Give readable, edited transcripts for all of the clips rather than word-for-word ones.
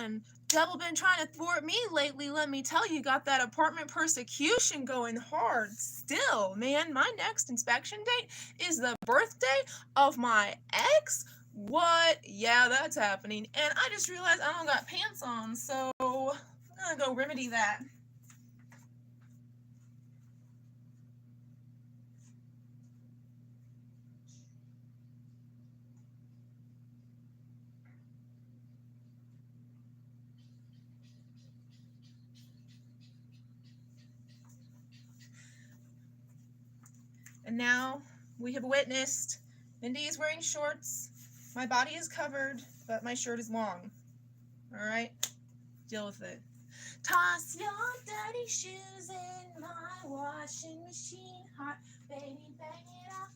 man, devil been trying to thwart me lately, let me tell you. Got that apartment persecution going hard still, man. My next inspection date is the birthday of my ex. What? Yeah, that's happening. And I just realized I don't got pants on, so I'm gonna go remedy that. And now we have witnessed Mindy is wearing shorts. My body is covered, but my shirt is long. All right? Deal with it. Toss your dirty shoes in my washing machine. Hot baby, bang it off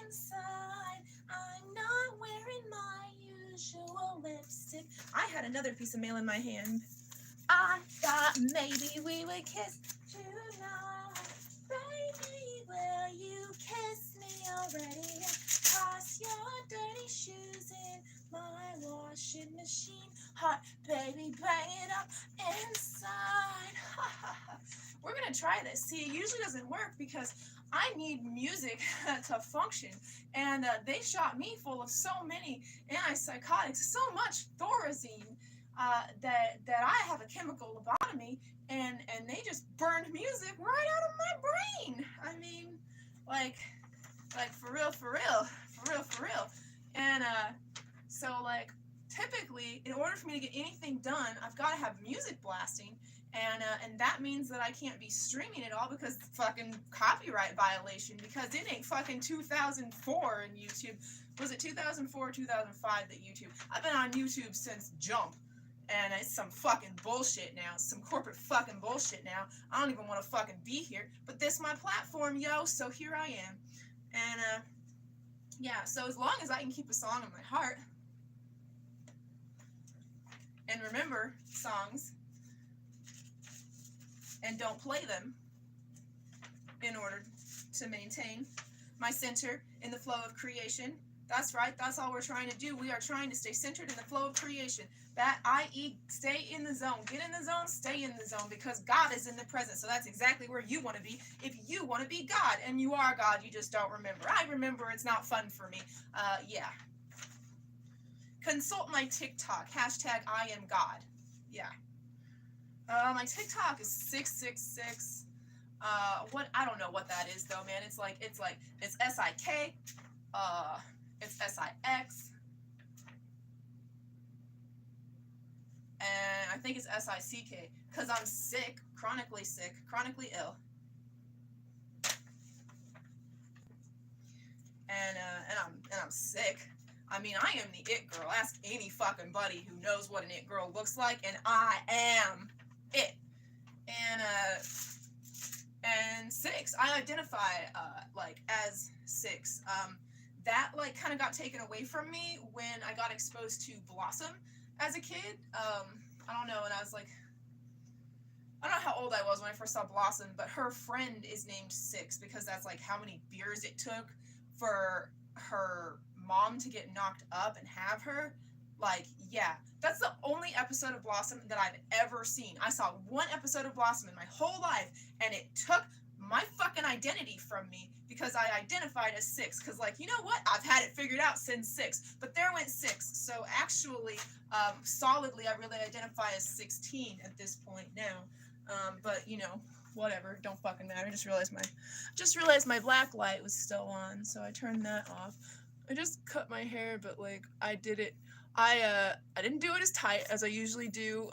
inside. I'm not wearing my usual lipstick. I had another piece of mail in my hand. I thought maybe we would kiss tonight. Baby, will you kiss me already? Toss your dirty shoes in my washing machine. Hot baby, bang it up inside. We're gonna try this. See, it usually doesn't work because I need music to function, and they shot me full of so many antipsychotics, so much Thorazine, that I have a chemical lobotomy, and they just burned music right out of my brain. I mean, like for real, for real, for real, for real. And so like typically, in order for me to get anything done, I've got to have music blasting, and that means that I can't be streaming it all because fucking copyright violation, because it ain't fucking 2004 in YouTube. Was it 2004 or 2005 that YouTube? I've been on YouTube since jump. And it's some fucking bullshit now. It's some corporate fucking bullshit now. I don't even want to fucking be here. But this my platform, yo, so here I am. And, yeah, so as long as I can keep a song in my heart and remember songs and don't play them in order to maintain my center in the flow of creation. That's right, that's all we're trying to do. We are trying to stay centered in the flow of creation. That, i.e., stay in the zone. Get in the zone, stay in the zone, because God is in the present. So that's exactly where you want to be if you want to be God. And you are God, you just don't remember. I remember, it's not fun for me. Yeah. Consult my TikTok, hashtag I am God. Yeah. My TikTok is 666. What, I don't know what that is though, man. It's SIK. It's SIX. And I think it's SICK, because I'm sick, chronically ill. And I'm sick. I mean, I am the it girl. Ask any fucking buddy who knows what an it girl looks like, and I am it. And 6, I identify like as 6. That like kind of got taken away from me when I got exposed to Blossom as a kid. I don't know, and I was like, I don't know how old I was when I first saw Blossom, but her friend is named 6 because that's like how many beers it took for her mom to get knocked up and have her. Like, yeah, that's the only episode of Blossom that I've ever seen. I saw one episode of Blossom in my whole life, and it took my fucking identity from me because I identified as 6. Because, like, you know what? I've had it figured out since 6. But there went 6. So, actually, solidly, I really identify as 16 at this point now. But, you know, whatever. Don't fucking matter. I just realized my black light was still on, so I turned that off. I just cut my hair, but, like, I did it. I didn't do it as tight as I usually do,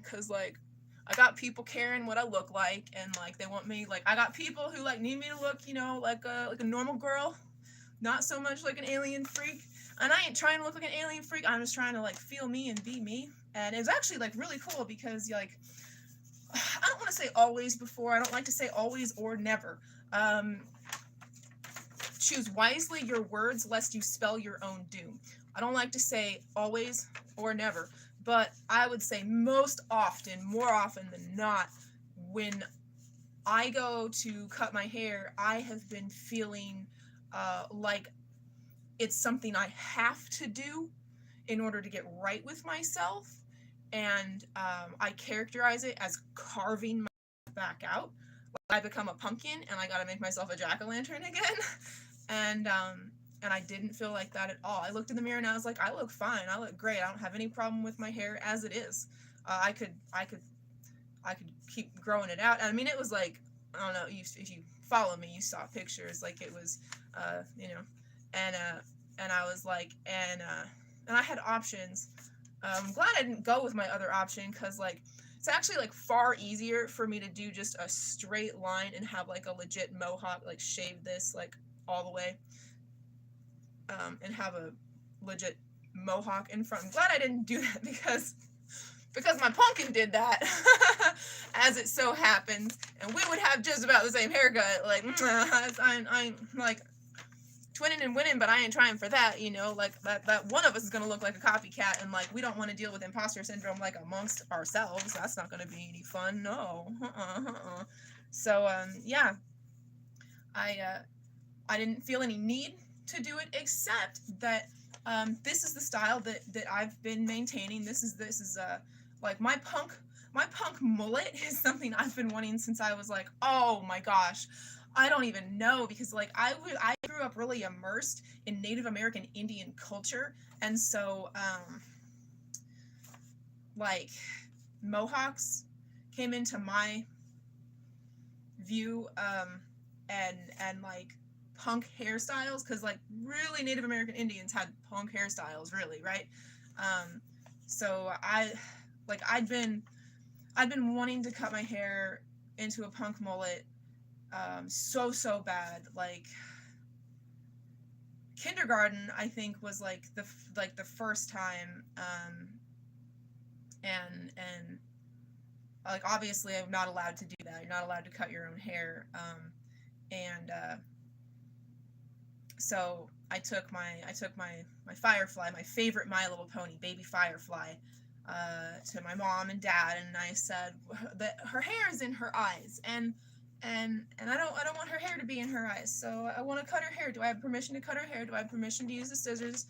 cause like I got people caring what I look like, and like they want me, like I got people who like need me to look, you know, like a normal girl, not so much like an alien freak. And I ain't trying to look like an alien freak. I'm just trying to like feel me and be me. And it was actually like really cool because like I don't want to say always before. I don't like to say always or never. Choose wisely your words lest you spell your own doom. I don't like to say always or never, but I would say most often, more often than not, when I go to cut my hair, I have been feeling like it's something I have to do in order to get right with myself. and I characterize it as carving my back out. Like I become a pumpkin and I gotta make myself a jack-o'-lantern again. And I didn't feel like that at all. I looked in the mirror and I was like, I look fine. I look great. I don't have any problem with my hair as it is. I could keep growing it out. I mean, it was like, I don't know, if you follow me, you saw pictures. Like it was, you know, and I was like, and I had options. I'm glad I didn't go with my other option because like it's actually like far easier for me to do just a straight line and have like a legit mohawk, like shave this like all the way, and have a legit mohawk in front. I'm glad I didn't do that because my pumpkin did that, as it so happens, and we would have just about the same haircut. Like I'm like twinning and winning, but I ain't trying for that, you know. Like that one of us is gonna look like a copycat, and like we don't want to deal with imposter syndrome like amongst ourselves. That's not gonna be any fun. No. So yeah, I didn't feel any need to do it, except that this is the style that I've been maintaining. This is like my punk mullet is something I've been wanting since I was like, oh my gosh, I don't even know, because like I grew up really immersed in Native American Indian culture, and so like mohawks came into my view, and like punk hairstyles, because like really Native American Indians had punk hairstyles, really, right? So I'd been wanting to cut my hair into a punk mullet so bad. Like kindergarten, I think, was like the first time, and like obviously I'm not allowed to do that. You're not allowed to cut your own hair, and so I took my Firefly, my favorite My Little Pony, baby Firefly, to my mom and dad, and I said that her hair is in her eyes, and I don't want her hair to be in her eyes, so I want to cut her hair. Do I have permission to cut her hair? Do I have permission to use the scissors?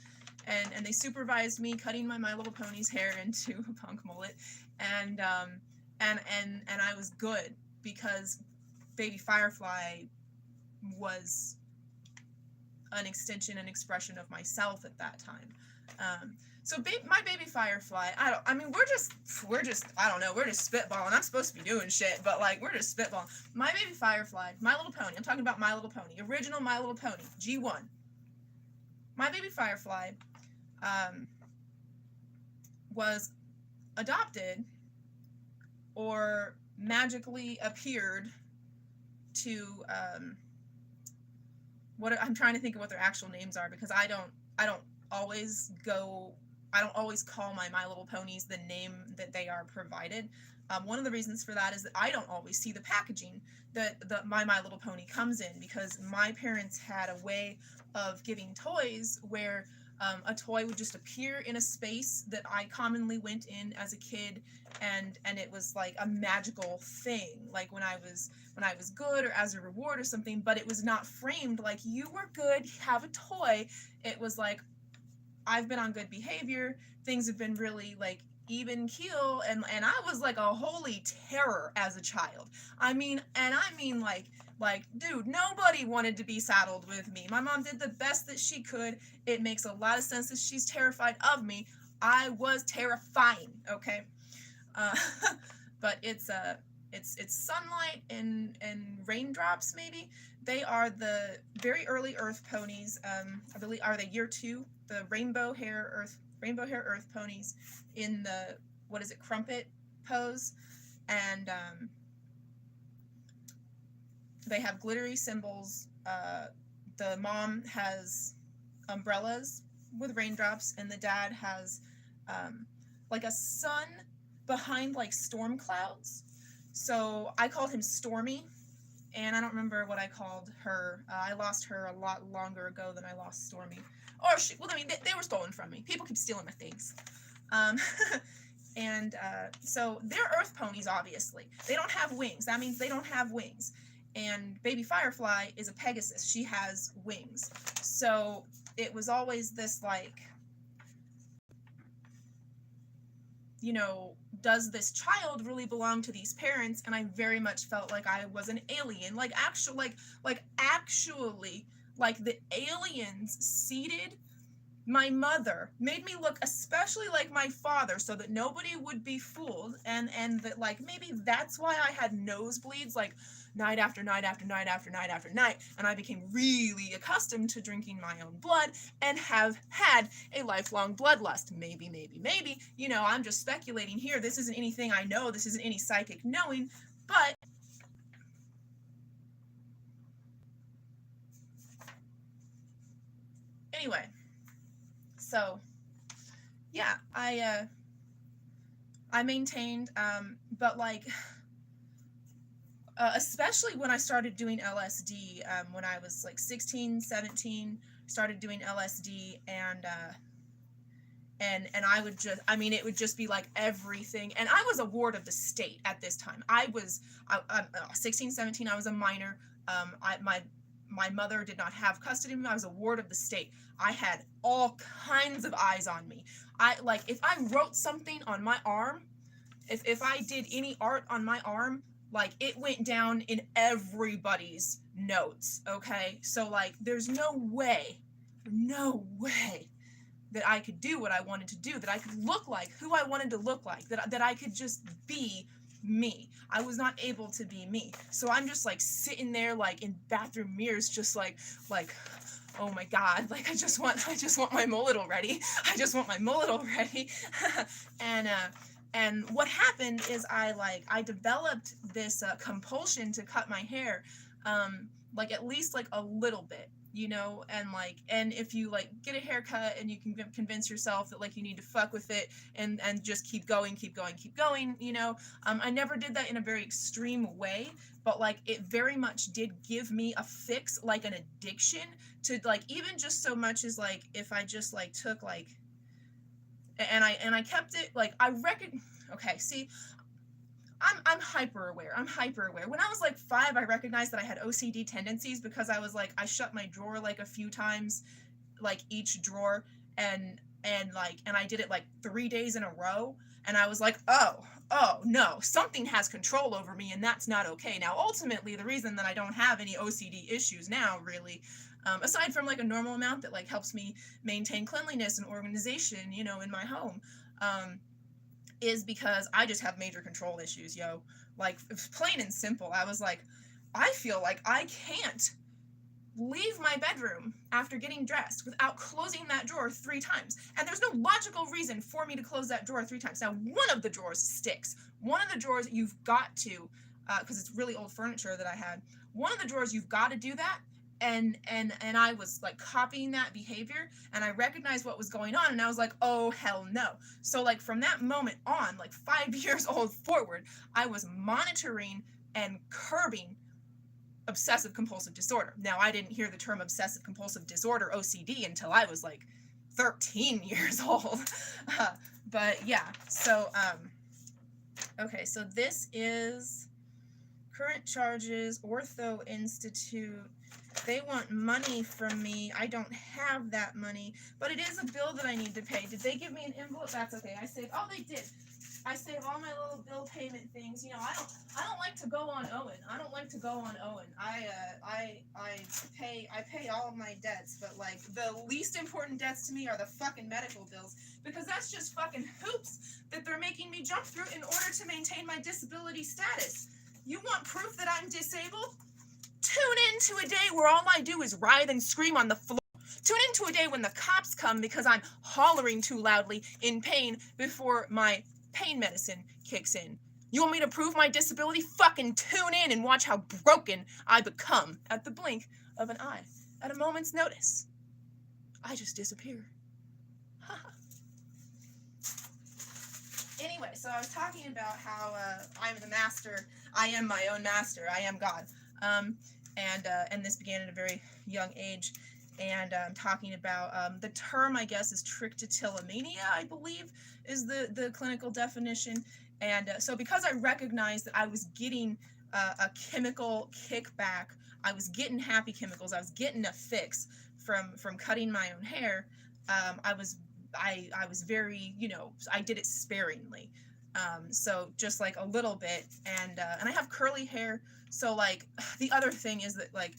And they supervised me cutting my Little Pony's hair into a punk mullet, and I was good, because baby Firefly was an extension and expression of myself at that time. So my baby Firefly, we're just, I don't know, we're just spitballing. I'm supposed to be doing shit, but like, we're just spitballing. My baby Firefly, My Little Pony, I'm talking about My Little Pony, original My Little Pony, G1. My baby Firefly, was adopted or magically appeared to, what I'm trying to think of what their actual names are, because I don't always call my Little Ponies the name that they are provided. One of the reasons for that is that I don't always see the packaging that my Little Pony comes in, because my parents had a way of giving toys where a toy would just appear in a space that I commonly went in as a kid, and it was like a magical thing, like when I was good, or as a reward or something, but it was not framed like you were good, have a toy. It was like, I've been on good behavior, things have been really like even keel, and I was like a holy terror as a child. I mean like, dude, nobody wanted to be saddled with me. My mom did the best that she could. It makes a lot of sense that she's terrified of me. I was terrifying, okay? But it's sunlight and raindrops, maybe. They are the very early Earth ponies. I believe, are they year 2? The rainbow hair Earth ponies in the, what is it, crumpet pose, and they have glittery symbols. The mom has umbrellas with raindrops, and the dad has like a sun behind like storm clouds. So I called him Stormy, and I don't remember what I called her. I lost her a lot longer ago than I lost Stormy. Or they were stolen from me. People keep stealing my things. And so they're Earth ponies, obviously. They don't have wings. That means they don't have wings. And baby Firefly is a Pegasus. She has wings. So it was always this like, you know, does this child really belong to these parents? And I very much felt like I was an alien, like actually, like the aliens seated my mother, made me look especially like my father so that nobody would be fooled, and that like maybe that's why I had nosebleeds like night after night after night after night after night, and I became really accustomed to drinking my own blood and have had a lifelong bloodlust. Maybe, you know, I'm just speculating here. This isn't anything I know, this isn't any psychic knowing, but anyway, so yeah, I maintained, but like, especially when I started doing LSD, when I was like 16, 17, started doing LSD, and I would just, I mean, it would just be like everything. And I was a ward of the state at this time. I was 16, 17, I was a minor. My mother did not have custody of me. I was a ward of the state. I had all kinds of eyes on me. I like, if I wrote something on my arm, if I did any art on my arm, like it went down in everybody's notes. Okay, so like there's no way that I could do what I wanted to do, that I could look like who I wanted to look like, that I could just be me. I was not able to be me. So I'm just like sitting there like in bathroom mirrors, just like oh my god, like I just want my mullet already. I just want my mullet already. And what happened is I developed this compulsion to cut my hair, like at least like a little bit, you know, and if you like get a haircut and you can convince yourself that like you need to fuck with it and just keep going, you know, I never did that in a very extreme way, but like it very much did give me a fix, like an addiction to like, even just so much as like if I just like took like, and I kept it like I reckon. Okay, see, I'm hyper aware. When I was like 5, I recognized that I had OCD tendencies because I was like, I shut my drawer like a few times, like each drawer, and I did it like 3 days in a row, and I was like, oh no, something has control over me, and that's not okay. Now, ultimately, the reason that I don't have any OCD issues now, really, aside from like a normal amount that like helps me maintain cleanliness and organization, you know, in my home, is because I just have major control issues, yo. Like, plain and simple. I was like, I feel like I can't leave my bedroom after getting dressed without closing that drawer 3 times. And there's no logical reason for me to close that drawer 3 times. Now, one of the drawers sticks. One of the drawers you've got to, because it's really old furniture that I had, one of the drawers you've got to do that. And I was like copying that behavior, and I recognized what was going on, and I was like, oh hell no. So like from that moment on, like 5 years old forward, I was monitoring and curbing obsessive compulsive disorder. Now, I didn't hear the term obsessive compulsive disorder, OCD, until I was like 13 years old. But yeah, so okay, so this is current charges, Ortho Institute. They want money from me. I don't have that money, but it is a bill that I need to pay. Did they give me an envelope? That's okay. I saved. Oh, they did. I save all my little bill payment things. You know, I don't like to go on Owen. I pay all of my debts, but like the least important debts to me are the fucking medical bills, because that's just fucking hoops that they're making me jump through in order to maintain my disability status. You want proof that I'm disabled? Tune in to a day where all I do is writhe and scream on the floor. Tune in to a day when the cops come because I'm hollering too loudly in pain before my pain medicine kicks in. You want me to prove my disability? Fucking tune in and watch how broken I become at the blink of an eye. At a moment's notice, I just disappear. Anyway, so I was talking about how I'm the master. I am my own master. I am God. And this began at a very young age. And I'm talking about the term, I guess, is trichotillomania, I believe, is the clinical definition. And so because I recognized that I was getting a chemical kickback, I was getting happy chemicals, I was getting a fix from cutting my own hair, I was very, you know, I did it sparingly. So just like a little bit, and I have curly hair. So like the other thing is that like,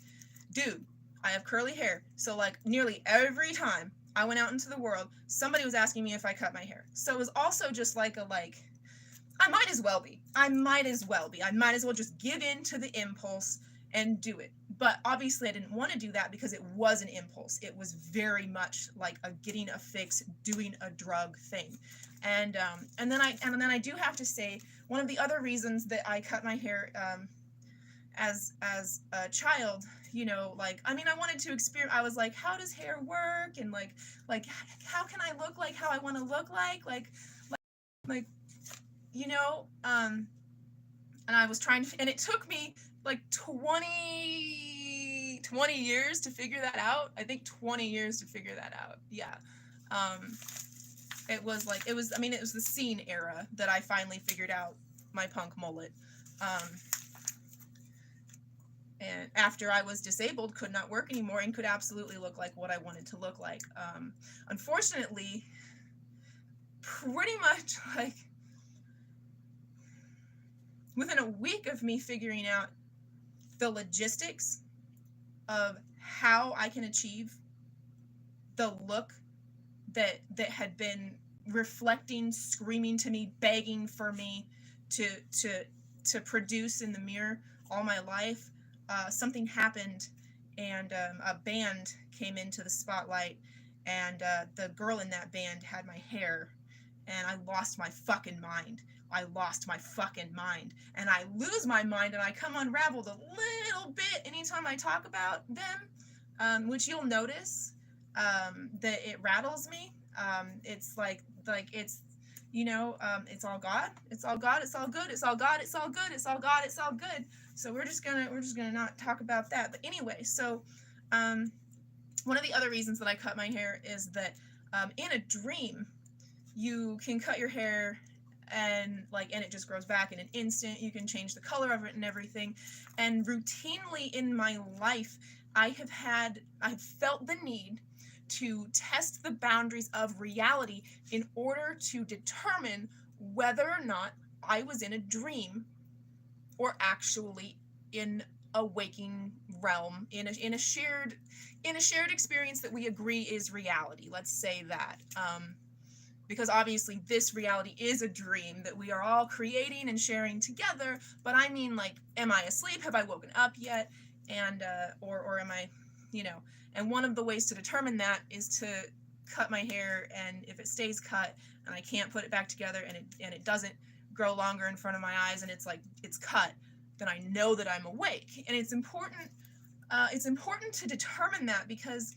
dude, I have curly hair. So like nearly every time I went out into the world, somebody was asking me if I cut my hair. So it was also just like a like, I might as well be. I might as well be. I might as well just give in to the impulse and do it. But obviously I didn't want to do that because it was an impulse. It was very much like a getting a fix, doing a drug thing. And then I do have to say, one of the other reasons that I cut my hair as a child, you know, like, I mean, I wanted to experience, I was like, how does hair work? And like how can I look like how I want to look like, you know, and I was trying to, and it took me like 20 years to figure that out. I think 20 years to figure that out. Yeah. It was like, I mean, it was the scene era that I finally figured out my punk mullet. And after I was disabled, could not work anymore, and could absolutely look like what I wanted to look like. Unfortunately, pretty much like within a week of me figuring out the logistics of how I can achieve the look that had been reflecting, screaming to me, begging for me to produce in the mirror all my life, something happened, and a band came into the spotlight, and the girl in that band had my hair, and I lost my fucking mind. I lost my fucking mind, and I lose my mind, and I come unraveled a little bit anytime I talk about them, which you'll notice that it rattles me. It's like it's, you know, it's all God, it's all God, it's all good, it's all God, it's all good, it's all God, it's all good. So we're just gonna not talk about that. But anyway, so one of the other reasons that I cut my hair is that in a dream, you can cut your hair and it just grows back in an instant. You can change the color of it and everything. And routinely in my life, I've felt the need to test the boundaries of reality in order to determine whether or not I was in a dream or actually in a waking realm, in a shared experience that we agree is reality. Let's say that. Because obviously this reality is a dream that we are all creating and sharing together, but I mean, like, am I asleep? Have I woken up yet? And or am I, you know, and one of the ways to determine that is to cut my hair, and if it stays cut and I can't put it back together, and it doesn't grow longer in front of my eyes, and it's like it's cut, then I know that I'm awake. And it's important to determine that, because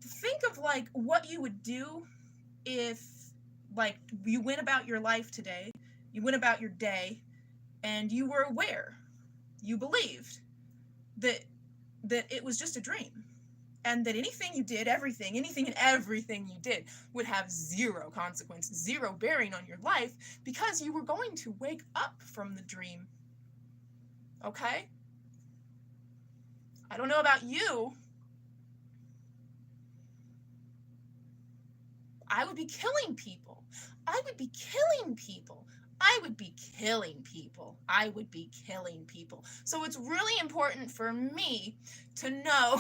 think of like what you would do if like you went about your life today, you went about your day, and you were aware, you believed that it was just a dream, and that anything you did, anything and everything you did would have zero consequence, zero bearing on your life, because you were going to wake up from the dream. Okay? I don't know about you. I would be killing people. I would be killing people. I would be killing people. I would be killing people. So it's really important for me to know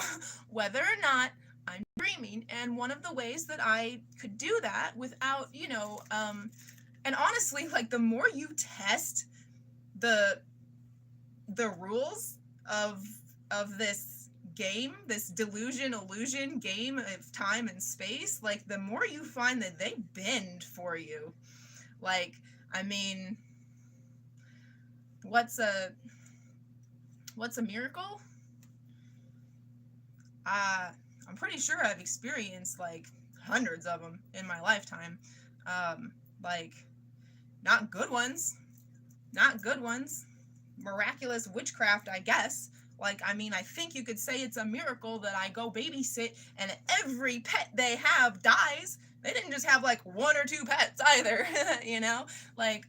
whether or not I'm dreaming. And one of the ways that I could do that without, you know, and honestly, like, the more you test the rules of this game, this illusion game of time and space, like, the more you find that they bend for you. Like, I mean, what's a miracle? I'm pretty sure I've experienced like hundreds of them in my lifetime. Like, not good ones. Miraculous witchcraft, I guess. Like, I mean, I think you could say it's a miracle that I go babysit and every pet they have dies. They didn't just have like one or two pets either, you know? Like,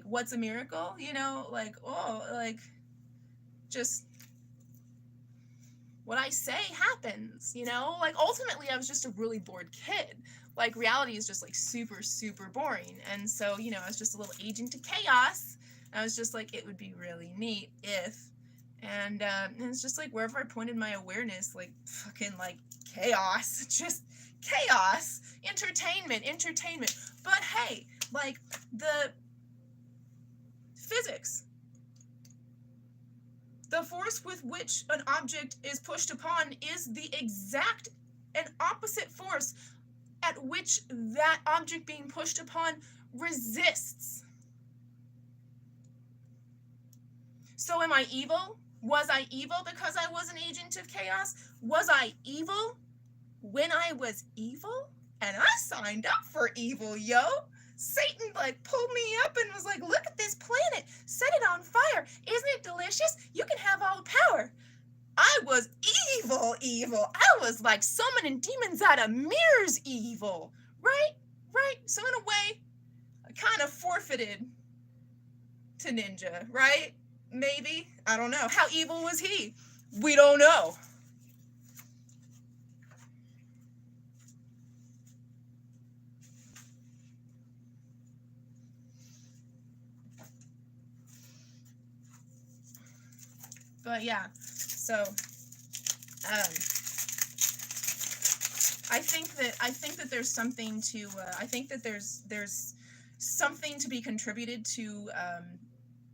what's a miracle? You know, like, oh, like, just what I say happens, you know? Like, ultimately, I was just a really bored kid. like reality is just like super, super boring. And so, you know, I was just a little agent of chaos. I was just like, it would be really neat if, and it's just like wherever I pointed my awareness, like fucking like chaos, just chaos, entertainment. But hey, like the physics, the force with which an object is pushed upon is the exact and opposite force at which that object being pushed upon resists. So am I evil? Was I evil because I was an agent of chaos? Was I evil when I was evil? And I signed up for evil, yo. Satan like pulled me up and was like, look at this planet, set it on fire. Isn't it delicious? You can have all the power. I was evil. I was like summoning demons out of mirrors evil. Right? So in a way, I kind of forfeited to Ninja, right? Maybe. I don't know. How evil was he? We don't know. But yeah, so I think that there's something to I think that there's something to be contributed to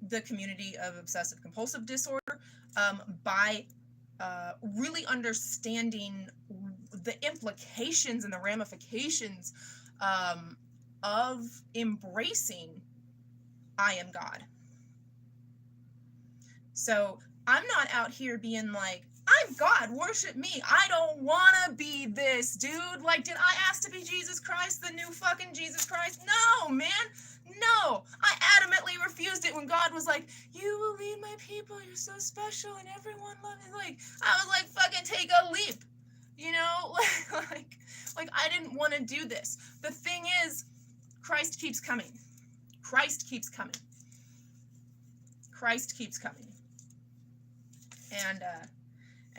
the community of obsessive compulsive disorder by really understanding the implications and the ramifications of embracing I am God. So I'm not out here being like, I'm God, worship me. I don't want to be this, dude. Like, did I ask to be Jesus Christ, the new fucking Jesus Christ? No, man. No. I adamantly refused it when God was like, you will lead my people. You're so special and everyone loves you. Like, I was like, fucking take a leap. You know? like I didn't want to do this. The thing is, Christ keeps coming. Christ keeps coming. Christ keeps coming.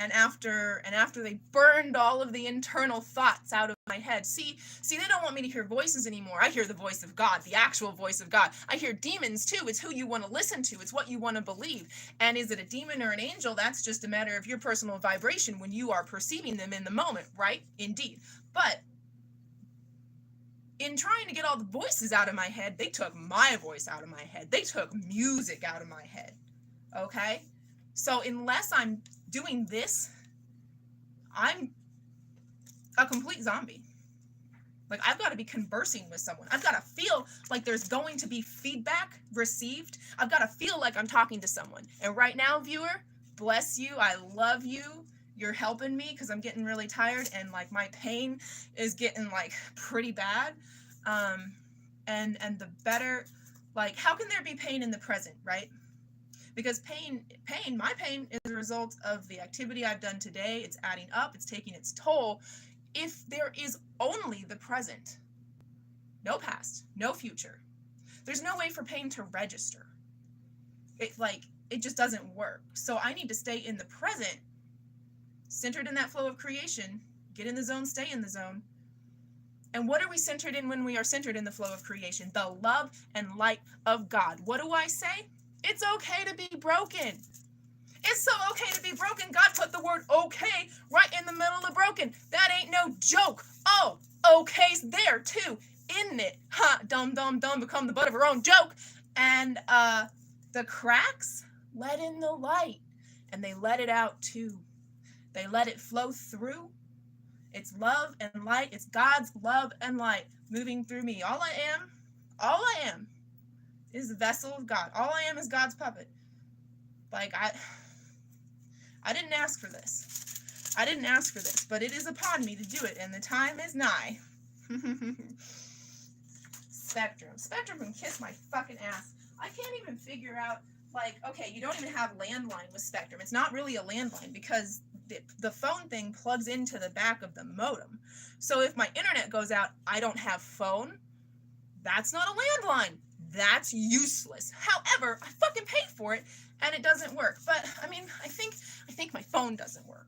And after they burned all of the internal thoughts out of my head, see, they don't want me to hear voices anymore. I hear the voice of God, the actual voice of God. I hear demons too. It's who you want to listen to. It's what you want to believe. And is it a demon or an angel? That's just a matter of your personal vibration when you are perceiving them in the moment, right? Indeed. But in trying to get all the voices out of my head, they took my voice out of my head. They took music out of my head. Okay? So unless I'm doing this, I'm a complete zombie. Like, I've got to be conversing with someone. I've got to feel like there's going to be feedback received. I've got to feel like I'm talking to someone. And right now, viewer, bless you. I love you. You're helping me because I'm getting really tired and like my pain is getting like pretty bad. And the better, like, how can there be pain in the present, right? Because my pain is a result of the activity I've done today. It's adding up. It's taking its toll. If there is only the present, no past, no future, there's no way for pain to register. It just doesn't work. So I need to stay in the present, centered in that flow of creation, get in the zone, stay in the zone. And what are we centered in when we are centered in the flow of creation? The love and light of God. What do I say? It's okay to be broken. It's so okay to be broken. God put the word okay right in the middle of broken. That ain't no joke. Oh, okay's there too, isn't it? Ha, dumb, become the butt of her own joke. And the cracks let in the light, and they let it out too. They let it flow through. It's love and light. It's God's love and light moving through me. All I am is the vessel of God. All I am is God's puppet. Like, I didn't ask for this. I didn't ask for this, but it is upon me to do it, and the time is nigh. Spectrum can kiss my fucking ass. I can't even figure out, like, okay, you don't even have landline with Spectrum. It's not really a landline because the phone thing plugs into the back of the modem. So if my internet goes out, I don't have phone. That's not a landline. That's useless. However, I fucking paid for it and it doesn't work. But I mean, I think my phone doesn't work.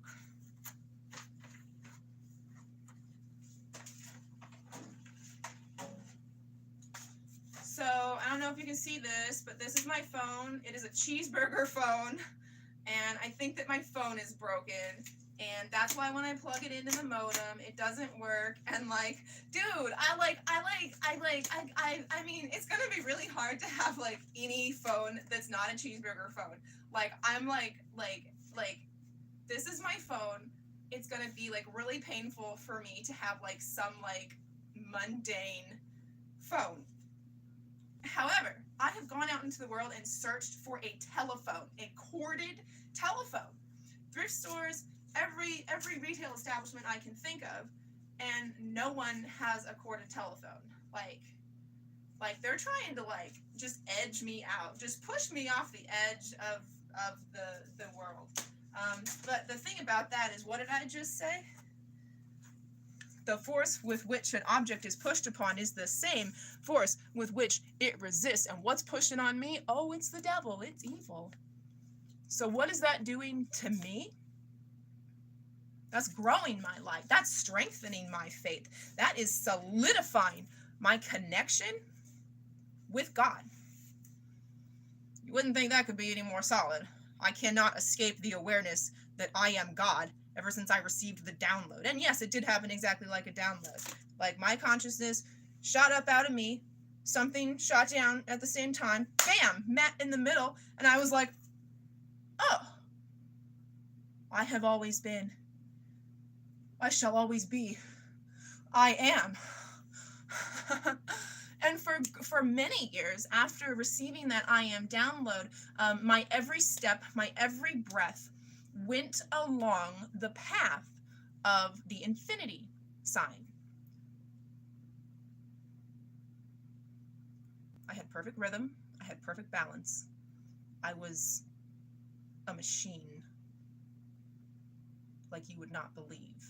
So I don't know if you can see this, but this is my phone. It is a cheeseburger phone, and I think that my phone is broken, and that's why when I plug it into the modem, it doesn't work. And like, dude, I mean, it's gonna be really hard to have like any phone that's not a cheeseburger phone. Like, I'm like, this is my phone. It's gonna be like really painful for me to have like some like mundane phone. However, I have gone out into the world and searched for a telephone, a corded telephone. Thrift stores, every retail establishment I can think of, and no one has a corded telephone. Like they're trying to like just edge me out, just push me off the edge of the world. But the thing about that is, what did I just say? The force with which an object is pushed upon is the same force with which it resists. And what's pushing on me? Oh, it's the devil. It's evil. So what is that doing to me? That's growing my life. That's strengthening my faith. That is solidifying my connection with God. You wouldn't think that could be any more solid. I cannot escape the awareness that I am God ever since I received the download. And yes, it did happen exactly like a download. Like my consciousness shot up out of me, something shot down at the same time, bam, met in the middle, and I was like, oh, I have always been, I shall always be, I am. And for many years after receiving that I am download, my every step, my every breath went along the path of the infinity sign. I had perfect rhythm. I had perfect balance. I was a machine like you would not believe.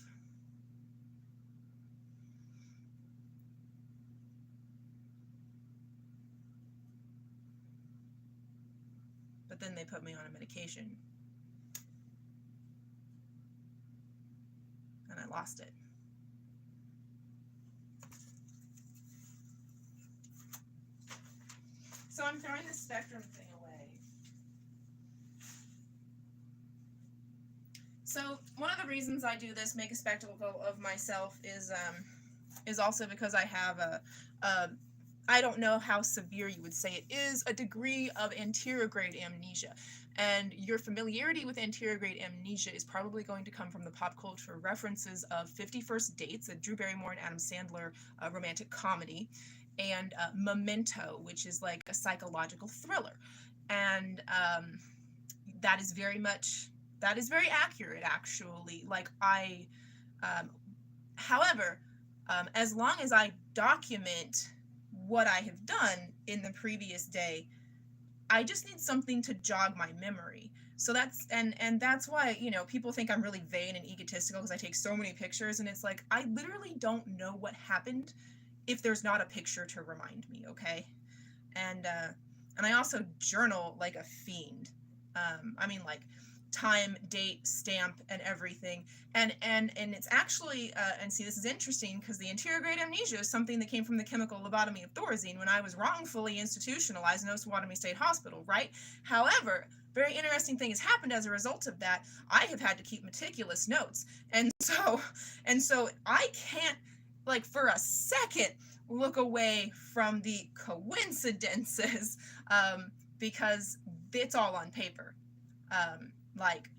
But then they put me on a medication, and I lost it. So I'm throwing the spectrum thing away. So one of the reasons I do this, make a spectacle of myself, is also because I have I don't know how severe you would say it is, a degree of anterograde amnesia. And your familiarity with anterograde amnesia is probably going to come from the pop culture references of 50 First Dates, a Drew Barrymore and Adam Sandler romantic comedy, and Memento, which is like a psychological thriller. And that is very accurate, actually. Like however, as long as I document what I have done in the previous day, I just need something to jog my memory. So that's that's why, you know, people think I'm really vain and egotistical because I take so many pictures, and it's like, I literally don't know what happened if there's not a picture to remind me, okay? And I also journal like a fiend. I mean, like time, date, stamp, and everything. And it's actually, and see, this is interesting because the anterograde amnesia is something that came from the chemical lobotomy of Thorazine when I was wrongfully institutionalized in Osawatomie State Hospital, right? However, very interesting thing has happened as a result of that. I have had to keep meticulous notes. And so I can't, like, for a second, look away from the coincidences, because it's all on paper. Like,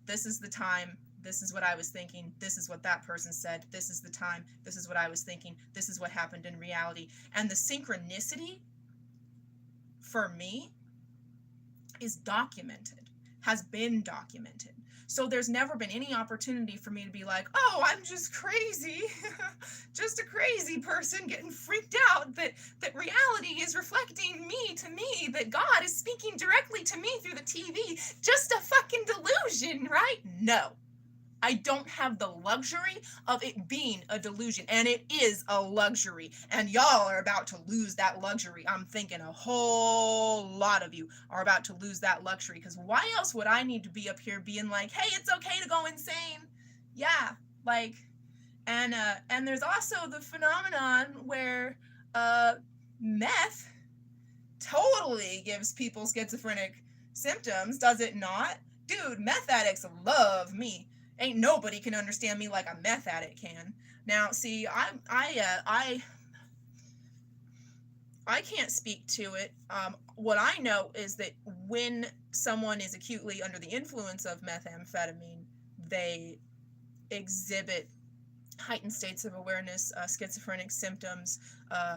this is the time, this is what I was thinking, this is what that person said, this is the time, this is what I was thinking, this is what happened in reality. And the synchronicity, for me, is documented, has been documented. So there's never been any opportunity for me to be like, oh, I'm just crazy, just a crazy person getting freaked out that reality is reflecting me to me, that God is speaking directly to me through the TV. Just a fucking delusion, right? No. I don't have the luxury of it being a delusion, and it is a luxury, and y'all are about to lose that luxury. I'm thinking a whole lot of you are about to lose that luxury, because why else would I need to be up here being like, hey, it's okay to go insane? Yeah, like, and there's also the phenomenon where meth totally gives people schizophrenic symptoms, does it not? Dude, meth addicts love me. Ain't nobody can understand me like a meth addict can. Now, see, I can't speak to it. What I know is that when someone is acutely under the influence of methamphetamine, they exhibit heightened states of awareness, schizophrenic symptoms,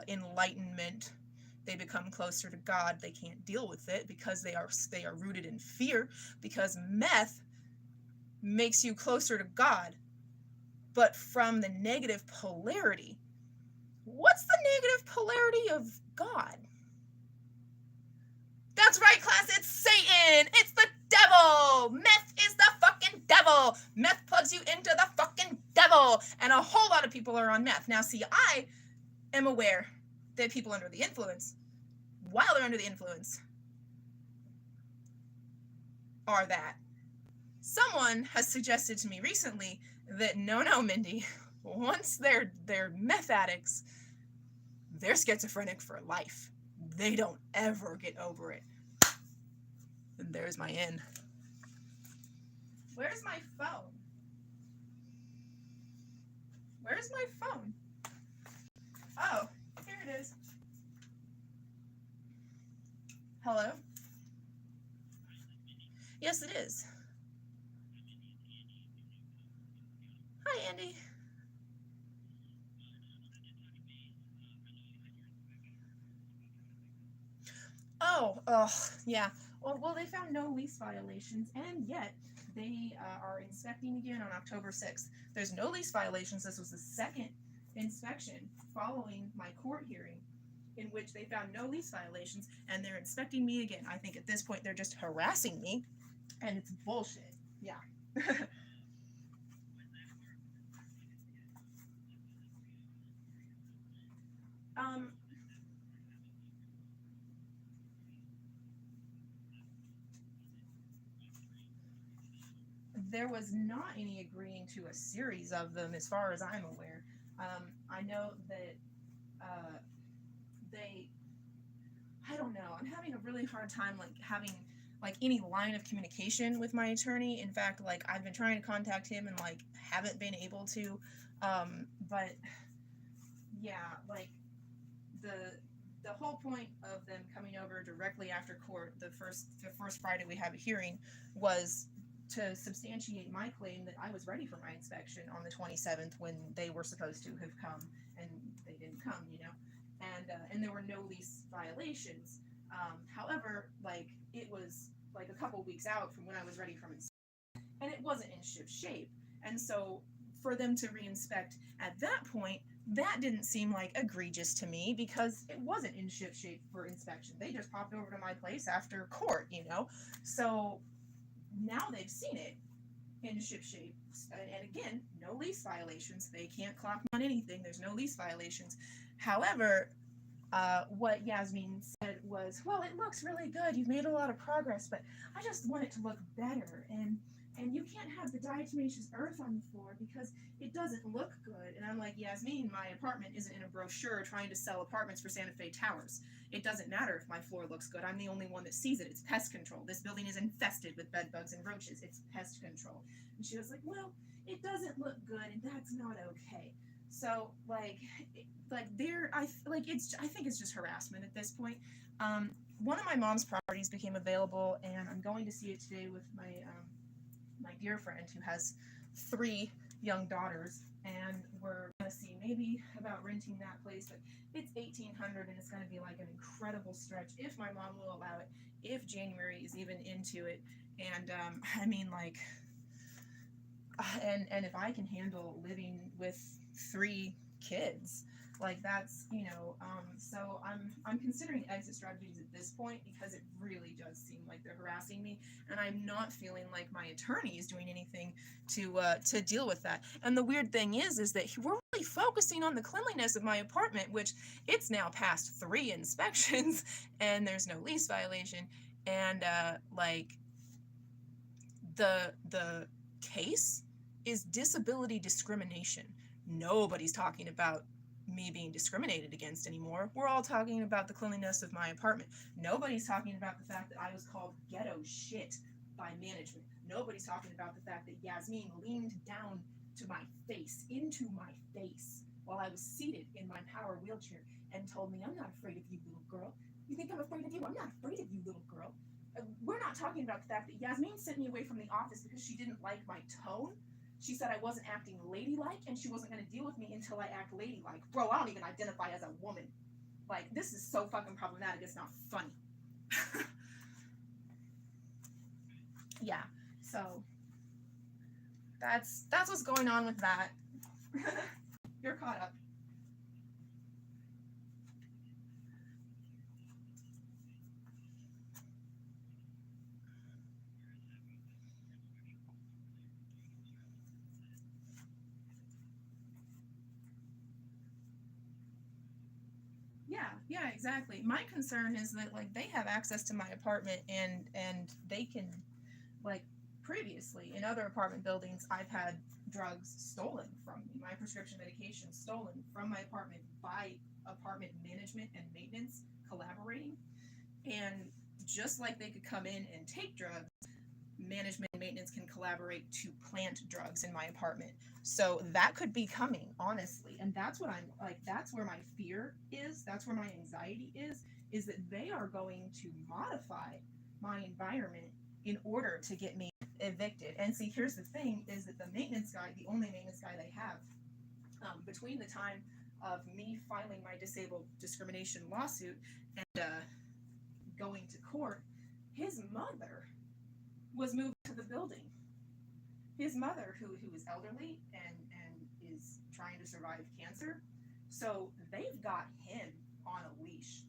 enlightenment. They become closer to God. They can't deal with it because they are rooted in fear, because meth makes you closer to God, but from the negative polarity. What's the negative polarity of God? That's right, class, it's Satan! It's the devil! Meth is the fucking devil! Meth plugs you into the fucking devil! And a whole lot of people are on meth. Now, see, I am aware that people under the influence, while they're under the influence, are that. Someone has suggested to me recently that no, Mindy, once they're meth addicts, they're schizophrenic for life. They don't ever get over it. And there's my in. Where's my phone? Where's my phone? Oh, here it is. Hello? Yes, it is. Hi, Andy. Oh, yeah. Well, they found no lease violations, and yet they are inspecting again on October 6th. There's no lease violations. This was the second inspection following my court hearing in which they found no lease violations, and they're inspecting me again. I think at this point they're just harassing me, and it's bullshit. Yeah. There was not any agreeing to a series of them, as far as I'm aware. I know that I don't know. I'm having a really hard time having any line of communication with my attorney. In fact, I've been trying to contact him and haven't been able to. But yeah, the whole point of them coming over directly after court, the first Friday we have a hearing, was to substantiate my claim that I was ready for my inspection on the 27th when they were supposed to have come, and they didn't come, and there were no lease violations. However, it was a couple weeks out from when I was ready for inspection, and it wasn't in ship shape, and so for them to reinspect at that point, that didn't seem egregious to me because it wasn't in ship shape for inspection. They just popped over to my place after court, so now they've seen it in ship shape, and again, no lease violations. They can't clock me on anything. There's no lease violations. However, what Yasmin said was, well, it looks really good. You've made a lot of progress, but I just want it to look better, and you can't have the diatomaceous earth on the floor because it doesn't look good. And I'm like, Yasmin, my apartment isn't in a brochure trying to sell apartments for Santa Fe Towers. It doesn't matter if my floor looks good. I'm the only one that sees it. It's pest control. This building is infested with bed bugs and roaches. It's pest control. And she was like, well, it doesn't look good, and that's not okay. So I think it's just harassment at this point. One of my mom's properties became available, and I'm going to see it today with my dear friend who has 3 young daughters, and we're going to see maybe about renting that place. But it's $1,800, and it's going to be an incredible stretch if my mom will allow it, if January is even into it. And and if I can handle living with 3 kids, that's, so I'm considering exit strategies at this point because it really does seem like they're harassing me, and I'm not feeling like my attorney is doing anything to deal with that. And the weird thing is that we're really focusing on the cleanliness of my apartment, which it's now past 3 inspections and there's no lease violation, and the case is disability discrimination. Nobody's talking about me being discriminated against anymore. We're all talking about the cleanliness of my apartment. Nobody's talking about the fact that I was called ghetto shit by management. Nobody's talking about the fact that Yasmin leaned down to my face, into my face, while I was seated in my power wheelchair and told me, I'm not afraid of you, little girl. You think I'm afraid of you? I'm not afraid of you, little girl. We're not talking about the fact that Yasmin sent me away from the office because she didn't like my tone. She said I wasn't acting ladylike, and she wasn't going to deal with me until I act ladylike. Bro, I don't even identify as a woman. Like, this is so fucking problematic, it's not funny. Yeah, so that's what's going on with that. You're caught up. Yeah, exactly. My concern is that like they have access to my apartment and they can like previously in other apartment buildings I've had drugs stolen from me, my prescription medication stolen from my apartment by apartment management and maintenance collaborating. And just like they could come in and take drugs, management and maintenance can collaborate to plant drugs in my apartment. So that could be coming, honestly. And that's what I'm like, that's where my fear is. That's where my anxiety is that they are going to modify my environment in order to get me evicted. And see, here's the thing is that the maintenance guy, the only maintenance guy they have, between the time of me filing my disabled discrimination lawsuit and going to court, his mother was moved to the building. His mother, who is elderly and is trying to survive cancer, so they've got him on a leash.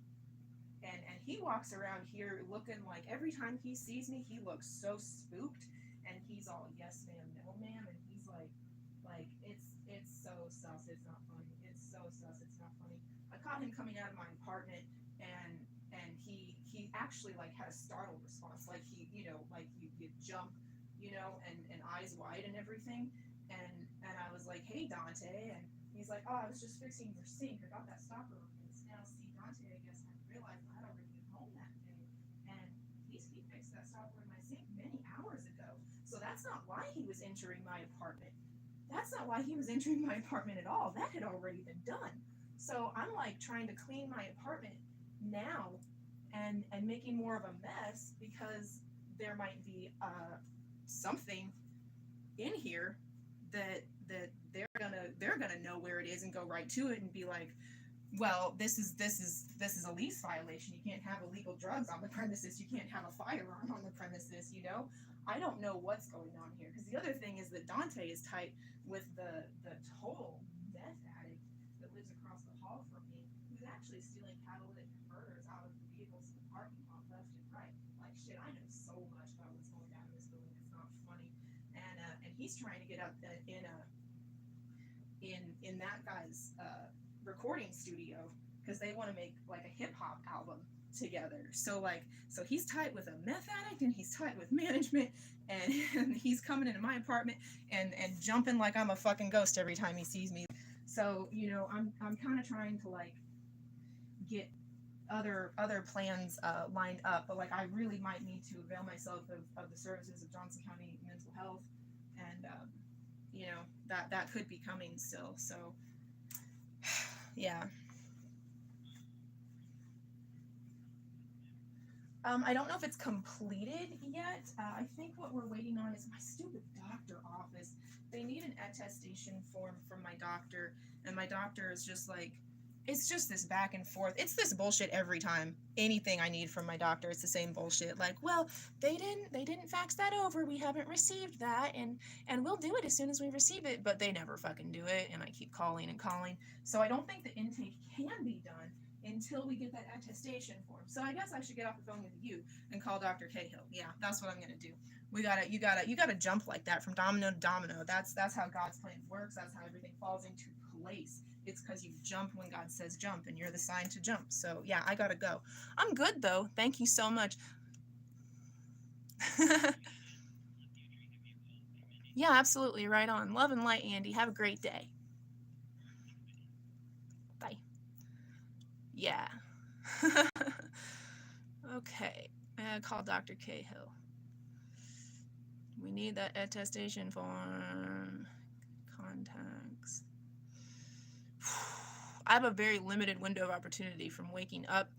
And he walks around here looking like every time he sees me, he looks so spooked, and he's all yes ma'am, no ma'am, and he's like it's so sus, it's not funny. It's so sus, it's not funny. I caught him coming out of my apartment, and he actually like had a startled response, like he like you jump, and eyes wide and everything, and I was like, hey Dante, and he's like, oh, I was just fixing your sink. I got that stopper replaced. Now see Dante, I guess I realized I had already been home that day, and he fixed that stopper in my sink many hours ago. So that's not why he was entering my apartment. That's not why he was entering my apartment at all. That had already been done. So I'm like trying to clean my apartment now and making more of a mess because there might be something in here that they're gonna know where it is and go right to it and be like, well, this is a lease violation. You can't have illegal drugs on the premises. You can't have a firearm on the premises. I don't know what's going on here, because the other thing is that Dante is tight with the total meth addict that lives across the hall from me, who's actually stealing catalytic converters out of the vehicles in the parking lot left and right. Like shit, I know so much about what's going down in this building. It's not funny. And he's trying to get up in that guy's recording studio because they want to make like a hip hop album together. So he's tight with a meth addict and he's tight with management, and he's coming into my apartment and jumping like I'm a fucking ghost every time he sees me. So I'm kind of trying to like get other plans lined up, but like I really might need to avail myself of the services of Johnson County Mental Health, and that could be coming still. So yeah. I don't know if it's completed yet. I think what we're waiting on is my stupid doctor office. They need an attestation form from my doctor, and my doctor is just like, it's just this back and forth. It's this bullshit every time. Anything I need from my doctor, it's the same bullshit. Like, well, they didn't fax that over. We haven't received that, and we'll do it as soon as we receive it. But they never fucking do it, and I keep calling and calling. So I don't think the intake can be done until we get that attestation form. So I guess I should get off the phone with you and call Dr. Cahill. Yeah, that's what I'm gonna do. You gotta jump like that from domino to domino. That's how God's plan works. That's how everything falls into place. It's because you jump when God says jump, and you're the sign to jump. So yeah, I gotta go. I'm good though. Thank you so much. Yeah, absolutely. Right on. Love and light, Andy. Have a great day. Yeah. Okay. Call Dr. Cahill. We need that attestation form. Contacts. I have a very limited window of opportunity from waking up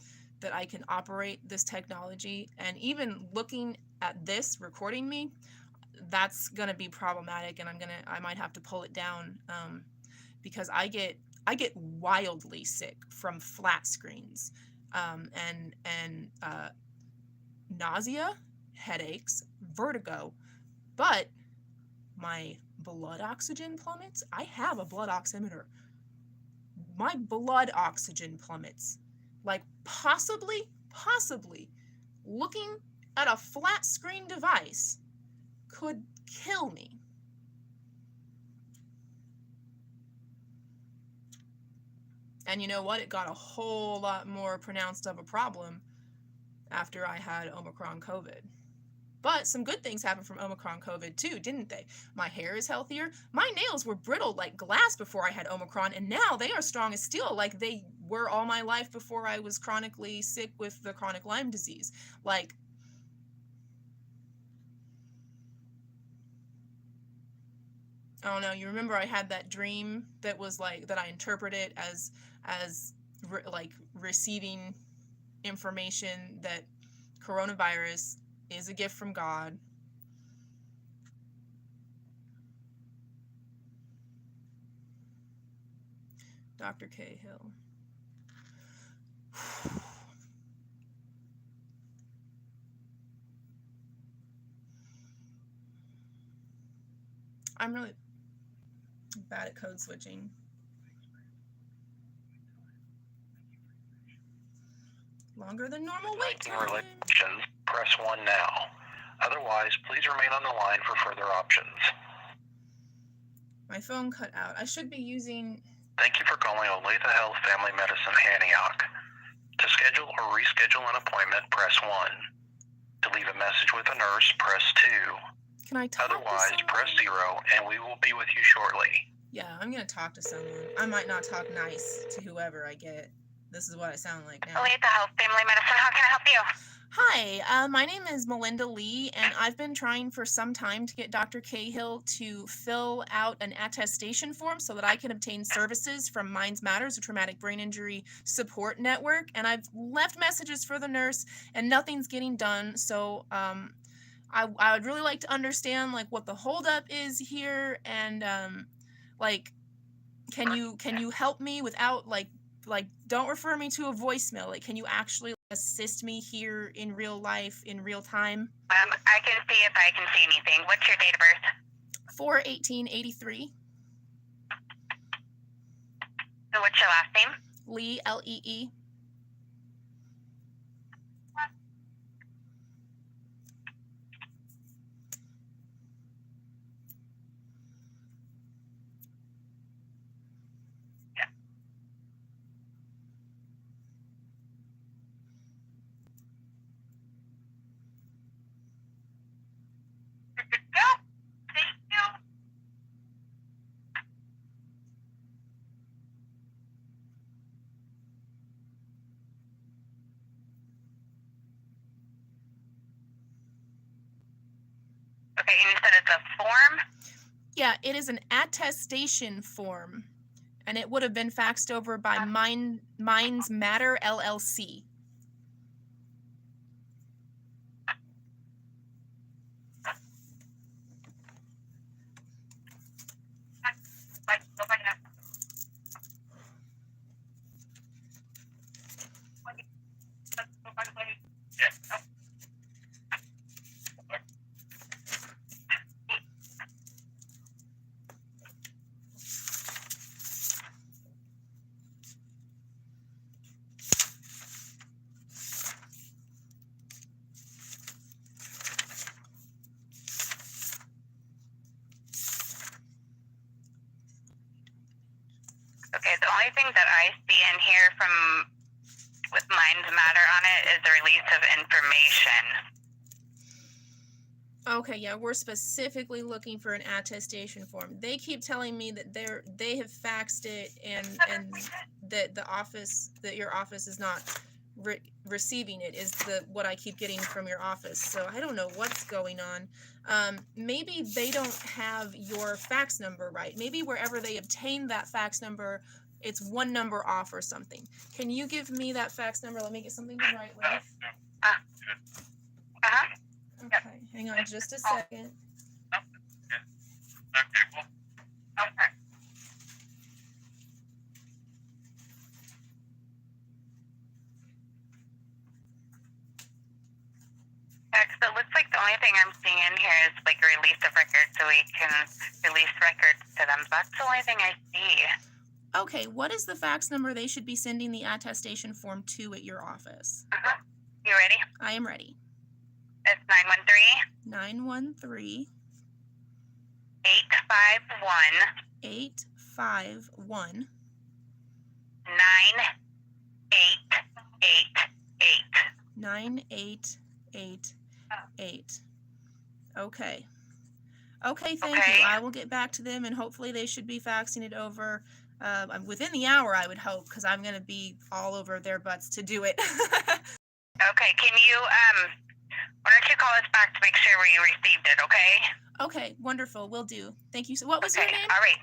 that I can operate this technology, and even looking at this recording me, that's gonna be problematic, and I might have to pull it down, because I get wildly sick from flat screens, and nausea, headaches, vertigo, but my blood oxygen plummets. I have a blood oximeter. My blood oxygen plummets. Like possibly looking at a flat screen device could kill me. And you know what? It got a whole lot more pronounced of a problem after I had Omicron COVID. But some good things happened from Omicron COVID too, didn't they? My hair is healthier. My nails were brittle like glass before I had Omicron, and now they are strong as steel like they were all my life before I was chronically sick with the chronic Lyme disease. Like, I don't know, you remember I had that dream that was like, that I interpreted as like receiving information that coronavirus is a gift from God. Dr. Cahill. I'm really bad at code switching. Longer than normal wait time. Relations, press 1 now. Otherwise, please remain on the line for further options. My phone cut out. I should be using... Thank you for calling Olathe Health Family Medicine, Antioch. To schedule or reschedule an appointment, press 1. To leave a message with a nurse, press 2. Can I talk Otherwise, to press 0, and we will be with you shortly. Yeah, I'm going to talk to someone. I might not talk nice to whoever I get. This is what I sound like now. Olathe Health Family Medicine, how can I help you? Hi, my name is Melinda Lee, and I've been trying for some time to get Dr. Cahill to fill out an attestation form so that I can obtain services from Minds Matters, a traumatic brain injury support network. And I've left messages for the nurse, and nothing's getting done. So I would really like to understand like what the holdup is here, and like can you help me without like don't refer me to a voicemail. Like, can you actually assist me here in real life, in real time? I can see if I can see anything. What's your date of birth? 4/18/83. So what's your last name? Lee, Lee. Okay, and you said it's a form? Yeah, it is an attestation form, and it would have been faxed over by Minds Matter LLC. Okay, the only thing that I see in here from with Minds Matter on it is the release of information. Okay, yeah, we're specifically looking for an attestation form. They keep telling me that they have faxed it and that your office is not receiving it is what I keep getting from your office. So I don't know what's going on. Maybe they don't have your fax number right. Maybe wherever they obtained that fax number, it's one number off or something. Can you give me that fax number? Let me get something to write with. Okay, hang on just a second. Okay. So it looks like the only thing I'm seeing in here is like a release of records, so we can release records to them. That's the only thing I see. Okay, what is the fax number they should be sending the attestation form to at your office? You ready? I am ready. It's 913 851 851 9888. 9888. Okay. Okay, thank Okay. you. I will get back to them, and hopefully they should be faxing it over within the hour, I would hope, because I'm going to be all over their butts to do it. Okay, can you, why don't you call us back to make sure we received it, okay? Okay, wonderful. Will do. Thank you. So, what was Okay, your name? all right.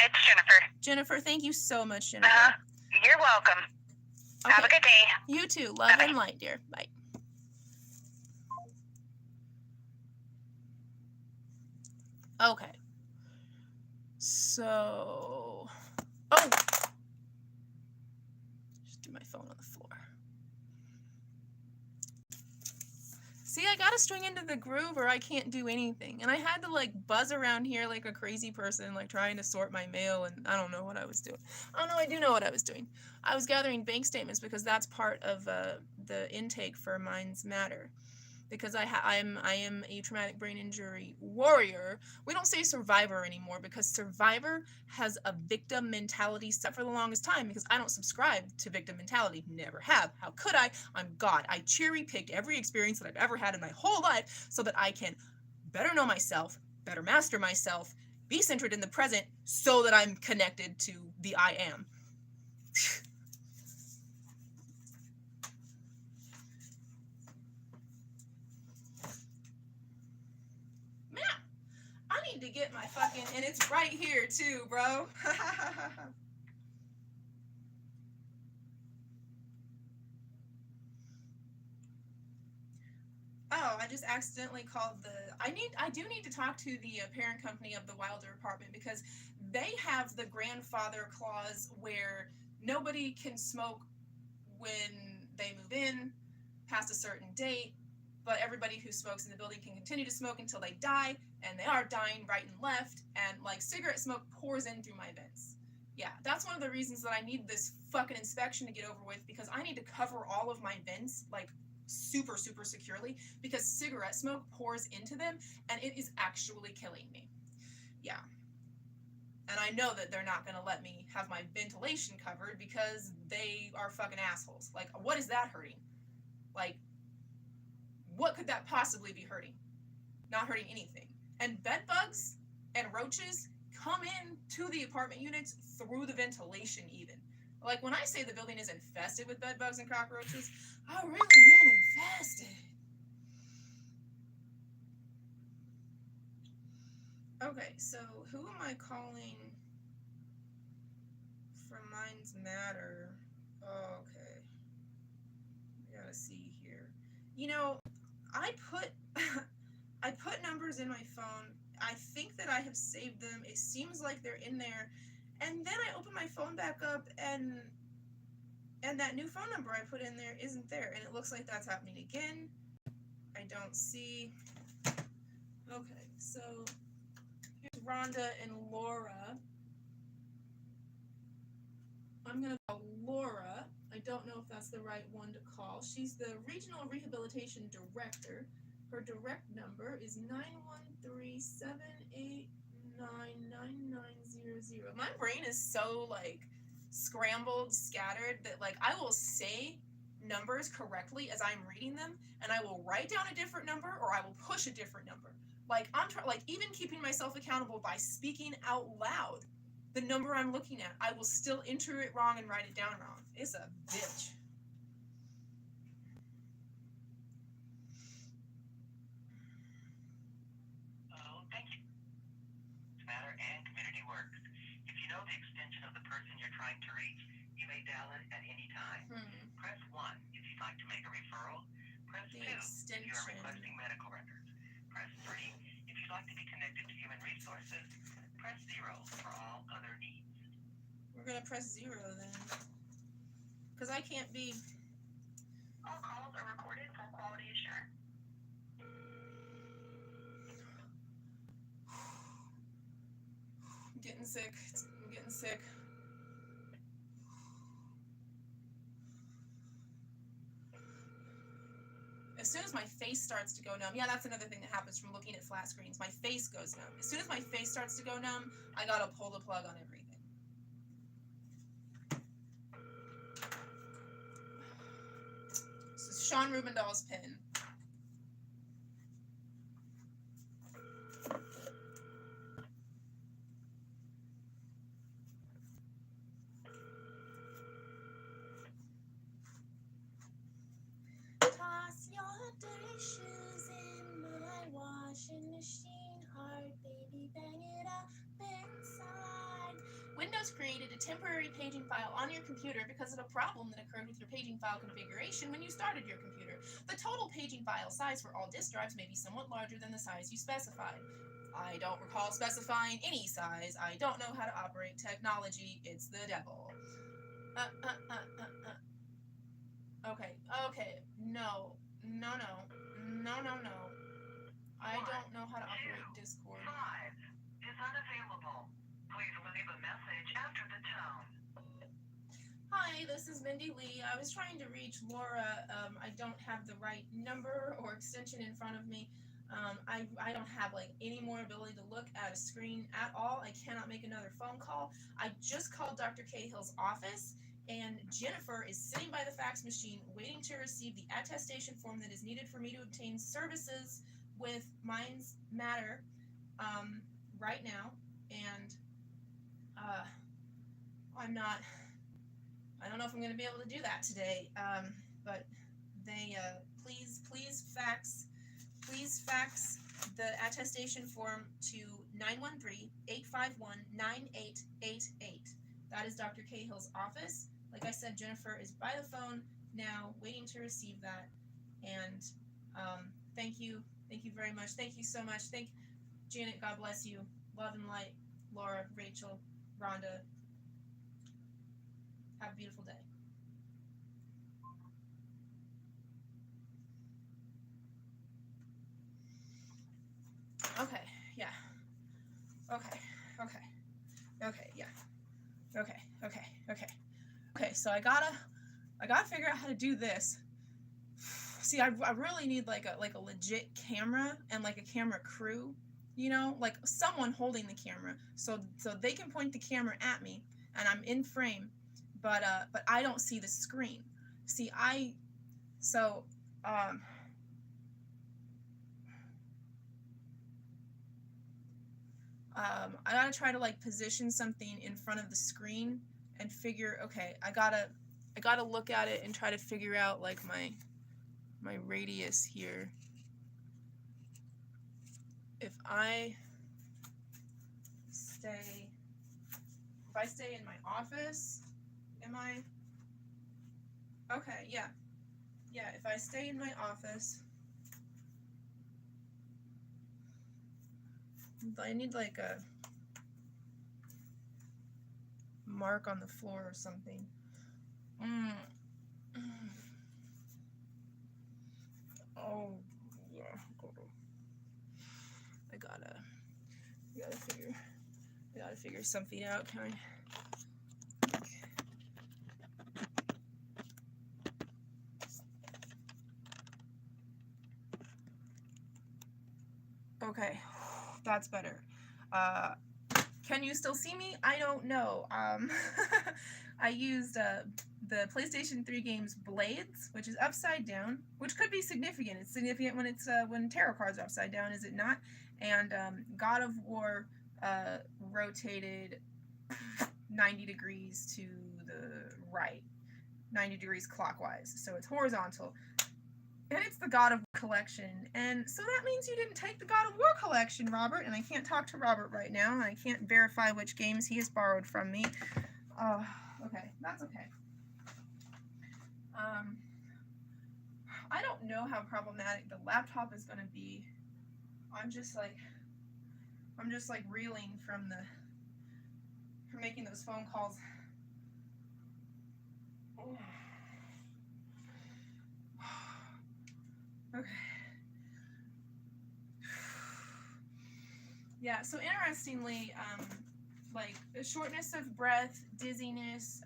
It's Jennifer. Jennifer, thank you so much, Jennifer. You're welcome. Okay. Have a good day. You too. Love and light, dear. Bye. Okay. So, just do my phone on the floor. See, I gotta string into the groove or I can't do anything. And I had to like buzz around here like a crazy person, like trying to sort my mail, and I don't know what I was doing. Oh no, I do know what I was doing. I was gathering bank statements because that's part of the intake for Minds Matter. Because I am a traumatic brain injury warrior. We don't say survivor anymore because survivor has a victim mentality set for the longest time because I don't subscribe to victim mentality. Never have. How could I? I'm God. I cherry-picked every experience that I've ever had in my whole life so that I can better know myself, better master myself, be centered in the present so that I'm connected to the I am. I need to get my fucking, and it's right here too, bro. Oh, I just accidentally called I do need to talk to the parent company of the Wilder apartment because they have the grandfather clause where nobody can smoke when they move in past a certain date, but everybody who smokes in the building can continue to smoke until they die, and they are dying right and left, and like cigarette smoke pours in through my vents. Yeah, that's one of the reasons that I need this fucking inspection to get over with, because I need to cover all of my vents like super securely, because cigarette smoke pours into them and it is actually killing me. Yeah. And I know that they're not going to let me have my ventilation covered because they are fucking assholes. Like, what is that hurting? Like, what could that possibly be hurting? Not hurting anything. And bed bugs and roaches come in to the apartment units through the ventilation even. Like, when I say the building is infested with bed bugs and cockroaches, I really mean infested. Okay, so who am I calling from Minds Matter? Oh, okay. I gotta see here. You know, I put numbers in my phone. I think that I have saved them. It seems like they're in there. And then I open my phone back up and that new phone number I put in there isn't there. And it looks like that's happening again. I don't see. Okay, so here's Rhonda and Laura. I'm going to call Laura. I don't know if that's the right one to call. She's the Regional Rehabilitation Director. Her direct number is 913-789-9900. My brain is so like scrambled, scattered that like I will say numbers correctly as I'm reading them, and I will write down a different number or I will push a different number. Like like even keeping myself accountable by speaking out loud the number I'm looking at, I will still enter it wrong and write it down wrong. It's a bitch. Oh, thank you. Matter and community works. If you know the extension of the person you're trying to reach, you may dial it at any time. Press 1 if you'd like to make a referral. Press 2 if you are requesting medical records. Press 3 if you'd like to be connected to human resources. Press 0 for all other needs. We're gonna press 0 then, because I can't be. All calls are recorded for quality assurance. I'm getting sick. I'm getting sick. As soon as my face starts to go numb, yeah, that's another thing that happens from looking at flat screens. My face goes numb. As soon as my face starts to go numb, I gotta pull the plug on everything. This is Sean Rubendahl's pin. Toss your dishes in my washing machine. Hard, baby, bang it up inside. Windows created a temporary paging file on your computer because of a problem that occurred with your paging file configuration when you started your computer. The total paging file size for all disk drives may be somewhat larger than the size you specified. I don't recall specifying any size. I don't know how to operate technology. It's the devil. Okay. No. I don't know how to operate Discord. 5 is unavailable. Please leave a message after the tone. Hi, this is Mindy Lee. I was trying to reach Laura. I don't have the right number or extension in front of me. I don't have like any more ability to look at a screen at all. I cannot make another phone call. I just called Dr. Cahill's office, and Jennifer is sitting by the fax machine waiting to receive the attestation form that is needed for me to obtain services with Minds Matter right now. And I don't know if I'm going to be able to do that today, but they please fax the attestation form to 913-851-9888. That is Dr. Cahill's office. Like I said, Jennifer is by the phone now, waiting to receive that. And thank you very much. Thank you so much. Thank Janet. God bless you. Love and light. Laura, Rachel, Rhonda. Have a beautiful day. Okay, yeah. Okay, yeah. Okay, so I gotta figure out how to do this. See, I really need like a legit camera and like a camera crew, you know, like someone holding the camera so they can point the camera at me and I'm in frame, but I don't see the screen. See, I gotta try to like position something in front of the screen and figure, okay, I gotta look at it and try to figure out like my radius here. If I stay in my office, am I? Okay, yeah, if I stay in my office, I need like a mark on the floor or something. Oh yeah, I gotta figure something out. Can I? Okay, that's better. Can you still see me? I don't know. I used the PlayStation 3 games Blades, which is upside down, which could be significant. It's significant when it's when tarot cards are upside down, is it not? And God of War rotated 90 degrees to the right, 90 degrees clockwise, so it's horizontal. And it's the God of War collection, and so that means you didn't take the God of War collection, Robert, and I can't talk to Robert right now, and I can't verify which games he has borrowed from me. Okay, that's okay. I don't know how problematic the laptop is going to be. I'm just like reeling from making those phone calls. Okay. Yeah, so interestingly, like shortness of breath, dizziness,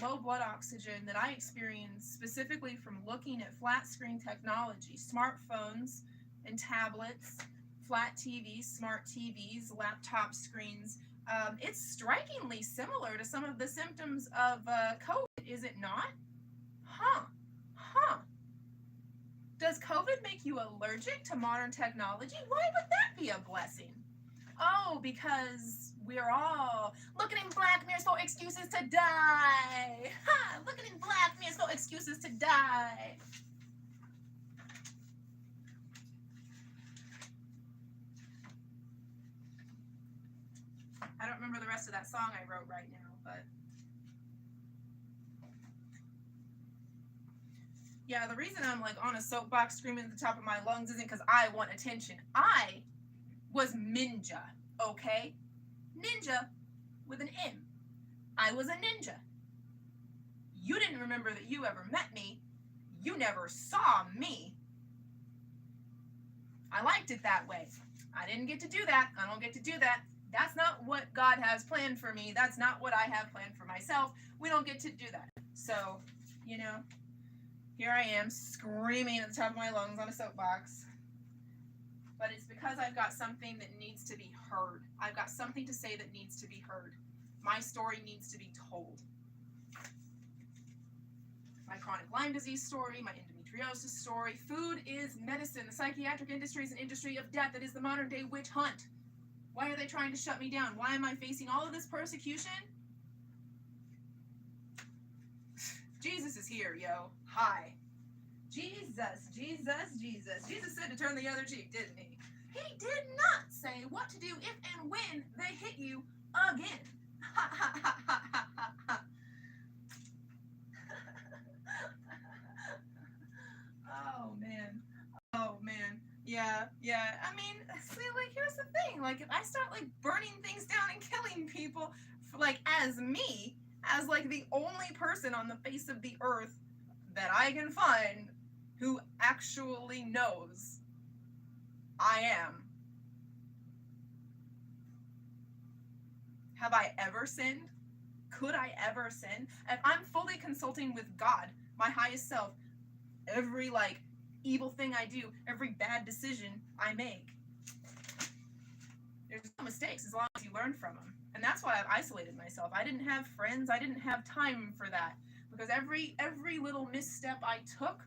low blood oxygen that I experienced specifically from looking at flat screen technology, smartphones and tablets, flat TVs, smart TVs, laptop screens. It's strikingly similar to some of the symptoms of COVID, is it not? Huh. Does COVID make you allergic to modern technology? Why would that be a blessing? Oh, because we're all looking in black mirrors for excuses to die. Ha! Looking in black mirrors for excuses to die. I don't remember the rest of that song I wrote right now, but yeah, the reason I'm like on a soapbox screaming at the top of my lungs isn't because I want attention. I was Ninja, okay? Ninja with an M. I was a ninja. You didn't remember that you ever met me. You never saw me. I liked it that way. I didn't get to do that. I don't get to do that. That's not what God has planned for me. That's not what I have planned for myself. We don't get to do that. So, you know, here I am screaming at the top of my lungs on a soapbox. But it's because I've got something that needs to be heard. I've got something to say that needs to be heard. My story needs to be told. My chronic Lyme disease story, my endometriosis story. Food is medicine. The psychiatric industry is an industry of death. It is the modern day witch hunt. Why are they trying to shut me down? Why am I facing all of this persecution? Jesus is here, yo. Hi. Jesus. Jesus said to turn the other cheek, didn't he? He did not say what to do if and when they hit you again. Oh man. Yeah. I mean, see, like, here's the thing. Like, if I start like burning things down and killing people, for, like, as me, as like the only person on the face of the earth that I can find who actually knows I am. Have I ever sinned? Could I ever sin? And I'm fully consulting with God, my highest self, every like evil thing I do, every bad decision I make. There's no mistakes as long as you learn from them. And that's why I've isolated myself. I didn't have friends. I didn't have time for that. Because every little misstep I took,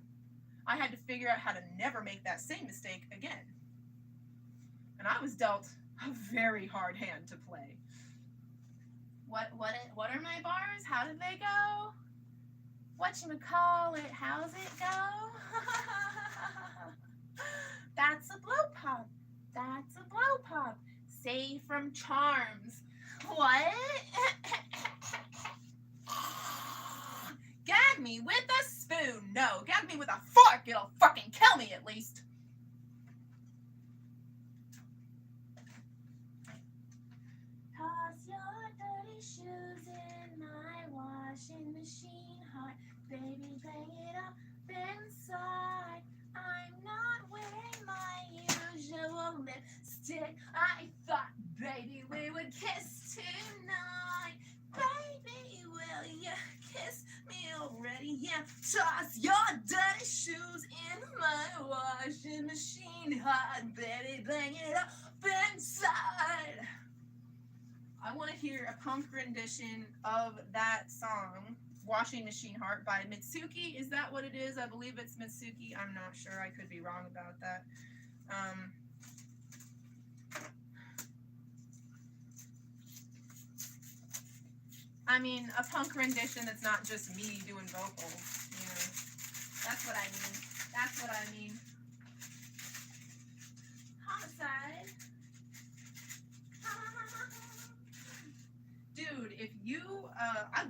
I had to figure out how to never make that same mistake again. And I was dealt a very hard hand to play. What are my bars? How did they go? Whatchamacallit, how's it go? That's a blow pop. That's a blow pop. Say from Charms. What? Gag me with a spoon. No, gag me with a fork. It'll fucking kill me at least. Toss your dirty shoes in my washing machine. Heart, baby, bang it up inside. I'm not wearing my usual lipstick. I thought, baby, we would kiss tonight. Baby, will you kiss me already? Yeah, toss your dirty shoes in my washing machine. Hot, baby, bang it up inside. I want to hear a punk rendition of that song Washing Machine Heart by Mitsuki. Is that what it is? I believe it's Mitsuki. I'm not sure. I could be wrong about that. I mean, a punk rendition that's not just me doing vocals, you know. That's what I mean. That's what I mean. Homicide. Dude, if you, I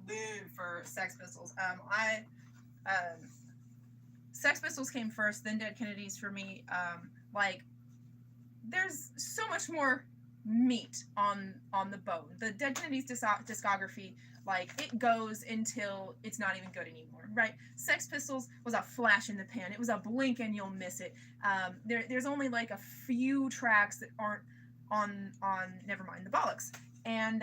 live for Sex Pistols. Sex Pistols came first, then Dead Kennedys for me. Like, there's so much more meat on the bone. The Dead Kennedys discography, like, it goes until it's not even good anymore, right? Sex Pistols was a flash in the pan. It was a blink and you'll miss it. There's only like a few tracks that aren't on Nevermind the Bollocks. And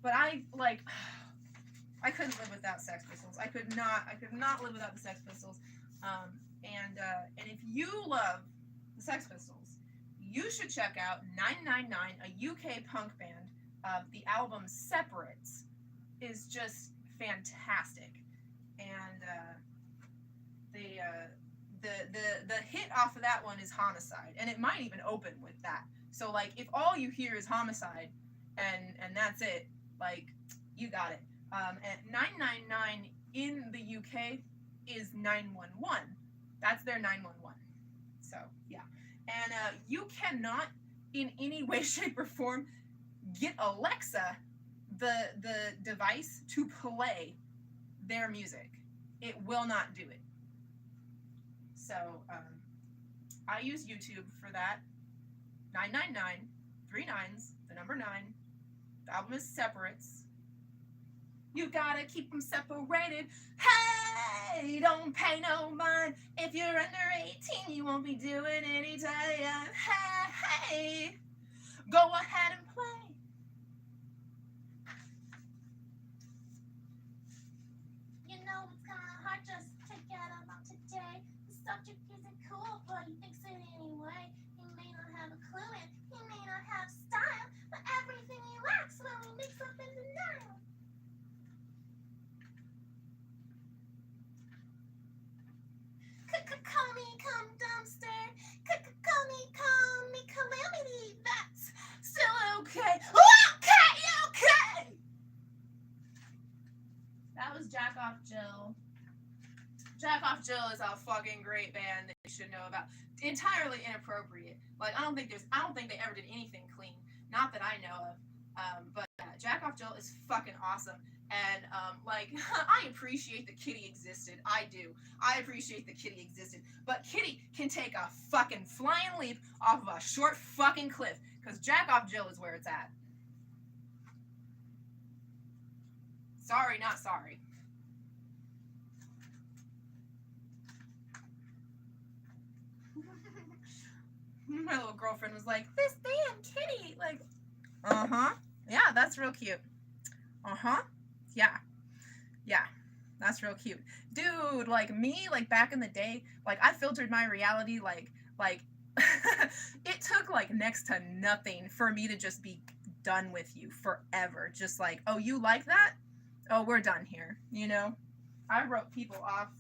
but I couldn't live without Sex Pistols. I could not live without the Sex Pistols. And if you love the Sex Pistols, you should check out 999, a UK punk band. The album Separates is just fantastic, and the hit off of that one is Homicide, and it might even open with that. So like, if all you hear is Homicide, and that's it, like, you got it. And 999 in the UK is 911. That's their 911. So yeah, and you cannot in any way, shape, or form get Alexa, the device, to play their music. It will not do it. So I use YouTube for that. 999, 3 9s, the number 9. The album is Separates. You gotta keep them separated. Hey, don't pay no mind. If you're under 18, you won't be doing any time. Hey, go ahead and play. You know it's kinda hard just to get about today. The subject isn't cool, but he thinks it anyway. He may not have a clue and he may not have style, but everything he lacks, well, he makes up in denial. Call me come dumpster. Call me calamity. That's still okay. Okay. That was Jack Off Jill. Jack Off Jill is a fucking great band that you should know about. Entirely inappropriate. Like, I don't think they ever did anything clean. Not that I know of. But Jack Off Jill is fucking awesome. And, like, I appreciate that Kitty existed. I do. I appreciate that Kitty existed. But Kitty can take a fucking flying leap off of a short fucking cliff. Because Jack Off Jill is where it's at. Sorry, not sorry. My little girlfriend was like, this band, Kitty. Like, uh-huh. Yeah, that's real cute. Uh-huh. Yeah, that's real cute. Dude, like me, like back in the day, like I filtered my reality, like it took like next to nothing for me to just be done with you forever. Just like, oh, you like that? Oh, we're done here, you know? I wrote people off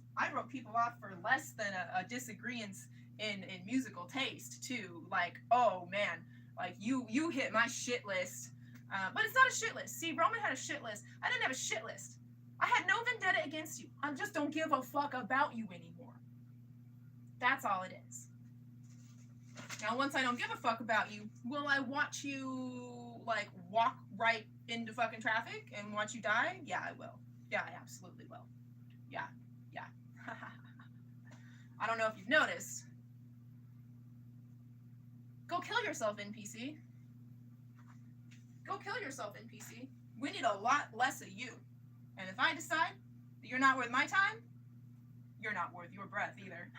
for less than a disagreement in musical taste too. Like, oh man, like you hit my shit list. But it's not a shit list. See, Roman had a shit list. I didn't have a shit list. I had no vendetta against you. I just don't give a fuck about you anymore. That's all it is. Now, once I don't give a fuck about you, will I watch you, like, walk right into fucking traffic and watch you die? Yeah, I will. Yeah, I absolutely will. Yeah. I don't know if you've noticed. Go kill yourself, NPC. Go kill yourself, NPC. We need a lot less of you. And if I decide that you're not worth my time, you're not worth your breath either.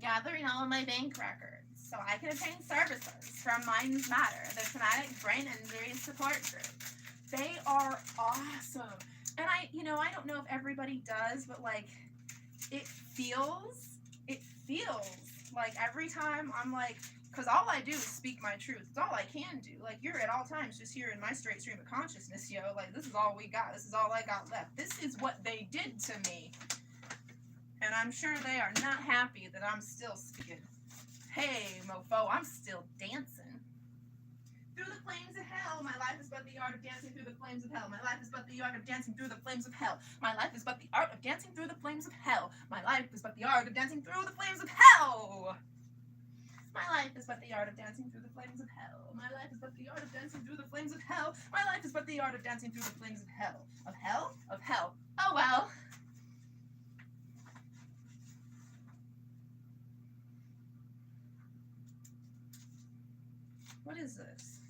Gathering all of my bank records so I can obtain services from Minds Matter, the traumatic brain injury support group. They are awesome. And I don't know if everybody does, but like, it feels feels like every time I'm like, because all I do is speak my truth. It's all I can do. Like, you're at all times just here in my straight stream of consciousness, yo. Like, this is all we got. This is all I got left. This is what they did to me. And I'm sure they are not happy that I'm still speaking. Hey, mofo, I'm still dancing. Through the flames of hell, my life is but the art of dancing through the flames of hell. My life is but the art of dancing through the flames of hell. My life is but the art of dancing through the flames of hell. My life is but the art of dancing through the flames of hell. My life is but the art of dancing through the flames of hell. My life is but the art of dancing through the flames of hell. My life is but the art of dancing through the flames of hell. Of hell? Of hell. Oh well. What is this?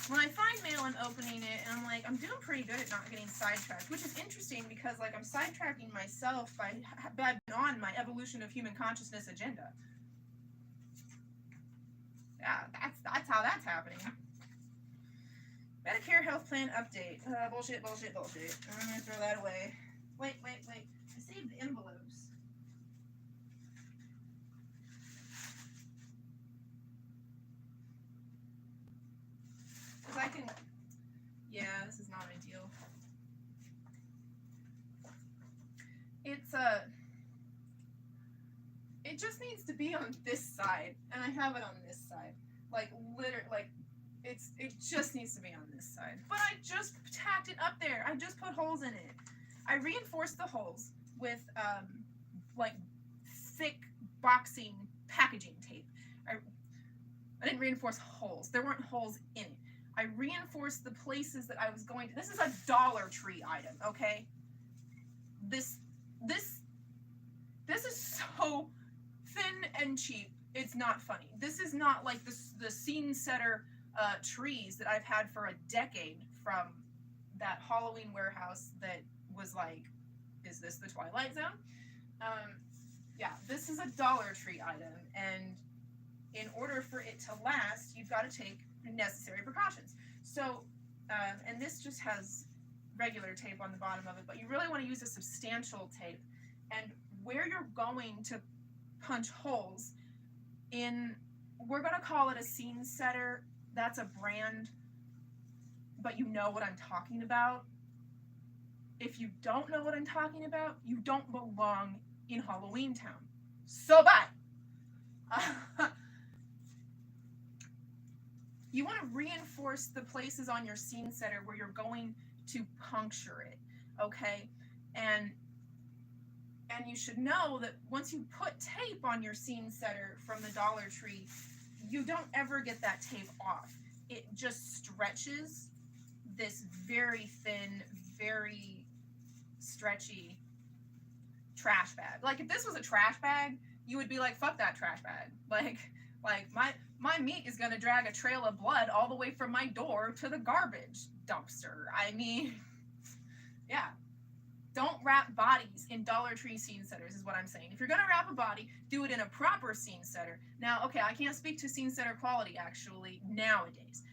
When I find mail, I'm opening it, and I'm like, I'm doing pretty good at not getting sidetracked, which is interesting because, like, I'm sidetracking myself by being on my evolution of human consciousness agenda. Yeah, that's how that's happening. Medicare health plan update. Bullshit. I'm gonna throw that away. Wait. I saved the envelopes. Because I can... Yeah, this is not ideal. It's, it just needs to be on this side, and I have it on this side. Like, literally, like, it just needs to be on this side. But I just tacked it up there. I just put holes in it. I reinforced the holes with, like, thick boxing packaging tape. I didn't reinforce holes. There weren't holes in it. I reinforced the places that I was going to. This is a Dollar Tree item, okay? This is so thin and cheap. It's not funny. This is not like the scene setter trees that I've had for a decade from that Halloween warehouse that was like, is this the Twilight Zone? Yeah, this is a Dollar Tree item, and in order for it to last, you've got to take necessary precautions. So, and this just has regular tape on the bottom of it, but you really want to use a substantial tape. And where you're going to punch holes in, we're going to call it a scene setter. That's a brand, but you know what I'm talking about. If you don't know what I'm talking about, you don't belong in Halloween Town. So bye. You want to reinforce the places on your scene setter where you're going to puncture it, okay? And you should know that once you put tape on your scene setter from the Dollar Tree, you don't ever get that tape off. It just stretches this very thin, very stretchy trash bag. Like, if this was a trash bag, you would be like, fuck that trash bag. Like my meat is gonna drag a trail of blood all the way from my door to the garbage dumpster. I mean, yeah. Don't wrap bodies in Dollar Tree scene setters is what I'm saying. If you're gonna wrap a body, do it in a proper scene setter. Now, okay, I can't speak to scene setter quality actually nowadays.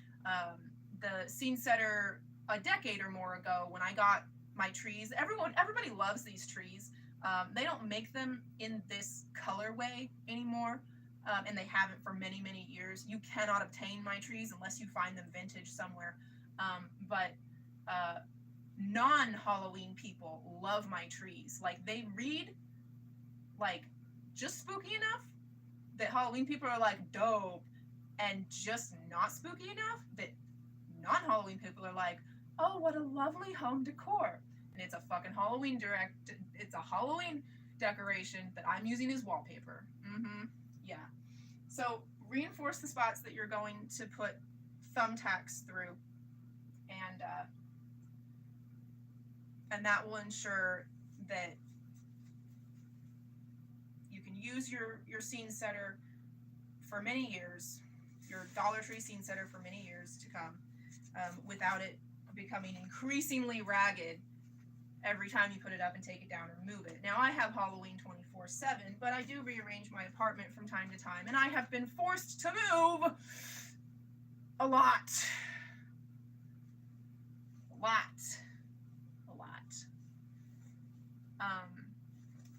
The scene setter a decade or more ago when I got my trees, everybody loves these trees. They don't make them in this colorway anymore. And they haven't for many, many years. You cannot obtain my trees unless you find them vintage somewhere. But non-Halloween people love my trees. Like, they read, like, just spooky enough that Halloween people are like, dope. And just not spooky enough that non-Halloween people are like, oh, what a lovely home decor. And it's a fucking Halloween it's a Halloween decoration that I'm using as wallpaper. Yeah. So reinforce the spots that you're going to put thumbtacks through, and that will ensure that you can use your scene setter for many years, your Dollar Tree scene setter for many years to come, without it becoming increasingly ragged every time you put it up and take it down or move it. Now, I have Halloween 24/7, but I do rearrange my apartment from time to time, and I have been forced to move a lot.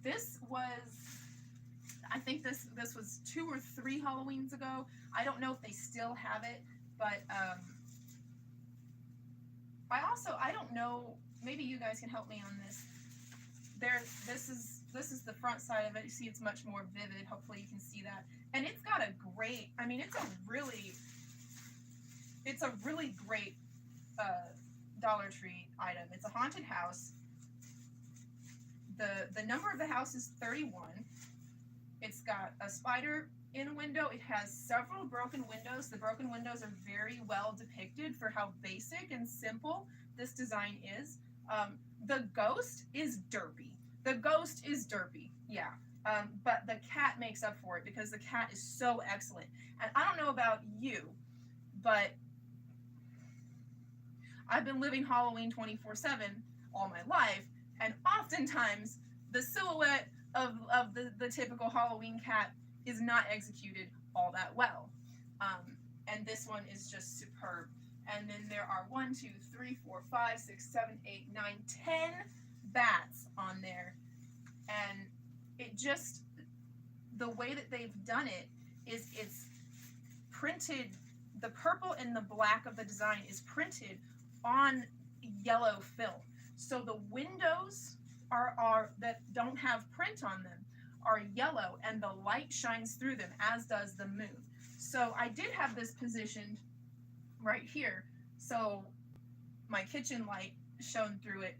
This 2 or 3 Halloweens ago. I don't know if they still have it, but I don't know, maybe you guys can help me on this. This is the front side of it. You see it's much more vivid. Hopefully you can see that. And it's got a great, I mean, it's a really great Dollar Tree item. It's a haunted house. The number of the house is 31. It's got a spider in a window. It has several broken windows. The broken windows are very well depicted for how basic and simple this design is. The ghost is derpy. Yeah. But the cat makes up for it because the cat is so excellent. And I don't know about you, but I've been living Halloween 24/7 all my life, and oftentimes the silhouette of the typical Halloween cat is not executed all that well. And this one is just superb. And then there are 1, 2, 3, 4, 5, 6, 7, 8, 9, 10 bats on there. And it just, the way that they've done it is it's printed, the purple and the black of the design is printed on yellow film. So the windows are that don't have print on them are yellow, and the light shines through them, as does the moon. So I did have this positioned right here, so my kitchen light shone through it.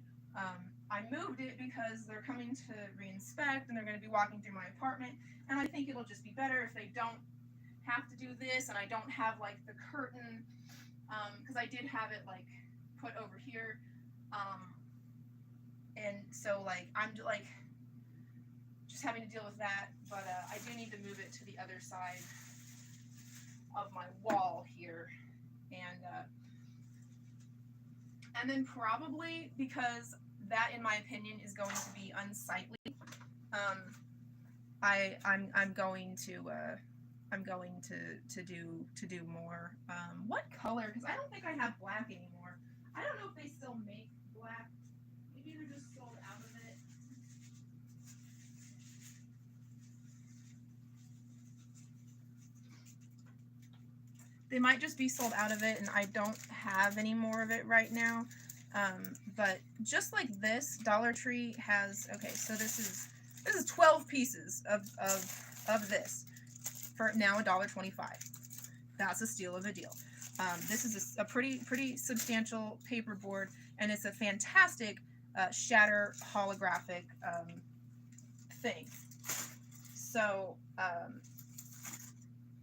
I moved it because they're coming to re-inspect and they're going to be walking through my apartment, and I think it'll just be better if they don't have to do this, and I don't have like the curtain, because I did have it like put over here, and so like I'm like just having to deal with that, but I do need to move it to the other side of my wall here, and then probably, because that in my opinion is going to be unsightly, I'm going to do more. What color? Because I don't think I have black anymore. I don't know if they still make black. Maybe they're just sold out of it. They might just be sold out of it, and I don't have any more of it right now. But just like this, Dollar Tree has, okay, so this is 12 pieces of this for now $1.25. That's a steal of a deal. This is a pretty substantial paperboard, and it's a fantastic shatter holographic thing. So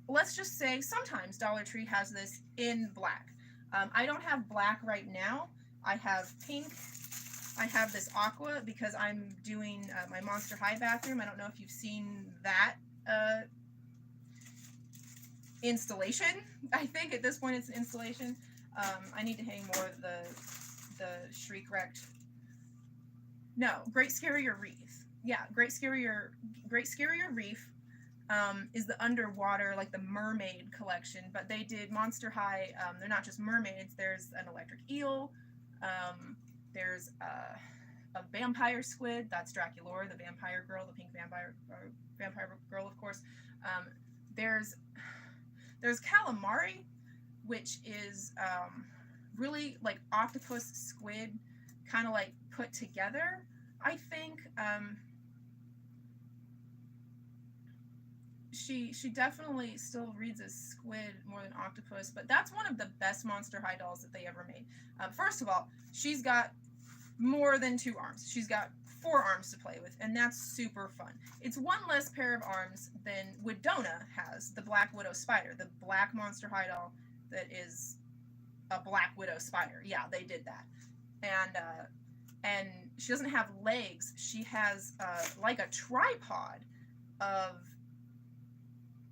let's just say sometimes Dollar Tree has this in black. I don't have black right now. I have pink. I have this aqua because I'm doing my Monster High bathroom. I don't know if you've seen that installation. I think at this point it's an installation. I need to hang more of the Shriek Wrecked. No, Great Scarier Reef. Yeah, Great Scarier Reef is the underwater, like the mermaid collection, but they did Monster High. They're not just mermaids. There's an electric eel. There's a vampire squid. That's Draculaura, the vampire girl, the pink vampire girl, of course. There's calamari, which is really like octopus squid, kind of like put together, I think. She definitely still reads as squid more than octopus, but that's one of the best Monster High dolls that they ever made. First of all, she's got more than 2 arms. She's got 4 arms to play with, and that's super fun. It's one less pair of arms than Widona has, the Black Widow spider, the black Monster High doll that is a Black Widow spider. Yeah, they did that. And she doesn't have legs. She has like a tripod of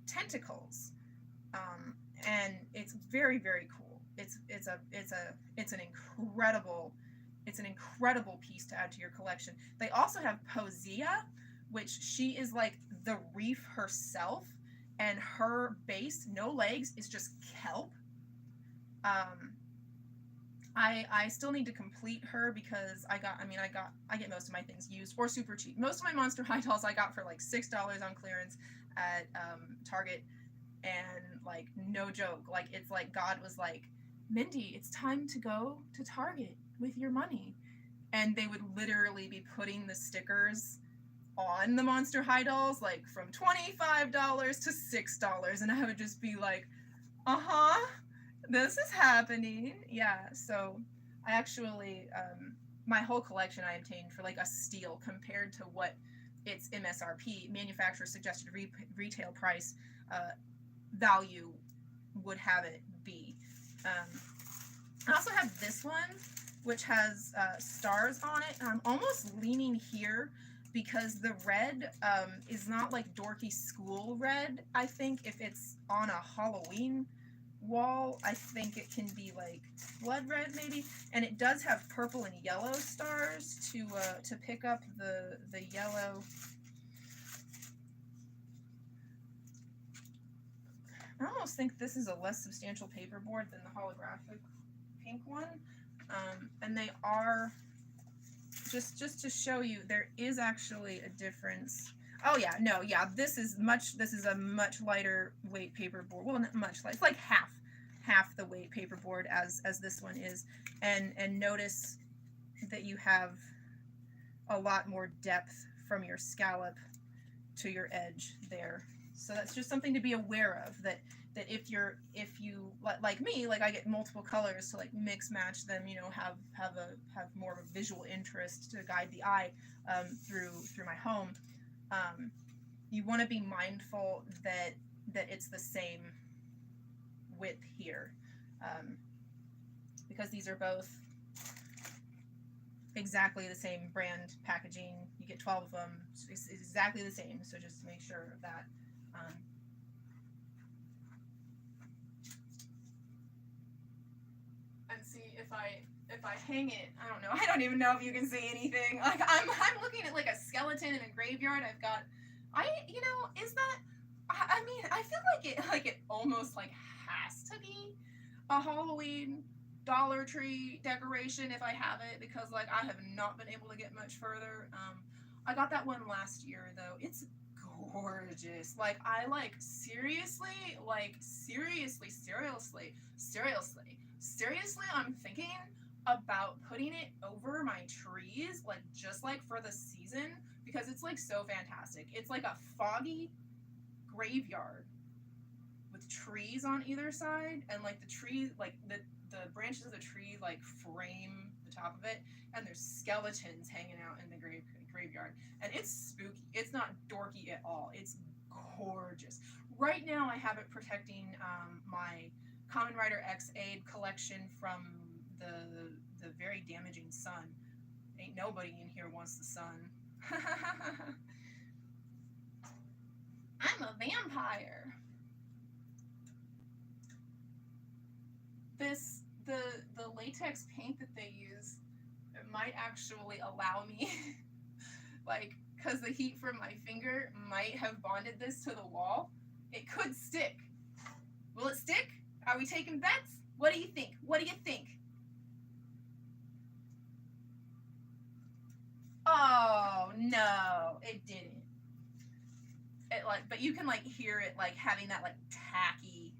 tentacles, and it's very, very cool. It's an incredible piece to add to your collection. They also have Posea, which she is like the reef herself, and her base, no legs, is just kelp. I still need to complete her because I get most of my things used or super cheap. Most of my Monster High dolls I got for like $6 on clearance, at Target, and like no joke, like it's like God was like, Mindy, it's time to go to Target with your money. And they would literally be putting the stickers on the Monster High dolls, like from $25 to $6, and I would just be like, this is happening. Yeah, so I actually, my whole collection I obtained for like a steal compared to what its MSRP, manufacturer suggested retail price, value would have it be. I also have this one, which has stars on it, and I'm almost leaning here because the red is not like dorky school red. I think if it's on a Halloween wall, I think it can be like blood red maybe, and it does have purple and yellow stars to pick up the yellow. I almost think this is a less substantial paperboard than the holographic pink one, and they are, just to show you, there is actually a difference. Oh yeah, no, yeah, this is a much lighter weight paperboard. Well, not much light. It's like half the weight paperboard as this one is, and notice that you have a lot more depth from your scallop to your edge there. So that's just something to be aware of, that if you like me, like I get multiple colors to like mix match them, you know, have more of a visual interest to guide the eye through my home. You want to be mindful that it's the same width here, because these are both exactly the same brand packaging. You get 12 of them. It's exactly the same. So just to make sure of that. And see if I hang it, I don't even know if you can see anything. Like I'm looking at like a skeleton in a graveyard. Is that, I mean, I feel like it almost like has to be a Halloween Dollar Tree decoration if I have it, because like I have not been able to get much further. I got that one last year though. It's gorgeous. Like I seriously, I'm thinking about putting it over my trees, like just like for the season, because it's like so fantastic. It's like a foggy graveyard with trees on either side, and like the tree, like the branches of the tree like frame the top of it, and there's skeletons hanging out in the graveyard, and it's spooky. It's not dorky at all. It's gorgeous. Right now I have it protecting my Kamen Rider X-Aid collection from the very damaging sun. Ain't nobody in here wants the sun. I'm a vampire. The latex paint that they use, it might actually allow me, like, because the heat from my finger might have bonded this to the wall. It could stick. Will it stick? Are we taking bets? What do you think? What do you think? Oh no, it didn't. It but you can hear it having that tacky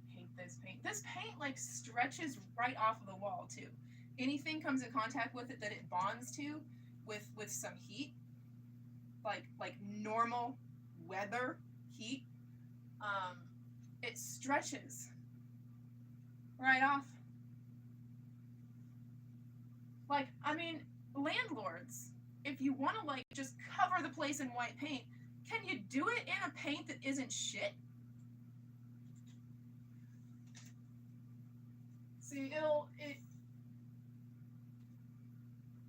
hate this paint. This paint stretches right off of the wall too. Anything comes in contact with it that it bonds to with some heat, like normal weather heat, it stretches right off. I mean, landlords, if you want to just cover the place in white paint, can you do it in a paint that isn't shit? See,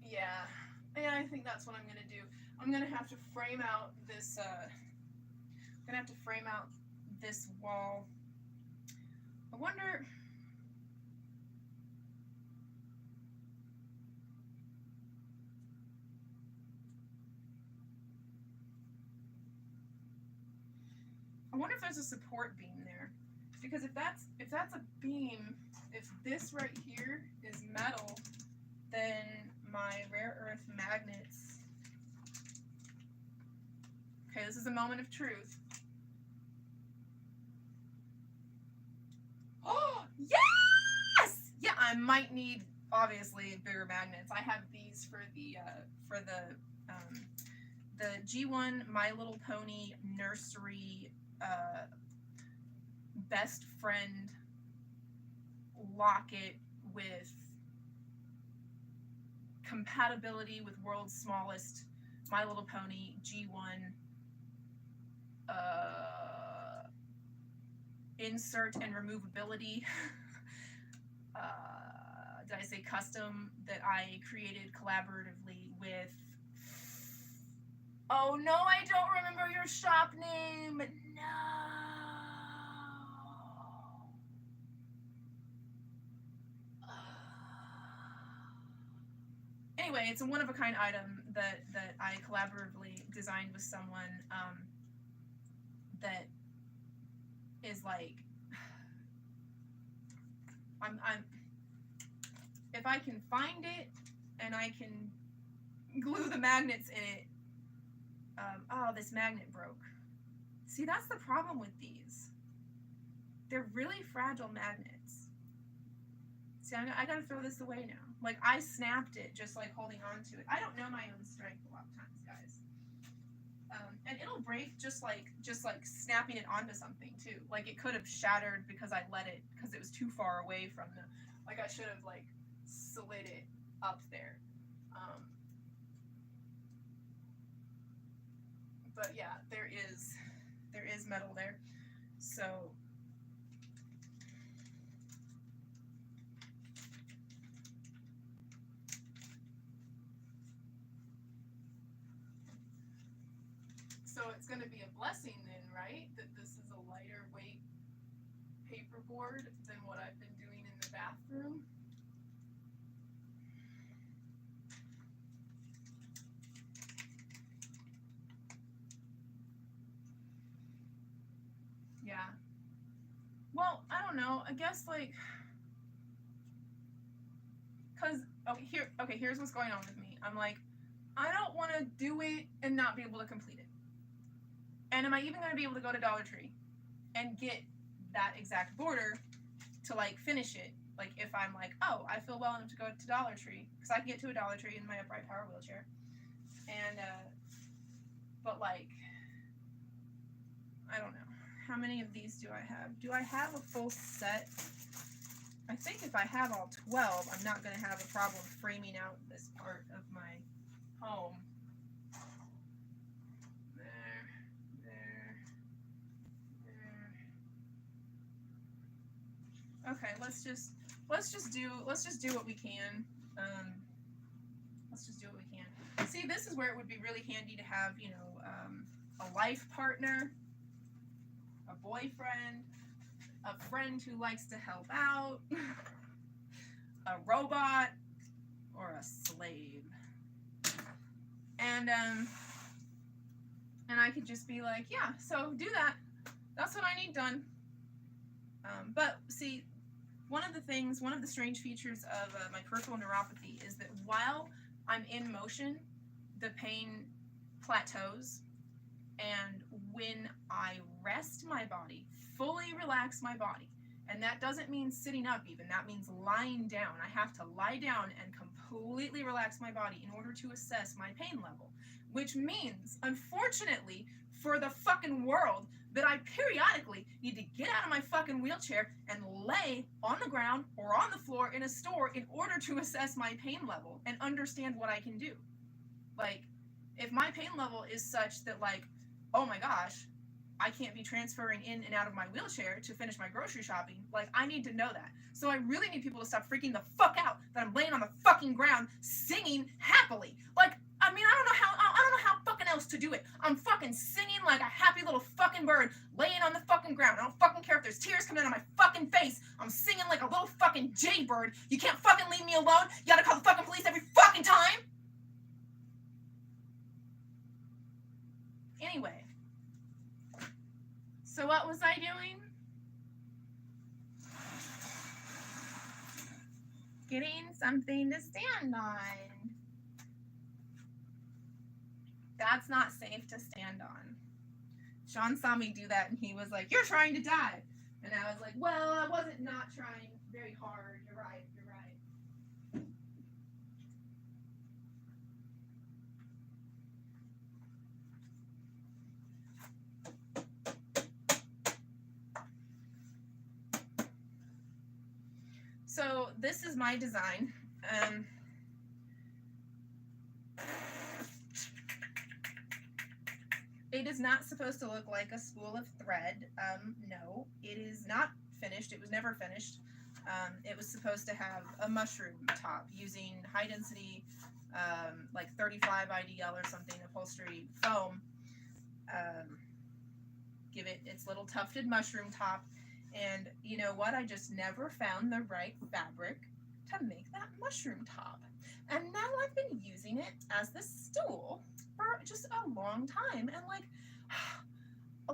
yeah, I think that's what I'm gonna do. I'm gonna have to frame out this, wall. I wonder, if there's a support beam there, because if that's a beam, if this right here is metal, then my rare earth magnets Okay, this is a moment of truth. Oh, yes! Yeah, I might need, obviously, bigger magnets. I have these for the G1 My Little Pony nursery best friend locket with compatibility with world's smallest My Little Pony G1 insert and removability. Did I say custom? That I created collaboratively with. Oh no, I don't remember your shop name. No. Anyway, it's a one-of-a-kind item that I collaboratively designed with someone that is like, I'm if I can find it and I can glue the magnets in it. Oh, this magnet broke. See, that's the problem with these. They're really fragile magnets. See, I gotta throw this away now. Like, I snapped it just like holding on to it. I don't know my own strength a lot of times, guys. And it'll break just like snapping it onto something too. Like, it could have shattered because I let it, because it was too far away from the, like, I should have like slid it up there. But yeah, there is metal there. So it's going to be a blessing then, right? That this is a lighter weight paperboard than what I've been doing in the bathroom. Yeah. Well, I don't know. I guess like, cause here's what's going on with me. I'm like, I don't want to do it and not be able to complete it. And am I even going to be able to go to Dollar Tree and get that exact border to like finish it? Like, if I'm like, oh, I feel well enough to go to Dollar Tree, because I can get to a Dollar Tree in my upright power wheelchair. And but like, I don't know. How many of these do I have? Do I have a full set? I think if I have all 12, I'm not going to have a problem framing out this part of my home. Okay, let's just do what we can. Let's just do what we can. See, this is where it would be really handy to have, you know, a life partner, a boyfriend, a friend who likes to help out, a robot, or a slave. And I could just be like, yeah, so do that. That's what I need done. But see, one of the strange features of my peripheral neuropathy is that while I'm in motion, the pain plateaus. And when I rest my body, fully relax my body, and that doesn't mean sitting up even, that means lying down. I have to lie down and completely relax my body in order to assess my pain level, which means, unfortunately, for the fucking world, that I periodically need to get out of my fucking wheelchair and lay on the ground or on the floor in a store in order to assess my pain level and understand what I can do. Like, if my pain level is such that, like, oh my gosh, I can't be transferring in and out of my wheelchair to finish my grocery shopping, like, I need to know that. So I really need people to stop freaking the fuck out that I'm laying on the fucking ground singing happily. Like, I mean, I don't know how fucking else to do it. I'm fucking singing like a happy little fucking bird laying on the fucking ground. I don't fucking care if there's tears coming out of my fucking face. I'm singing like a little fucking jaybird. You can't fucking leave me alone. You gotta call the fucking police every fucking time. Anyway. So what was I doing? Getting something to stand on. That's not safe to stand on. Sean saw me do that and he was like, "You're trying to die." And I was like, "Well, I wasn't not trying very hard. You're right. You're right." So this is my design. It is not supposed to look like a spool of thread. No, it is not finished. It was never finished. It was supposed to have a mushroom top using high density, like 35 IDL or something, upholstery foam. Give it its little tufted mushroom top. And you know what? I just never found the right fabric to make that mushroom top. And now I've been using it as the stool for just a long time. And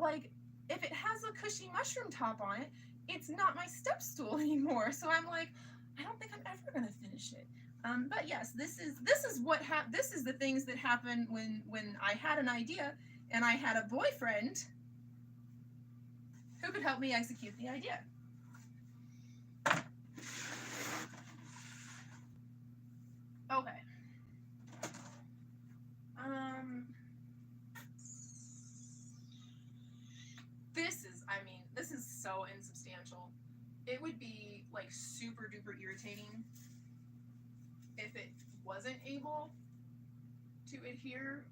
like if it has a cushy mushroom top on it, it's not my step stool anymore. So I'm like, I don't think I'm ever gonna finish it. But yes, this is the things that happen when I had an idea and I had a boyfriend who could help me execute the idea. Okay. This is so insubstantial. It would be like super duper irritating if it wasn't able to adhere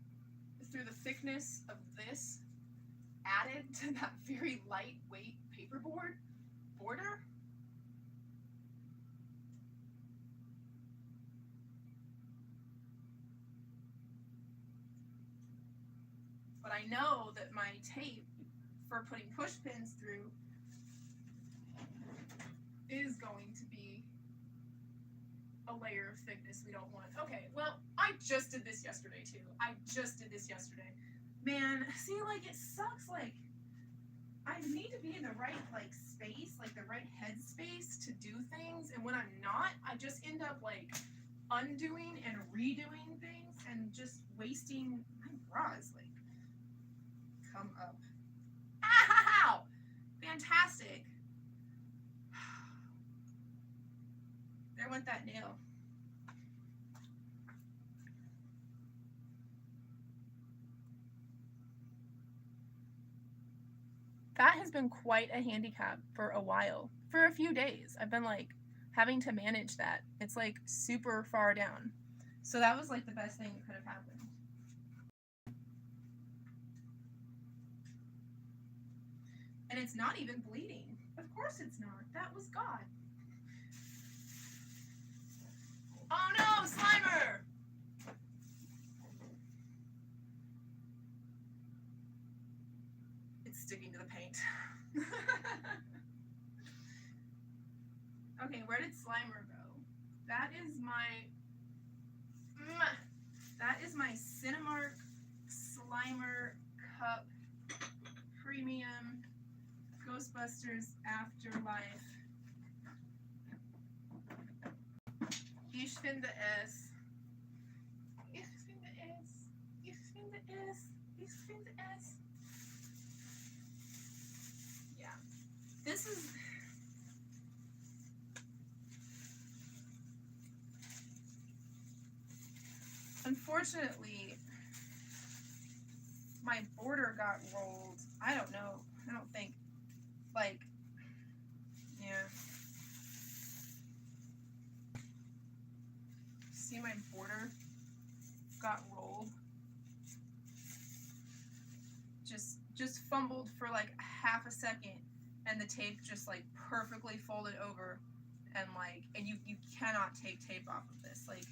through the thickness of this added to that very lightweight paperboard border. But I know that my tape for putting push pins through is going to be a layer of thickness we don't want. Okay, well, I just did this yesterday too. Man, see, like, it sucks. Like, I need to be in the right, like, space, like the right head space to do things, and when I'm not, I just end up, like, undoing and redoing things and just wasting my bras, like, come up. Ow! Fantastic. There went that nail. That has been quite a handicap for a while. For a few days, I've been like having to manage that. It's like super far down. So that was like the best thing that could have happened. And it's not even bleeding. Of course it's not. That was God. Oh no, Slimer! It's sticking to the paint. Okay, where did Slimer go? That is my Cinemark Slimer Cup Premium Ghostbusters Afterlife. Ich finde es. Ich finde es. Ich finde es. Ich finde es. Yeah. This is. Unfortunately, my border got rolled. I don't know. I don't think. Like, yeah. See, my border got rolled. Just fumbled for like half a second, and the tape just like perfectly folded over, and you cannot take tape off of this. Like,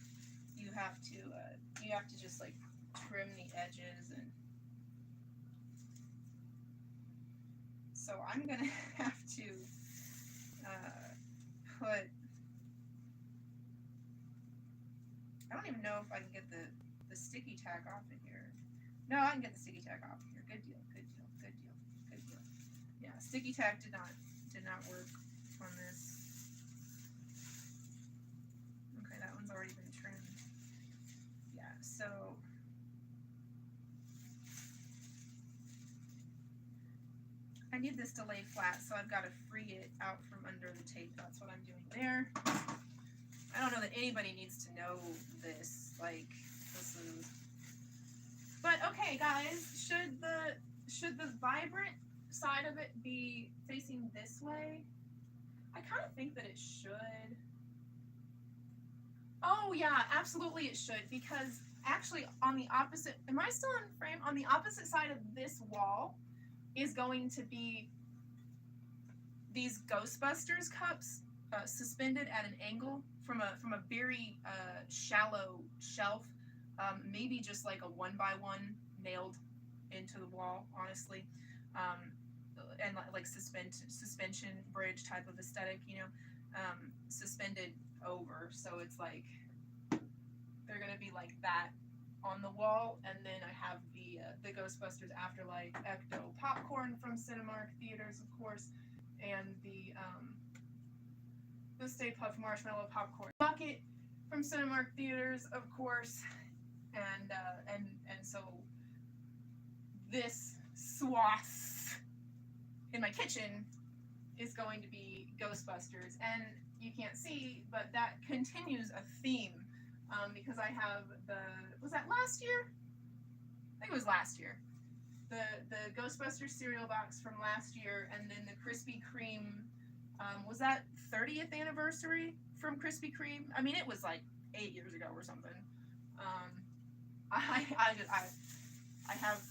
you have to just like trim the edges, and so I'm gonna have to put. I don't even know if I can get the sticky tack off of here. No, I can get the sticky tack off of here. Good deal. Yeah, sticky tack did not work on this. Okay, that one's already been trimmed. Yeah, so I need this to lay flat, so I've got to free it out from under the tape. That's what I'm doing there. I don't know that anybody needs to know this. Like, this is... But, okay, guys, should the vibrant side of it be facing this way? I kind of think that it should. Oh, yeah, absolutely it should, because actually on the opposite... Am I still in frame? On the opposite side of this wall is going to be these Ghostbusters cups suspended at an angle from a very shallow shelf, maybe just like a 1x1 nailed into the wall, honestly, and like suspension bridge type of aesthetic, you know, suspended over, so it's like they're gonna be like that on the wall, and then I have the Ghostbusters Afterlife Ecto popcorn from Cinemark Theaters, of course, and the Stay Puft Marshmallow Popcorn Bucket from Cinemark Theaters, of course, and so this swath in my kitchen is going to be Ghostbusters, and you can't see, but that continues a theme, because I have was that last year? I think it was last year. The Ghostbusters cereal box from last year, and then the Krispy Kreme, was that 30th anniversary from Krispy Kreme? I mean, it was like 8 years ago or something. I have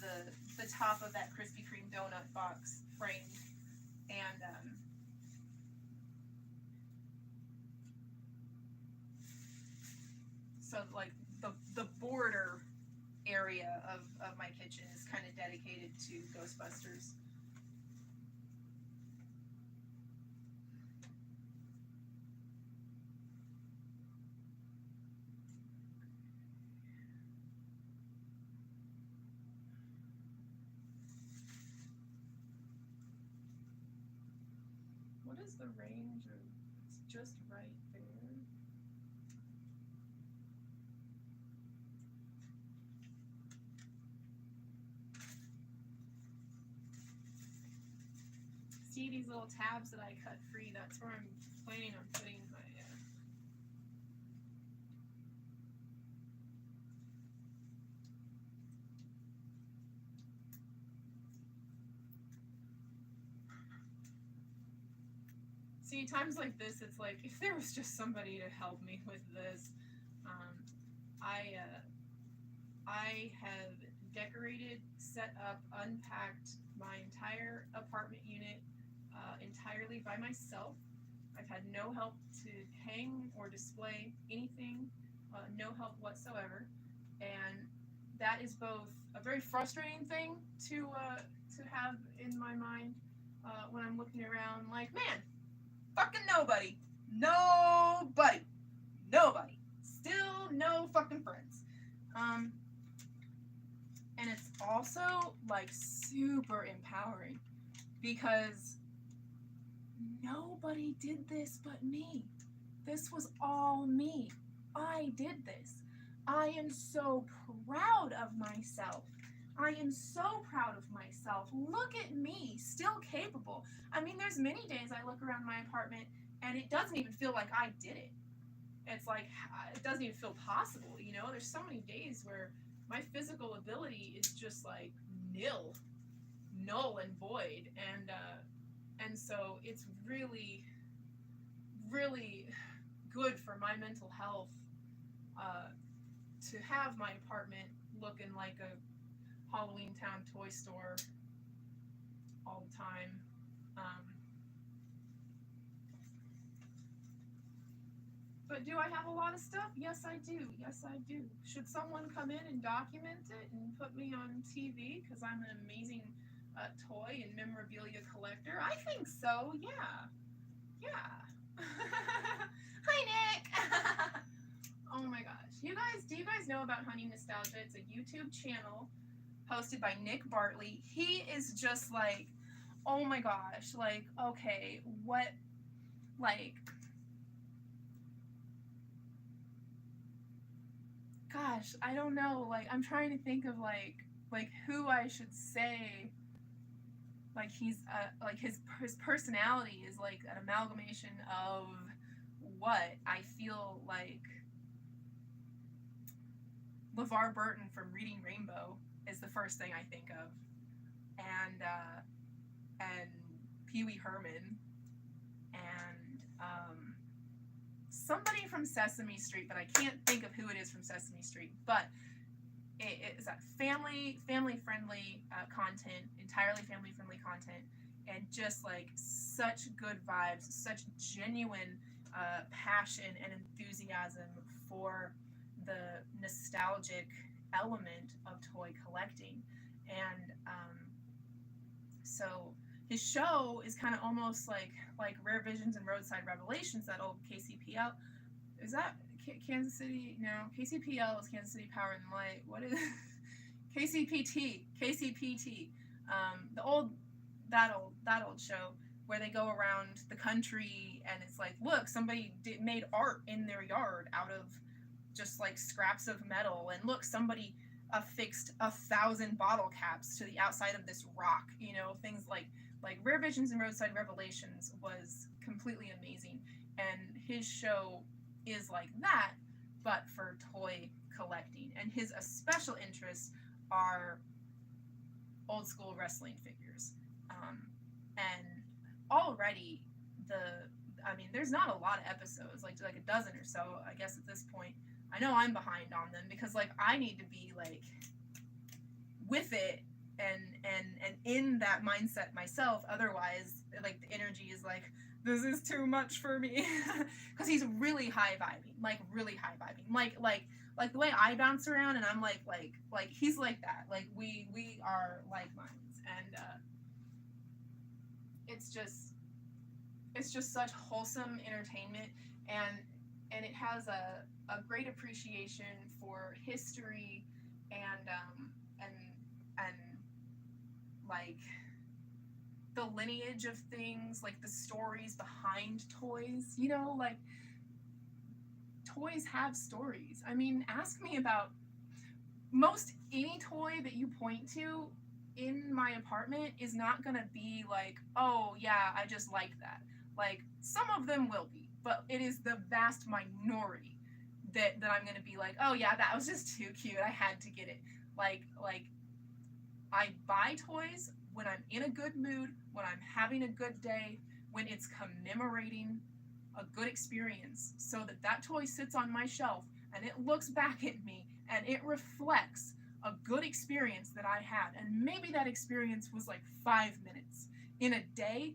the top of that Krispy Kreme donut box framed, and so like the border area of my kitchen is kind of dedicated to Ghostbusters. What is the range of, it's just right there. See these little tabs that I cut free? That's where I'm planning on putting my See, times like this, it's like, if there was just somebody to help me with this. I have decorated, set up, unpacked my entire apartment unit entirely by myself. I've had no help to hang or display anything, no help whatsoever, and that is both a very frustrating thing to have in my mind when I'm looking around like, man, fucking nobody, still no fucking friends, and it's also like super empowering because nobody did this but me. This was all me. I did this. I am so proud of myself. I am so proud of myself. Look at me, still capable. I mean, there's many days I look around my apartment and it doesn't even feel like I did it. It's like, it doesn't even feel possible, you know? There's so many days where my physical ability is just like null and void, and so it's really, really good for my mental health to have my apartment looking like a Halloween Town toy store all the time. But do I have a lot of stuff? Yes, I do. Yes, I do. Should someone come in and document it and put me on TV because I'm an amazing toy and memorabilia collector? I think so. Yeah. Yeah. Hi, Nick. Oh my gosh. Do you guys know about Honey Nostalgia? It's a YouTube channel hosted by Nick Bartley. He is just like, oh my gosh, like, okay, what, like, gosh, I don't know, like, I'm trying to think of like who I should say like he's like his personality is like an amalgamation of what I feel like LeVar Burton from Reading Rainbow is the first thing I think of, and Pee Wee Herman, and somebody from Sesame Street, but I can't think of who it is from Sesame Street. But it is that family friendly content, entirely family friendly content, and just like such good vibes, such genuine passion and enthusiasm for the nostalgic element of toy collecting. And so his show is kind of almost like Rare Visions and Roadside Revelations, that old KCPL. Is that Kansas City? No, KCPL is Kansas City Power and Light. What is KCPT? That old show where they go around the country and it's like, look, somebody made art in their yard out of just like scraps of metal, and look, somebody affixed 1,000 bottle caps to the outside of this rock. You know, things like Rare Visions and Roadside Revelations was completely amazing, and his show is like that, but for toy collecting. And his special interests are old school wrestling figures. And already there's not a lot of episodes, like a dozen or so, I guess, at this point. I know I'm behind on them because like I need to be like with it and in that mindset myself. Otherwise, like the energy is like, this is too much for me. Because he's really high vibing, like the way I bounce around, and I'm like he's like that. Like we are like minds, and it's just such wholesome entertainment, and it has a great appreciation for history and like the lineage of things, like the stories behind toys. You know, like toys have stories. I mean, ask me about most any toy that you point to in my apartment is not gonna be like, oh yeah, I just like that. Like some of them will be, but it is the vast minority that I'm gonna be like, oh yeah, that was just too cute, I had to get it. Like I buy toys when I'm in a good mood, when I'm having a good day, when it's commemorating a good experience, so that toy sits on my shelf and it looks back at me and it reflects a good experience that I had. And maybe that experience was like 5 minutes in a day,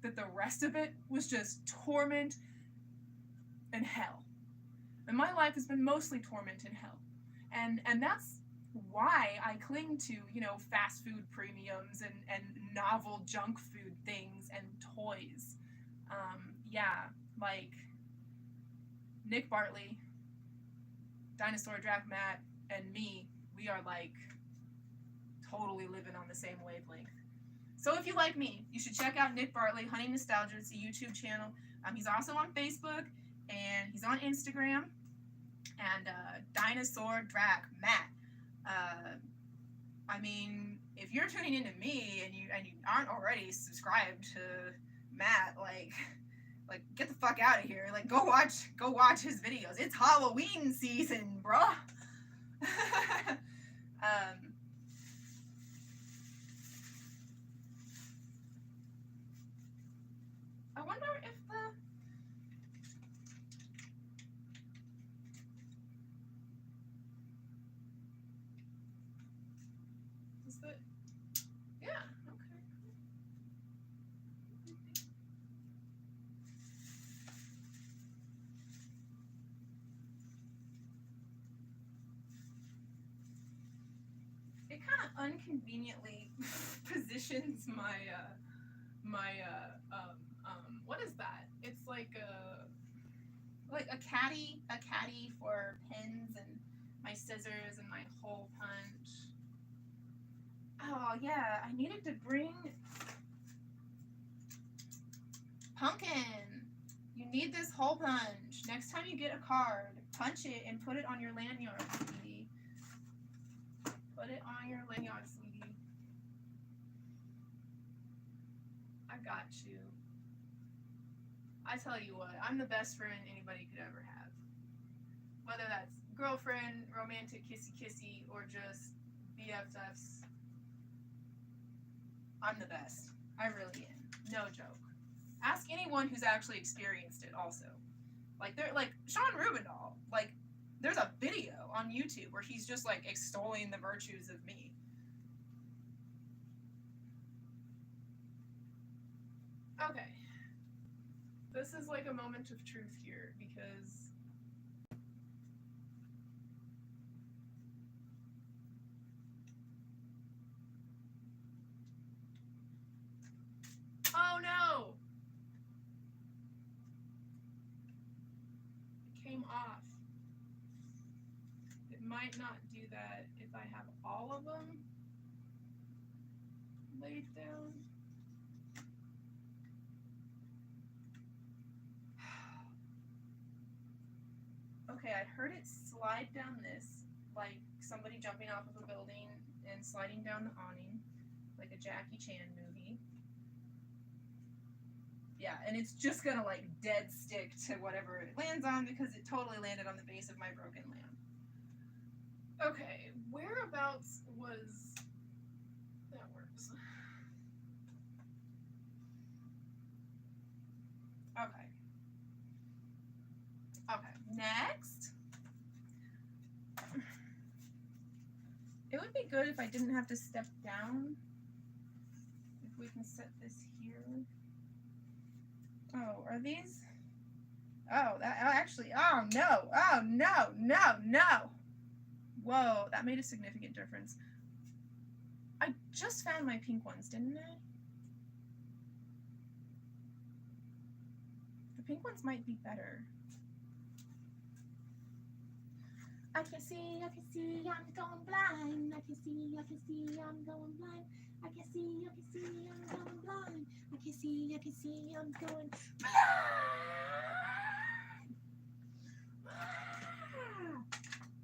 that the rest of it was just torment and hell. And my life has been mostly torment and hell. And that's why I cling to, you know, fast food premiums and novel junk food things and toys. Like Nick Bartley, Dinosaur Drac Matt, and me, we are like totally living on the same wavelength. So if you like me, you should check out Nick Bartley, Hunting Nostalgia. It's a YouTube channel. He's also on Facebook, and he's on Instagram, and Dinosaur Drac Matt. I mean, if you're tuning into me and you aren't already subscribed to Matt, like get the fuck out of here. Like go watch his videos. It's Halloween season, bruh. I wonder if yeah, okay. It kind of unconveniently positions my what is that? It's like a caddy for pens and my scissors and my hole punch. Oh yeah, I needed to bring Pumpkin. You need this hole punch. Next time you get a card, punch it and put it on your lanyard, sweetie. Put it on your lanyard, sweetie. I got you. I tell you what, I'm the best friend anybody could ever have. Whether that's girlfriend, romantic kissy kissy, or just BFFs. I'm the best. I really am. No joke. Ask anyone who's actually experienced it also. Like they're like Sean Rubendahl. Like there's a video on YouTube where he's just like extolling the virtues of me. Okay. This is like a moment of truth here because oh no! It came off. It might not do that if I have all of them laid down. Okay, I heard it slide down this, like somebody jumping off of a building and sliding down the awning, like a Jackie Chan movie. Yeah, and it's just gonna like dead stick to whatever it lands on because it totally landed on the base of my broken lamp. Okay, whereabouts was... That works. Okay. Okay, next. It would be good if I didn't have to step down. If we can set this here. Oh, are these? Oh, that actually, oh no, no. Whoa, that made a significant difference. I just found my pink ones, didn't I? The pink ones might be better. I can see, I'm going blind. I can see, I'm going blind. I can see, I'm going blind. I can see, I'm going blind.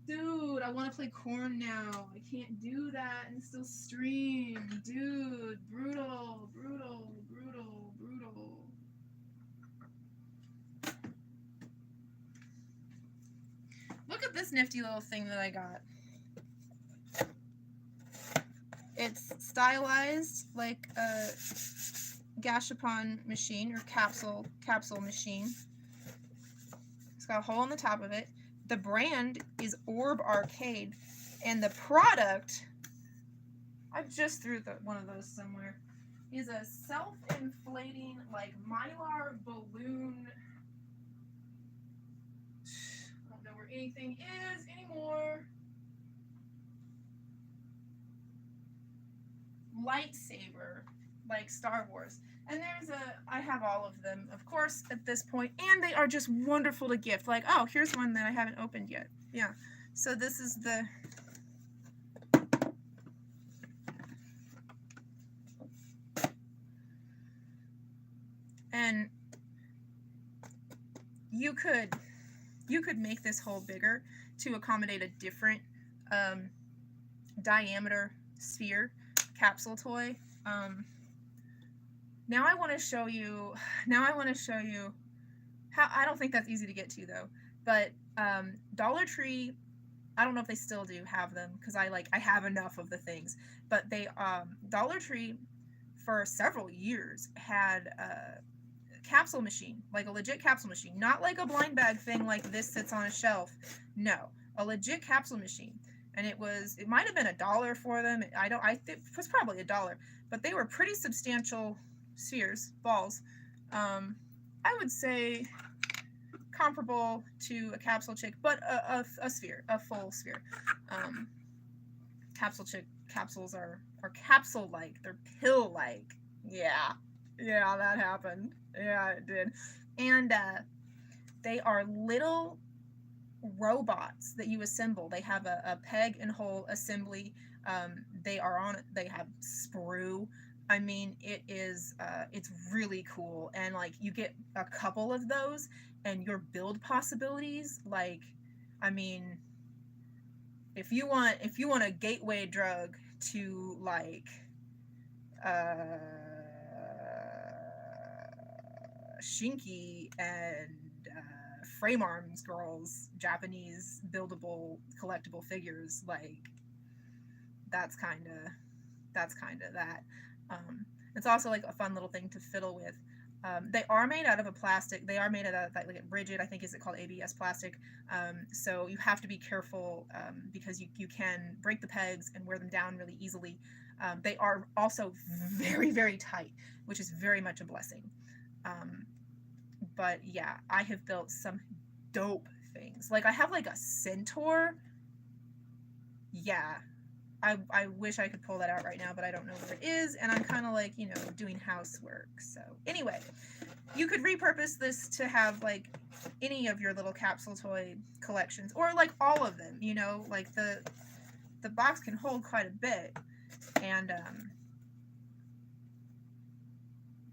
Dude, I want to play corn now. I can't do that and still stream. Dude, brutal. Look at this nifty little thing that I got. It's stylized like a gashapon machine or capsule machine. It's got a hole in the top of it. The brand is Orb Arcade, and the product, I just threw one of those somewhere, is a self-inflating like mylar balloon. I don't know where anything is anymore. Lightsaber, like Star Wars. And I have all of them, of course, at this point, and they are just wonderful to gift. Like, oh, here's one that I haven't opened yet. Yeah. So this is the... And you could make this hole bigger to accommodate a different diameter sphere capsule toy. Now I want to show you how, I don't think that's easy to get to though, but Dollar Tree, I don't know if they still do have them because I have enough of the things, but they Dollar Tree for several years had a capsule machine, like a legit capsule machine, not like a blind bag thing like this sits on a shelf. No, a legit capsule machine. And it might have been $1 for them. I think it was probably $1, but they were pretty substantial spheres, balls. I would say comparable to a capsule chick, but a sphere, a full sphere. Capsules are capsule-like, they're pill-like. Yeah, that happened. Yeah, it did. And they are little robots that you assemble. They have a peg and hole assembly. They have sprue. I mean, it's really cool, and like you get a couple of those and your build possibilities, like, I mean, if you want a gateway drug to like Shinki and Frame Arms Girls Japanese buildable collectible figures. Like that's kind of that. It's also like a fun little thing to fiddle with. They are made out of a plastic. They are made out of like rigid, I think, is it called ABS plastic? So you have to be careful because you can break the pegs and wear them down really easily. They are also very, very tight, which is very much a blessing. But yeah, I have built some dope things. Like I have like a centaur. Yeah. I wish I could pull that out right now, but I don't know where it is, and I'm kind of like, you know, doing housework. So anyway, you could repurpose this to have like any of your little capsule toy collections, or like all of them, you know, like the box can hold quite a bit. And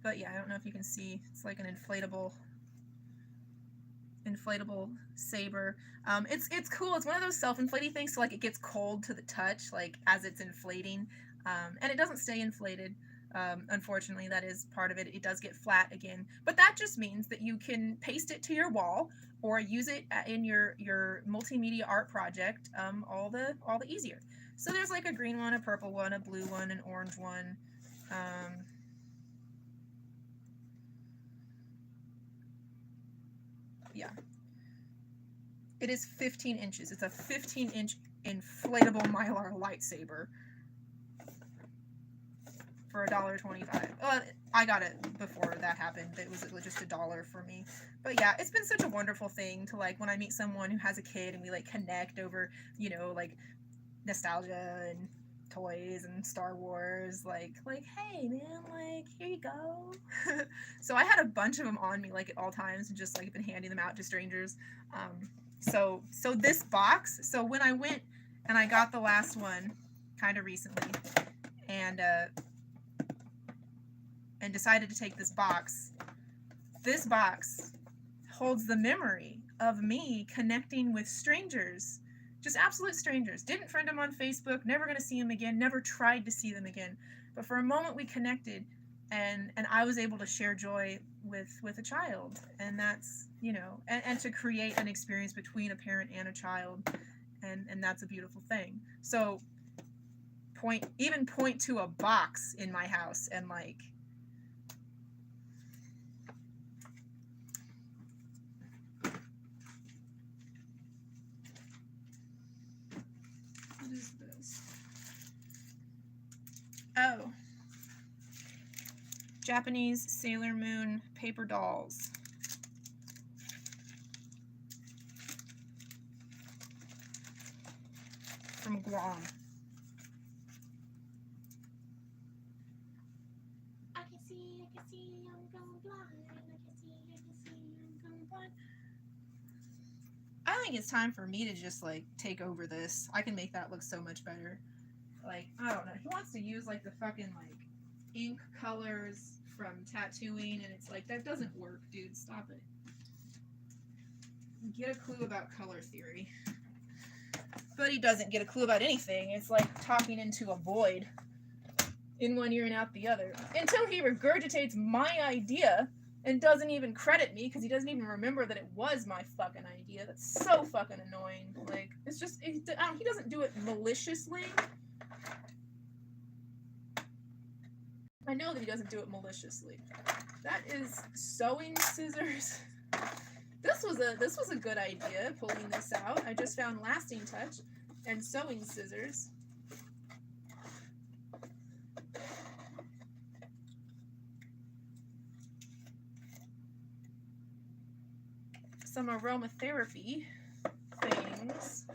but yeah, I don't know if you can see, it's like an inflatable saber. It's cool. It's one of those self-inflating things, so like it gets cold to the touch, like as it's inflating, and it doesn't stay inflated. Unfortunately, that is part of it. It does get flat again, but that just means that you can paste it to your wall or use it in your multimedia art project all the easier. So there's like a green one, a purple one, a blue one, an orange one. Yeah. It is 15 inches. It's a 15-inch inflatable Mylar lightsaber for $1.25. I got it before that happened. It was just $1 for me. But yeah, it's been such a wonderful thing to, like, when I meet someone who has a kid and we like connect over, you know, like nostalgia and toys and Star Wars, like hey man, like here you go. So I had a bunch of them on me like at all times and just like been handing them out to strangers. So this box, so when I went and I got the last one kind of recently and decided to take this box holds the memory of me connecting with strangers. Just absolute strangers. Didn't friend them on Facebook, never going to see them again, never tried to see them again. But for a moment we connected and I was able to share joy with a child. And that's, you know, and to create an experience between a parent and a child. And that's a beautiful thing. So point to a box in my house and like, what is this? Oh, Japanese Sailor Moon paper dolls. From Guam. I can see, I'm going blind. I can see, I'm going blind. I think it's time for me to just like take over this. I can make that look so much better. Like, I don't know. He wants to use like the fucking like ink colors from tattooing, and it's like, that doesn't work, dude. Stop it. Get a clue about color theory. But he doesn't get a clue about anything. It's like talking into a void in one ear and out the other. Until he regurgitates my idea and doesn't even credit me because he doesn't even remember that it was my fucking idea. That's so fucking annoying. Like, it's just, he doesn't do it maliciously. I know that he doesn't do it maliciously. That is sewing scissors. This was a good idea, pulling this out. I just found lasting touch and sewing scissors. Some aromatherapy things.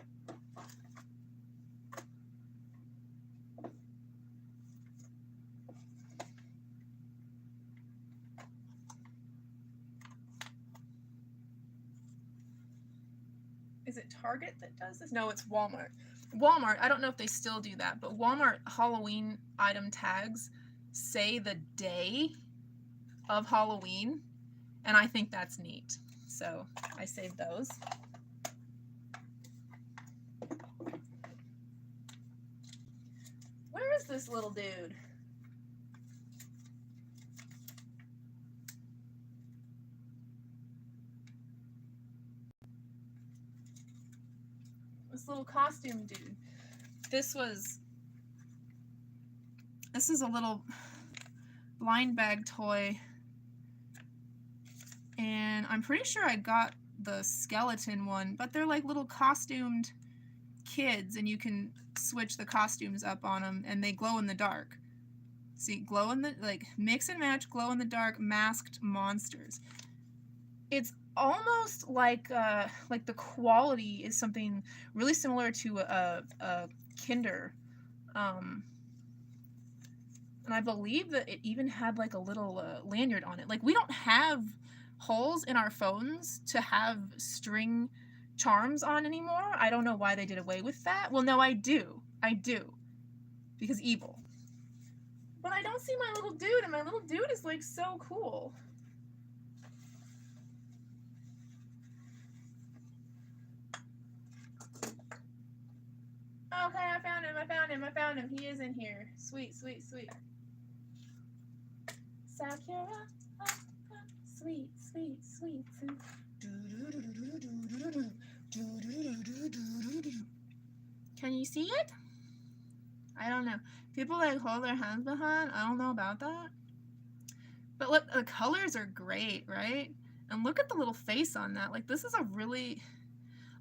Is it Target that does this? No, it's Walmart. Walmart, I don't know if they still do that, but Walmart Halloween item tags say the day of Halloween, and I think that's neat. So I saved those. Where is this little dude? This little costume dude. This is a little blind bag toy. And I'm pretty sure I got the skeleton one, but they're like little costumed kids, and you can switch the costumes up on them, and they glow in the dark. See, glow in the, like, mix and match glow in the dark masked monsters. It's almost like the quality is something really similar to a Kinder, and I believe that it even had like a little lanyard on it. Like, we don't have holes in our phones to have string charms on anymore. I don't know why they did away with that. Well, no, I do, because evil. But I don't see my little dude, and my little dude is like so cool. Okay, I found him. He is in here. Sweet. Sakura, sweet. Can you see it? I don't know. People like hold their hands behind. I don't know about that. But look, the colors are great, right? And look at the little face on that. Like, this is a really...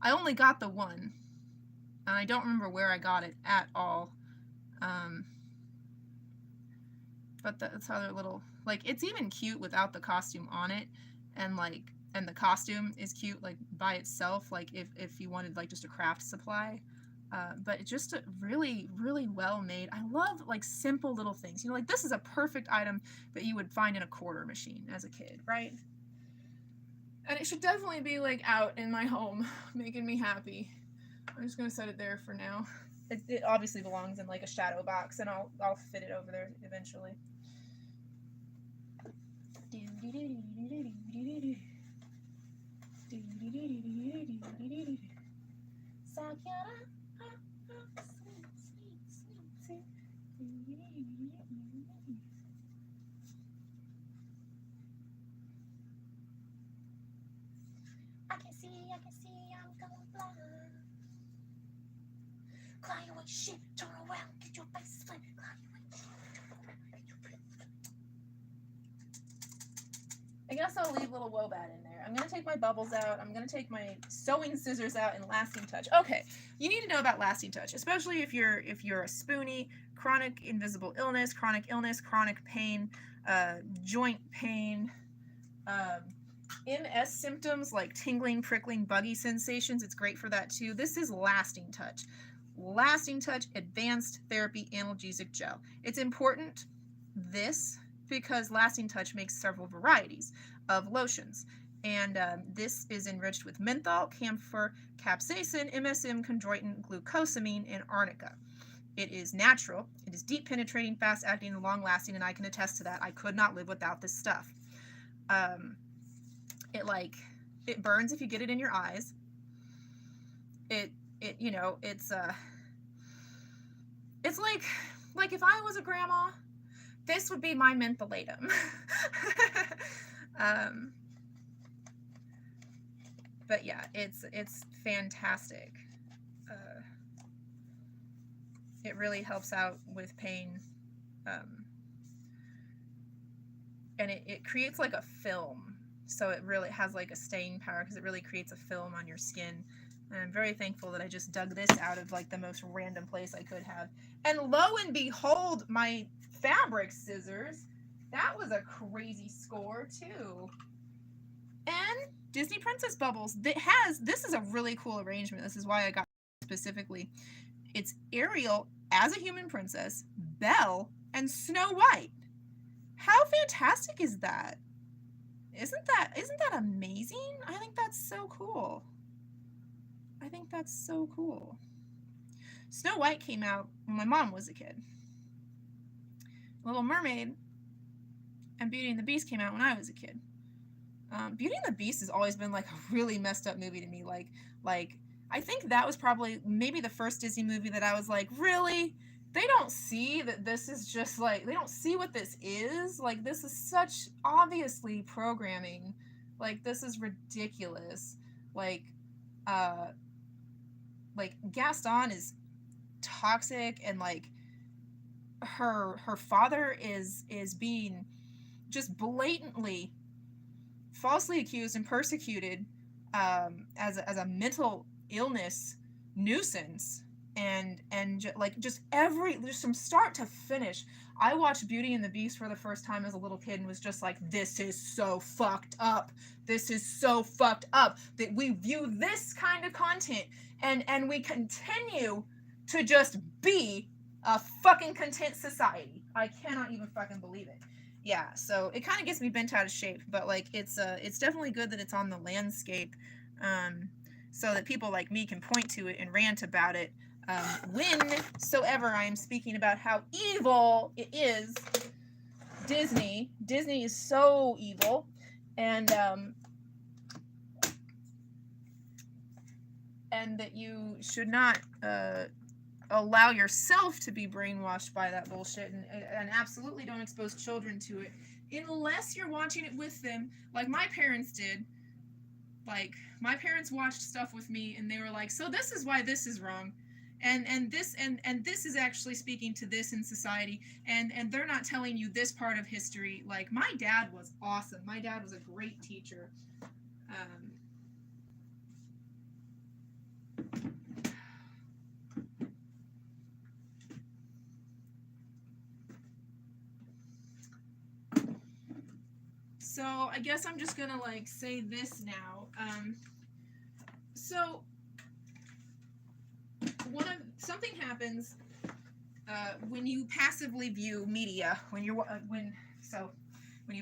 I only got the one. And I don't remember where I got it at all. But that's how they're little... Like, it's even cute without the costume on it. And, like, and the costume is cute, like, by itself. Like, if you wanted, like, just a craft supply. But just a really, really well made. I love, like, simple little things. You know, like, this is a perfect item that you would find in a quarter machine as a kid, right? And it should definitely be, like, out in my home, making me happy. I'm just gonna set it there for now. It obviously belongs in, like, a shadow box, and I'll fit it over there eventually. Sakura. I can see, I'm going blind. Cry away, shit, turn around, get your face split. Cry away, shit, turn around, get your face split. I guess I'll leave little Wobat in there. I'm gonna take my bubbles out. I'm gonna take my sewing scissors out and lasting touch. Okay, you need to know about lasting touch, especially if you're a spoonie, chronic invisible illness, chronic pain, joint pain, MS symptoms like tingling, prickling, buggy sensations. It's great for that too. This is lasting touch. Lasting touch advanced therapy analgesic gel. It's important because lasting touch makes several varieties of lotions. And this is enriched with menthol, camphor, capsaicin, MSM, chondroitin, glucosamine, and arnica. It is natural. It is deep penetrating, fast acting, and long lasting, and I can attest to that. I could not live without this stuff. It burns if you get it in your eyes. It's like if I was a grandma, this would be my mentholatum. But yeah, it's fantastic. It really helps out with pain. And it creates like a film. So it really has like a staying power because it really creates a film on your skin. And I'm very thankful that I just dug this out of like the most random place I could have. And lo and behold, my fabric scissors. That was a crazy score too. And Disney Princess Bubbles. This is a really cool arrangement. This is why I got it specifically. It's Ariel as a human princess, Belle, and Snow White. How fantastic is that? Isn't that amazing? I think that's so cool. Snow White came out when my mom was a kid. Little Mermaid and Beauty and the Beast came out when I was a kid. Beauty and the Beast has always been like a really messed up movie to me. Like I think that was probably maybe the first Disney movie that I was like, really? They don't see that this is just like, they don't see what this is. Like, this is such obviously programming. Like, this is ridiculous. Like, Gaston is toxic, and like her father is being just blatantly falsely accused and persecuted as a mental illness nuisance, and like just from start to finish. I watched Beauty and the Beast for the first time as a little kid and was just like, this is so fucked up. This is so fucked up that we view this kind of content and we continue to just be a fucking content society. I cannot even fucking believe it. Yeah, so it kind of gets me bent out of shape, but like it's definitely good that it's on the landscape, so that people like me can point to it and rant about it whensoever I am speaking about how evil it is. Disney is so evil, and that you should not allow yourself to be brainwashed by that bullshit, and absolutely don't expose children to it unless you're watching it with them, like my parents did. Like, my parents watched stuff with me and they were like, so this is why this is wrong, and this is actually speaking to this in society, and they're not telling you this part of history. Like, my dad was awesome. My dad was a great teacher. So I guess I'm just gonna like say this now. So something happens when you passively view media. When you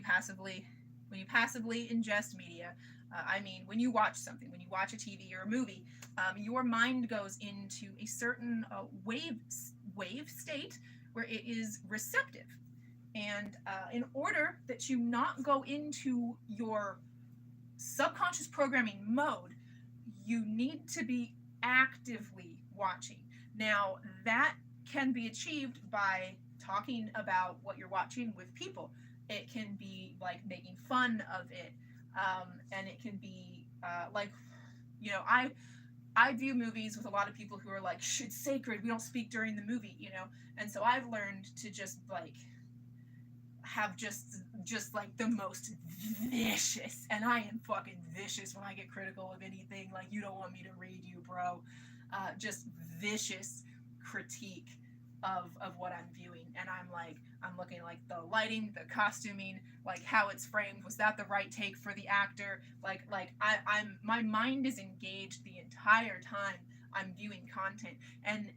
passively ingest media. I mean, when you watch something, when you watch a TV or a movie, your mind goes into a certain wave state where it is receptive. And in order that you not go into your subconscious programming mode, you need to be actively watching. Now, that can be achieved by talking about what you're watching with people. It can be like making fun of it, and it can be like, you know, I view movies with a lot of people who are like, it's sacred, we don't speak during the movie, you know. And so I've learned to just like have just like the most vicious, and I am fucking vicious when I get critical of anything. Like, you don't want me to read you, bro. Just vicious critique of what I'm viewing, and I'm looking like the lighting, the costuming, like how it's framed. Was that the right take for the actor? Like I'm my mind is engaged the entire time I'm viewing content, and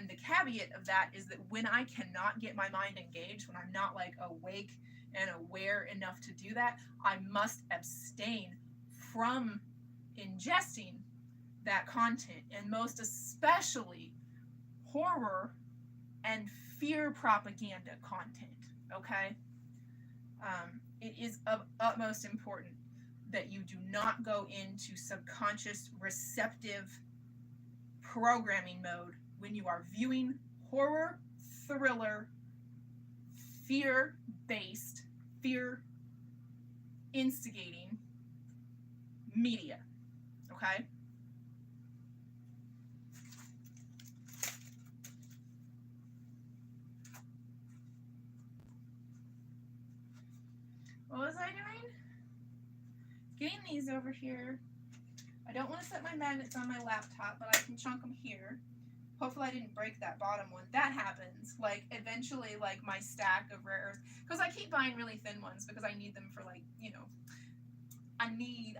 the caveat of that is that when I cannot get my mind engaged, when I'm not like awake and aware enough to do that, I must abstain from ingesting that content, and most especially horror and fear propaganda content. Okay, it is of utmost importance that you do not go into subconscious receptive programming mode when you are viewing horror, thriller, fear-based, fear-instigating media. Okay? What was I doing? Getting these over here. I don't want to set my magnets on my laptop, but I can chunk them here. Hopefully I didn't break that bottom one. That happens. Like, eventually, like, my stack of rare earths, because I keep buying really thin ones because I need them for, like, you know, I need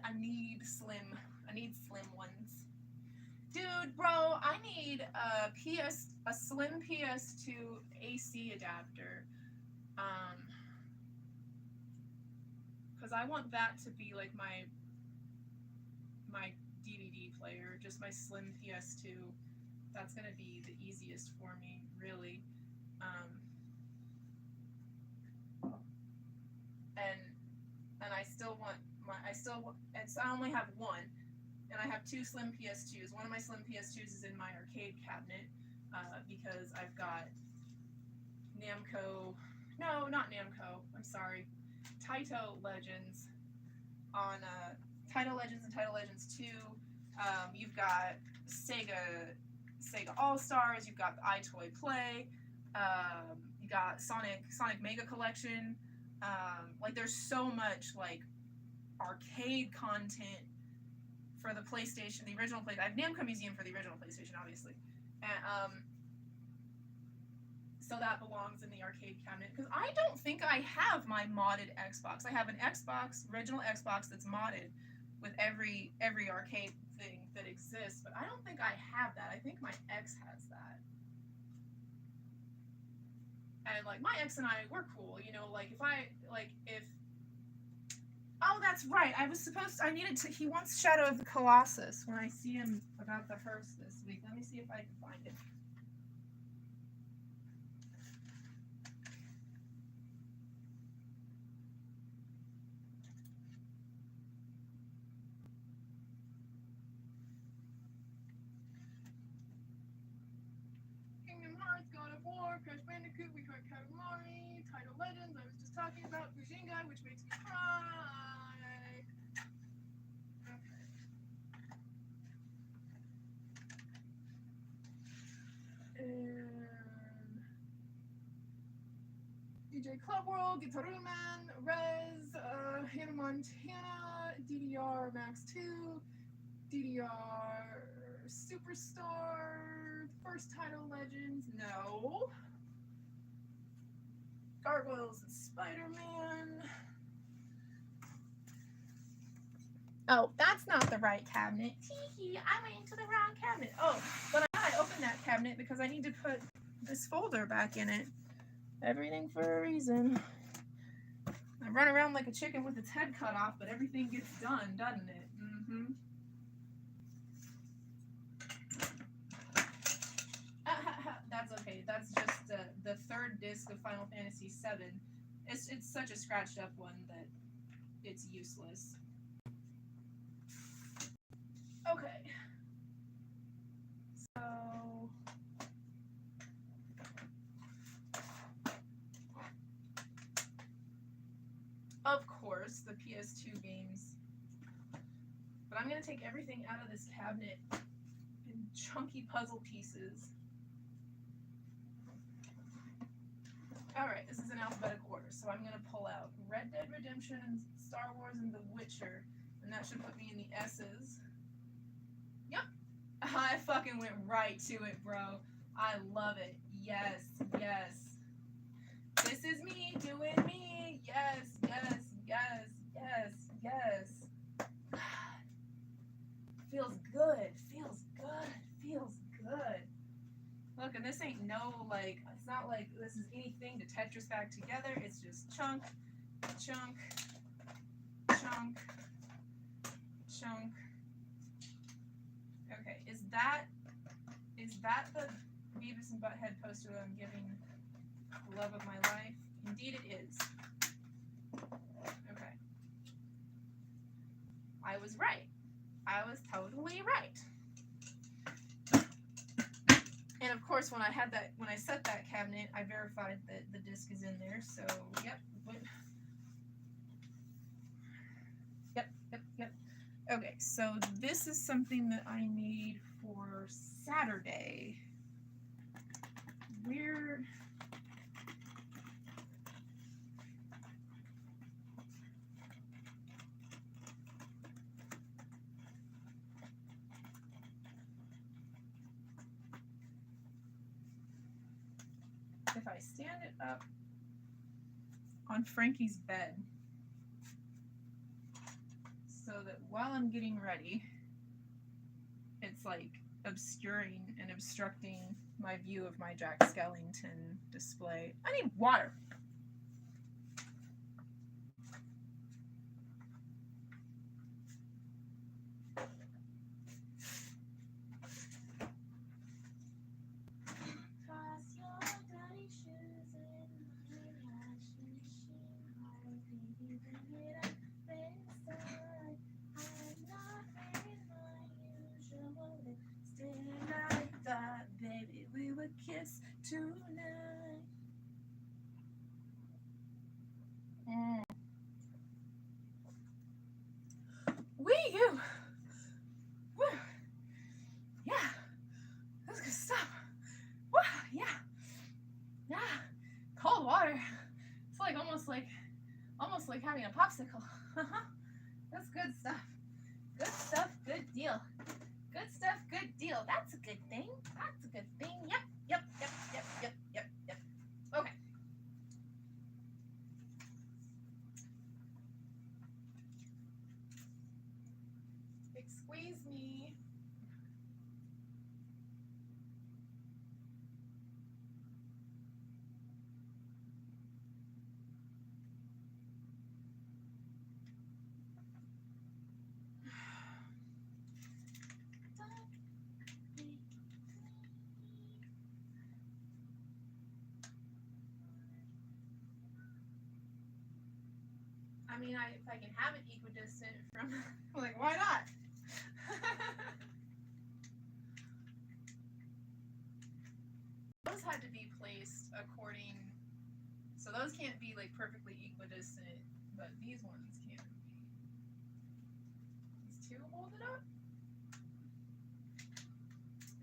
slim ones. Dude, bro, I need a slim PS2 AC adapter. Because I want that to be like my DVD player, just my slim PS2. That's gonna be the easiest for me, really. And I still want I only have one, and I have two slim PS2s. One of my slim PS2s is in my arcade cabinet because I've got not Namco. I'm sorry, Taito Legends on Taito Legends and Taito Legends 2. You've got Sega All-Stars, you've got the iToy Play, you got Sonic Mega Collection. Like there's so much like arcade content for the PlayStation, the original PlayStation. I have Namco Museum for the original PlayStation, obviously, and so that belongs in the arcade cabinet because I don't think I have my modded Xbox. I have an original Xbox that's modded with every arcade thing that exists, but I don't think I have that. I think my ex has that. And like my ex and I, we're cool, you know, like if oh, that's right. He wants Shadow of the Colossus when I see him about the hearse this week. Let me see if I can find it. Kingdom Hearts, God of War, Crash Bandicoot, We Caught Katamari, Title Legends, I was just talking about Bujingai, which makes me cry. Okay. And DJ Club World, Guitar Man, Rez, Hannah Montana, DDR Max 2, DDR Superstar, First Title Legends, no. Gargoyles and Spider-Man. Oh, that's not the right cabinet. Tee-hee, I went into the wrong cabinet. Oh, but I opened that cabinet because I need to put this folder back in it. Everything for a reason. I run around like a chicken with its head cut off, but everything gets done, doesn't it? Mm-hmm. That's okay. That's just the third disc of Final Fantasy VII. It's such a scratched up one that it's useless. Okay. So of course the PS2 games. But I'm gonna take everything out of this cabinet in chunky puzzle pieces. Alright, this is in alphabetical order, so I'm gonna pull out Red Dead Redemption and Star Wars and The Witcher, and that should put me in the S's. Yep, I fucking went right to it, bro. I love it. Yes, yes. This is me doing me. Yes, yes, yes, yes, yes. Feels good, feels good, feels good. Look, and this ain't no, like, it's not like this is anything to Tetris back together. It's just chunk, chunk, chunk, chunk. Okay, is that the Beavis and Butthead poster that I'm giving the love of my life? Indeed it is. Okay. I was right. I was totally right. And of course, when I set that cabinet, I verified that the disc is in there. So, yep. Yep. Okay, so this is something that I need for Saturday. Weird. If I stand it up on Frankie's bed so that while I'm getting ready, it's like obscuring and obstructing my view of my Jack Skellington display. I need water. Kiss tonight. almost like having a popsicle. That's good stuff. Good stuff, good deal. Good stuff, good deal. That's a good thing. That's a good thing. Yep, yep, yep, yep, yep, yep, yep. Okay. Squeeze me. I mean, if I can have it equidistant from, like, why not? Those had to be placed according, so those can't be like perfectly equidistant, but these ones can be. These two hold it up?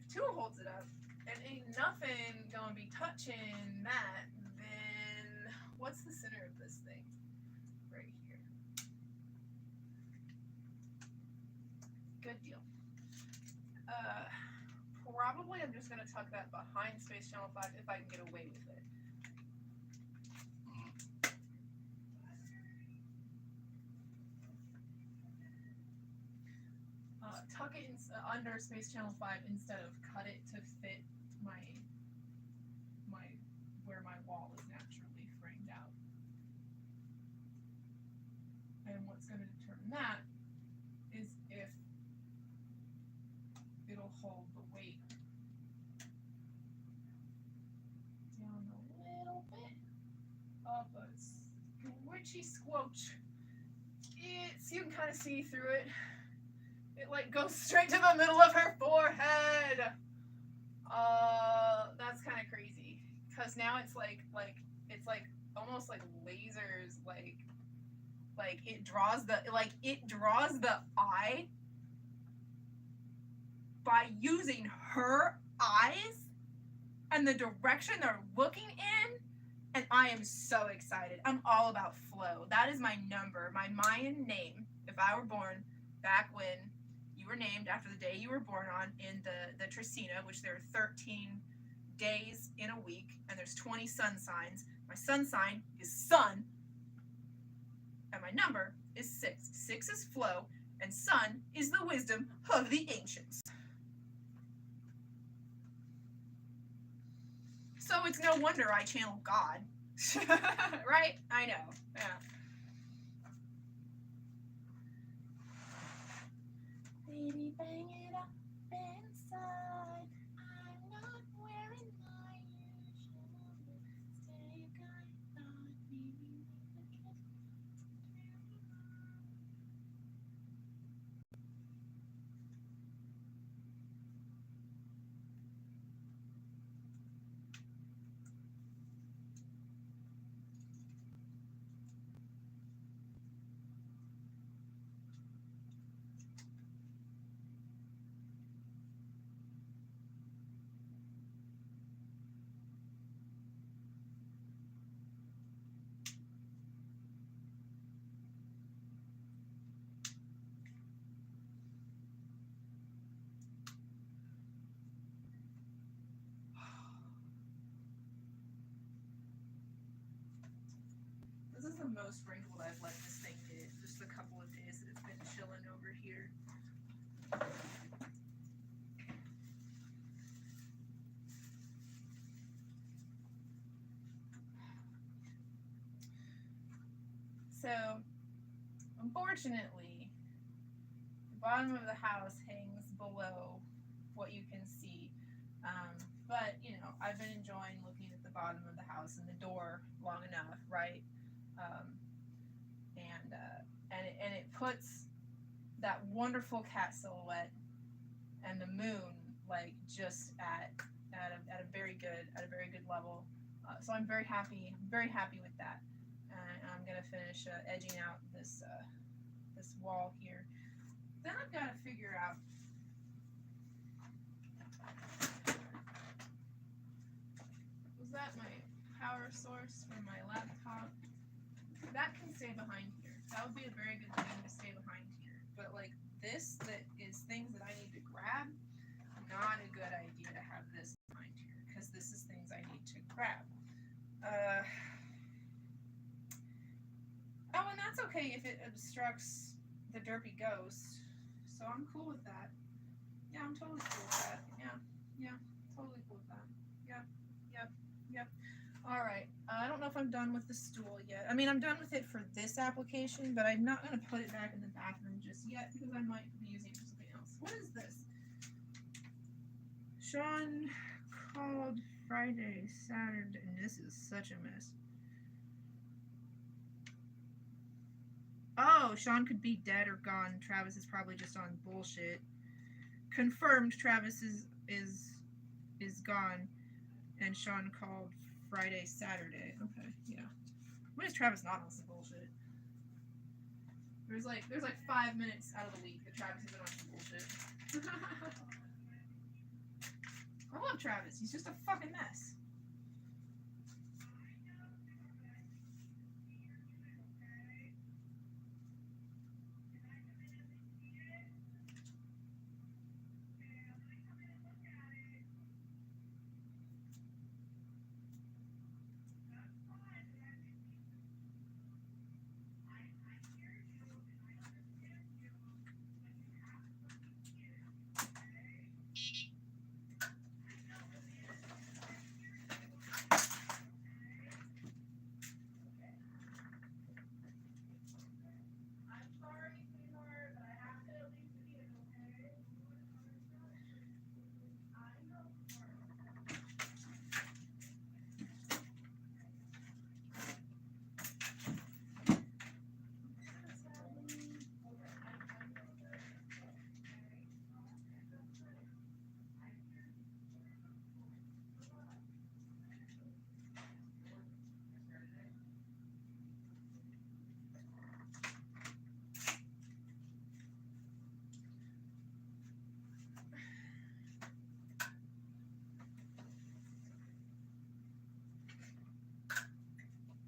If two holds it up, and ain't nothing gonna be touching that, then what's the center of this thing? Right here. Good deal. Probably I'm just gonna tuck that behind Space Channel 5 if I can get away with it. Tuck it under Space Channel 5 instead of cut it to fit my where my wall is naturally framed out. And what's going to determine that is if it'll hold the weight down a little bit up a squishy squelch. You can kind of see through it. It like goes straight to the middle of her forehead. That's kind of crazy. Cause now it's like almost like lasers. Like it draws the eye by using her eyes and the direction they're looking in. And I am so excited. I'm all about flow. That is my number, my Mayan name. If I were born back when you were named after the day you were born on in the Tricina, which there are 13 days in a week, and there's 20 sun signs. My sun sign is sun, and my number is 6. 6 is flow, and sun is the wisdom of the ancients. So it's no wonder I channel God. Right? I know. Yeah. Baby, bang it up inside. I'm not wearing my usual lipstick. I thought maybe we could get This is the most wrinkled I've let this thing get. Just a couple of days that it's been chilling over here. So, unfortunately, the bottom of the house hangs below what you can see. But, you know, I've been enjoying looking at the bottom of the house and the door long enough, right? And it puts that wonderful cat silhouette and the moon like just at a very good level. So I'm very happy with that. And I'm gonna finish edging out this wall here. Then I've got to figure out. Was that my power source for my laptop? that can stay behind here. That would be a very good thing to stay behind here. But like this, that is things that I need to grab. Not a good idea to have this behind here because this is things I need to grab. Oh, and that's okay if it obstructs the derpy ghost. So I'm cool with that. Yeah, I'm totally cool with that. Yeah, totally cool with that. Yep. All right. I don't know if I'm done with the stool yet. I mean, I'm done with it for this application, but I'm not going to put it back in the bathroom just yet because I might be using it for something else. What is this? Sean called Friday, Saturday, and this is such a mess. Oh, Sean could be dead or gone. Travis is probably just on bullshit. Confirmed Travis is gone. And Sean called Friday, Saturday. Okay, yeah. When is Travis not on some bullshit? There's like 5 minutes out of the week that Travis has been on some bullshit. I love Travis. He's just a fucking mess.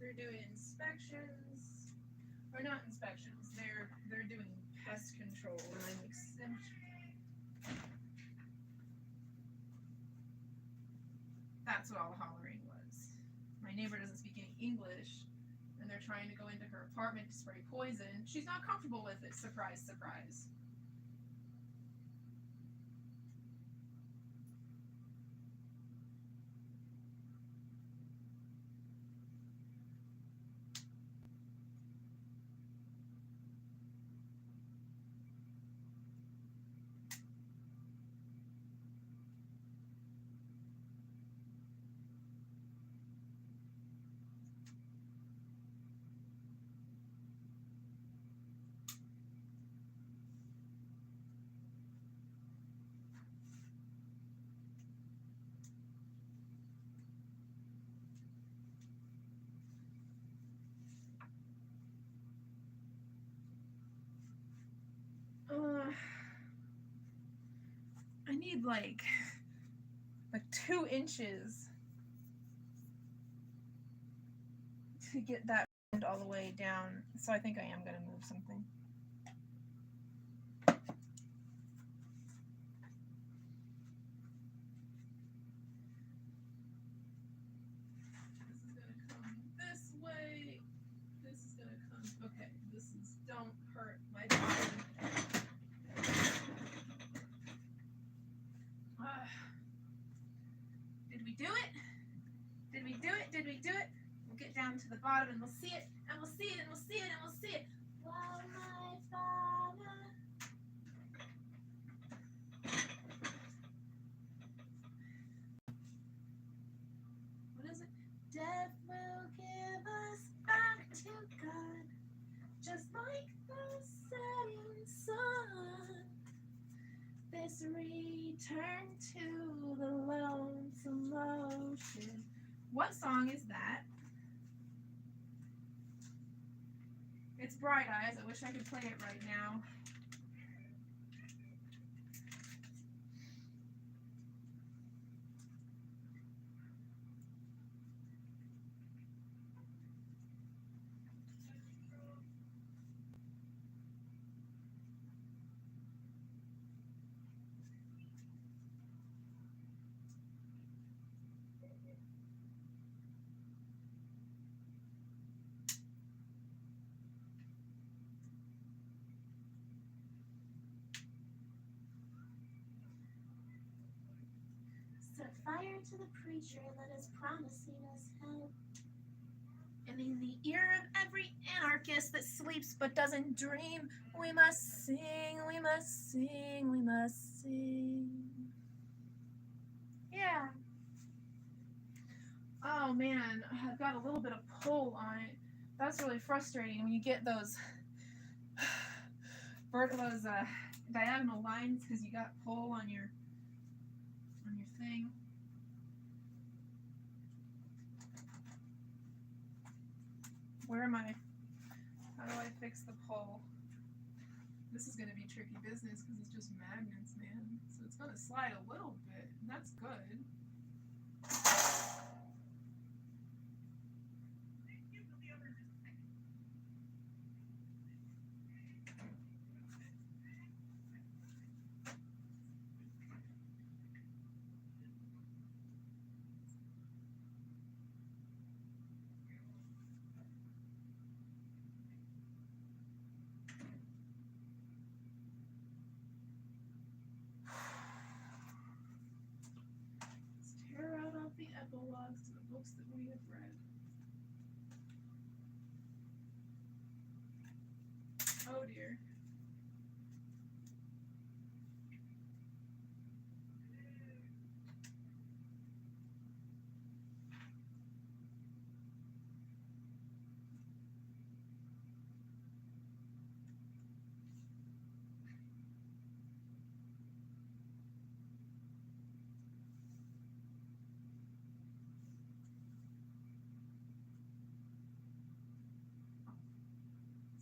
They're doing inspections, or not inspections. They're doing pest control, and I'm That's what all the hollering was. My neighbor doesn't speak any English, and they're trying to go into her apartment to spray poison. She's not comfortable with it. Surprise, surprise. I need like 2 inches to get that all the way down. So I think I am gonna move something. This is gonna come this way. This is gonna come. Okay, this is don't hurt my body. Did we do it? Did we do it? Did we do it? We'll get down to the bottom and we'll see it, and we'll see it, and we'll see it, and we'll see it. While my father What is it? death will give us back to God, just like the setting sun. This return to the lonesome ocean. What song is that? It's Bright Eyes. I wish I could play it right now. Set fire to the preacher that is promising us help. And in the ear of every anarchist that sleeps but doesn't dream, we must sing, we must sing, we must sing. Yeah. Oh man, I've got a little bit of pull on it. That's really frustrating when you get those diagonal lines because you got pull on your thing. Where am I? How do I fix the pull? This is going to be tricky business because it's just magnets, man. So it's going to slide a little bit, and that's good. Let's tear out all the epilogues to the books that we have read. Oh dear.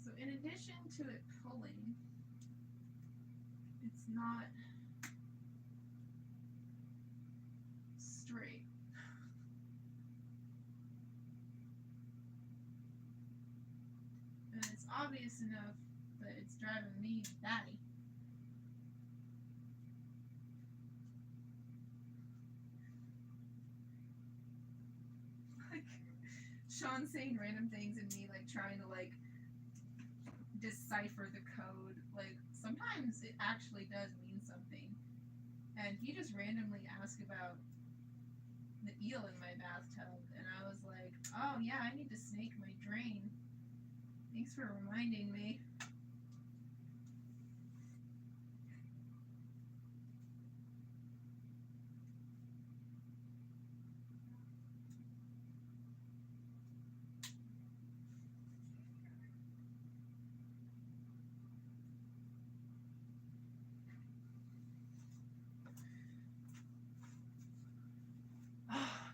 So in addition to it pulling, it's not straight. And it's obvious enough that it's driving me batty. Like Sean saying random things and me like trying to like decipher the code. Like sometimes it actually does mean something. And he just randomly asked about the eel in my bathtub, and I was like, oh yeah, I need to snake my drain. Thanks for reminding me.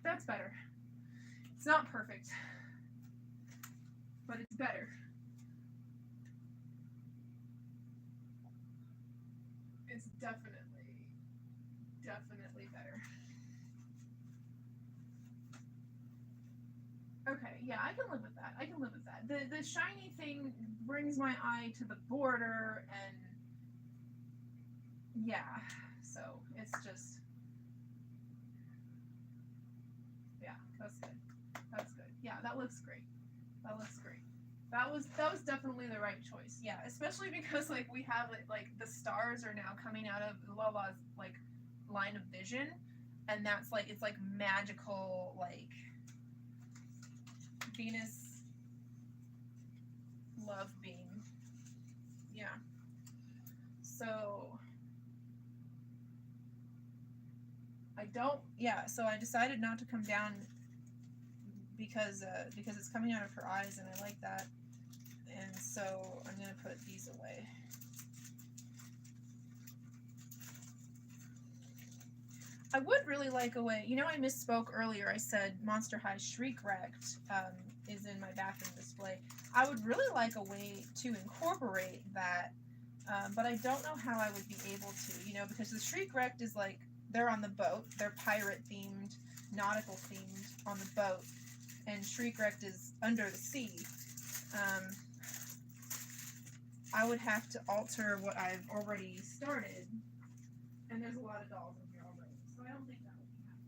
That's better. It's not perfect, but it's better. It's definitely better. Okay, yeah, I can live with that. I can live with that. The shiny thing brings my eye to the border, and yeah, so it's just, yeah, that's good. That's good. Yeah, that looks great. That looks great. That was definitely the right choice. Yeah, especially because like we have like the stars are now coming out of Lala's like line of vision, and that's like it's like magical like Venus love beam. Yeah. So so I decided not to come down because it's coming out of her eyes, and I like that. And so I'm gonna put these away. I would really like a way, I misspoke earlier. I said Monster High Shriek Wrecked is in my bathroom display. I would really like a way to incorporate that, but I don't know how I would be able to, because the Shriek Wrecked is like, they're on the boat, they're pirate themed, nautical themed on the boat, and Shriek Wrecked is under the sea. I would have to alter what I've already started, and there's a lot of dolls in here already, so I don't think that would be happening.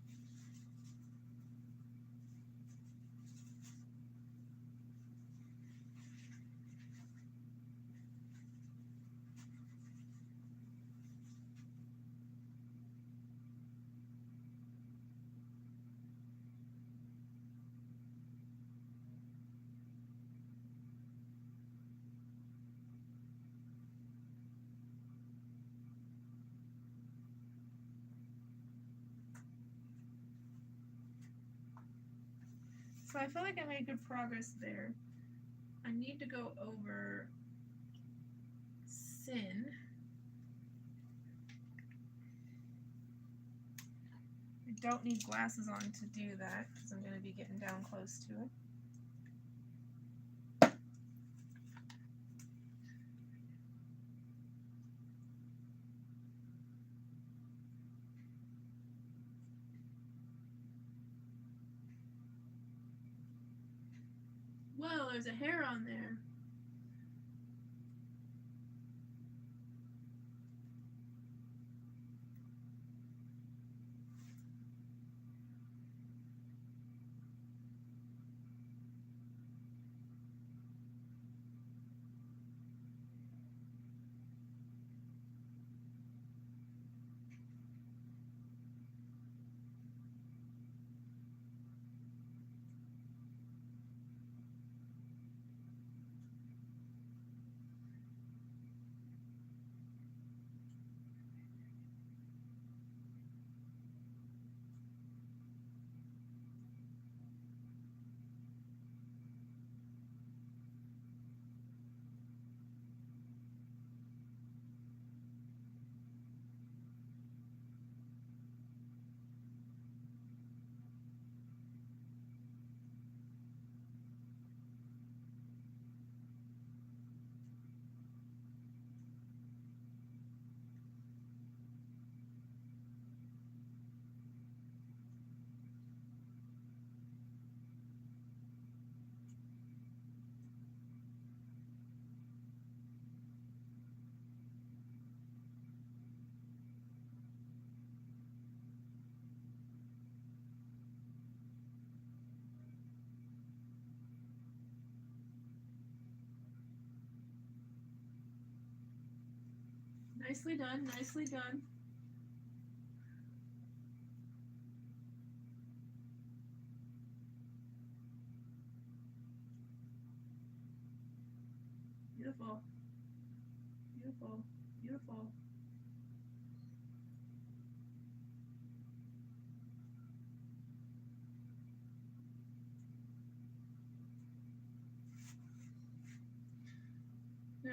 So I feel like I made good progress there. I need to go over sin. I don't need glasses on to do that because I'm going to be getting down close to it. Whoa, there's a hair on there. Nicely done, nicely done. Beautiful. Beautiful. Beautiful. Now,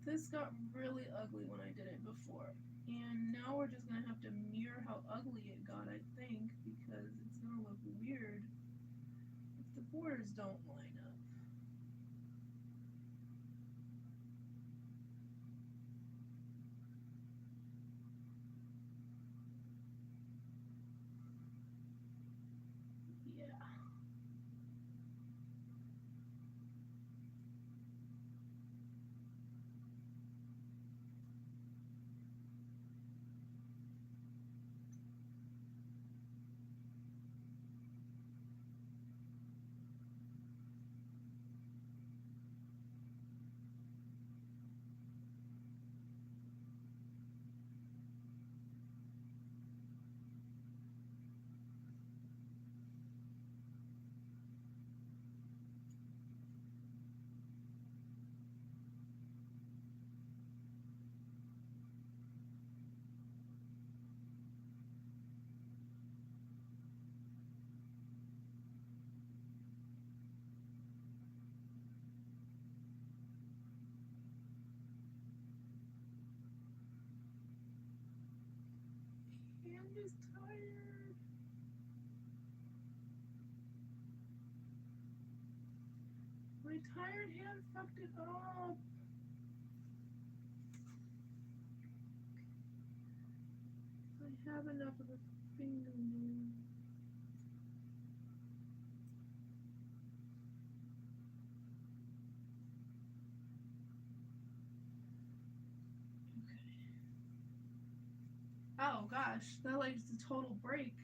this got really ugly when I did it before. And now we're just going to have to mirror how ugly it got, I think, because it's going to look weird if the borders don't line up. Yeah. I'm just tired. My tired hand fucked it up. I have enough of a fingernail. Oh gosh, that like is a total break.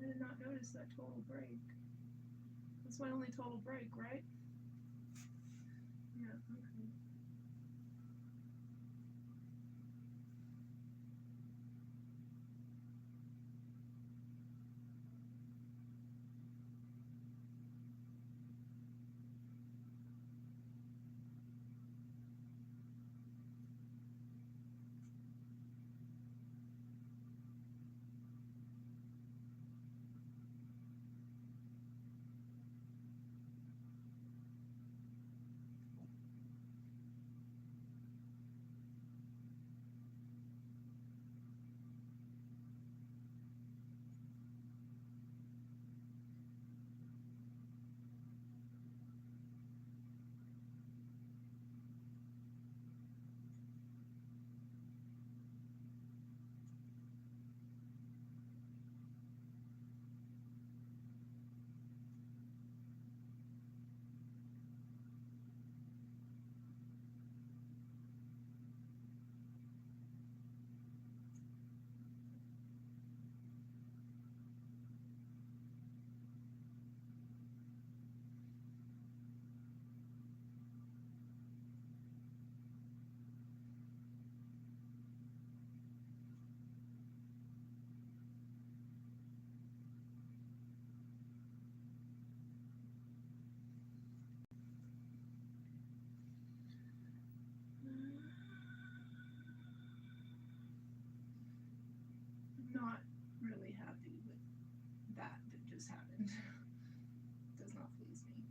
I did not notice that total break. That's my only total break, right? Yeah, okay. not really happy with that just happened. Does not please me.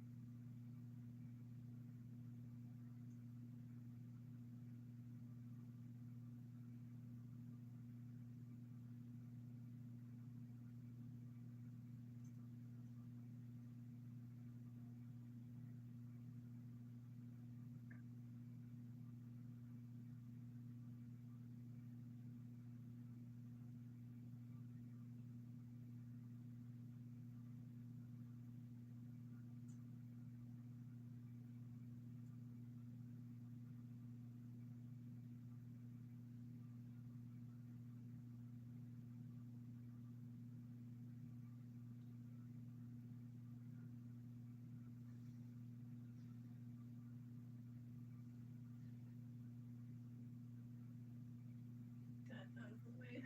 That out of the way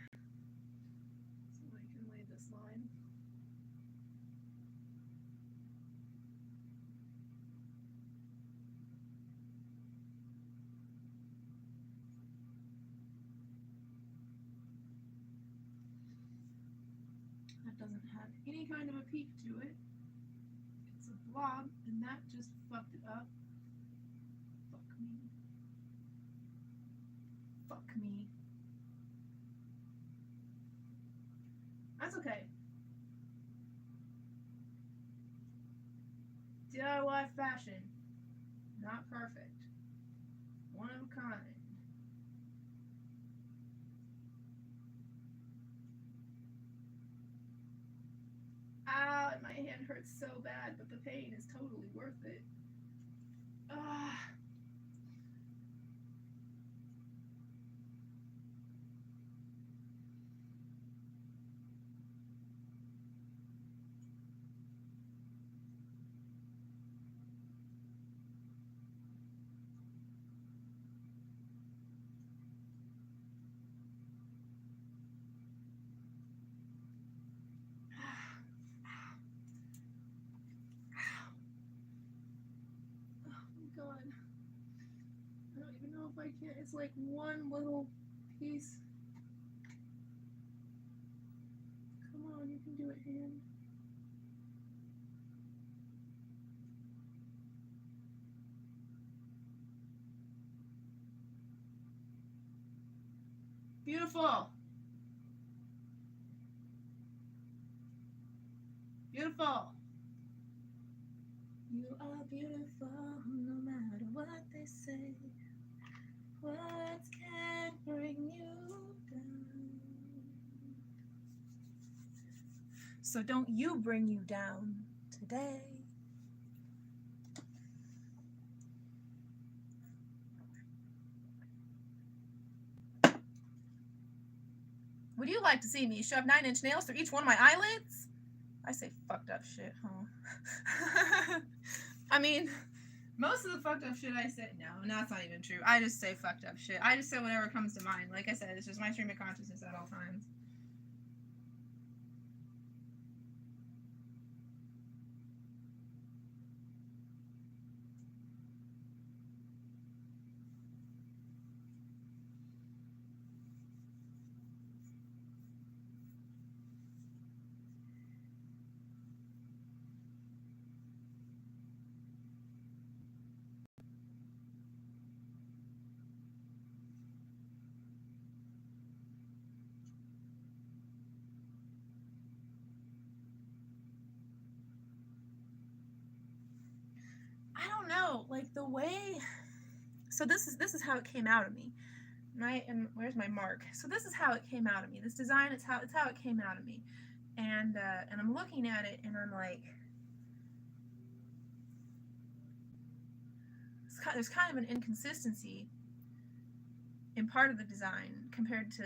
so I can lay this line. That doesn't have any kind of a peak to it. It's a blob, and that just fucked it up. Fuck me. Fuck me. That's okay. DIY fashion. Not perfect. One of a kind. Ow, my hand hurts so bad, but the pain is totally worth it. Ah. God. I don't even know if I can. It's like one little piece. Come on, you can do it, hand. Beautiful. Beautiful. You are beautiful no matter what they say. Words can't bring you down. So don't you bring you down today. Would you like to see me shove 9-inch nails through each one of my eyelids? I say fucked up shit, huh? I mean, most of the fucked up shit I say, no, that's not even true. I just say fucked up shit. I just say whatever comes to mind. Like I said, it's just my stream of consciousness at all times. I don't know, like the way. So this is how it came out of me. And where's my mark? So this is how it came out of me. This design, it's how it came out of me. And I'm looking at it and I'm like, there's kind of an inconsistency in part of the design compared to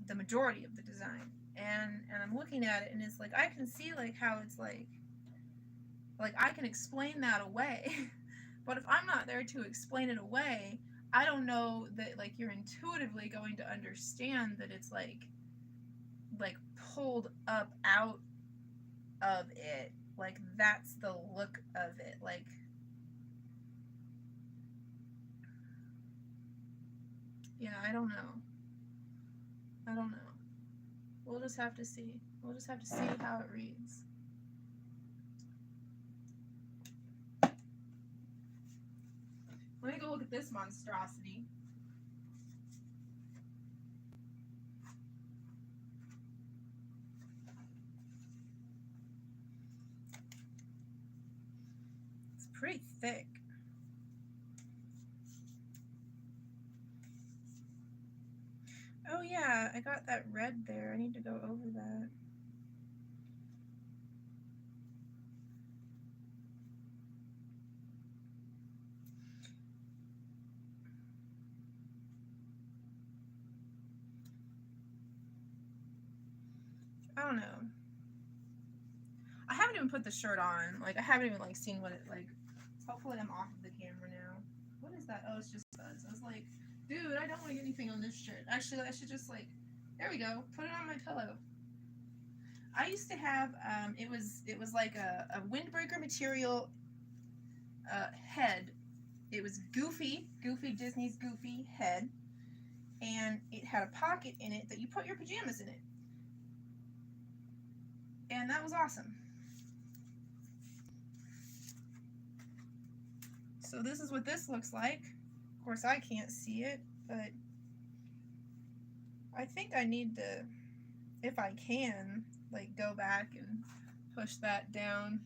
the majority of the design. And I'm looking at it and it's like I can see like how it's like I can explain that away. But if I'm not there to explain it away, I don't know that like you're intuitively going to understand that it's like pulled up out of it. Like that's the look of it. Like yeah, I don't know. We'll just have to see. We'll just have to see how it reads. Let me go look at this monstrosity. It's pretty thick. Oh yeah, I got that red there. I need to go over that. I don't know. I haven't even put the shirt on. Like, I haven't even, like, seen what it, like, hopefully I'm off of the camera now. What is that? Oh, it's just buds. I was like, dude, I don't want to get anything on this shirt. Actually, I should just, like, there we go. Put it on my pillow. I used to have, it was like a windbreaker material head. It was Goofy, Disney's Goofy head. And it had a pocket in it that you put your pajamas in it. And that was awesome. So this is what this looks like. Of course, I can't see it, but I think I need to, if I can, like, go back and push that down.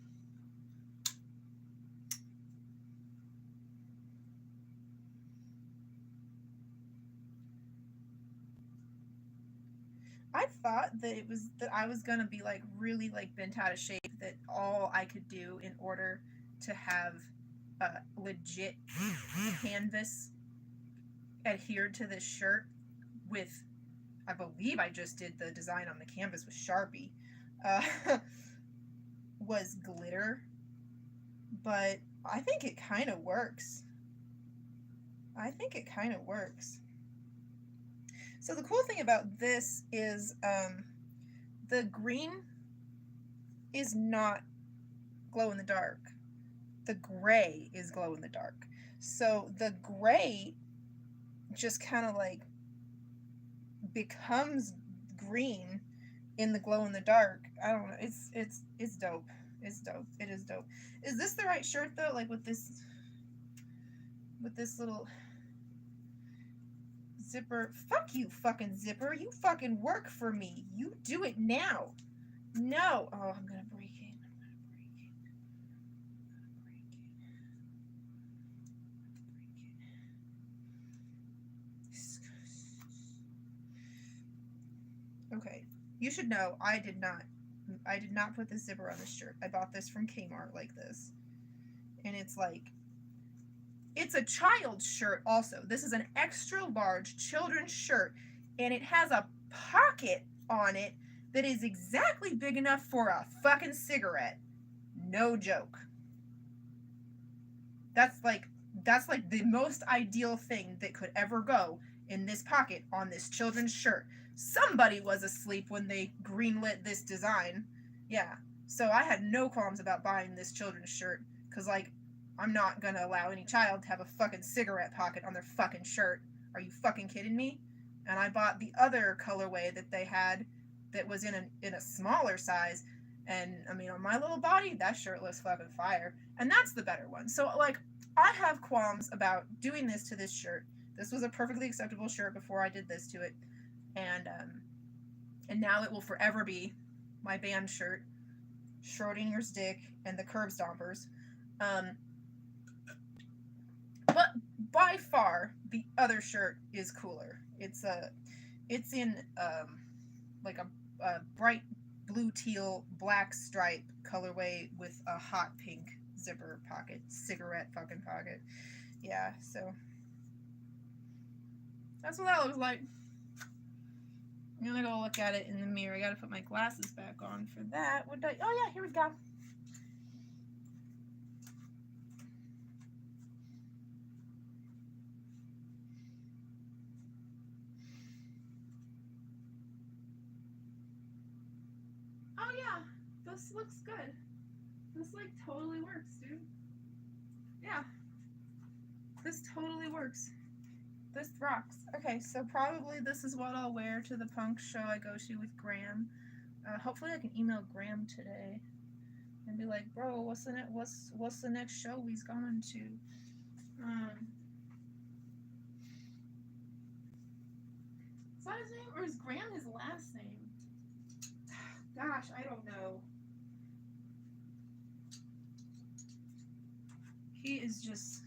I thought that I was gonna be like really like bent out of shape, that all I could do in order to have a legit canvas adhered to this shirt with, I believe I just did the design on the canvas with Sharpie, was glitter, but I think it kind of works. So the cool thing about this is the green is not glow in the dark. The gray is glow in the dark. So the gray just kind of like becomes green in the glow in the dark. I don't know. It's dope. It's dope. It is dope. Is this the right shirt though? Like with this little zipper. Fuck you, fucking zipper. You fucking work for me. You do it now. No. Oh, I'm gonna break it. Okay. You should know I did not put this zipper on this shirt. I bought this from Kmart like this. And it's like, it's a child's shirt also. This is an extra large children's shirt, and it has a pocket on it that is exactly big enough for a fucking cigarette. No joke. That's like the most ideal thing that could ever go in this pocket on this children's shirt. Somebody was asleep when they greenlit this design. Yeah. So I had no qualms about buying this children's shirt, because, like, I'm not gonna allow any child to have a fucking cigarette pocket on their fucking shirt. Are you fucking kidding me? And I bought the other colorway that they had that was in a smaller size. And, I mean, on my little body, that shirt looks fucking fire. And that's the better one. So, like, I have qualms about doing this to this shirt. This was a perfectly acceptable shirt before I did this to it. And now it will forever be my band shirt, Schrodinger's Dick, and the Curb Stompers. But by far, the other shirt is cooler. It's in like a bright blue teal black stripe colorway with a hot pink zipper pocket, cigarette fucking pocket. Yeah, so that's what that looks like. I'm gonna go look at it in the mirror. I gotta put my glasses back on for that. Oh yeah, here we go. Oh yeah, this looks good. This like totally works, dude. Yeah. This totally works. This rocks. Okay, so probably this is what I'll wear to the punk show I go to with Graham. Hopefully I can email Graham today and be like, bro, what's the next show we's going to? Is that his name, or is Graham his last name? Gosh, I don't know. It is just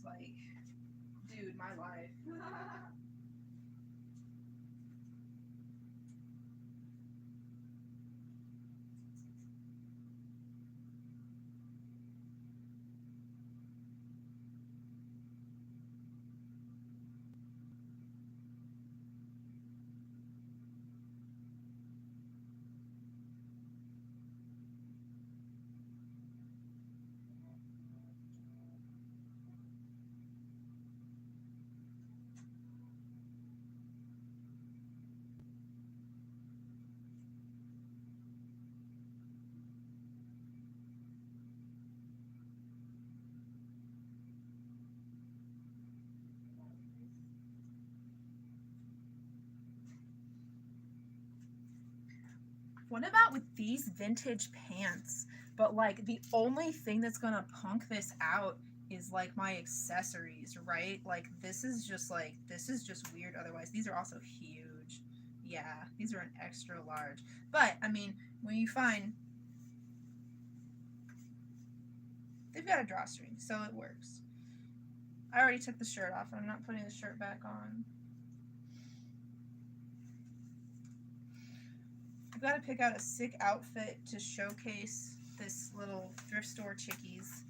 like, dude, my life. What about with these vintage pants? But like the only thing that's gonna punk this out is like my accessories, right? Like this is just weird otherwise. These are also huge. Yeah, these are an extra large. But I mean, when you find they've got a drawstring, so it works. I already took the shirt off. I'm not putting the shirt back on. I've got to pick out a sick outfit to showcase this little thrift store chickies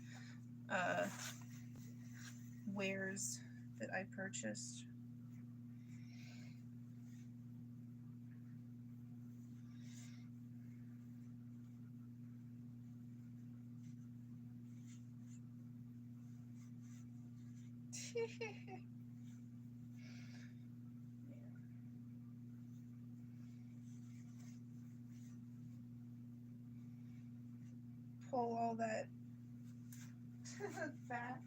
wares that I purchased. Pull all that back.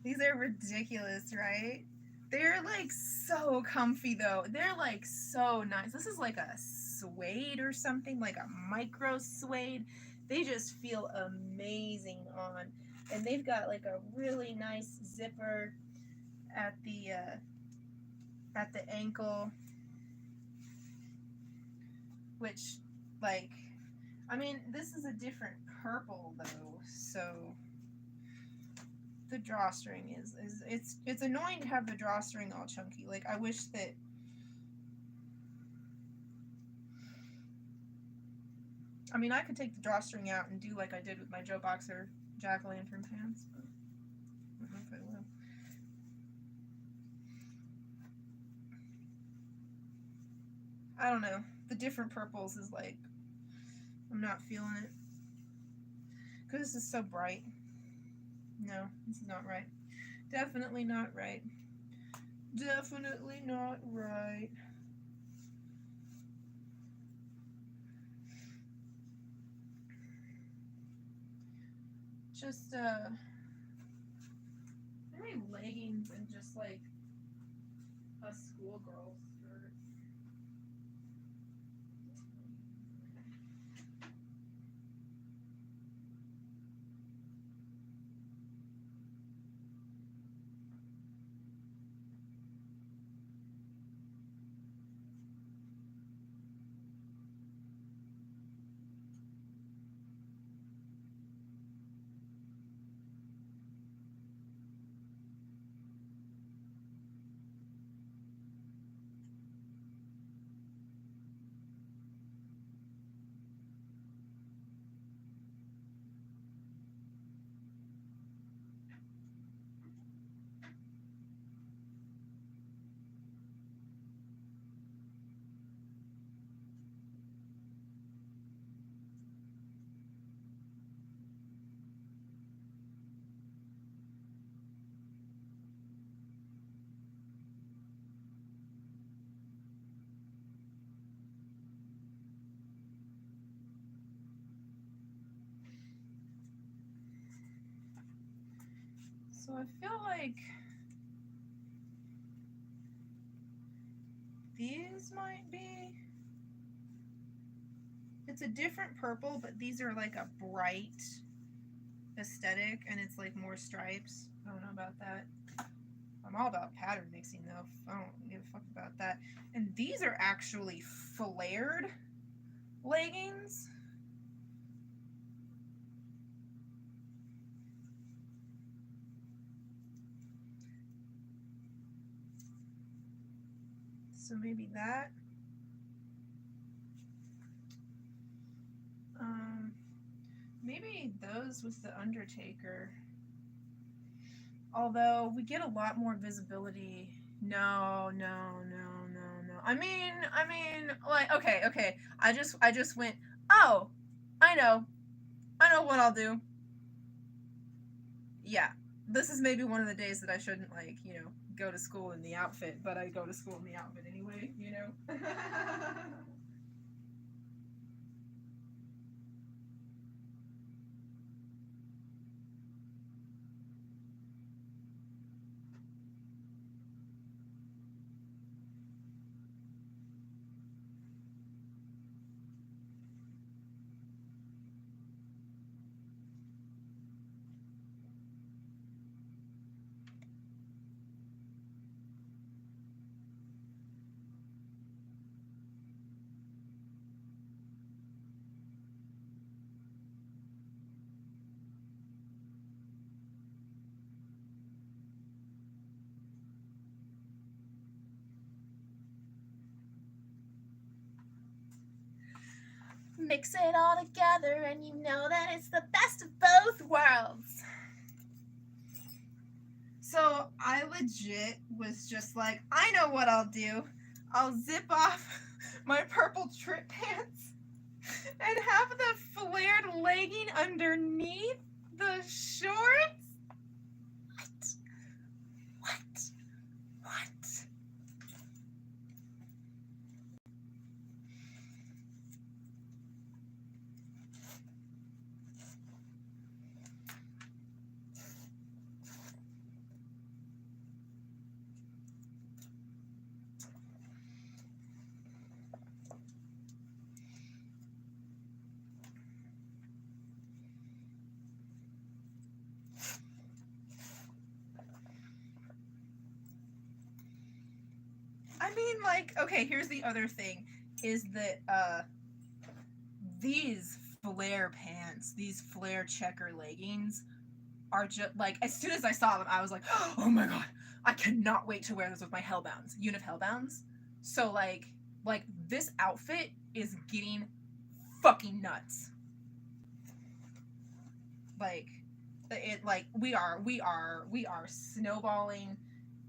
These are ridiculous, right? They're like so comfy though. They're like so nice. This is like a suede or something, like a micro suede. They just feel amazing on. And they've got like a really nice zipper at the ankle, which, like, I mean, this is a different purple though, so the drawstring is it's annoying to have the drawstring all chunky. Like, I wish that I mean, I could take the drawstring out and do like I did with my Joe Boxer jack-o'-lantern pants, but I don't know if I will. I don't know. The different purples is like, I'm not feeling it. Because this is so bright. No, this is not right. Definitely not right. Definitely not right. Just, maybe leggings and just like a schoolgirl skirt. So I feel like these might be, it's a different purple, but these are like a bright aesthetic and it's like more stripes. I don't know about that. I'm all about pattern mixing though. I don't give a fuck about that. And these are actually flared leggings. So maybe that. Maybe those with the Undertaker. Although we get a lot more visibility. No. I mean, like, okay. I just went, oh, I know what I'll do. Yeah, this is maybe one of the days that I shouldn't, like, you know, go to school in the outfit, but I go to school in the outfit anyway, you know? Mix it all together and you know that it's the best of both worlds. So I legit was just like, I know what I'll do. I'll zip off my purple trip pants and have the flared legging underneath the shorts. What? I mean, like, okay, here's the other thing, is that, these flare pants, these flare checker leggings are just, like, as soon as I saw them, I was like, oh my god, I cannot wait to wear this with my Hellbounds, Unif Hellbounds. So, like, this outfit is getting fucking nuts. Like, we are snowballing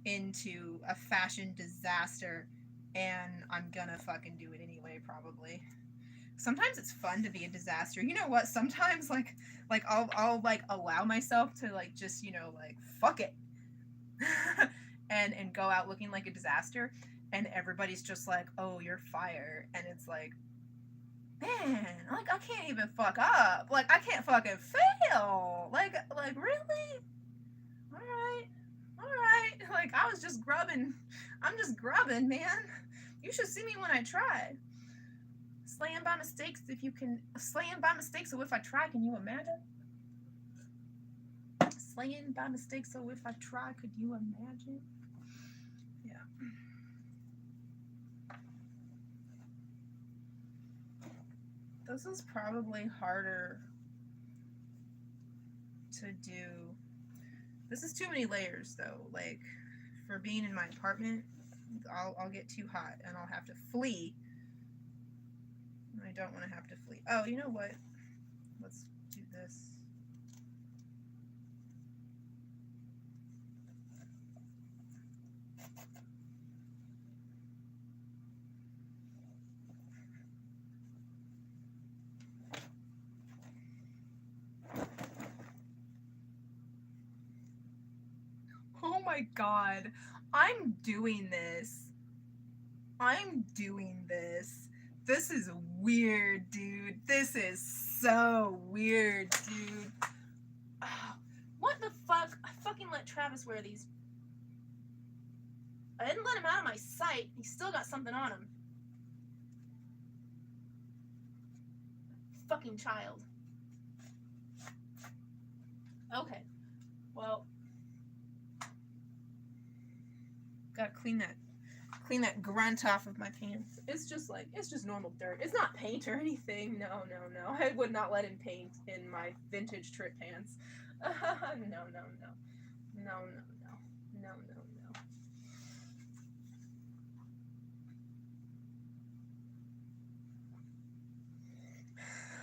into a fashion disaster, and I'm gonna fucking do it anyway, probably. Sometimes it's fun to be a disaster. You know what? Sometimes like I'll like allow myself to like just, you know, like fuck it. and go out looking like a disaster, and everybody's just like, "Oh, you're fire." And it's like, man, like I can't even fuck up. Like I can't fucking fail. Like really? All right. Like I was just grubbing. I'm just grubbing, man. You should see me when I try. Slaying by mistakes, if you can. Slaying by mistakes, so if I try, can you imagine? Slaying by mistakes, so if I try, could you imagine? Yeah. This is probably harder to do. This is too many layers, though. Like, for being in my apartment, I'll get too hot, and I'll have to flee. I don't want to have to flee. Oh, you know what? Let's do this. Oh my god. I'm doing this. This is weird, dude. This is so weird, dude. Oh, what the fuck? I fucking let Travis wear these? I didn't let him out of my sight. He's still got something on him. Fucking child. Okay. Well, gotta clean that grunt off of my pants. It's just normal dirt. It's not paint or anything. No. I would not let him paint in my vintage trip pants. No.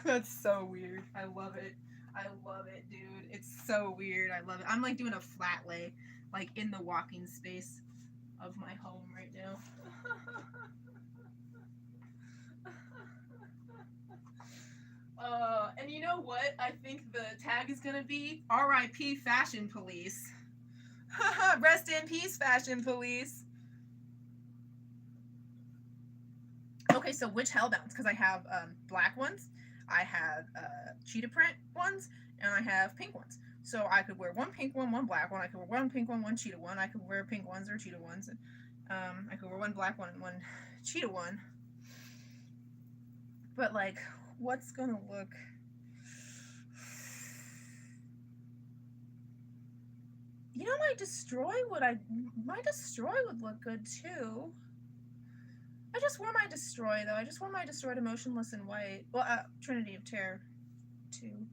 That's so weird. I love it. I love it, dude. It's so weird. I love it. I'm like doing a flat lay, like in the walking space of my home right now. And you know what? I think the tag is gonna be R.I.P. Fashion Police. Rest in peace, Fashion Police. Okay, so which hellbounds? Because I have black ones, I have cheetah print ones, and I have pink ones. So I could wear one pink one, one black one. I could wear one pink one, one cheetah one. I could wear pink ones or cheetah ones. I could wear one black one and one cheetah one. But like, what's gonna look? You know, my destroy would look good too. I just wore my destroy though. I just wore my destroy to motionless in white. Well, Trinity of Terror 2.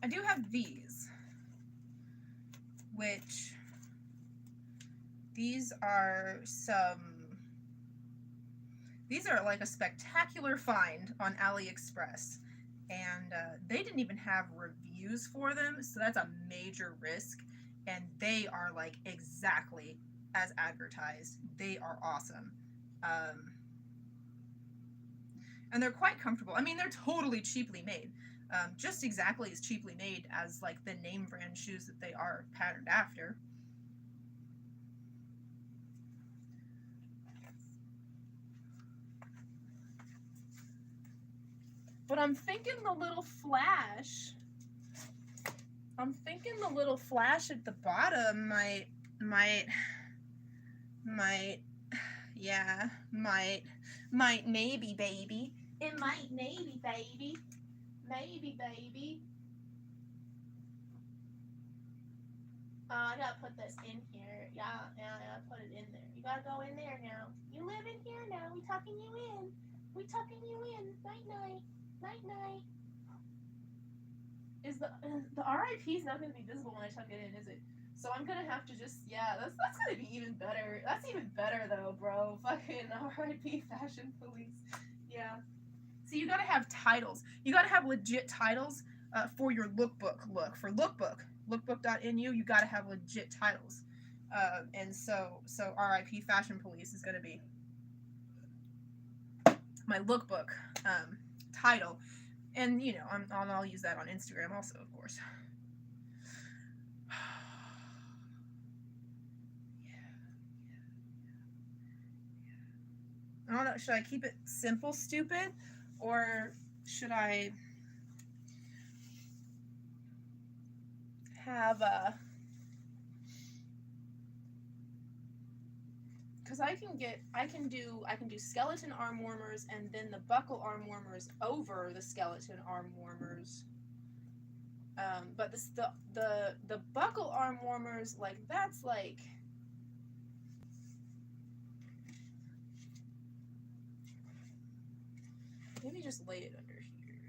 I do have these, which these are like a spectacular find on AliExpress, and they didn't even have reviews for them, so that's a major risk, and they are like exactly as advertised. They are awesome. And they're quite comfortable. I mean, they're totally cheaply made. Just exactly as cheaply made as like the name brand shoes that they are patterned after. But I'm thinking the little flash at the bottom might maybe, baby. It might maybe, baby. Maybe, baby. I gotta put this in here. Yeah, I put it in there. You gotta go in there now. You live in here now. We tucking you in. Night, night. Night, night. Is the RIP is not gonna be visible when I tuck it in, is it? So I'm gonna have to just, yeah, that's gonna be even better. That's even better though, bro. Fucking RIP Fashion Police. Yeah. So you gotta have titles. You gotta have legit titles for your lookbook look. For lookbook.nu, you gotta have legit titles. And so RIP Fashion Police is gonna be my lookbook title. And you know, I'll use that on Instagram also, of course. I don't know, should I keep it simple, stupid? Or should I have because I can do skeleton arm warmers and then the buckle arm warmers over the skeleton arm warmers. But the buckle arm warmers, like, that's like, maybe just lay it under here.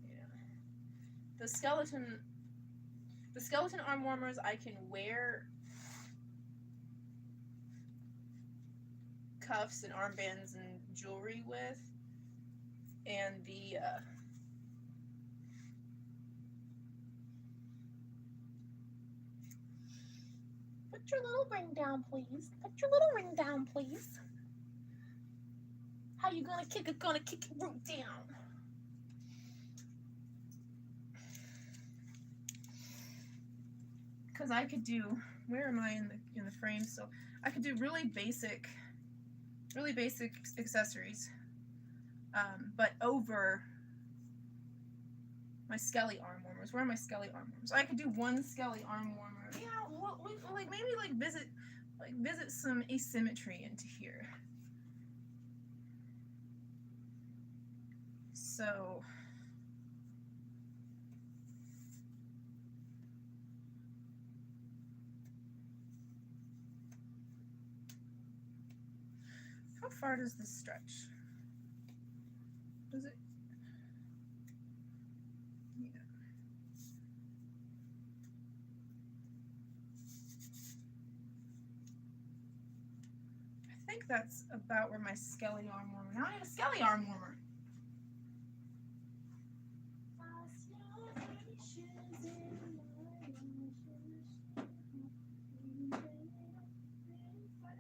Yeah. The skeleton arm warmers I can wear cuffs and armbands and jewelry with, and the put your little ring down, please. Put your little ring down, please. How you gonna kick it? Gonna kick your root down. because I could do, where am I in the frame still? I could do really basic accessories, but over my Skelly arm warmers. Where are my Skelly arm warmers? I could do one Skelly arm warmer. Yeah, well, like maybe like visit some asymmetry into here. So how far does this stretch? Does it? Yeah. I think that's about where my Skelly arm warmer. Now I need a Skelly arm warmer.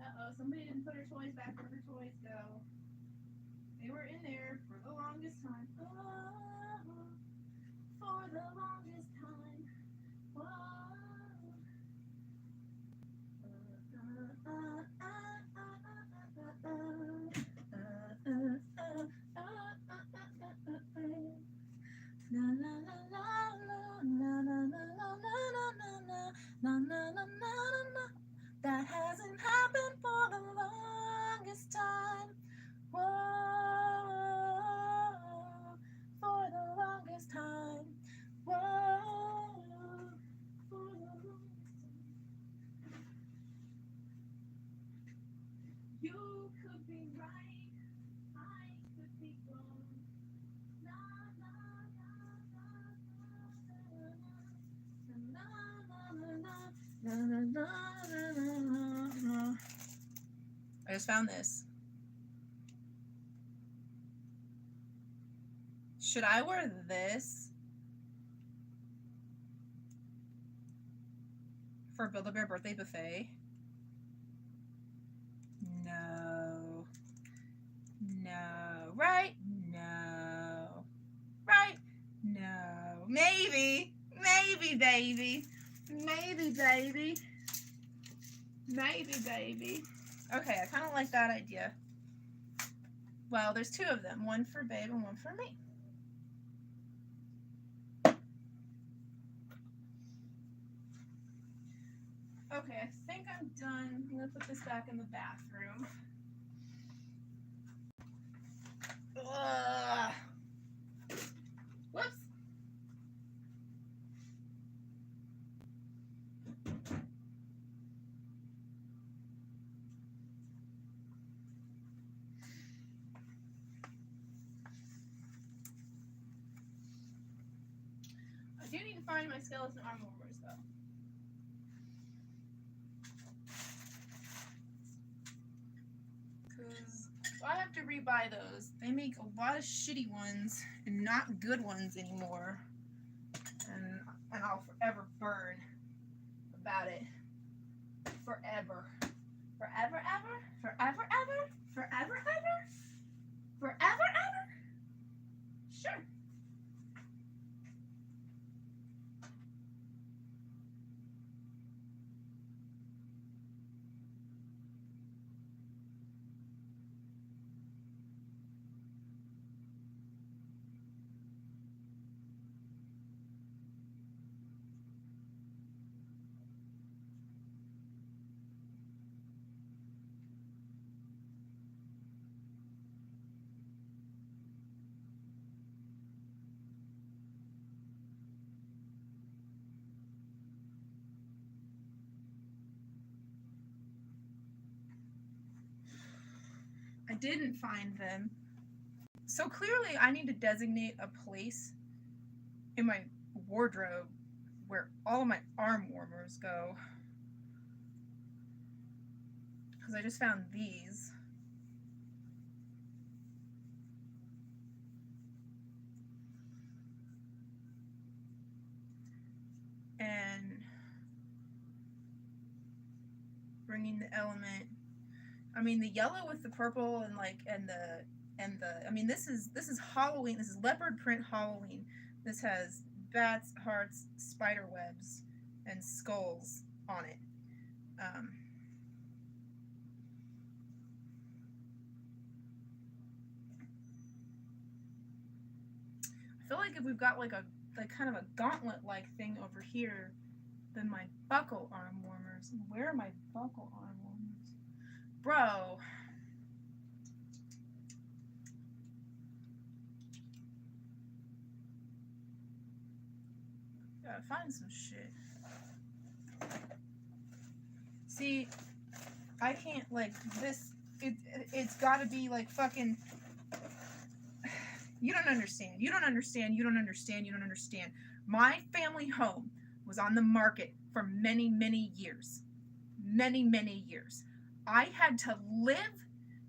Uh-oh, somebody didn't put her toys back where her toys go. They were in there for the longest time. Oh, for the longest time. Whoa. That hasn't happened for the longest time. Whoa, for the longest time. Whoa, for the longest time. You could be right, I could be wrong. Na na na na na na na na na na na. I just found this. Should I wear this for Build-A-Bear birthday buffet? No. No. Right? No. Right? No. Maybe. Maybe, baby. Maybe, baby. Maybe, baby. Okay, I kind of like that idea. Well, there's two of them. One for Babe and one for me. Okay, I think I'm done. I'm going to put this back in the bathroom. Ugh. Whoops. I do need to find my skeleton arm warmers, though. Because I have to rebuy those. They make a lot of shitty ones and not good ones anymore. And I'll forever burn about it. Forever. Forever, ever? Forever, ever? Forever, ever? Forever, ever? Sure. I didn't find them. So clearly I need to designate a place in my wardrobe where all of my arm warmers go. Because I just found these. And bringing the element. I mean, the yellow with the purple and I mean, this is Halloween. This is leopard print Halloween. This has bats, hearts, spider webs, and skulls on it. I feel like if we've got like kind of a gauntlet like thing over here, then my buckle arm warmers. Where are my buckle arm warmers? Bro. Gotta find some shit. See, I can't, like, this, it's gotta be, like, fucking, you don't understand. You don't understand. You don't understand. You don't understand. My family home was on the market for many, many years. Many, many years. I had to live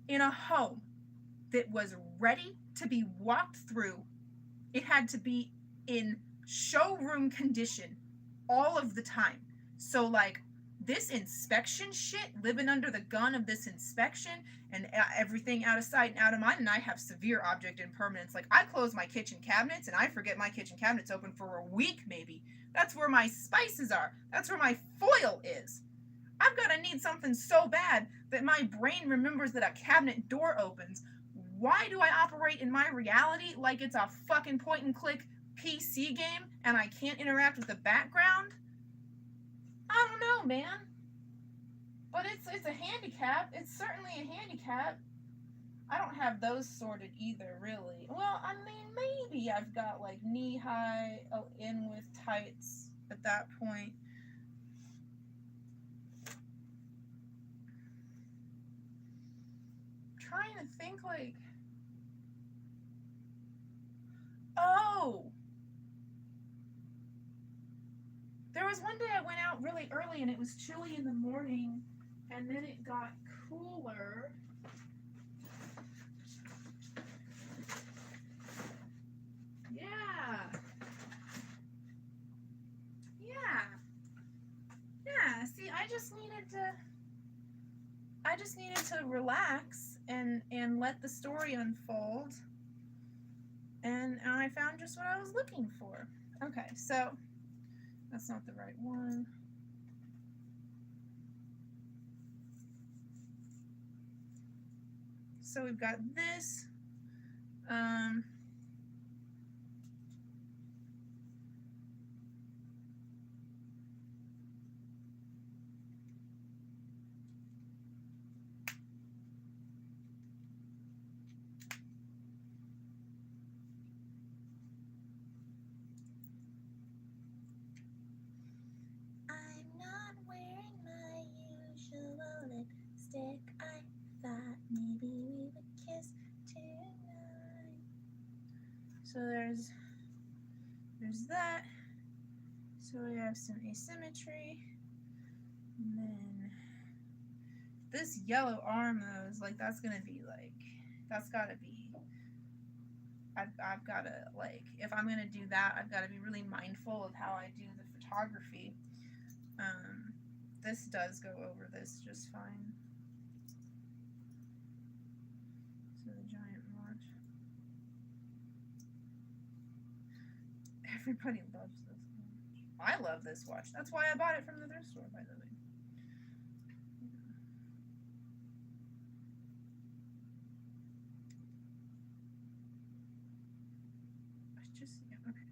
in a home that was ready to be walked through. It had to be in showroom condition all of the time. So, like, this inspection shit, living under the gun of this inspection and everything out of sight and out of mind, and I have severe object impermanence. Like, I close my kitchen cabinets and I forget my kitchen cabinet's open for a week maybe. That's where my spices are. That's where my foil is. I've got to need something so bad that my brain remembers that a cabinet door opens. Why do I operate in my reality like it's a fucking point and click PC game and I can't interact with the background? I don't know, man. But it's a handicap. It's certainly a handicap. I don't have those sorted either, really. Well, I mean, maybe I've got like knee-high in with tights at that point. Trying to think, like, oh, there was one day I went out really early and it was chilly in the morning and then it got cooler. Yeah, see, I just needed to relax and let the story unfold, and I found just what I was looking for. Okay, so that's not the right one. So we've got this. I'm not wearing my usual lipstick. I thought maybe we would kiss tonight. So there's that. So we have some asymmetry. And then this yellow arm though is like, that's gotta be, I've gotta, like, if I'm gonna do that, I've gotta be really mindful of how I do the photography. This does go over this just fine. So the giant watch. Everybody loves this watch. I love this watch. That's why I bought it from the thrift store, by the way. Okay.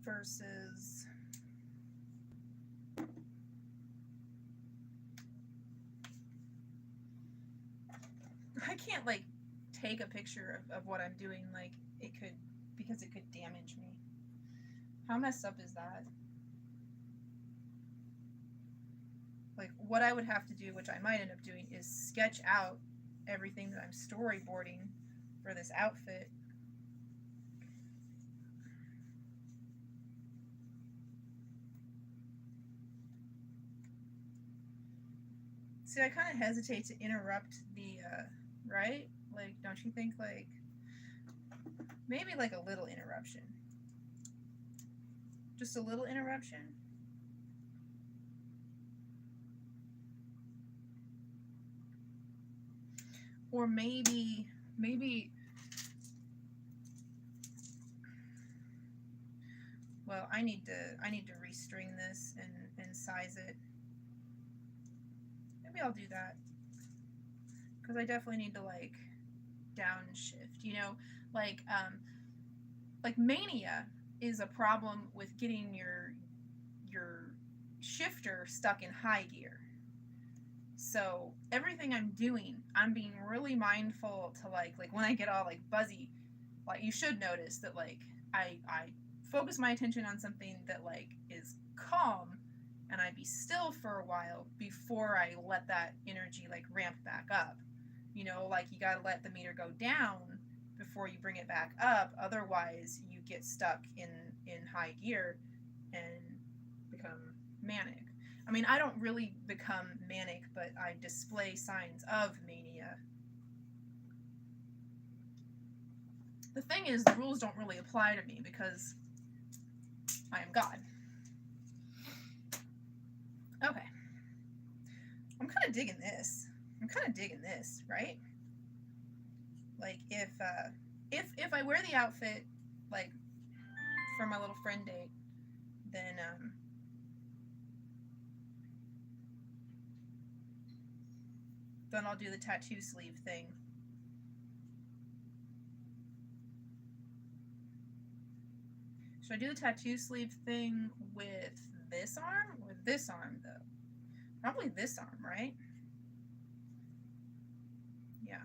Versus I can't, like, take a picture of what I'm doing, like, it could, because it could damage me. How messed up is that? Like, what I would have to do, which I might end up doing, is sketch out everything that I'm storyboarding for this outfit. See, I kind of hesitate to interrupt the, right? Like, don't you think, like, maybe like a little interruption? Just a little interruption? Or maybe, well, I need to restring this and size it. Maybe I'll do that. Because I definitely need to, like, downshift, you know? Like mania is a problem with getting your shifter stuck in high gear. So everything I'm doing, I'm being really mindful to like when I get all like buzzy, like you should notice that like I focus my attention on something that like is calm, and I be still for a while before I let that energy like ramp back up. You know, like you gotta let the meter go down before you bring it back up. Otherwise, you get stuck in high gear and become manic. I mean, I don't really become manic, but I display signs of mania. The thing is, the rules don't really apply to me because I am God. Okay. I'm kind of digging this. Right? Like, if I wear the outfit, like, for my little friend date, then, I'll do the tattoo sleeve thing. Should I do the tattoo sleeve thing with this arm or this arm, though? Probably this arm, right? Yeah.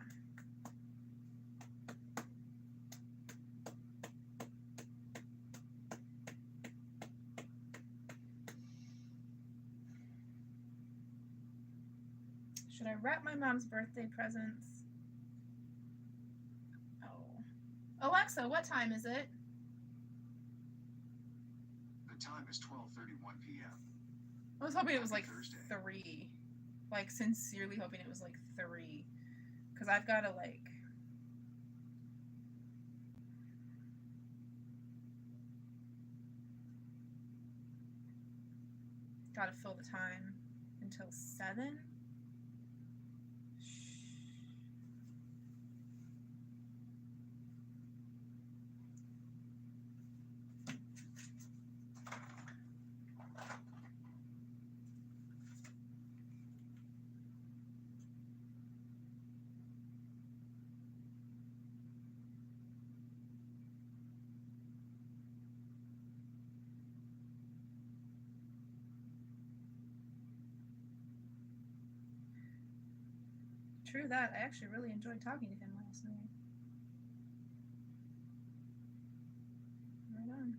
Should I wrap my mom's birthday presents? Oh. Alexa, what time is it? The time is 12:31 p.m. I was hoping it was like Thursday. 3. Like, sincerely hoping it was like 3. Because I've got to, like... Gotta fill the time until 7? True that. I actually really enjoyed talking to him last night. Right on.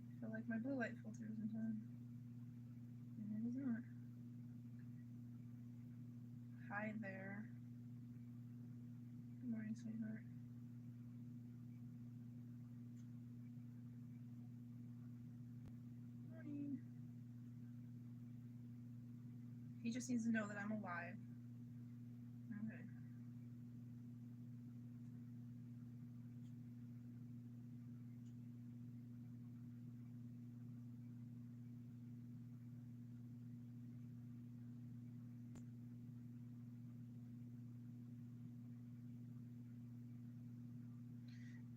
I feel like my blue light filter isn't on. And it is not. Hi there. Good morning, sweetheart. Morning. He just needs to know that I'm alive. Okay.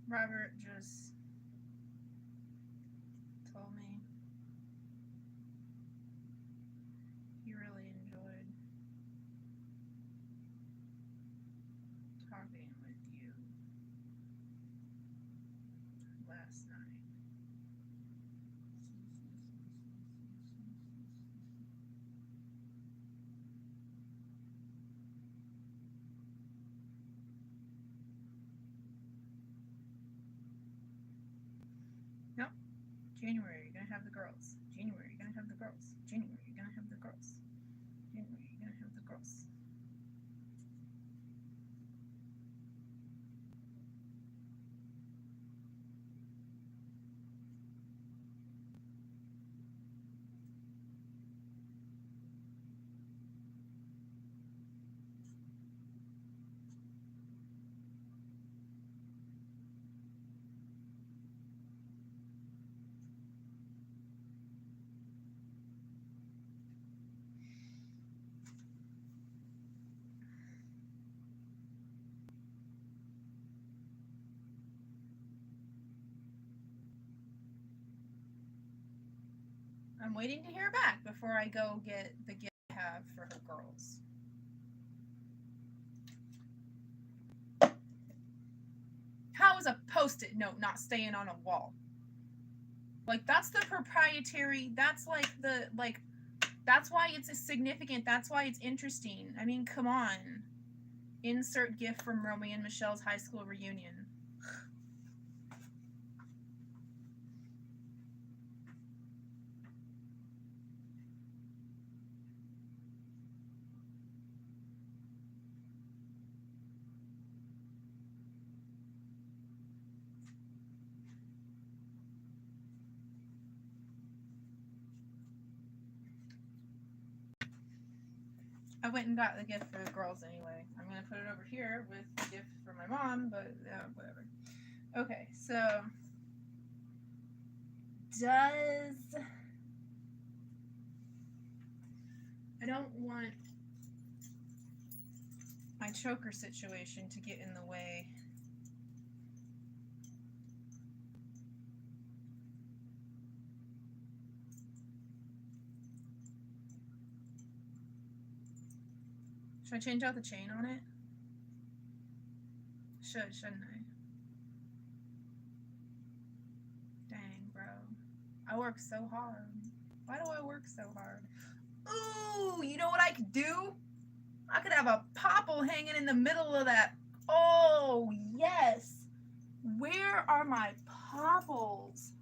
Robert just told me he really enjoyed talking with you last night. Yep. January, you're gonna have the girls. January, you're gonna have the girls. January, you're gonna have the girls. January, you're gonna have the girls. I'm waiting to hear back before I go get the gift I have for her girls. How is a Post-it note not staying on a wall? Like, that's the proprietary, that's like the, like, that's why it's significant, that's why it's interesting. I mean, come on. Insert gift from Romy and Michelle's high school reunion. I went and got the gift for the girls anyway. I'm going to put it over here with the gift for my mom, but whatever. Okay, so I don't want my choker situation to get in the way. Should I change out the chain on it? Shouldn't I? Dang, bro. I work so hard. Why do I work so hard? Ooh, you know what I could do? I could have a popple hanging in the middle of that. Oh, yes. Where are my popples?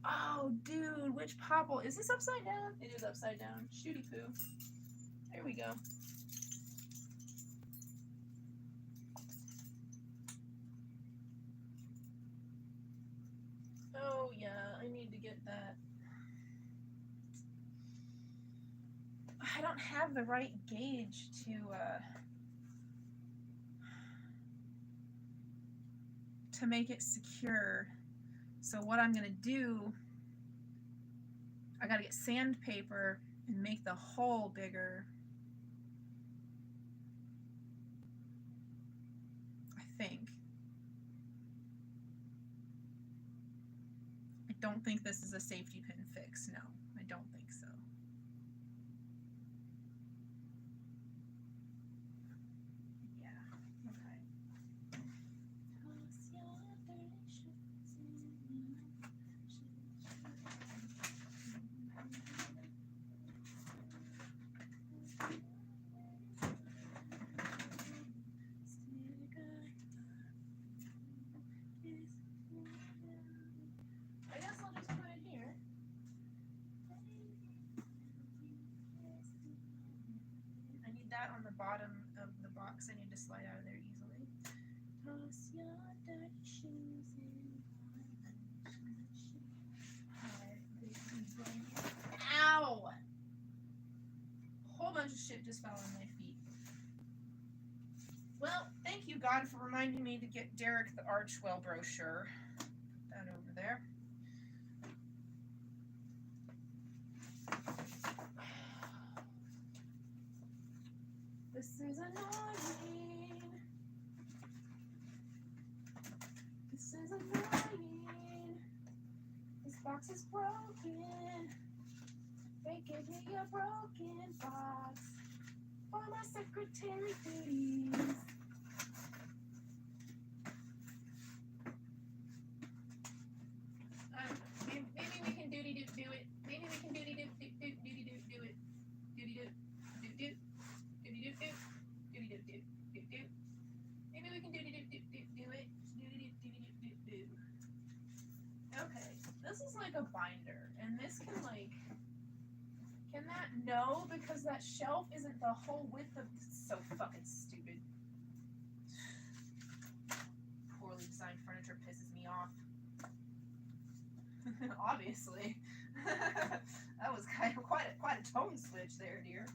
Oh, dude, which popple? Is this upside down? It is upside down. Shooty poo. There we go. Oh, yeah, I need to get that. I don't have the right gauge to make it secure. So what I'm gonna do, I gotta get sandpaper and make the hole bigger. I think. I don't think this is a safety pin fix. No, I don't think so. Yeah, okay. I guess I'll just put it here. I need that on the bottom of the box. I need to slide out of there easily. Toss your dirty shoes in. Ow! A whole bunch of shit just fell on my feet. Well, thank you, God, for reminding me to get Derek the Archwell brochure. Put that over there. This is annoying. This is annoying. This box is broken. They gave me a broken box for my secretary duties. Maybe we can do it. Maybe we can do it. Do it. Maybe we can do it. Okay, this is like a binder, and this can like, can that? No, because that shelf isn't the whole width of. It's so fucking stupid. Poorly designed furniture pisses me off. Obviously. That was kind of quite a tone switch there, dear.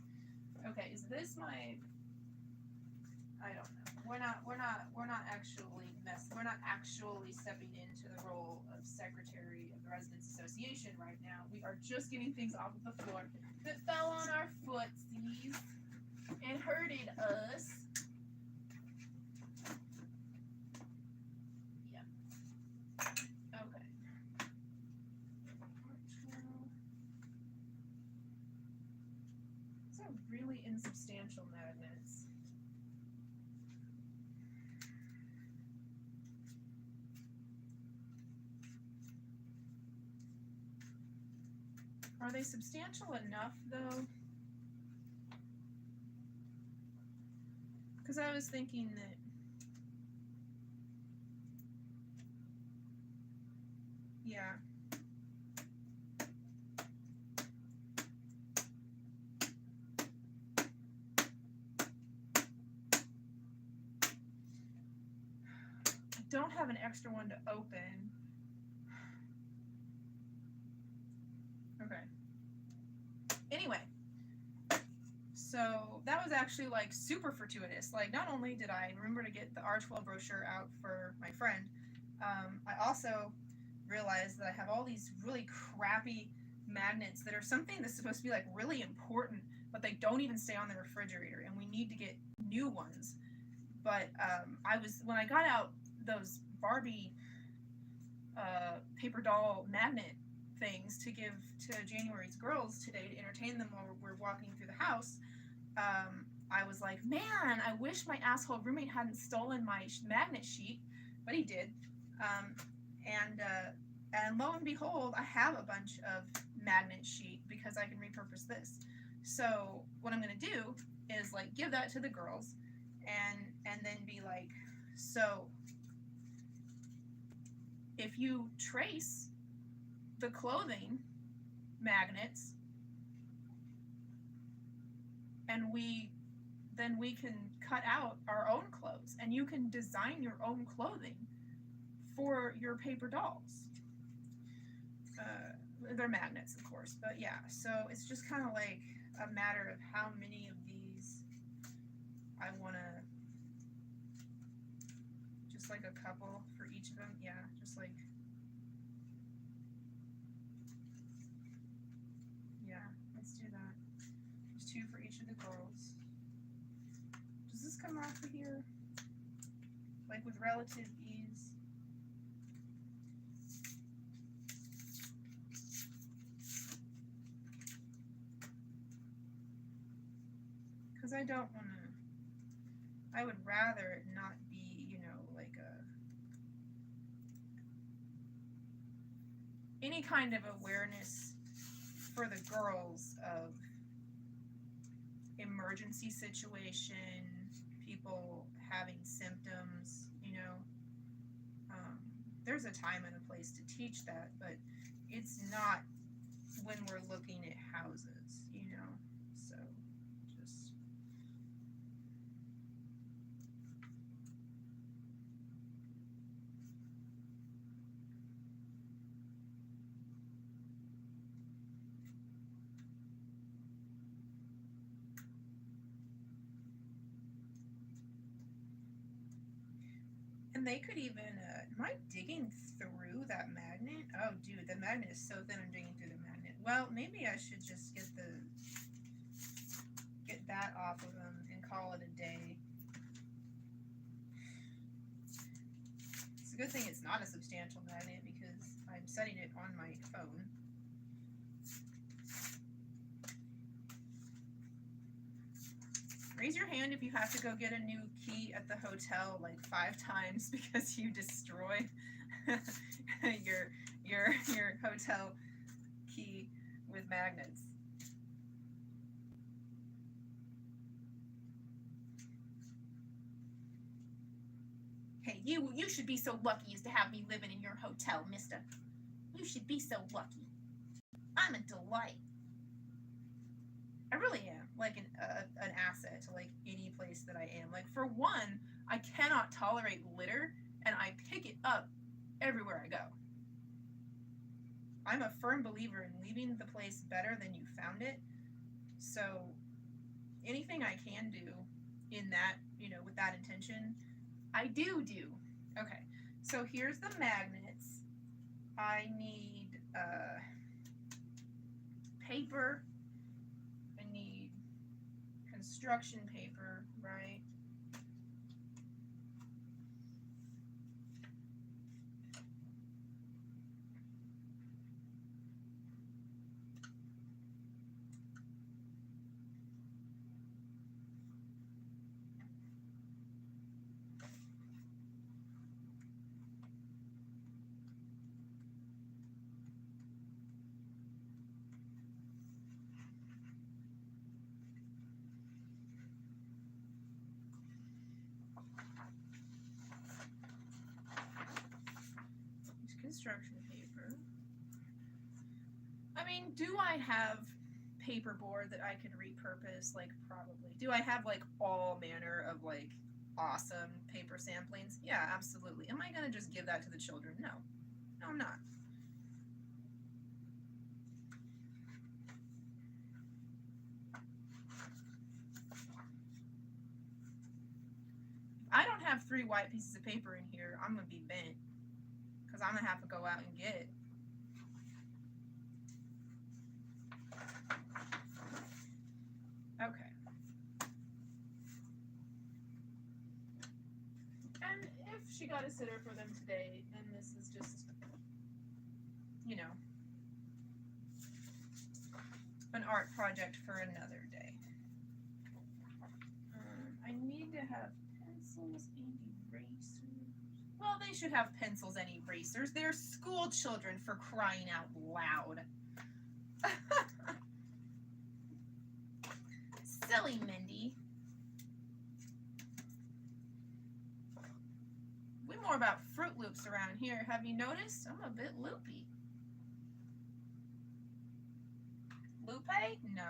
Okay, is this my? I don't know. We're not actually stepping into the role of secretary of the Residents Association right now. We are just getting things off of the floor that fell on our footsies and hurted us. Yeah. Okay. really insubstantial magnets? Are they substantial enough, though? Because I was thinking that yeah. I don't have an extra one to open. Okay. Anyway, so that was actually like super fortuitous. Like, not only did I remember to get the R12 brochure out for my friend, I also realized that I have all these really crappy magnets that are something that's supposed to be like really important, but they don't even stay on the refrigerator, and we need to get new ones. But when I got out those Barbie paper doll magnet things to give to January's girls today to entertain them while we're walking through the house, I was like, man, I wish my asshole roommate hadn't stolen my magnet sheet, but he did. And lo and behold, I have a bunch of magnet sheet because I can repurpose this. So what I'm gonna do is like give that to the girls, and then be like, so if you trace the clothing magnets, and then we can cut out our own clothes, and you can design your own clothing for your paper dolls. They're magnets, of course, but yeah, so it's just kind of like a matter of how many of these I want to, just like a couple for each of them. Yeah, just like, yeah, let's do that. There's 2 for each of the girls. Does this come off of here? Like with relative ease? Because I don't want to, I would rather it not be, you know, like any kind of awareness for the girls of emergency situation, people having symptoms, you know. There's a time and a place to teach that, but it's not when we're looking at houses, you know. So just and they could even, am I digging through that magnet? Oh, dude, the magnet is so thin, I'm digging through the magnet. Well, maybe I should just get that off of them and call it a day. It's a good thing it's not a substantial magnet because I'm setting it on my phone. Raise your hand if you have to go get a new key at the hotel like 5 times because you destroyed your hotel key with magnets. Hey, you should be so lucky as to have me living in your hotel, mister. You should be so lucky. I'm a delight. I really am. Like an asset to like any place that I am. Like, for one, I cannot tolerate litter, and I pick it up everywhere I go. I'm a firm believer in leaving the place better than you found it. So anything I can do in that, you know, with that intention, I do. Okay, so here's the magnets. I need paper. I need construction paper, right? construction paper. I mean, do I have paperboard that I can repurpose? Like, probably. Do I have, like, all manner of, like, awesome paper samplings? Yeah, absolutely. Am I going to just give that to the children? No. No, I'm not. I don't have 3 white pieces of paper in here. I'm going to be bent. Because I'm going to have to go out and get it. Okay. And if she got a sitter for them today, then this is just, you know, an art project for another day. I need to have pencils and erasers. Well, they should have pencils and erasers. They're school children, for crying out loud. Silly Mindy. We more about Fruit Loops around here. Have you noticed? I'm a bit loopy. Lupe? No.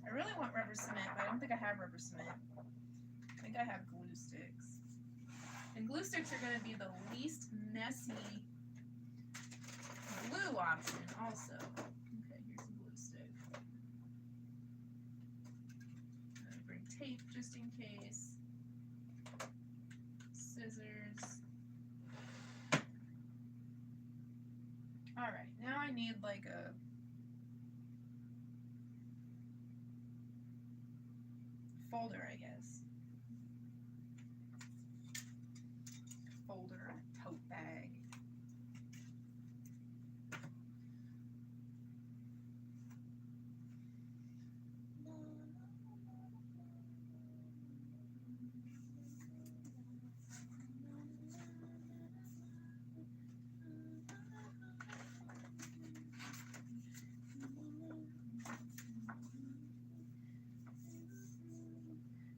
I really want rubber cement, but I don't think I have rubber cement. I think I have glue sticks. And glue sticks are going to be the least messy glue option also. Okay, here's a glue stick. I'm going to bring tape just in case. Scissors. Alright, now I need like a folder, I guess. Folder, a tote bag.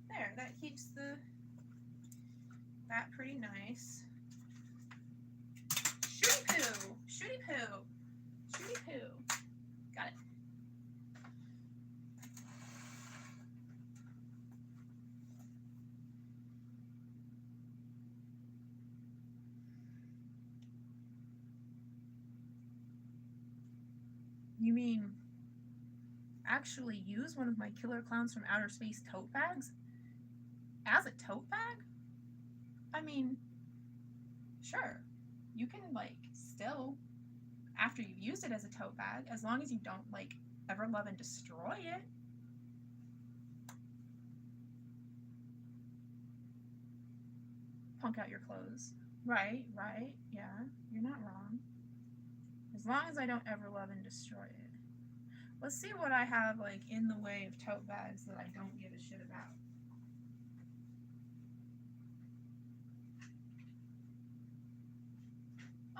There, that keeps that pretty nice. Shooty poo! Shooty poo! Shooty poo! Got it. You mean actually use one of my Killer Clowns from Outer Space tote bags as a tote bag? I mean, sure, you can like still, after you've used it as a tote bag, as long as you don't like ever love and destroy it. Punk out your clothes. Right, yeah, you're not wrong. As long as I don't ever love and destroy it. Let's see what I have like in the way of tote bags that I don't give a shit about.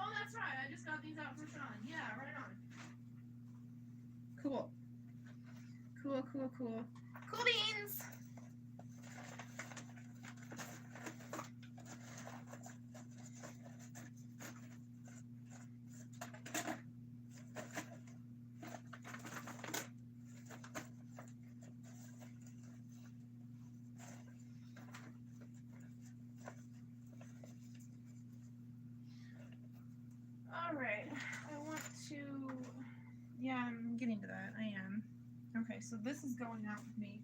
Oh, that's right. I just got these out for Sean. Yeah, right on. Cool. Cool, cool, cool. Cool beans! Alright, I want to, yeah, I'm getting to that, I am. Okay, so this is going out with me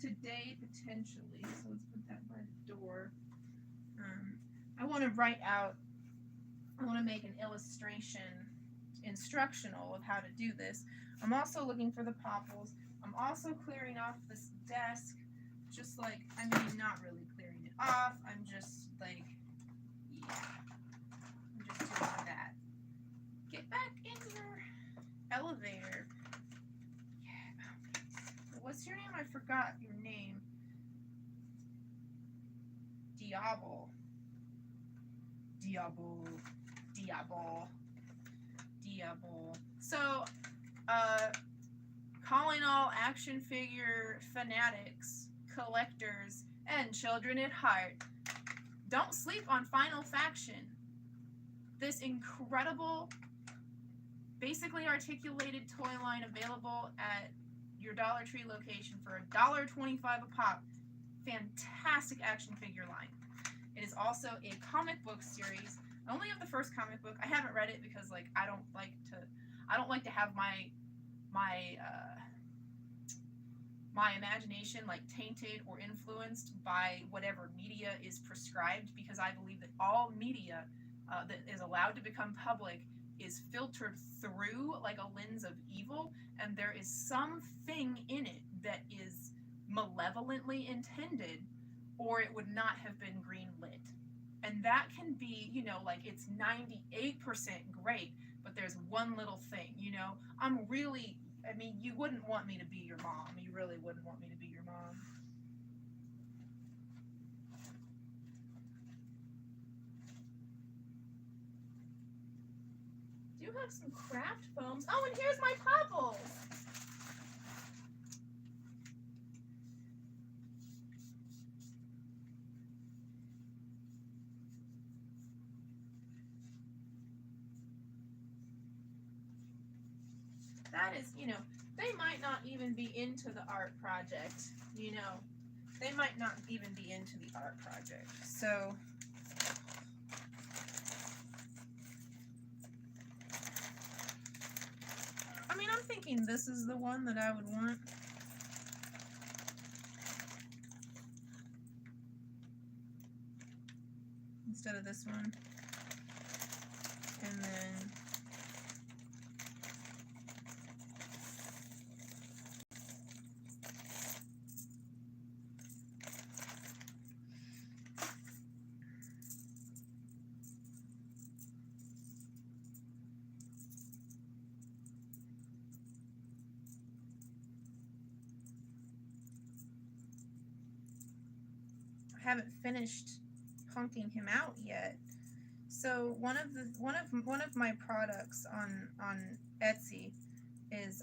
today, potentially, so let's put that by the door. I want to write out, I want to make an illustration, instructional of how to do this. I'm also looking for the popples. I'm also clearing off this desk, just like, I mean, not really clearing it off, I'm just like, yeah, I'm just doing that. Get back in your elevator. Yeah. What's your name? I forgot your name. Diablo. So, calling all action figure fanatics, collectors, and children at heart, don't sleep on Final Faction. This incredible, basically articulated toy line available at your Dollar Tree location for $1.25 a pop. Fantastic action figure line. It is also a comic book series. Only of the first comic book. I haven't read it because like I don't like to have my imagination like tainted or influenced by whatever media is prescribed, because I believe that all media that is allowed to become public is filtered through like a lens of evil, and there is something in it that is malevolently intended, or it would not have been greenlit. And that can be, you know, like it's 98% great, but there's one little thing, you know. I mean, you wouldn't want me to be your mom. You really wouldn't want me to be your mom. Do you have some craft foams? Oh, and here's my Popples! That is, you know, they might not even be into the art project, you know. They might not even be into the art project. So, I mean, I'm thinking this is the one that I would want. Instead of this one. And then I haven't finished punking him out yet. So one of my products on Etsy is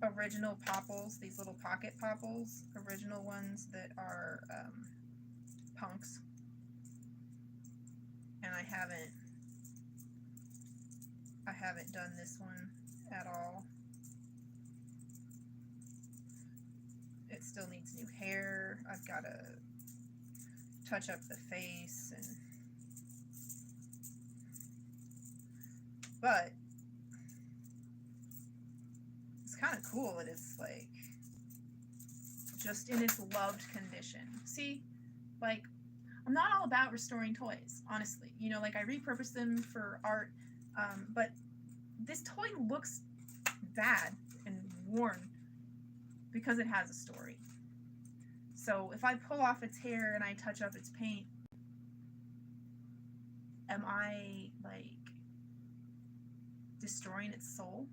original Popples, these little pocket Popples, original ones that are punks. And I haven't done this one at all. It still needs new hair. I've got to touch up the face, but it's kind of cool that it's like just in its loved condition. See, like I'm not all about restoring toys, honestly. You know, like I repurpose them for art, but this toy looks bad and worn because it has a story. So if I pull off its hair and I touch up its paint, am I like destroying its soul?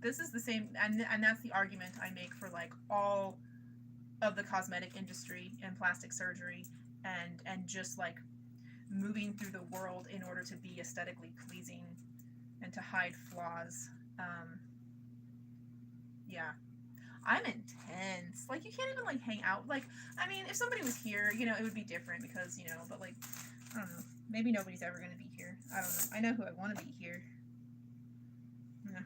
This is the same, and that's the argument I make for like all of the cosmetic industry and plastic surgery and just like moving through the world in order to be aesthetically pleasing and to hide flaws. Yeah, I'm intense. Like you can't even like hang out. Like, I mean, if somebody was here, you know, it would be different because, you know, but like, I don't know. Maybe nobody's ever going to be here. I don't know. I know who I want to be here. Yeah.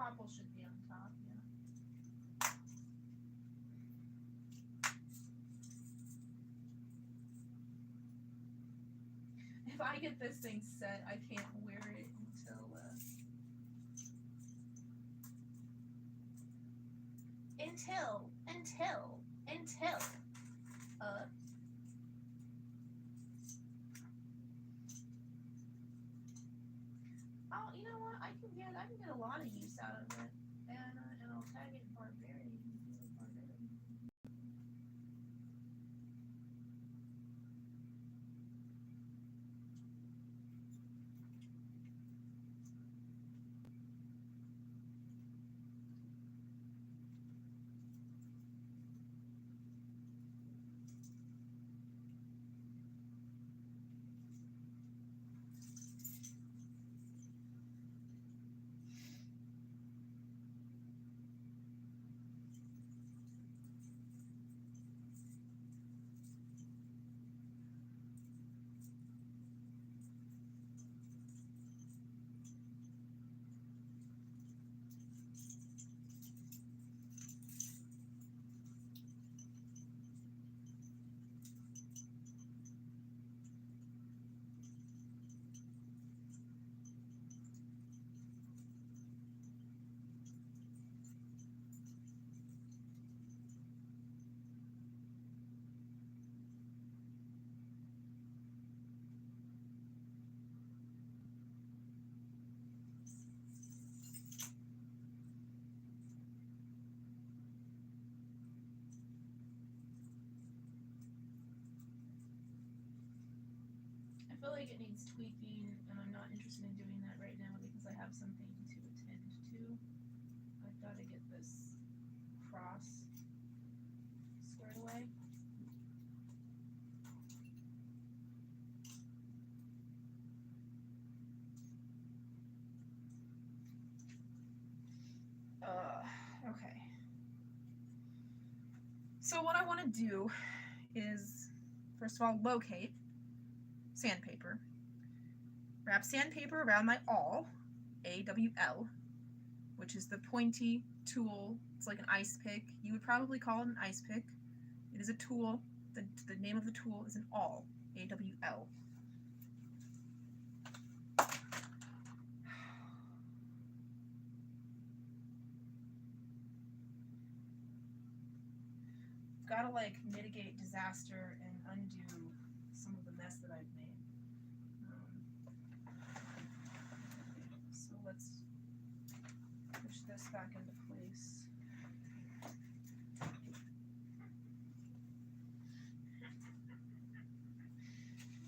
popple should be on top, yeah. If I get this thing set, I can't wear it until oh, you know what? I can get a lot of use out of it, and I'll tag it Barbarian. I feel like it needs tweaking, and I'm not interested in doing that right now because I have something to attend to. I've got to get this cross squared away. Okay. So what I want to do is, first of all, locate sandpaper. Wrap sandpaper around my awl, AWL, which is the pointy tool. It's like an ice pick. You would probably call it an ice pick. It is a tool. The name of the tool is an awl, AWL. Gotta like mitigate disaster and undo some of the mess that I've made. So let's push this back into place.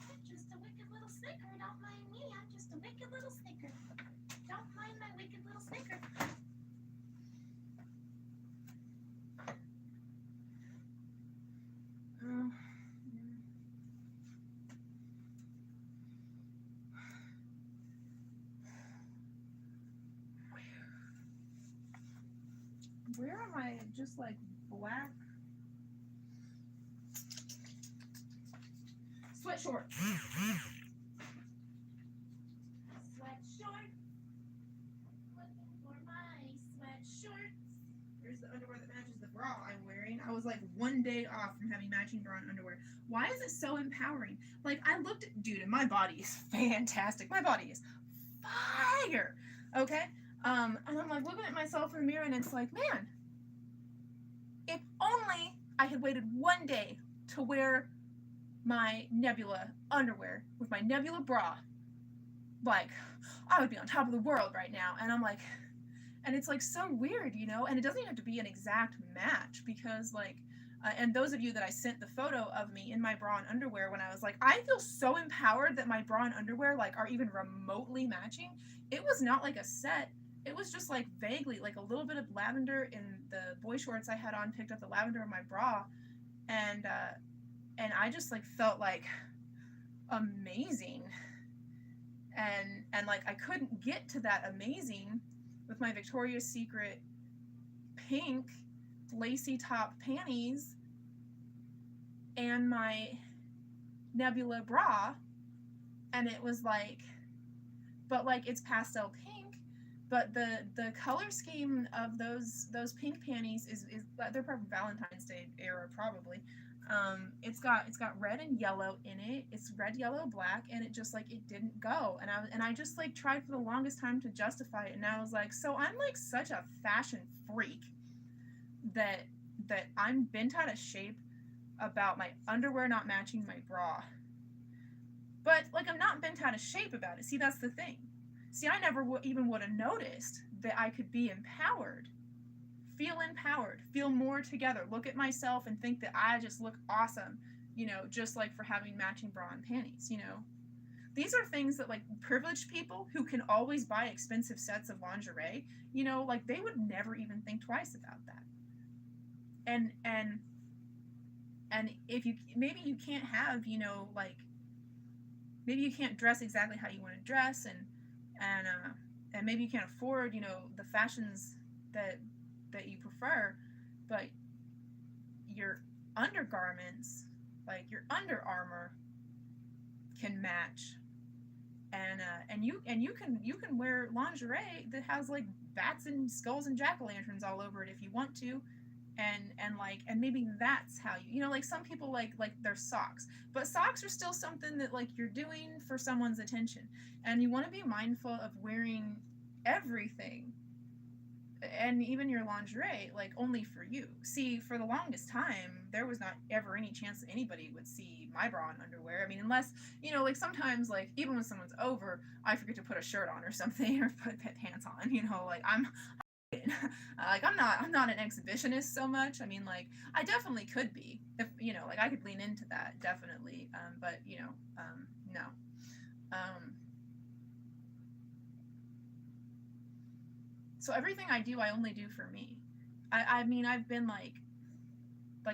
I'm just a wicked little snicker. Don't mind me. I'm just a wicked little snicker. Don't mind my wicked little snicker. Where am I just like black sweat short? Sweat short. Looking for my sweat shorts. Here's the underwear that matches the bra I'm wearing. I was like one day off from having matching bra and underwear. Why is it so empowering? Like I looked at, dude, and my body is fantastic. My body is fire. Okay? And I'm like looking at myself in the mirror and it's like, man, if only I had waited one day to wear my Nebula underwear with my Nebula bra, like I would be on top of the world right now. And I'm like, and it's like so weird, you know, and it doesn't even have to be an exact match because like, and those of you that I sent the photo of me in my bra and underwear when I was like, I feel so empowered that my bra and underwear like are even remotely matching. It was not like a set. It was just like vaguely, like a little bit of lavender in the boy shorts I had on, picked up the lavender in my bra, and I just like felt like amazing, and like I couldn't get to that amazing with my Victoria's Secret pink lacy top panties and my Nebula bra, and it was like, but like it's pastel pink, But the color scheme of those pink panties is they're probably Valentine's Day era probably. It's got red and yellow in it. It's red, yellow, black, and it just like it didn't go. And I just like tried for the longest time to justify it. And I was like, so I'm like such a fashion freak that I'm bent out of shape about my underwear not matching my bra. But like I'm not bent out of shape about it. See, that's the thing. See, I never even would have noticed that I could be empowered, feel more together, look at myself and think that I just look awesome, just like for having matching bra and panties, These are things that like privileged people who can always buy expensive sets of lingerie, like they would never even think twice about that. And if you maybe you can't have, like maybe you can't dress exactly how you want to dress and maybe you can't afford, the fashions that you prefer, but your undergarments, like your Under Armour, can match, and you can wear lingerie that has like bats and skulls and jack-o'-lanterns all over it if you want to, and maybe that's how like some people like their socks, but socks are still something that like you're doing for someone's attention, and you want to be mindful of wearing everything, and even your lingerie, like only for you. See, for the longest time there was not ever any chance that anybody would see my bra and underwear. I mean, unless like sometimes, like even when someone's over, I forget to put a shirt on or something or put pants on, like I'm like I'm not an exhibitionist so much. I mean, like I definitely could be if like I could lean into that definitely, but no. So everything I do, I only do for me. I mean, I've been like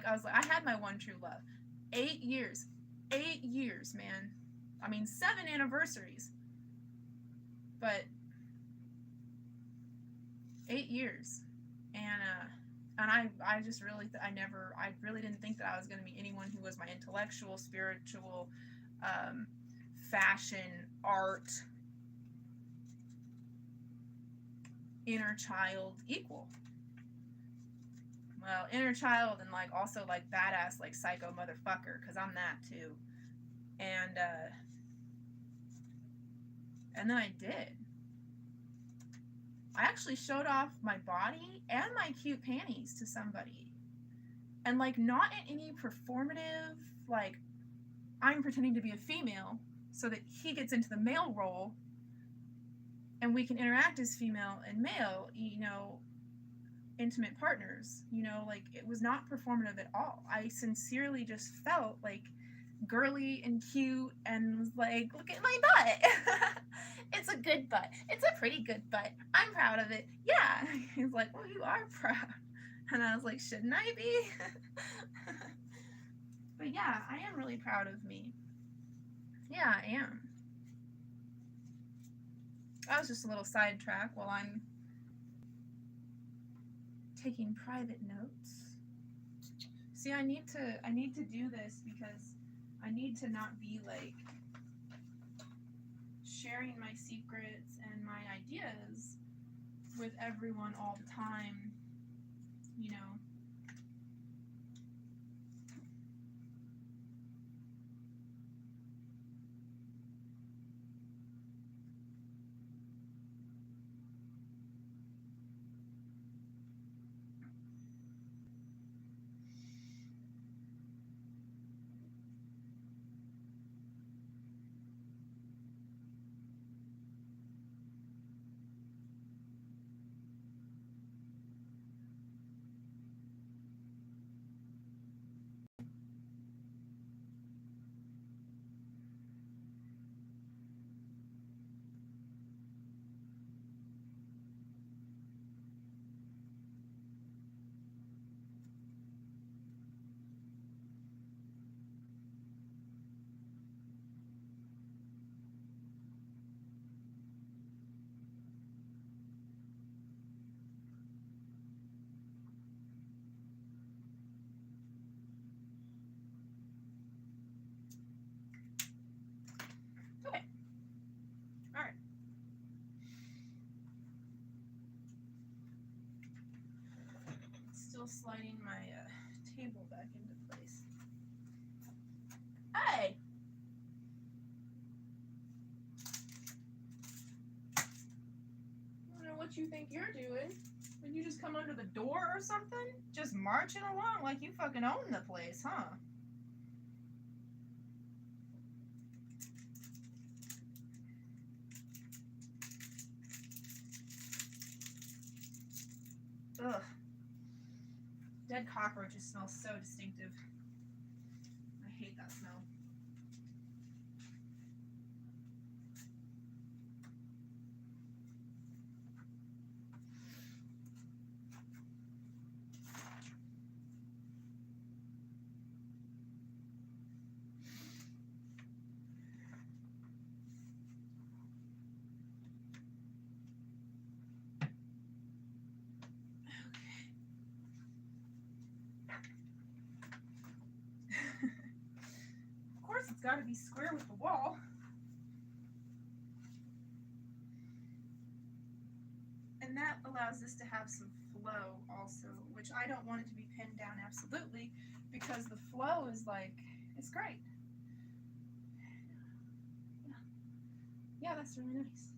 I was like, I had my one true love, 8 years, man. I mean, 7 anniversaries, but 8 years, and I just really I really didn't think that I was going to meet anyone who was my intellectual, spiritual, fashion, art, inner child equal. Well, inner child and like also like badass like psycho motherfucker, because I'm that too. And then I did. I actually showed off my body and my cute panties to somebody. And like not in any performative, like I'm pretending to be a female so that he gets into the male role and we can interact as female and male, intimate partners, like it was not performative at all. I sincerely just felt like girly and cute and was like, look at my butt. It's a good butt. It's a pretty good butt. I'm proud of it. Yeah. He's like, well, you are proud. And I was like, shouldn't I be? But yeah, I am really proud of me. Yeah, I am. That was just a little sidetrack while I'm taking private notes. See, I need to do this because I need to not be like sharing my secrets and my ideas with everyone all the time, still sliding my table back into place. Hey! I don't know what you think you're doing. Did you just come under the door or something? Just marching along like you fucking own the place, huh? Ugh. Dead cockroaches smell so distinctive. I hate that smell. Of course, it's got to be square with the wall. And that allows this to have some flow also, which I don't want it to be pinned down absolutely, because the flow is like, it's great. Yeah, that's really nice.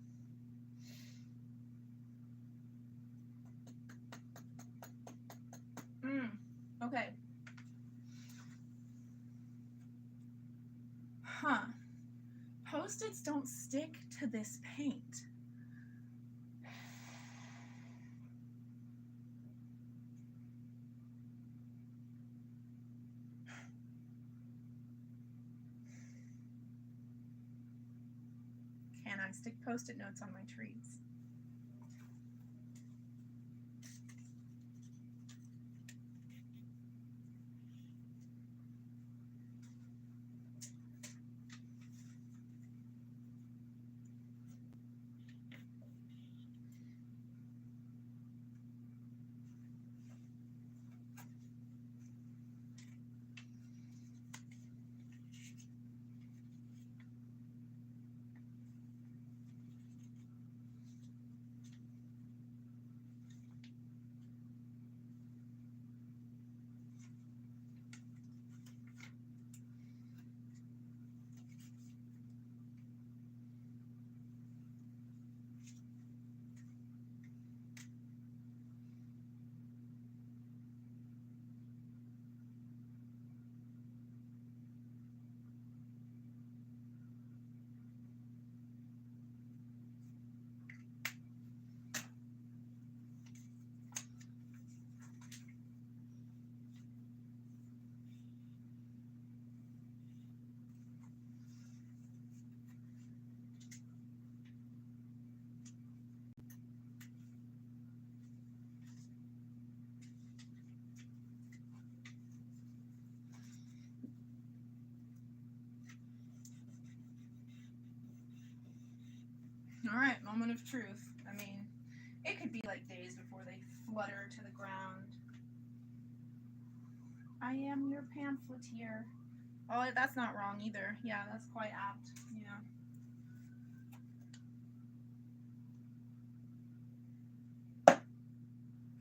Okay. Huh. Post-its don't stick to this paint. Can I stick Post-it notes on my trees? All right, moment of truth. I mean, it could be like days before they flutter to the ground. I am your pamphleteer. Oh, that's not wrong either. Yeah, that's quite apt. Yeah.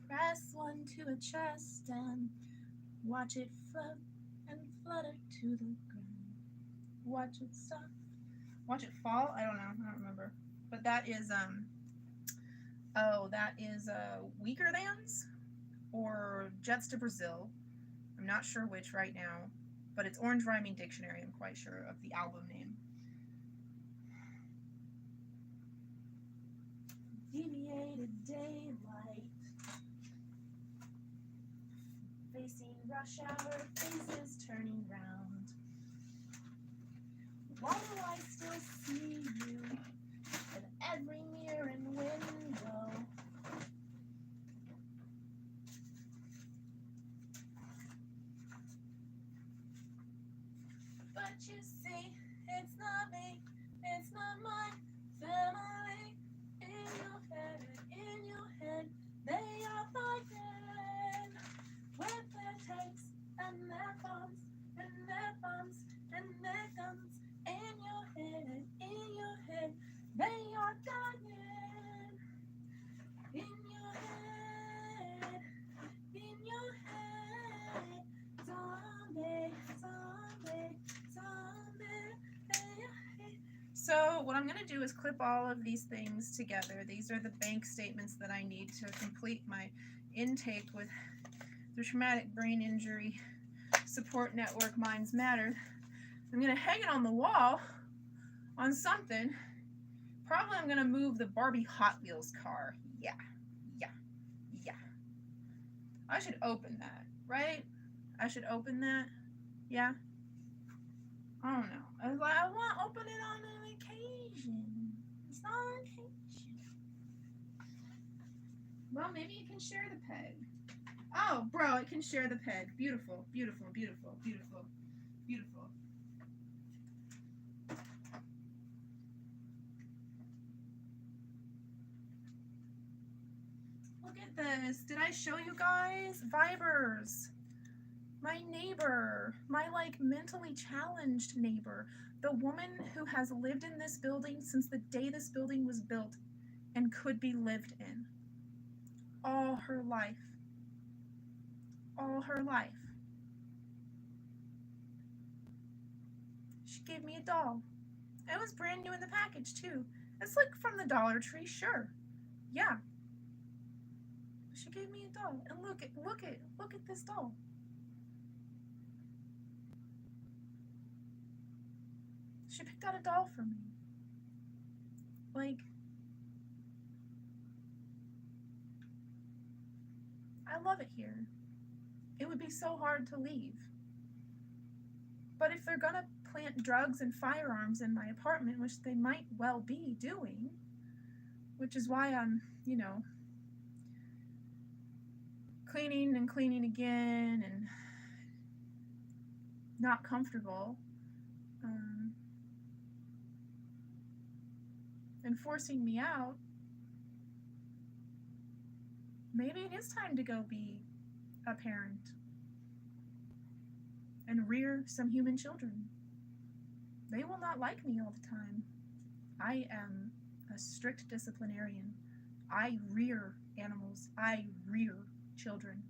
Press one to a chest and watch it float and flutter to the ground. Watch it stop. Watch it fall? I don't know. I don't remember. But that is that is Weaker Thans or Jets to Brazil. I'm not sure which right now, but it's Orange Rhyming Dictionary, I'm quite sure of the album name. Deviated daylight, facing rush hour, faces turning round. Why do I still see you in every mirror and window? But you see, it's not me, it's not my family. In your head, they are fighting with their tanks and their bombs and their bombs and their guns. In your head, they are dying. In your head, So what I'm going to do is clip all of these things together. These are the bank statements that I need to complete my intake with the Traumatic Brain Injury Support Network Minds Matter. I'm going to hang it on the wall on something. Probably I'm going to move the Barbie Hot Wheels car. Yeah. I should open that, right? I should open that. Yeah. I don't know. I want to open it on an occasion. It's not an occasion. Well, maybe you can share the peg. Oh, bro, it can share the peg. Beautiful, beautiful, beautiful, beautiful, beautiful. Look at this. Did I show you guys? Viberz. My neighbor, my like mentally challenged neighbor, the woman who has lived in this building since the day this building was built and could be lived in. All her life. All her life. She gave me a doll. It was brand new in the package too. It's like from the Dollar Tree, sure. Yeah. She gave me a doll. And look at this doll. She picked out a doll for me. Like, I love it here. It would be so hard to leave. But if they're gonna plant drugs and firearms in my apartment, which they might well be doing, which is why I'm, cleaning and cleaning again and not comfortable, and forcing me out, maybe it is time to go be a parent and rear some human children. They will not like me all the time. I am a strict disciplinarian. I rear animals. I rear children.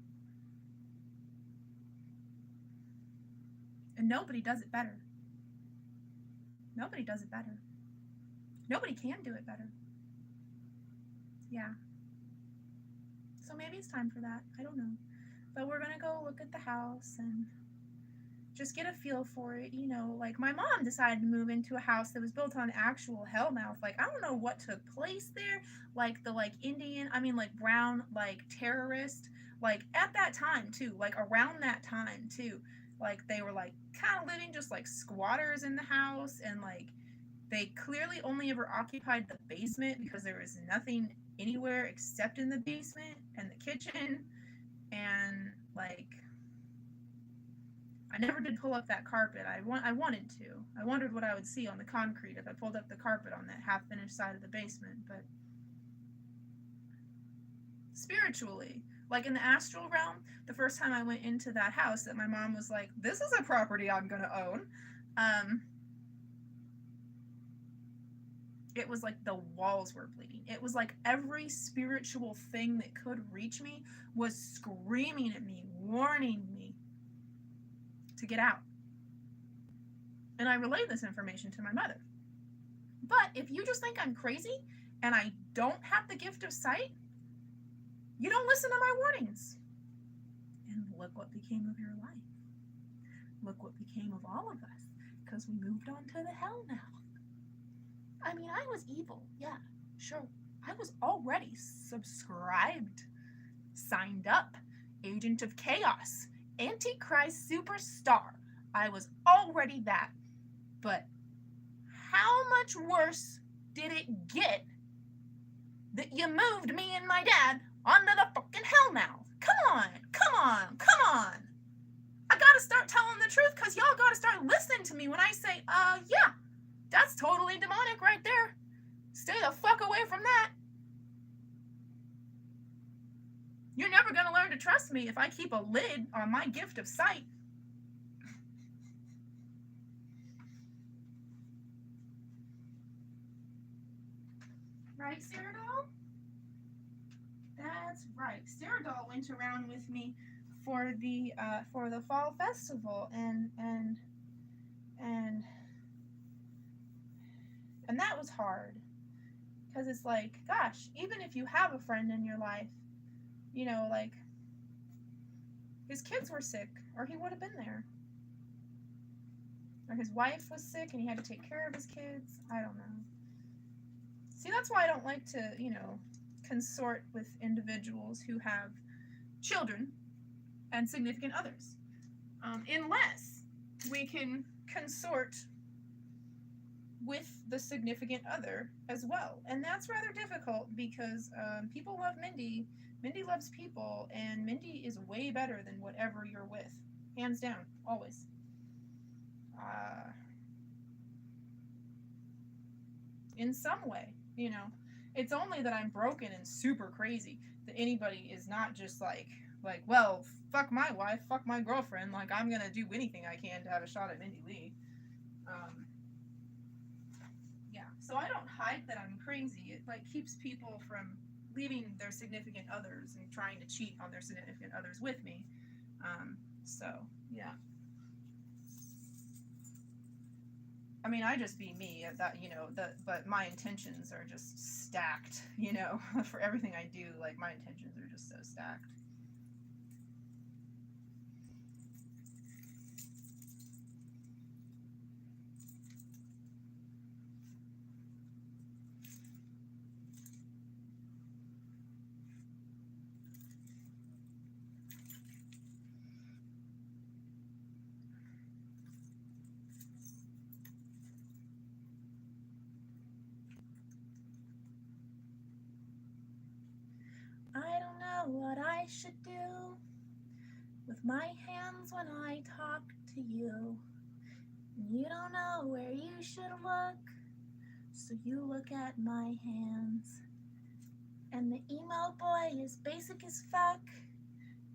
And nobody does it better. Nobody does it better. Nobody can do it better. Yeah. So maybe it's time for that. I don't know. But we're going to go look at the house and just get a feel for it. Like my mom decided to move into a house that was built on actual hellmouth. Like, I don't know what took place there. Like the Indian, brown, terrorist, at that time too, around that time too. They were kind of living just squatters in the house, and they clearly only ever occupied the basement because there was nothing anywhere except in the basement and the kitchen. And I never did pull up that carpet. I wanted to. I wondered what I would see on the concrete if I pulled up the carpet on that half-finished side of the basement. But spiritually, in the astral realm, the first time I went into that house that my mom was like, this is a property I'm going to own. It was the walls were bleeding. It was every spiritual thing that could reach me was screaming at me, warning me to get out. And I relayed this information to my mother. But if you just think I'm crazy and I don't have the gift of sight, you don't listen to my warnings. And look what became of your life. Look what became of all of us, because we moved on to the hellmouth. I mean, I was evil, yeah, sure. I was already subscribed, signed up, agent of chaos, Antichrist superstar. I was already that. But how much worse did it get that you moved me and my dad onto the fucking hellmouth? Come on. I gotta start telling the truth, because y'all gotta start listening to me when I say, yeah. That's totally demonic right there. Stay the fuck away from that. You're never going to learn to trust me if I keep a lid on my gift of sight. Right, Cyrodiil? That's right. Cyrodiil went around with me for the fall festival, and And that was hard. Because it's like, gosh, even if you have a friend in your life, you know, like, his kids were sick, or he would have been there. Or his wife was sick and he had to take care of his kids. I don't know. See, that's why I don't like to, you know, consort with individuals who have children and significant others. Unless we can consort with the significant other as well. And that's rather difficult because people love Mindy. Mindy loves people, and Mindy is way better than whatever you're with. Hands down, always. In some way, you know. It's only that I'm broken and super crazy that anybody is not just like, well, fuck my wife, fuck my girlfriend, like I'm gonna do anything I can to have a shot at Mindy Lee. Yeah, so I don't hide that I'm crazy. It like keeps people from leaving their significant others and trying to cheat on their significant others with me. So yeah. I mean, I just be me. That, you know, but my intentions are just stacked. You know, for everything I do, like my intentions are just so stacked. I don't know what I should do with my hands when I talk to you. You don't know where you should look, so you look at my hands. And the emo boy is basic as fuck,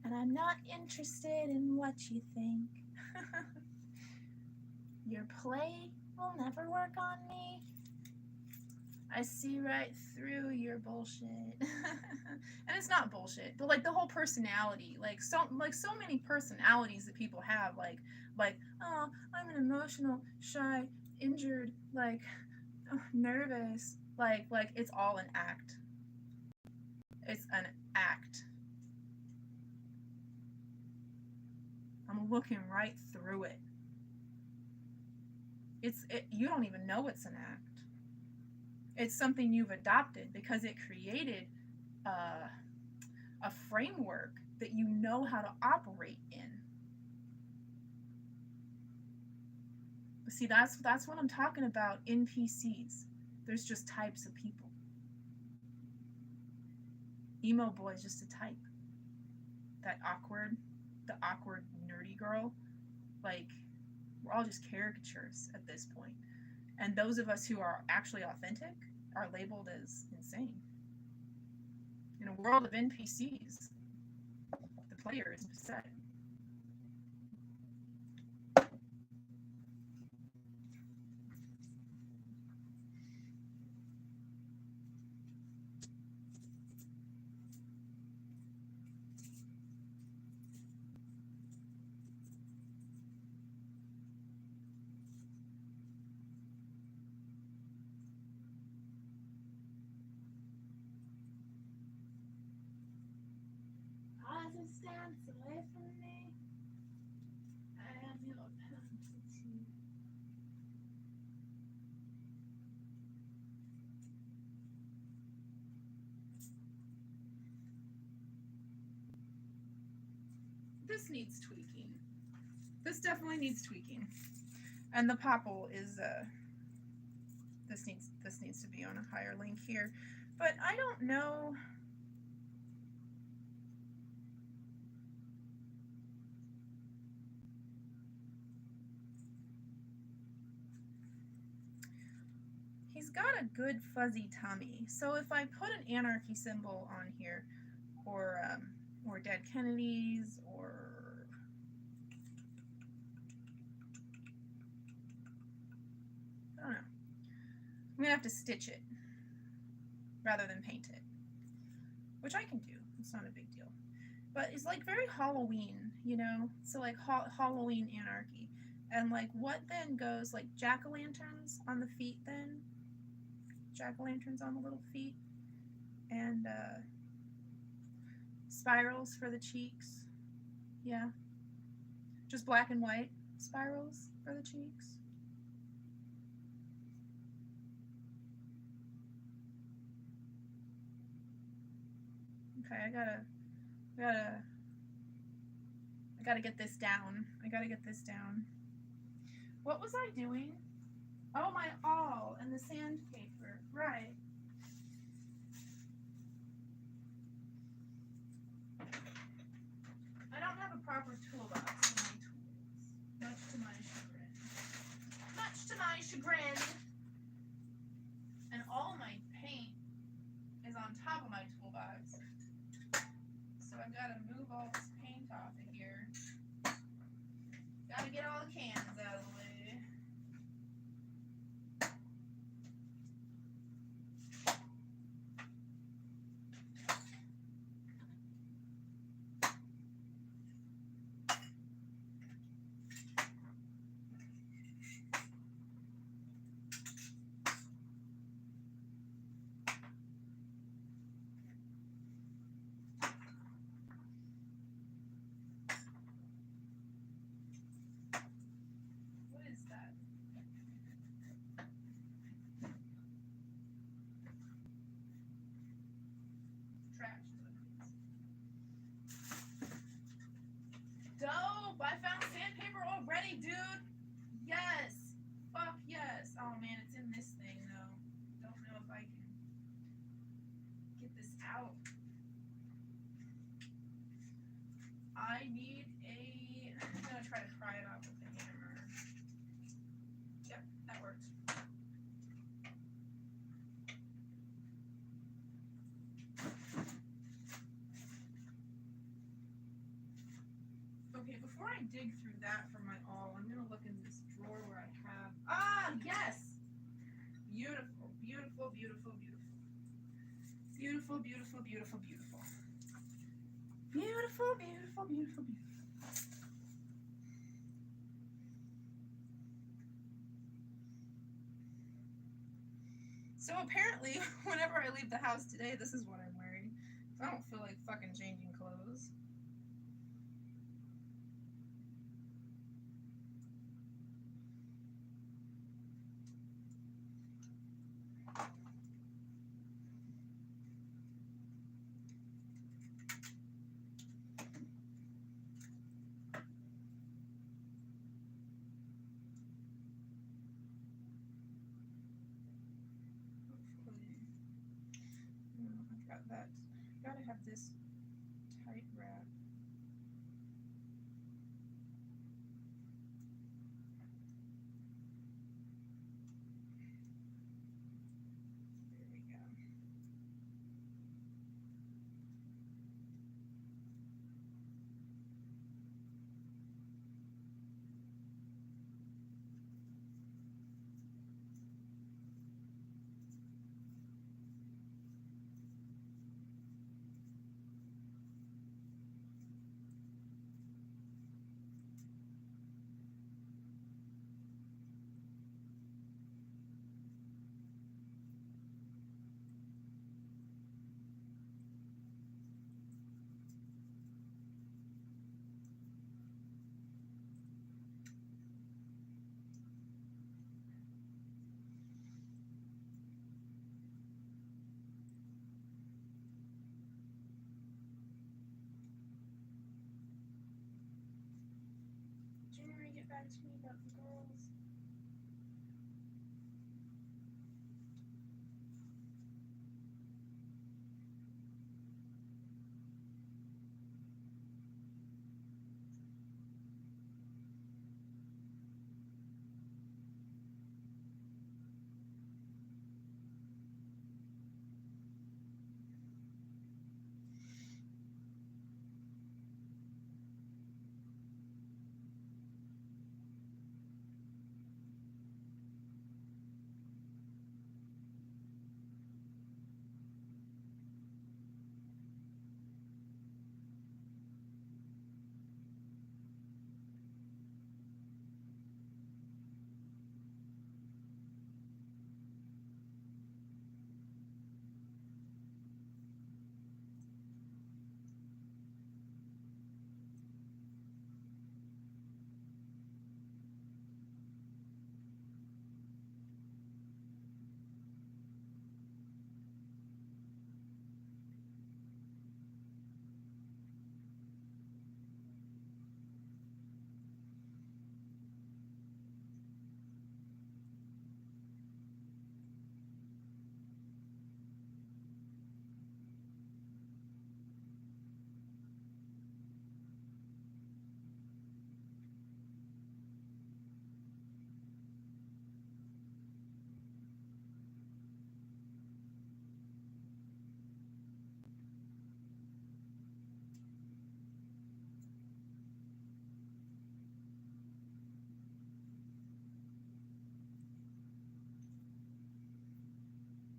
and I'm not interested in what you think. Your play will never work on me. I see right through your bullshit. And it's not bullshit, but like the whole personality, like so many personalities that people have, like oh, I'm an emotional, shy, injured, like nervous, like it's all an act. It's an act. I'm looking right through it. You don't even know it's an act. It's something you've adopted because it created a framework that you know how to operate in. But see, that's what I'm talking about. NPCs. There's just types of people. Emo boy is just a type. The awkward nerdy girl. Like, we're all just caricatures at this point. And those of us who are actually authentic are labeled as insane. In a world of NPCs, the player is beset. As stands away from me, I am your penalty. This needs tweaking. This definitely needs tweaking. And the popple is this needs to be on a higher link here. But I don't know. He's got a good fuzzy tummy. So if I put an anarchy symbol on here, or dead Kennedys, or I don't know. I'm gonna have to stitch it rather than paint it, which I can do. It's not a big deal. But it's like very Halloween, you know? So like Halloween anarchy. And like what then goes like jack-o'-lanterns on the feet then? jack-o'-lanterns on the little feet, and spirals for the cheeks. Yeah, just black and white spirals for the cheeks. Okay, I gotta get this down. I gotta get this down. What was I doing? Oh, my awl and the sandpaper. Right. I don't have a proper toolbox for my tools. Much to my chagrin. Much to my chagrin. And all my paint is on top of my toolbox. So I gotta move all this paint off of here. Gotta get all the cans out of the way. What is that? Trash. Dope! I found sandpaper already, dude! Yes! Fuck yes! Oh man, it's in this thing though. Don't know if I can get this out. I need I'm gonna try to pry it off with the hammer. Yep, that worked. Okay, before I dig through that for my awl, I'm gonna look in this drawer where I have. Ah, yes! Beautiful, beautiful, beautiful, beautiful. Beautiful, beautiful, beautiful, beautiful. Beautiful, beautiful, beautiful, beautiful. So apparently, whenever I leave the house today, this is what I'm wearing. I don't feel like fucking changing clothes. I've got that. Gotta have this tight wrap. There we go. January, get back to me about the girls.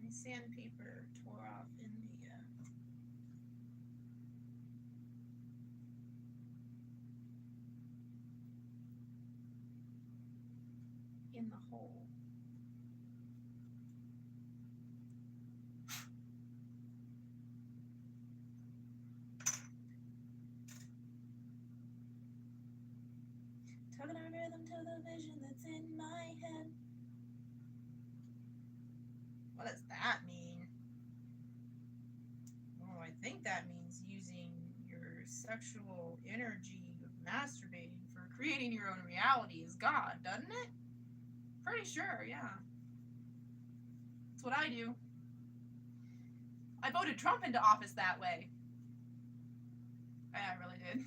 My sandpaper tore off in the hole. Tugging our rhythm to the vision that's in my head. What does that mean? Oh, I think that means using your sexual energy of masturbating for creating your own reality as God, doesn't it? Pretty sure, yeah. That's what I do. I voted Trump into office that way. I really did.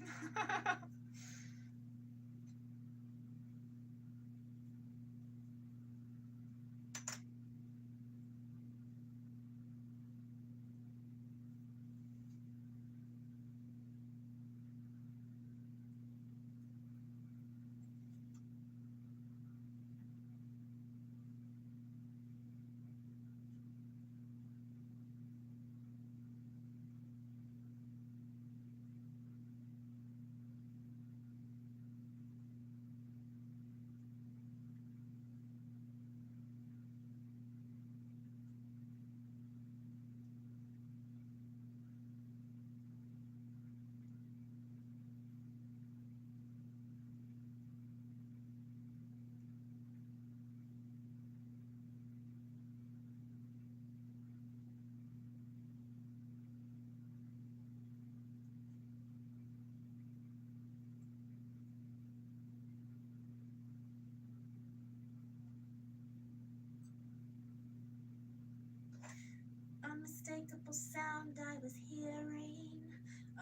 Unmistakable sound I was hearing,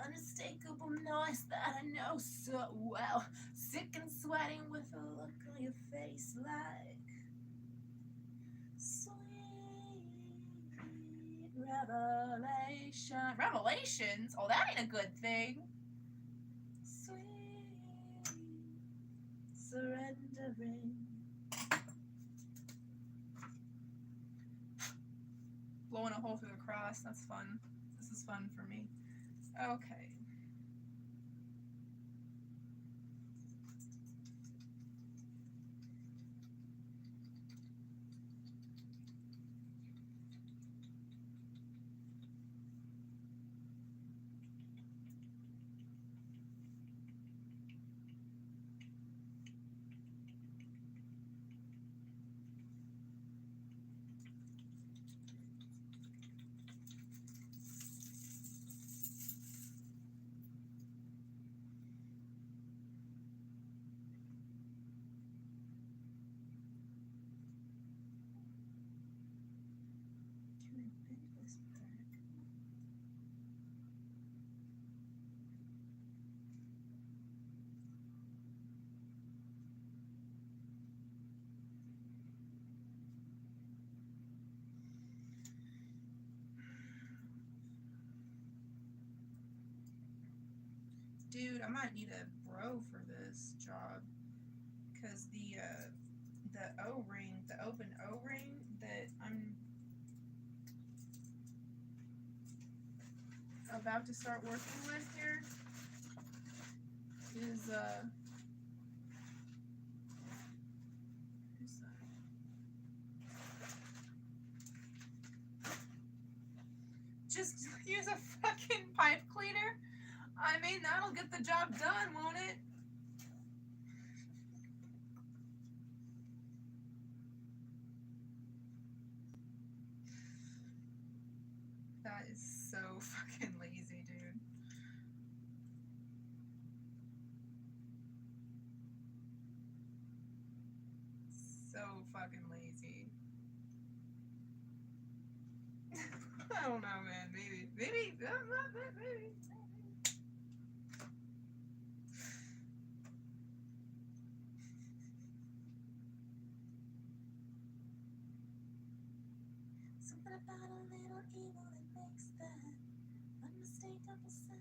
unmistakable noise that I know so well. Sick and sweating with a look on your face like sweet revelation. Revelations? Oh, that ain't a good thing. Sweet surrendering. Blowing a hole through the cross. That's fun. This is fun for me. Okay. Dude, I might need a bro for this job, because the O-ring, the open O-ring that I'm about to start working with here is who's that? Just use a fucking pipe cleaner. I mean, that'll get the job done, won't it? That is so fucking lazy, dude. So fucking lazy. I don't know, man. Maybe. Something about a little evil that makes that unmistakable sound.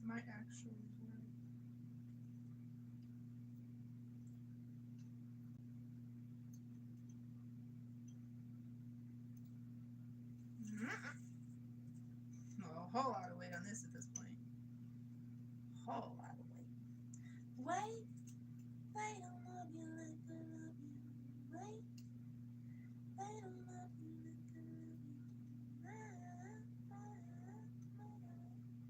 might actually work. Well, a whole lot of weight on this at this point. Whole lot of weight. Wait, they don't love you like they love you. Wait, they don't love you like they love you. Wait, they don't love you like they love you.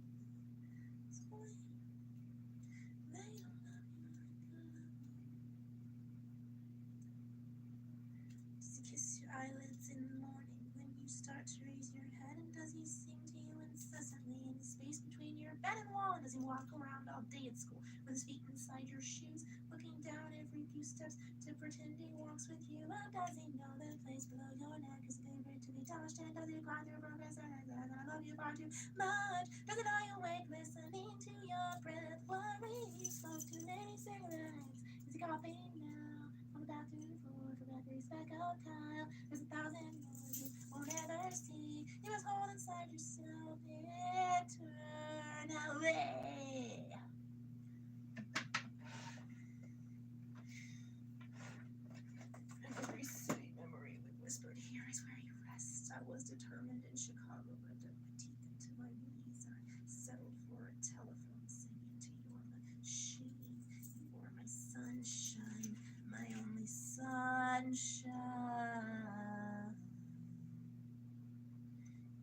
Does he kiss your eyelids in the morning when you start to raise your head? And does he sing to you incessantly in the space between your bed and wall? And does he walk around all day at school with his feet inside your shoes, looking down every few steps to pretend he walks with you? Or does he know the place below your neck is favorite to be touched? And does he cry through broken silence that I love you far too much? Does he know you wake listening to your breath, worrying you smoke too many cigarettes? Is he coughing now on the bathroom floor from every speck of tile? There's 1,000 more you won't ever see. You must hold inside yourself eternally. Every city memory we whispered, here is where you rest. I was determined in Chicago, but I dug my teeth into my knees. I settled for a telephone singing to your machine. You are my sunshine, my only sunshine.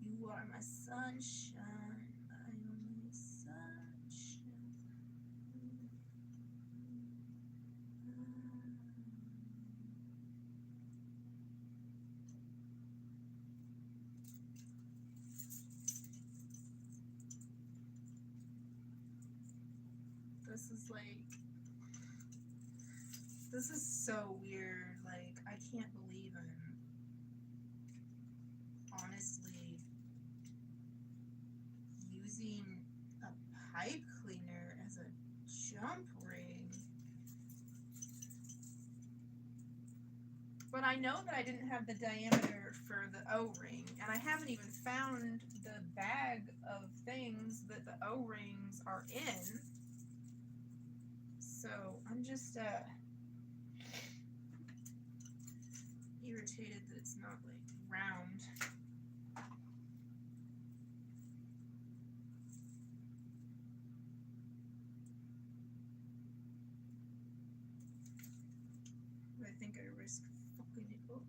You are my sunshine, my only sunshine. This is so weird. Like, I can't believe I'm honestly using a pipe cleaner as a jump ring. But I know that I didn't have the diameter for the O-ring, and I haven't even found the bag of things that the O-rings are in. So I'm just irritated that it's not like round. I think I risk fucking it up.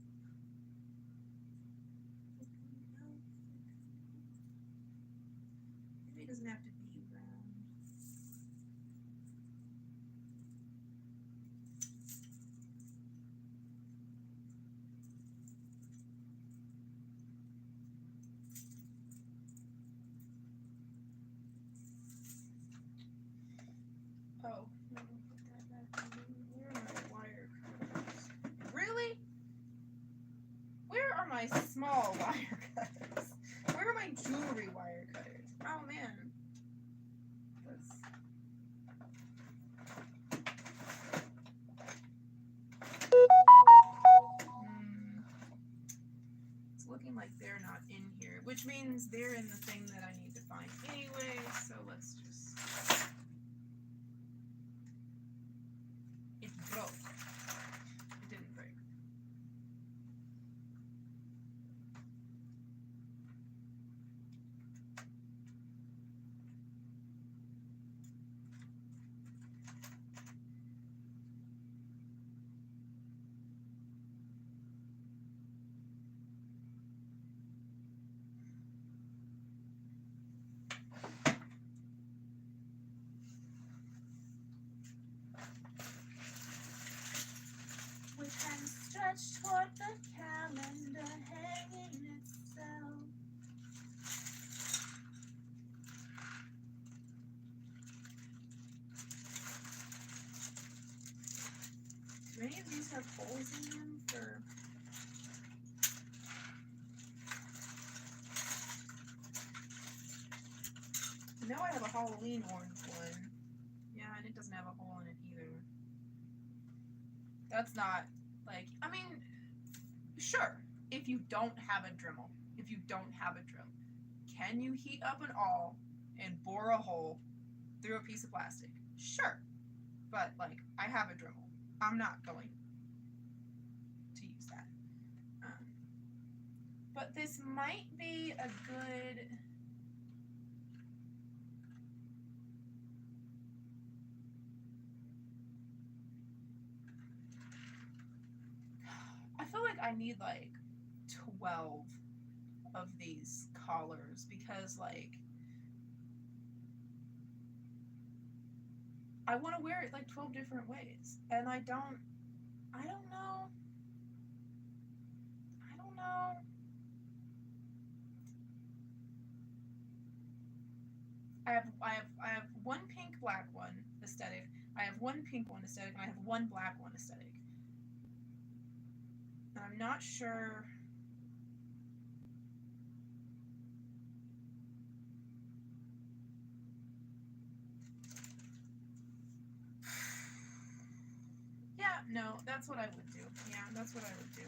Maybe it doesn't have to be round. Oh, no, put that back in. Where are my wire cutters? Really? Where are my small wire cutters? Where are my jewelry wire cutters? Oh man. It's looking like they're not in here, which means they're in the thing that I need to find anyway, so let's just... It broke. It didn't break. With hands stretched toward the calendar hanging itself. Do any of these have holes in them for... I know I have a Halloween orange one. Yeah, and it doesn't have a hole in it either. That's not, like, I mean, sure, if you don't have a Dremel, can you heat up an awl and bore a hole through a piece of plastic. Sure. But, like, I have a Dremel. I'm not going to use that. But this might be a good... I feel like I need, like, 12 of these collars because, like, I want to wear it like 12 different ways, and I don't know. I have one pink black one aesthetic. I have one pink one aesthetic, and I have one black one aesthetic. And I'm not sure. Yeah, no, that's what I would do. Yeah, that's what I would do.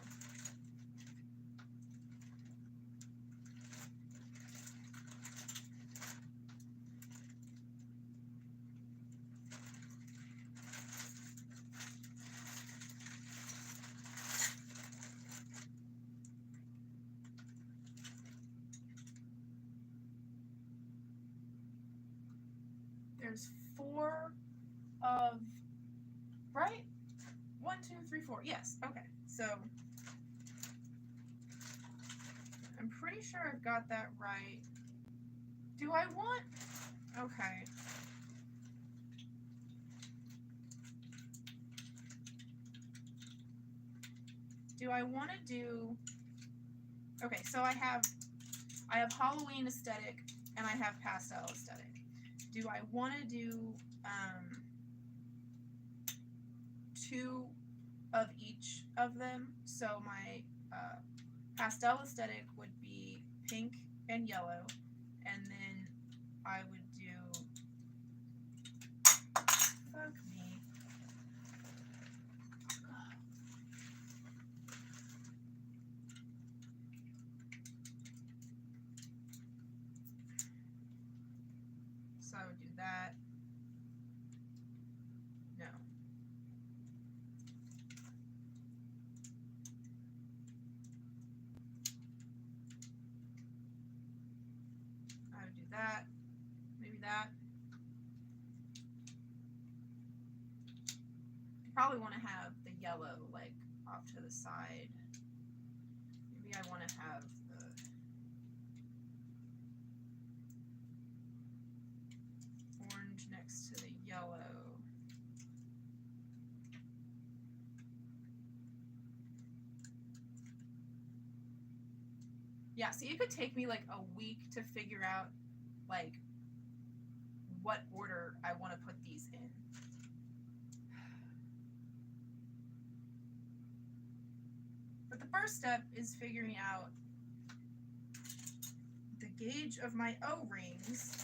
There's 4 of, right? 1, 2, 3, 4. Yes, okay. So I'm pretty sure I've got that right. Do I want, okay. Do I want to do, okay, so I have Halloween aesthetic and I have pastel aesthetic. Do I want to do 2 of each of them? So my pastel aesthetic would be pink and yellow, and then I would do, fuck me. So I would do that. No. I would do that. Maybe that. I probably want to have the yellow like off to the side. Maybe I want to have the orange next to the yellow. Yeah, see, it could take me like a week to figure out like what order I want to put these in. But the first step is figuring out the gauge of my O-rings.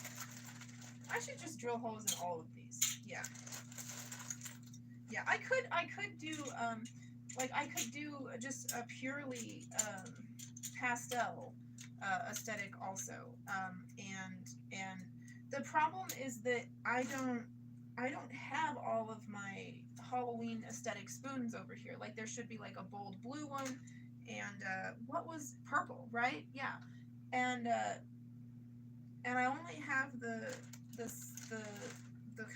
I should just drill holes in all of these. Yeah. Yeah, I could do like I could do just a purely pastel aesthetic also. And the problem is that I don't have all of my Halloween aesthetic spoons over here. Like there should be like a bold blue one and what was purple, right? Yeah. And I only have the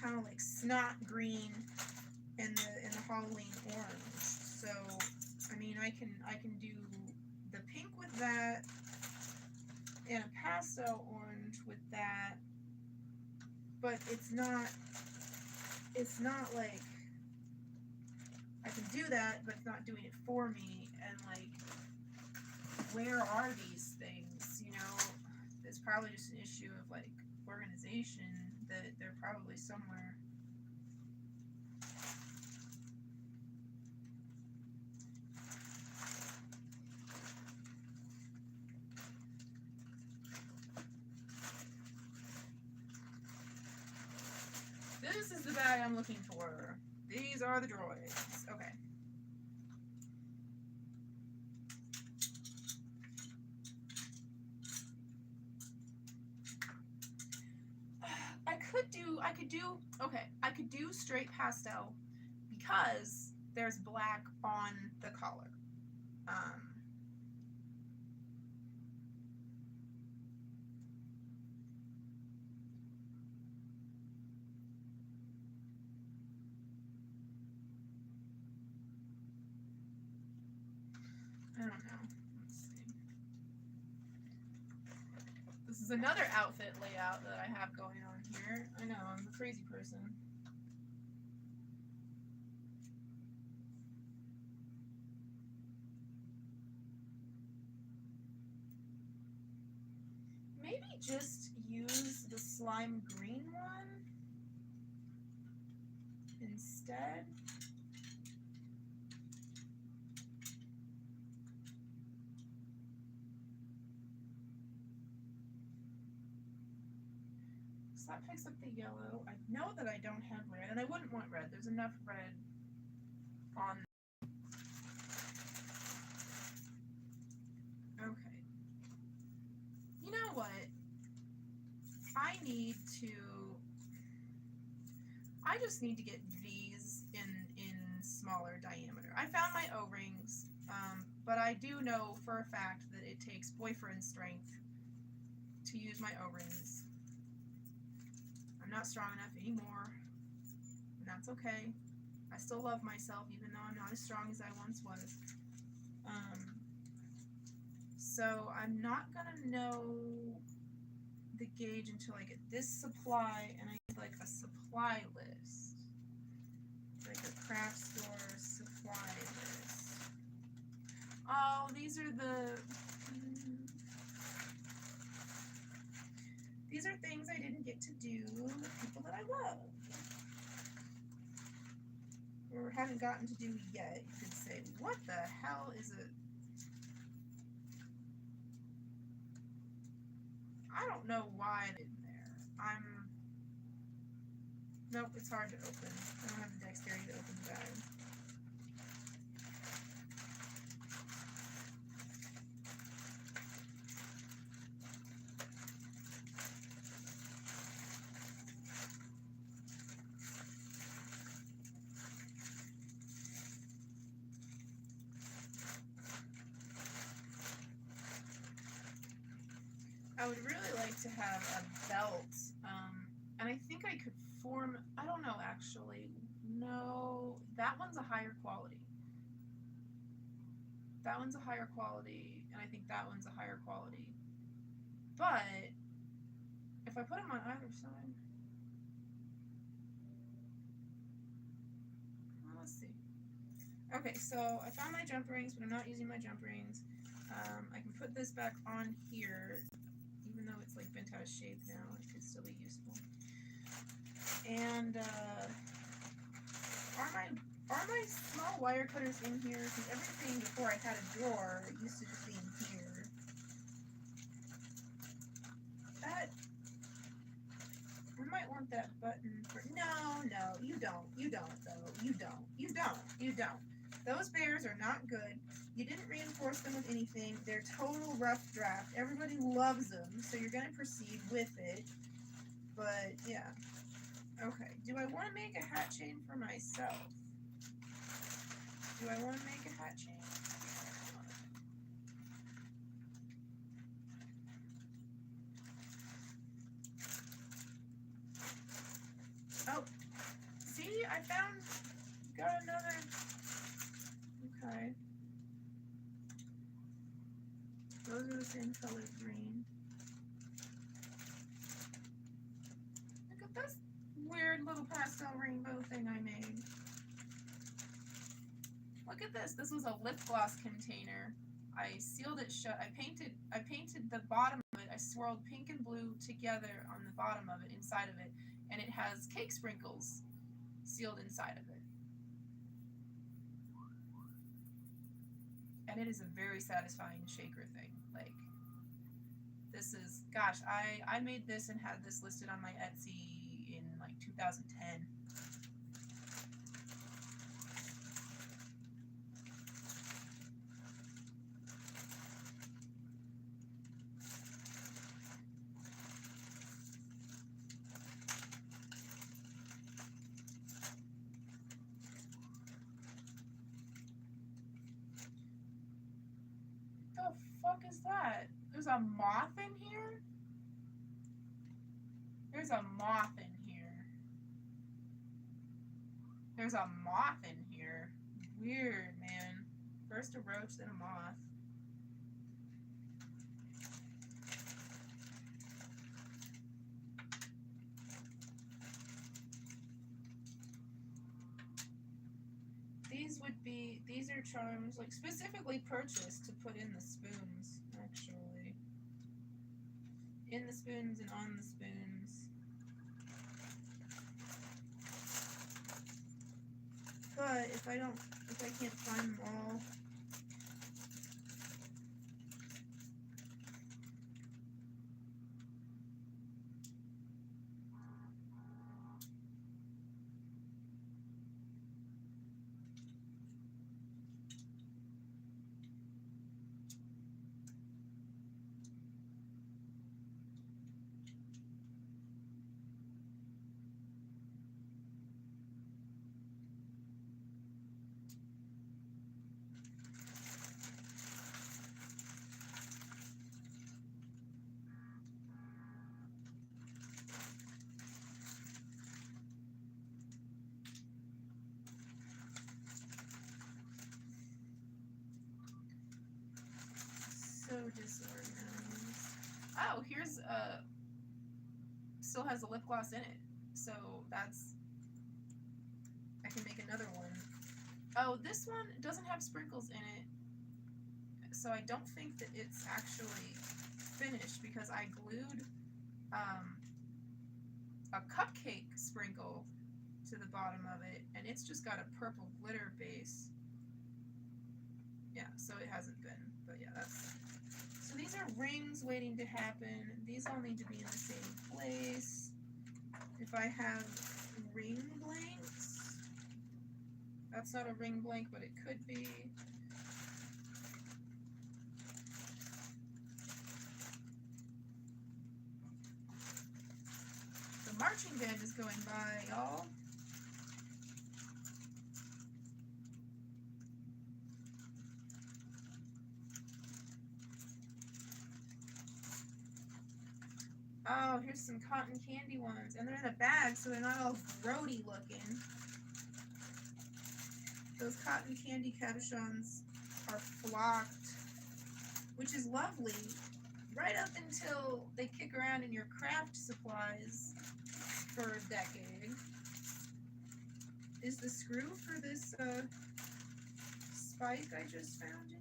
kind of like snot green and the Halloween orange. So I mean I can do the pink with that and a pastel orange with that, but it's not like I can do that, but it's not doing it for me. And like, where are these things? You know, it's probably just an issue of like organization, that they're probably somewhere. This is the bag I'm looking for. These are the droids. Okay. could do straight pastel because there's black on the collar. I don't know. Let's see. This is another outfit layout that I have going on here. I know, I'm a crazy person. Maybe just use the slime green one instead. So that picks up the yellow. I know that I don't have red, and I wouldn't want red. There's enough red on. Okay. You know what? I just need to get these in smaller diameter. I found my O-rings, but I do know for a fact that it takes boyfriend strength to use my O-rings. I'm not strong enough anymore, and that's okay. I still love myself, even though I'm not as strong as I once was. So I'm not gonna know the gauge until I get this supply, and I need like a supply list, like a craft store supply list. Oh, these are things I didn't get to do with people that I love, or haven't gotten to do yet. You could say, what the hell is it? I don't know why it's in there. Nope, it's hard to open. I don't have the dexterity to open the bag. I would really like to have a belt, and I think I could form, I don't know actually, no, that one's a higher quality. That one's a higher quality, and I think that one's a higher quality. But, if I put them on either side, well, let's see. Okay, so I found my jump rings, but I'm not using my jump rings. I can put this back on here. Even though it's like bent out of shape now, it could still be useful. And are my small wire cutters in here? Because everything before I had a drawer, it used to just be in here. That, I might want that button for, no, you don't though, you don't. Those bears are not good. You didn't reinforce them with anything. They're total rough draft. Everybody loves them, so you're going to proceed with it. But, yeah. Okay. Do I want to make a hat chain for myself? Do I want to make a hat chain? Oh. See? I got another... Okay. Those are the same color green. Look at this weird little pastel rainbow thing I made. Look at this. This was a lip gloss container. I sealed it shut. I painted the bottom of it. I swirled pink and blue together on the bottom of it, inside of it, and it has cake sprinkles sealed inside of it. And it is a very satisfying shaker thing. Like, this is, gosh, I made this and had this listed on my Etsy in like 2010. The fuck is that? There's a moth in here? There's a moth in here. There's a moth in here. Weird, man. First a roach, then a moth. These are charms, like specifically purchased to put in the spoons, actually. In the spoons and on the spoons. But if I can't find them all. So disorganized. Oh, here's still has a lip gloss in it. So that's, I can make another one. Oh, this one doesn't have sprinkles in it. So I don't think that it's actually finished because I glued a cupcake sprinkle to the bottom of it and it's just got a purple glitter base. Yeah, so it hasn't been, but yeah, that's, so these are rings waiting to happen. These all need to be in the same place. If I have ring blanks, that's not a ring blank, but it could be. The marching band is going by, y'all. Oh, here's some cotton candy ones. And they're in a bag, so they're not all grody looking. Those cotton candy cabochons are flocked, which is lovely, right up until they kick around in your craft supplies for a decade. Is the screw for this spike I just found in here?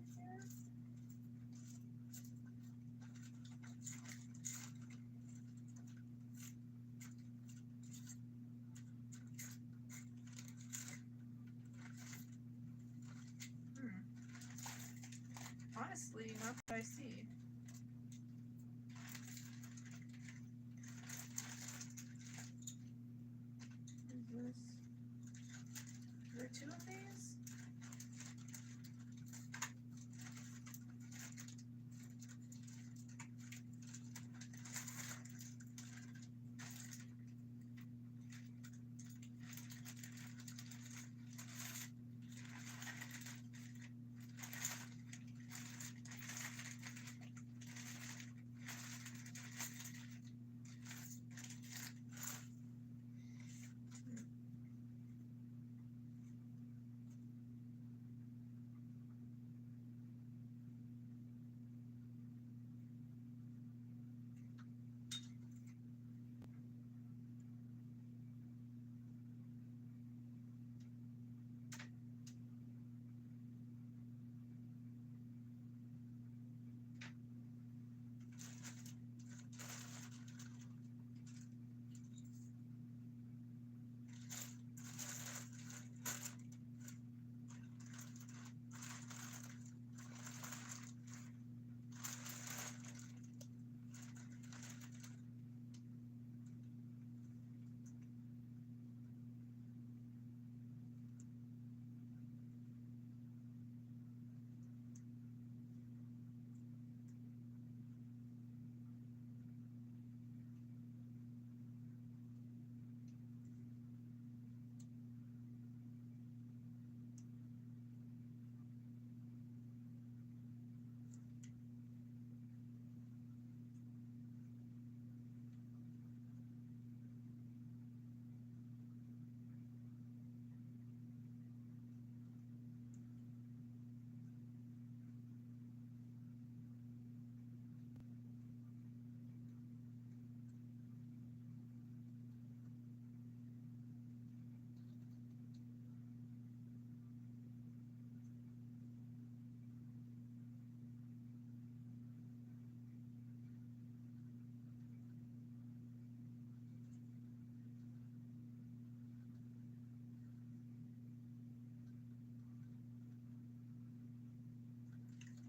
Honestly, not that I see. Is this? Are there two of these?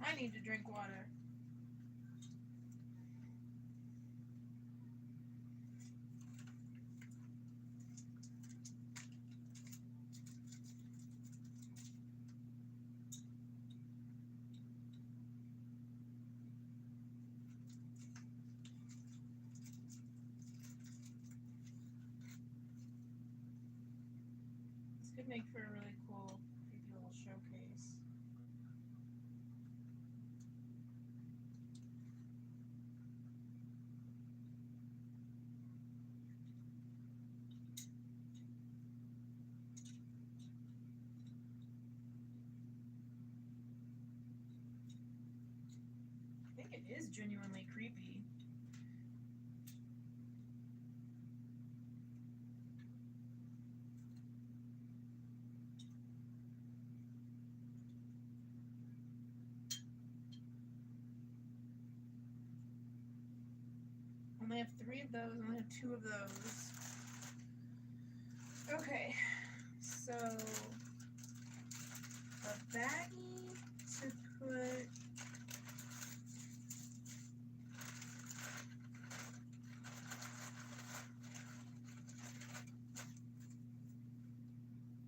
I need to drink water. This could make for a really cool, creepy little showcase. I think it is genuinely creepy. Only have 3 of those, only have 2 of those. Okay, so a baggie to put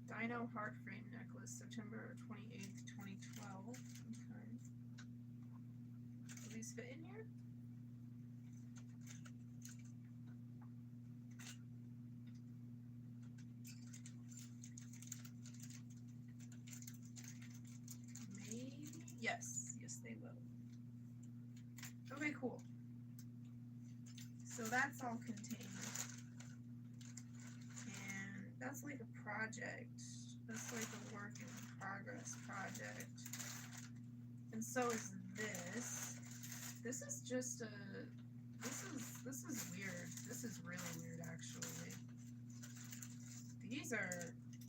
Dino heart frame necklace, September 28th, 2012. Okay. Do these fit in here? Maybe. Yes, they will. Okay, cool. So that's all contained. And that's like a project. That's like a work in progress project. And so is this. This is just a this is weird. This is really weird actually.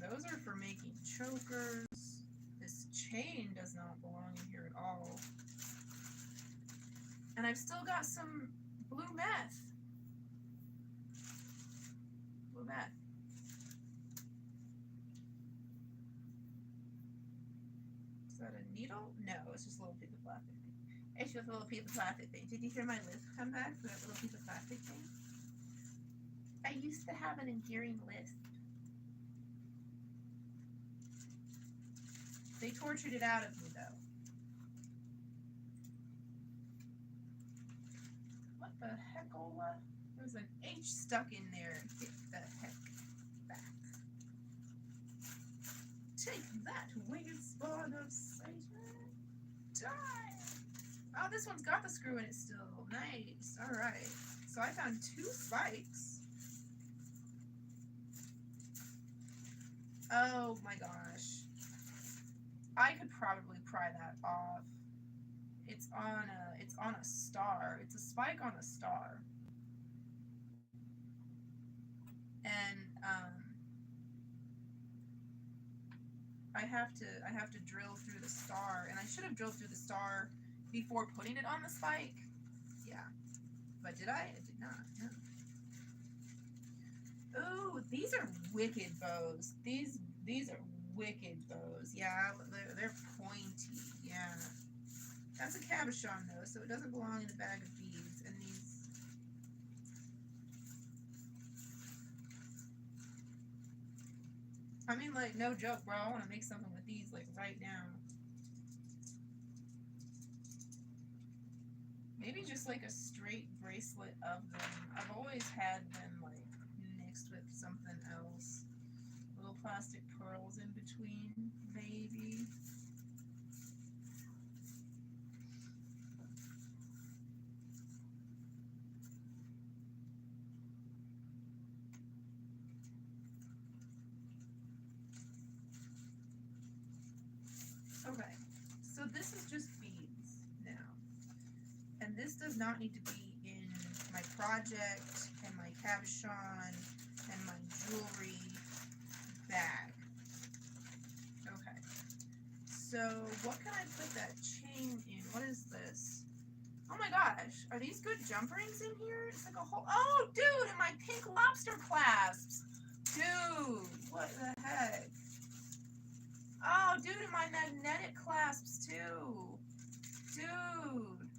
Those are for making chokers. This chain does not belong in here at all. And I've still got some blue meth. Blue meth. Is that a needle? No, it's just a little piece of plastic thing. It's just a little piece of plastic thing. Did you hear my lisp come back for that little piece of plastic thing? I used to have an endearing lisp. They tortured it out of me though. What the heck, Ola? There's an H stuck in there. Get the heck back. Take that, winged spawn of Satan. Die! Oh, this one's got the screw in it still. Nice. Alright. So I found 2 spikes. Oh my gosh. I could probably pry that off. It's on a star. It's a spike on a star. And I have to drill through the star, and I should have drilled through the star before putting it on the spike. Yeah. But did I? I did not. No. Ooh, these are wicked bows. These are wicked bows. Yeah, they're pointy. Yeah. That's a cabochon though, so it doesn't belong in a bag of beads. And these. I mean, like, no joke, bro. I want to make something with these, like, right now. Maybe just, like, a straight bracelet of them. I've always had them, like, mixed with something else. Little plastic pearls in between, maybe. Okay, so this is just beads now. And this does not need to be in my project and my cabochon and my jewelry bag. Okay, so what can I put that chain in? What is this? Oh my gosh, are these good jump rings in here? It's like a whole, oh dude, and my pink lobster clasps. Dude, what the heck? Oh, dude, and my magnetic clasps too. Dude.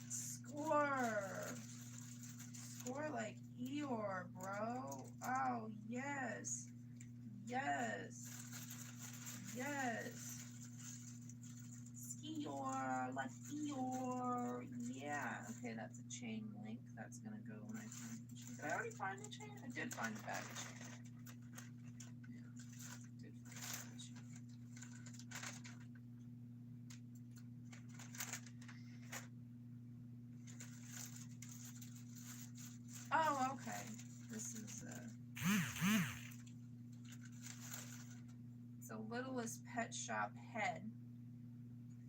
Score like Eeyore, bro. Oh, yes. Skior, like Eeyore. Yeah. Okay, that's a chain link. That's gonna go when I find the chain. Did I already find the chain? I did find the bag of chain. Oh, okay. This is it's a Littlest Pet Shop head.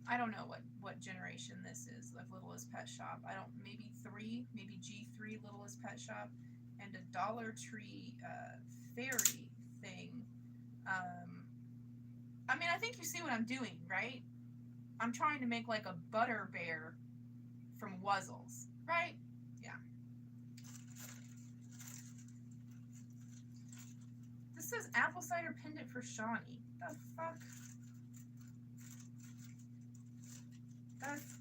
I don't know what generation this is of Littlest Pet Shop. I don't, maybe G3 Littlest Pet Shop, and a Dollar Tree fairy thing. I mean, I think you see what I'm doing, right? I'm trying to make like a butter bear from Wuzzles, right? Yeah. This says apple cider pendant for Shawnee. The fuck?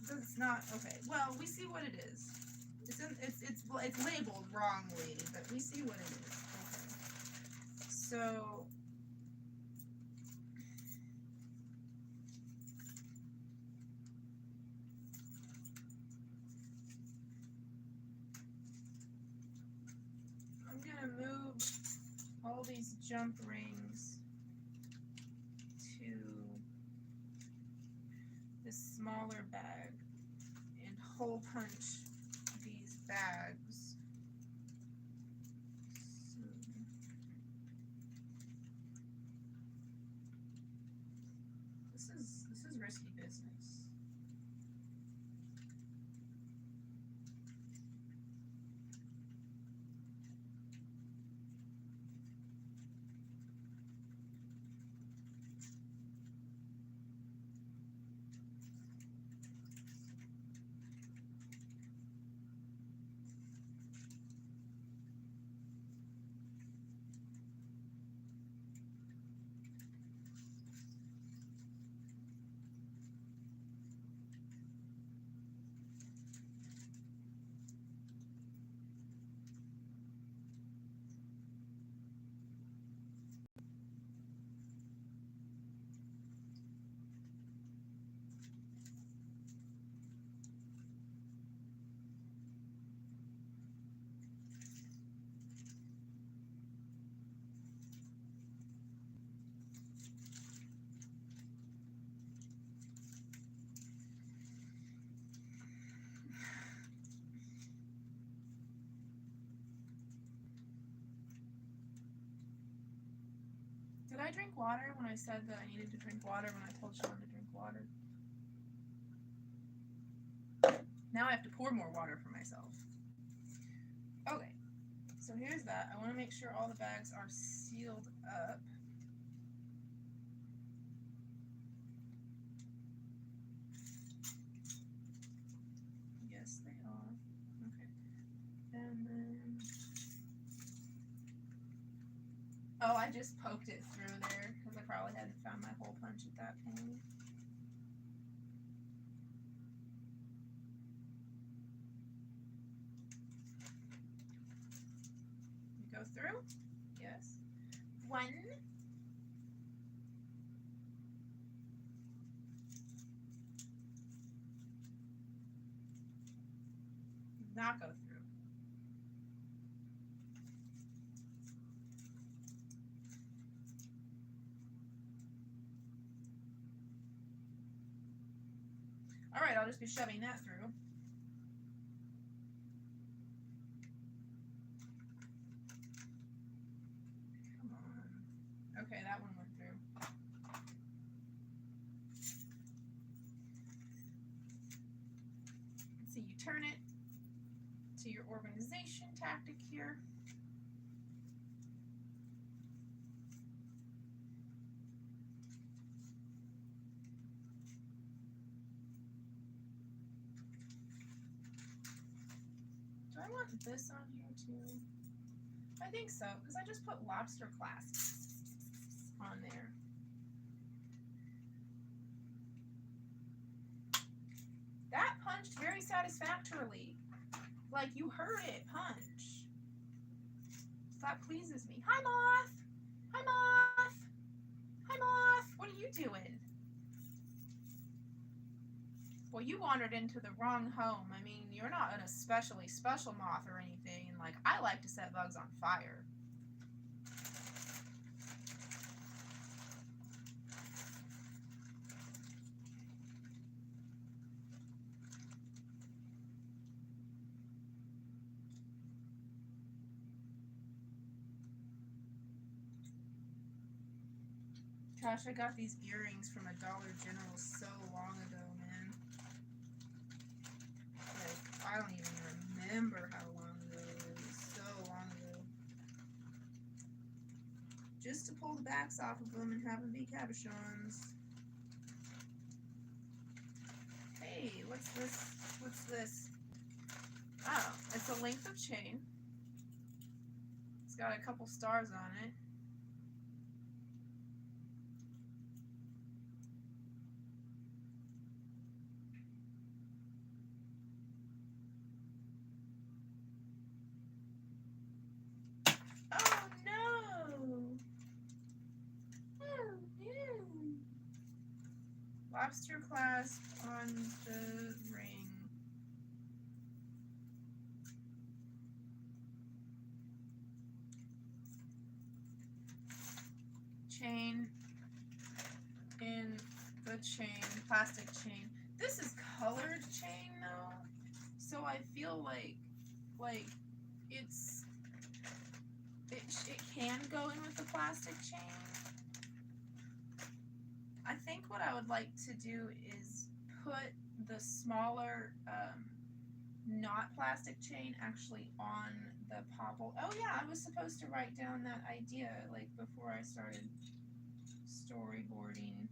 That's not okay. Well, we see what it is. It's labeled wrongly, but we see what it is. Okay. So I'm gonna move all these jump rings to this smaller bag and hole punch these bags. So, this is risky business. Did I drink water when I said that I needed to drink water when I told Sean to drink water? Now I have to pour more water for myself. Okay, so here's that. I want to make sure all the bags are sealed up. Yes, they are. Okay. And then... Oh, I just poked it through there because I probably hadn't found my hole punch at that point. You go through? Yes. One. Not go through. All right, I'll just be shoving that through. Come on. Okay, that one went through. So you turn it to your organization tactic here. Do I want this on here too? I think so, because I just put lobster clasps on there. satisfactorily. Like you heard it punch. That pleases me. Hi, Moth. Hi, Moth. Hi, Moth. What are you doing? Well, you wandered into the wrong home. I mean, you're not an especially special moth or anything. And like, I like to set bugs on fire. Gosh, I got these earrings from a Dollar General so long ago, man. Like, I don't even remember how long ago it was. So long ago. Just to pull the backs off of them and have them be cabochons. Hey, what's this? What's this? Oh, it's a length of chain. It's got a couple stars on it. Oh no! Oh no! Lobster clasp on the ring. Chain in the chain, plastic chain. This is colored chain though, so I feel like it can go in with the plastic chain. I think what I would like to do is put the smaller not plastic chain actually on the popple. Oh yeah, I was supposed to write down that idea like before I started storyboarding.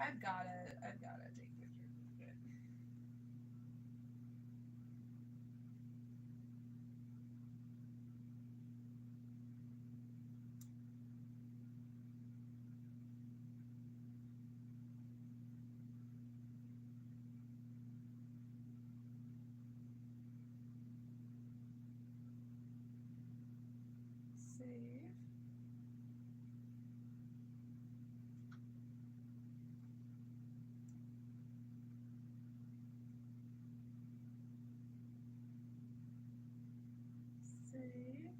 I've gotta take pictures of it. Save. Save.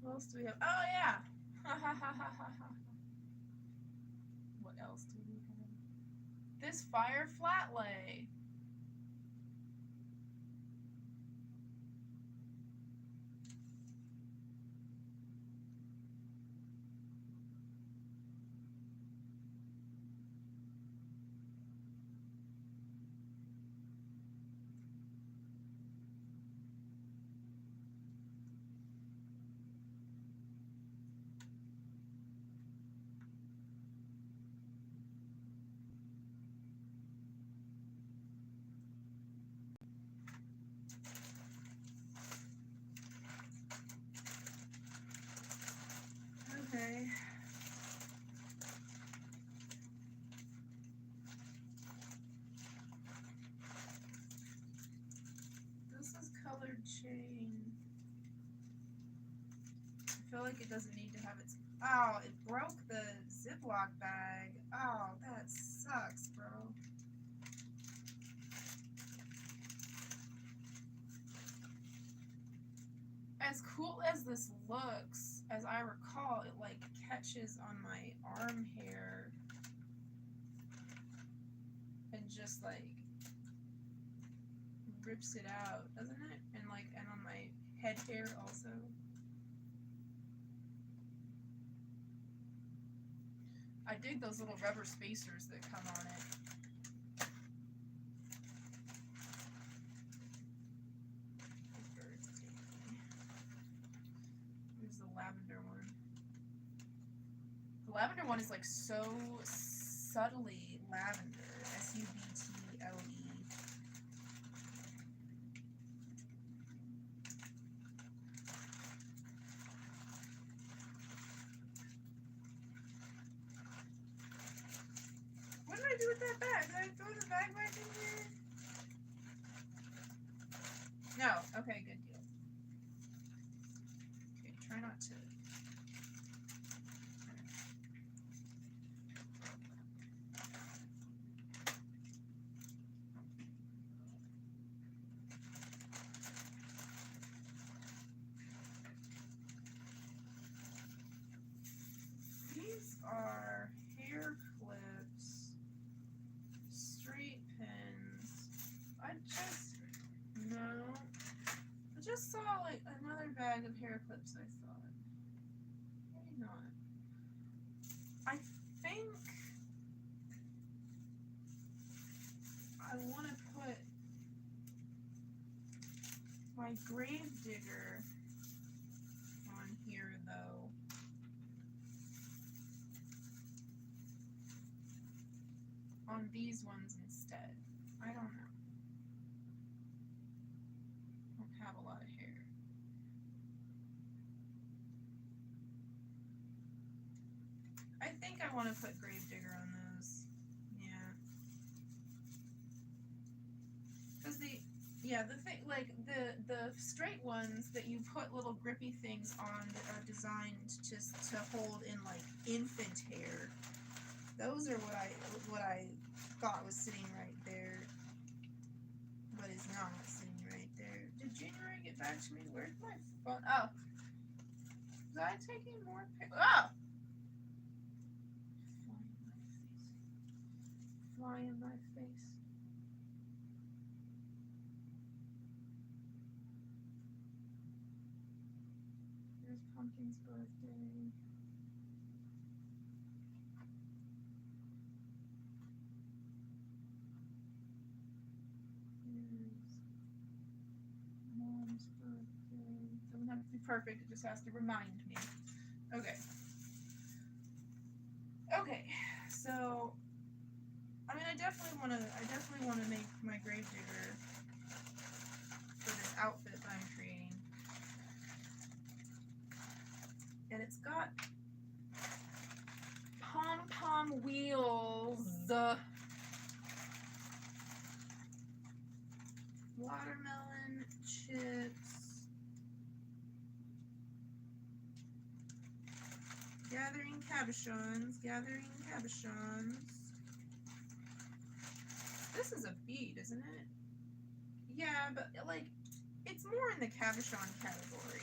What else do we have? Oh yeah! What else do we have? This fire flat lay. Okay. This is colored chain. I feel like it doesn't need to have its... Oh, it broke the Ziploc bag. Oh, that sucks, bro. As cool as this looks, as I recall, it like catches on my arm hair and just like rips it out, doesn't it? And on my head hair also. I dig those little rubber spacers that come on it. Here's the lavender one. The lavender one is like so subtly lavender. S-U-B-T-L-E. What did I do with put that back? Did I throw the bag back in here? No. Okay, good deal. Okay, try not to. These are hair clips, straight pins. I just saw like another bag of hair clips, I thought. Maybe not. I think I want to put my grave digger on here though. On these ones instead. I don't know. I don't have a lot of hair. I think I want to put Gravedigger on those. Yeah. Because the thing, like the straight ones that you put little grippy things on that are designed just to hold in like infant hair. Those are what I thought was sitting right there, but is not sitting right there. Did January get back to me? Where's my phone? Oh, was I taking more pictures? Oh, fly in my face. There's Pumpkin's birthday. Mom's birthday. Doesn't have to be perfect, it just has to remind me. Okay. Okay, so I mean I definitely wanna make my Gravedigger for this outfit that I'm creating. And it's got pom-pom wheels. Watermelon chips. Gathering cabochons. This is a bead, isn't it? Yeah, but like, it's more in the cabochon category.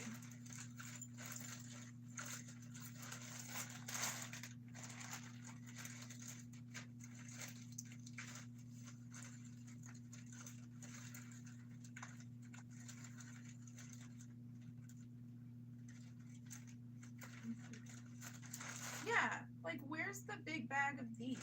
Yeah, like where's the big bag of these?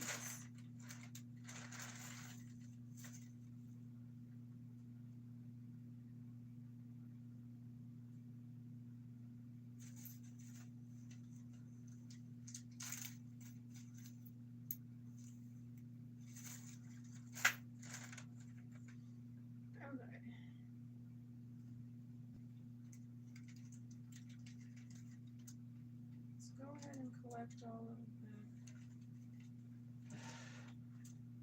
Okay. Let's go ahead and collect all of them.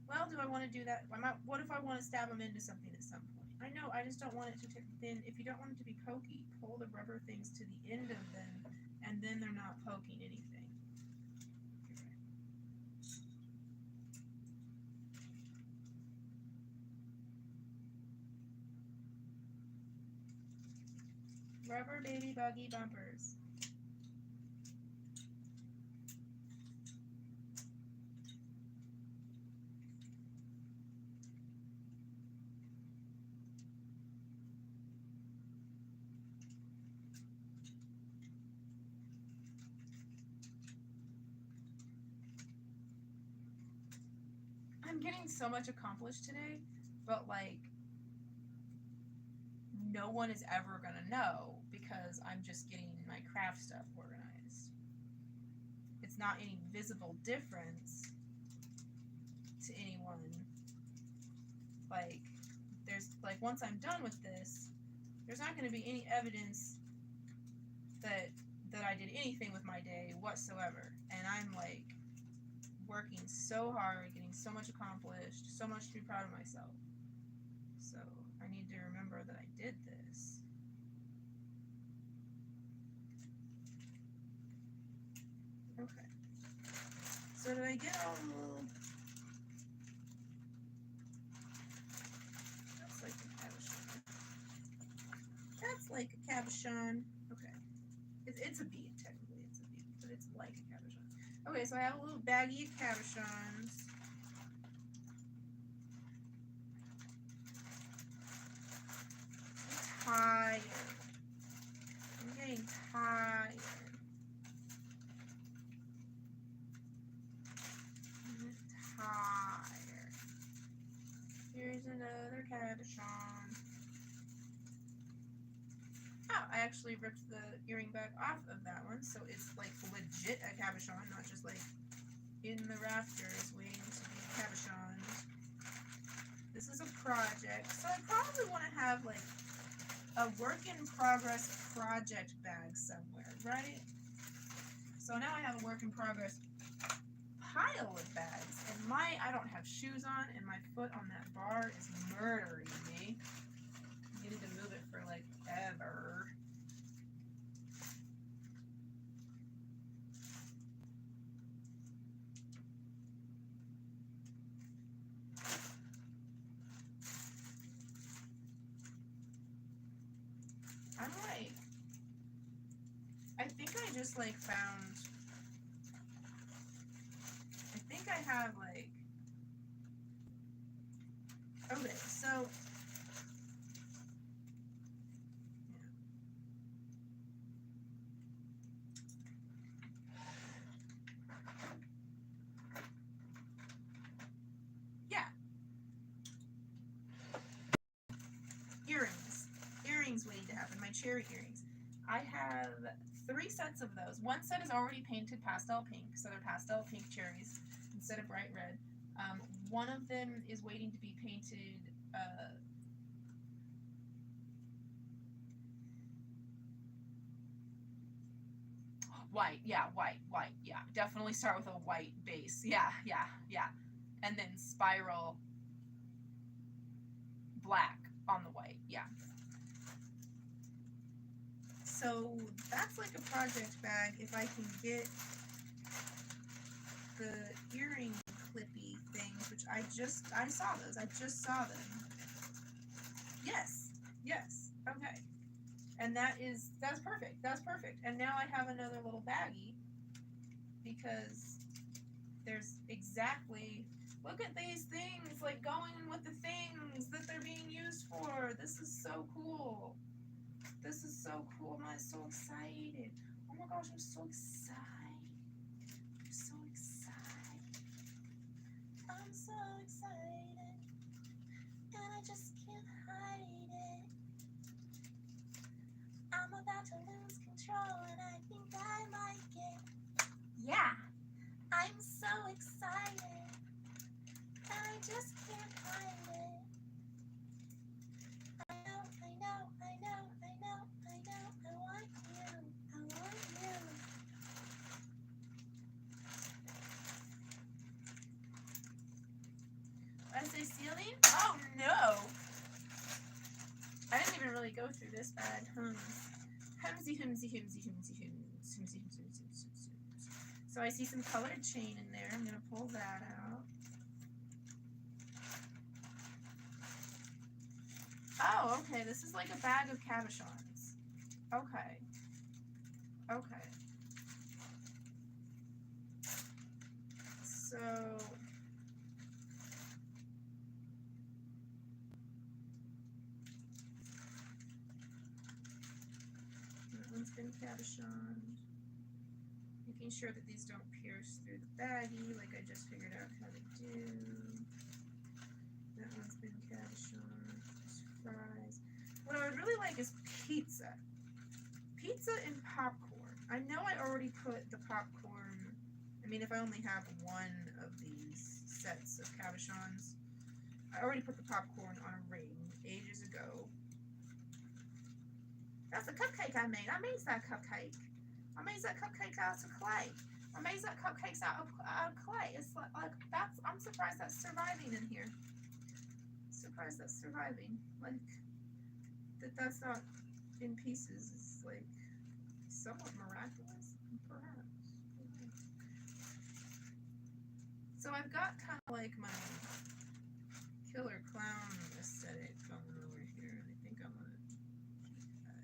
Well, do I want to do that? What if I want to stab them into something at some point? I know, I just don't want it to then. If you don't want it to be pokey, pull the rubber things to the end of them, and then they're not poking anything. Rubber baby buggy bumpers. I'm getting so much accomplished today, but like no one is ever gonna know because I'm just getting my craft stuff organized. It's not any visible difference to anyone. Like there's like once I'm done with this, there's not gonna be any evidence that I did anything with my day whatsoever. And I'm like working so hard, getting so much accomplished, so much to be proud of myself. So I need to remember that I did this. Okay. So did I get all the little... That's like a cabochon. That's like a cabochon. Okay. It's a bead, technically. It's a bead, but it's like a cabochon. Okay, so I have a little baggie of cabochons. I'm tired. I'm getting tired. I'm tired. Here's another cabochon. Oh, I actually ripped the earring back off of that one, so it's like legit a cabochon, not just like in the rafters waiting to be cabochoned. This is a project, so I probably want to have like a work in progress project bag somewhere, right? So now I have a work in progress pile of bags, and I don't have shoes on, and my foot on that bar is murdering me. I needed to move it for like ever. I'm like, I think I just like found, I think I have like, okay, so, yeah. Earrings waiting to happen, my cherry earrings. I have 3 sets of those. One set is already painted pastel pink, so they're pastel pink cherries instead of bright red. One of them is waiting to be painted white, yeah, white, yeah. Definitely start with a white base, yeah. And then spiral black on the white, yeah. So that's like a project bag if I can get the earring clippy things, which I saw those. I just saw them. Yes, okay. And that's perfect. That's perfect. And now I have another little baggie because there's exactly, look at these things like going with the things that they're being used for. This is so cool. This is so cool. I'm so excited. Oh my gosh, I'm so excited. I'm so excited. I'm so excited, and I just can't hide it. I'm about to lose control, and I think I like it. Yeah. I'm so excited, and I just can't hide it. I know, I want you. As a ceiling? Oh no! I didn't even really go through this bad. Humsy. So I see some colored chain in there. I'm gonna pull that out. Oh, okay. This is like a bag of cabochons. Okay. So that one's been cabochoned. Making sure that these don't pierce through the baggie, like I just figured out how to do. That one's been cabochoned. Just fries. What I would really like is pizza. Pizza and popcorn. I know I already put the popcorn. I mean, if I only have one of these sets of cabochons, I already put the popcorn on a ring ages ago. That's a cupcake I made. I made that cupcake. I made that cupcake out of clay. I made that cupcakes out of clay. It's like that's. I'm surprised that's surviving in here. Surprised that's surviving. Like that's not in pieces. It's like somewhat miraculous, perhaps. So I've got kind of like my killer clown aesthetic going over here, and I think I'm gonna keep that.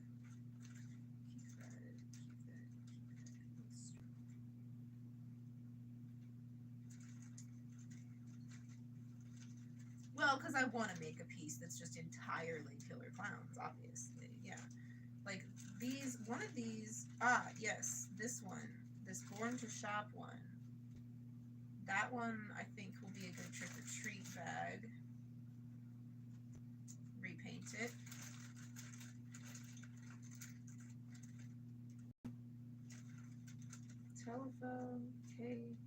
Well, because I want to make a piece that's just entirely killer clowns, obviously. Yeah. Like these, one of these, yes, this one, this Born to Shop one. That one I think will be a good trick or treat bag. Repaint it. Telephone, cake,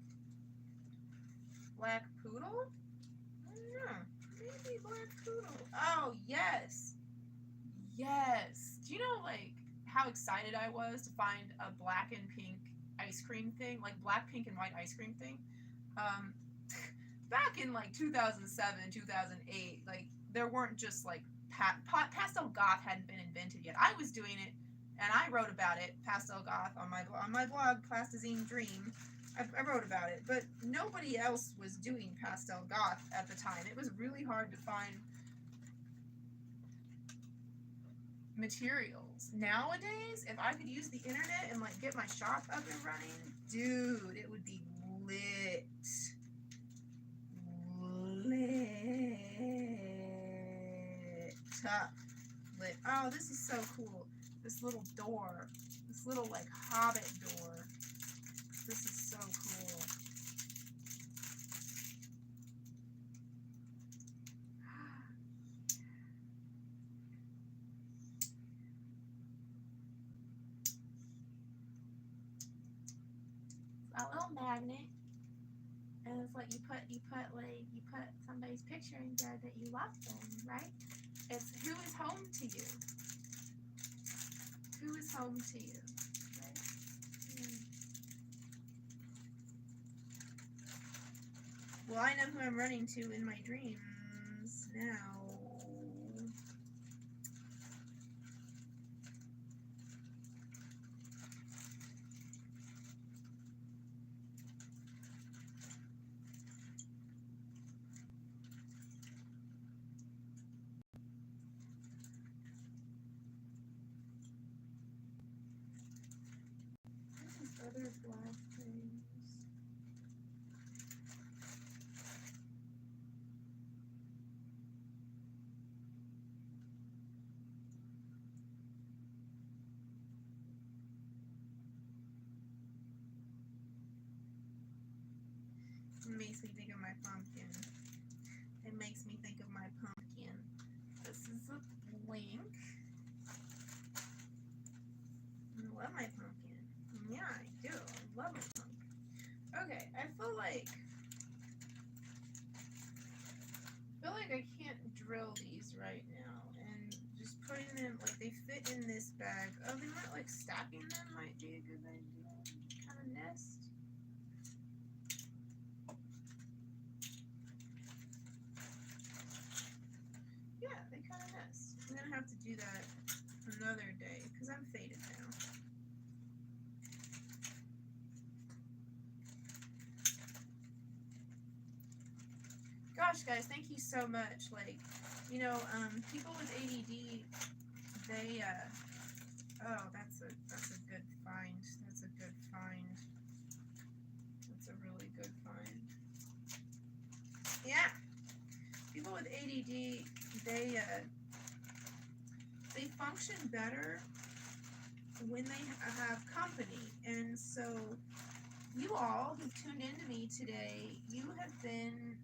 black poodle? Yeah, maybe black poodle. Oh, yes. Yes. Do you know, like, how excited I was to find a black and pink ice cream thing? Like, black, pink, and white ice cream thing? Back in, like, 2007, 2008, like, there weren't just, like, pastel goth hadn't been invented yet. I was doing it, and I wrote about it, pastel goth, on my blog, Plasticine Dream. I wrote about it, but nobody else was doing pastel goth at the time. It was really hard to find materials. Nowadays, if I could use the internet and like get my shop up and running, dude, it would be lit. Lit. Oh, this is so cool. This little door. This little like hobbit door. This is so cool. A little magnet, and it's like you put somebody's picture in there that you love them, right? It's who is home to you. Who is home to you, right? Well, I know who I'm running to in my dreams now. Other black things. It makes me think of my pumpkin. It makes me think of my pumpkin. This is a link. I love my pumpkin. Yeah, I do. I love my pumpkin. Okay, I feel like I can't drill these right now, and just putting them like they fit in this bag. Oh, they might like stacking them might be a good idea. Kind of nest. Yeah, they kind of nest. I'm gonna have to do that another day because I'm faded now. Gosh, guys, thank you so much. Like, you know, people with ADD, they, oh, that's a good find. That's a good find. That's a really good find. Yeah. People with ADD, they function better when they have company. And so you all who've tuned into me today, you have been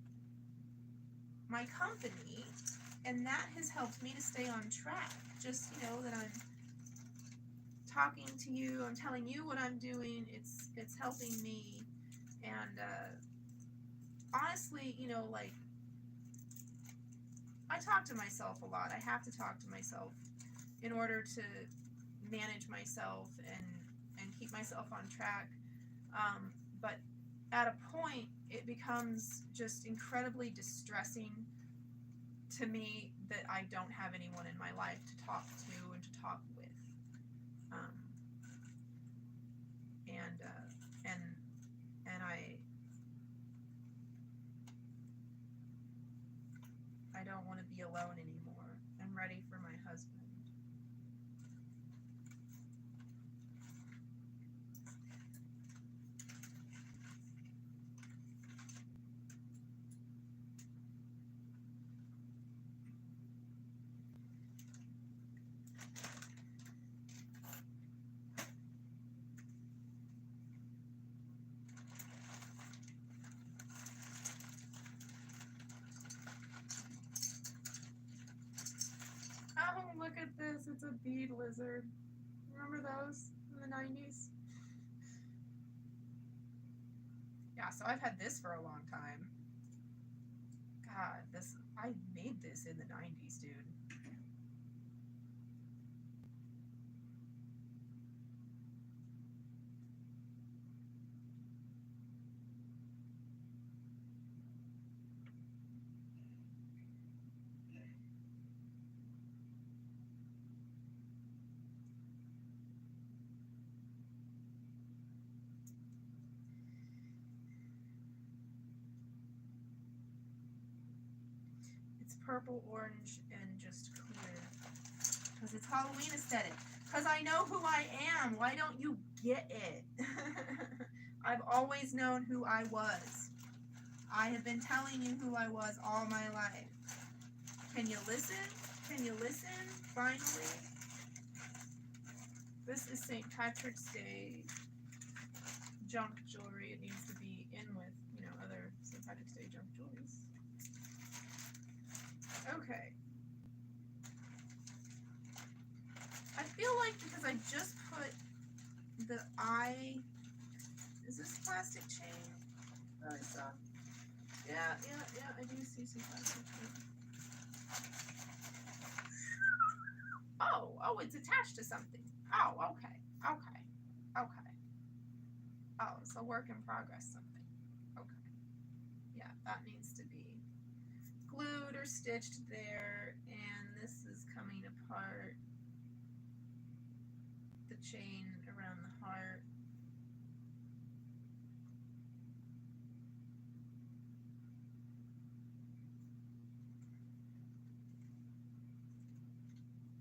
my company, and that has helped me to stay on track. Just, you know, that I'm talking to you, I'm telling you what I'm doing, it's helping me. And honestly, you know, like, I talk to myself a lot. I have to talk to myself in order to manage myself and keep myself on track. but at a point it becomes just incredibly distressing to me that I don't have anyone in my life to talk to and to talk with. And I don't want to be alone anymore. I'm ready for my husband. Oh, look at this. It's a bead lizard. Remember those in the 90s? Yeah, so I've had this for a long time. God, I made this in the 90s, dude. It's purple, orange, and just clear. Because it's Halloween aesthetic. Because I know who I am. Why don't you get it? I've always known who I was. I have been telling you who I was all my life. Can you listen? Can you listen? Finally. This is St. Patrick's Day junk jewelry. It needs to be in with, other St. Patrick's Day junk jewelries. Okay. I feel like because I just put the eye, is this plastic chain that I saw? Yeah, I do see some plastic chain. Oh, it's attached to something. Oh, okay. Oh, it's a work in progress something. Okay. Yeah, that needs to be glued or stitched there, and this is coming apart. The chain around the heart.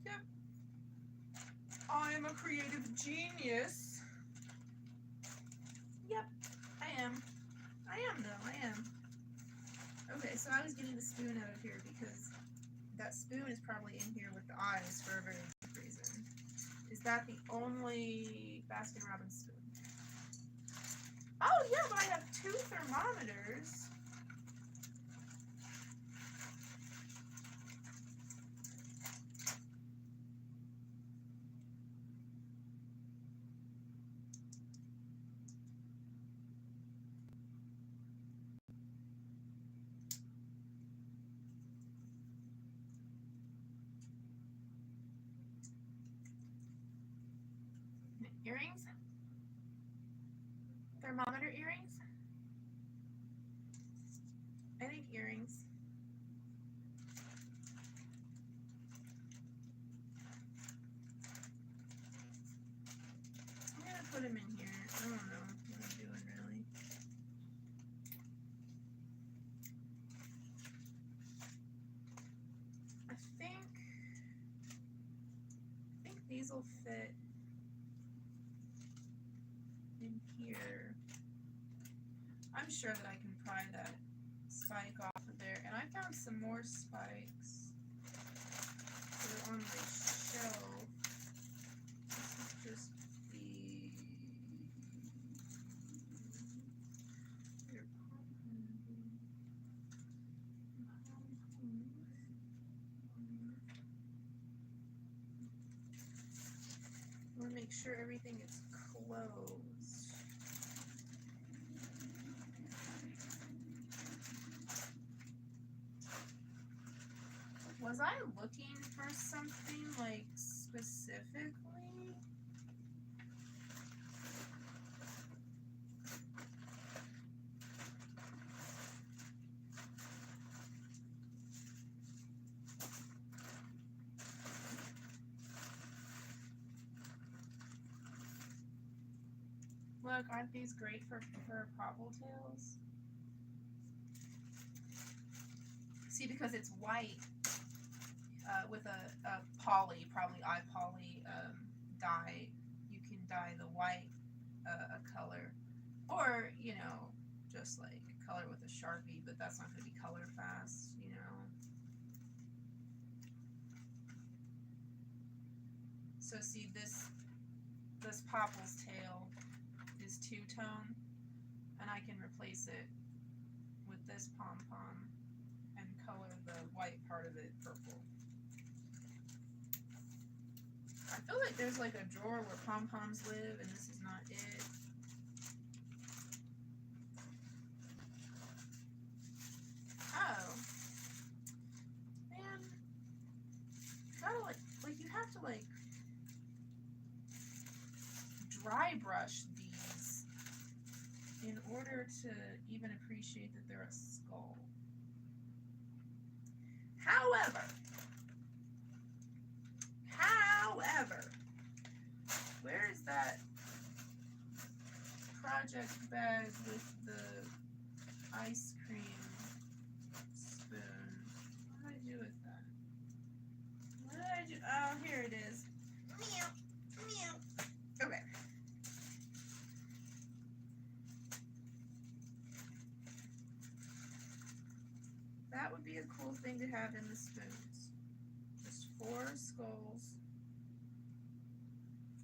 Yep. I am a creative genius. Yep, I am. I am. Okay, so I was getting the spoon out of here because that spoon is probably in here with the eyes for a very good reason. Is that the only Baskin-Robbins spoon? Oh yeah, but I have 2 thermometers. Earrings? Thermometer earrings? I think earrings. I'm gonna put them in here. I don't know what I'm doing really. I think these will fit in here. I'm sure that I can pry that spike off of there. And I found some more spikes that are on my shelf. This is just the... I want to make sure everything is closed. Was I looking for something like specifically? look, aren't these great for popple tails? See, because it's white with a poly, probably iPoly dye, you can dye the white a color, or you know, just like color with a Sharpie, but that's not going to be color fast, you know. So see, this popple's tail is two-tone, and I can replace it with this pom-pom and color the white part of it purple. I feel like there's like a drawer where pom-poms live, and this is not it. Oh. Man. Gotta like you have to like dry brush these in order to even appreciate that they're a skull. However, where is that project bag with the ice cream spoon? What did I do with that? What did I do? Oh, here it is. Meow, meow. Okay. That would be a cool thing to have in the spoons. Just 4 skulls,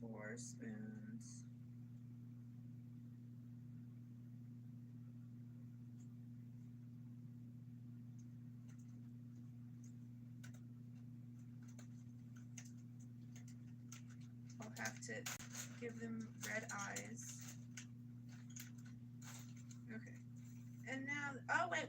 4 spoons. I'll have to give them red eyes. Okay. And now, oh wait.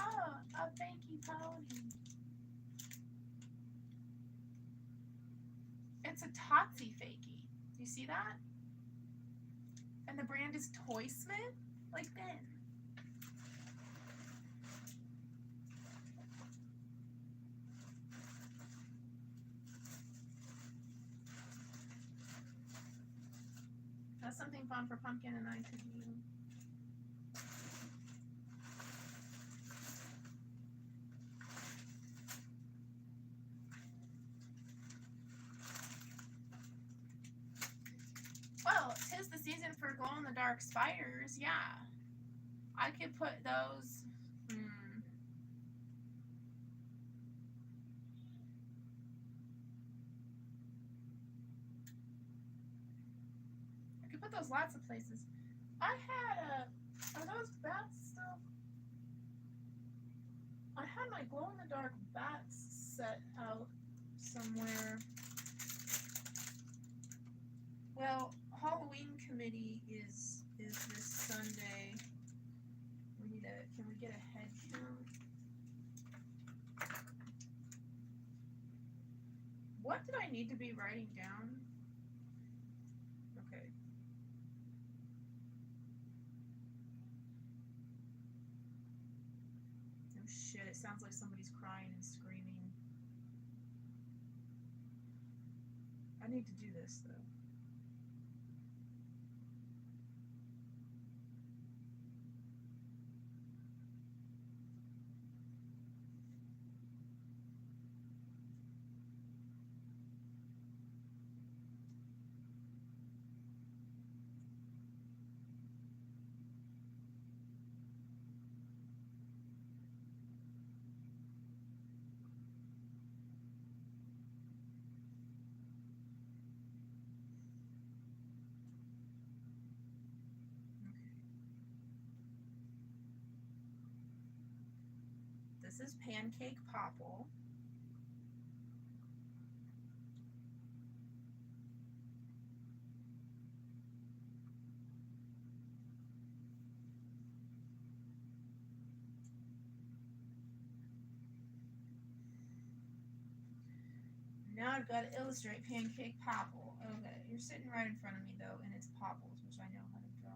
Oh, a fakey pony. It's a Totsy fakey. Do you see that? And the brand is Toy Smith? Like Ben. That's something fun for Pumpkin and I to do. Well, 'tis the season for glow-in-the-dark spiders, yeah. I could put those... I could put those lots of places. I had are those bats still? I had my glow-in-the-dark bats set out somewhere. Well, Halloween committee is this Sunday. Can we get a head count? What did I need to be writing down? Okay. Oh shit, it sounds like somebody's crying and screaming. I need to do this though. This is Pancake Popple. Now I've got to illustrate Pancake Popple. Okay, You're sitting right in front of me though, and it's popples, which I know how to draw.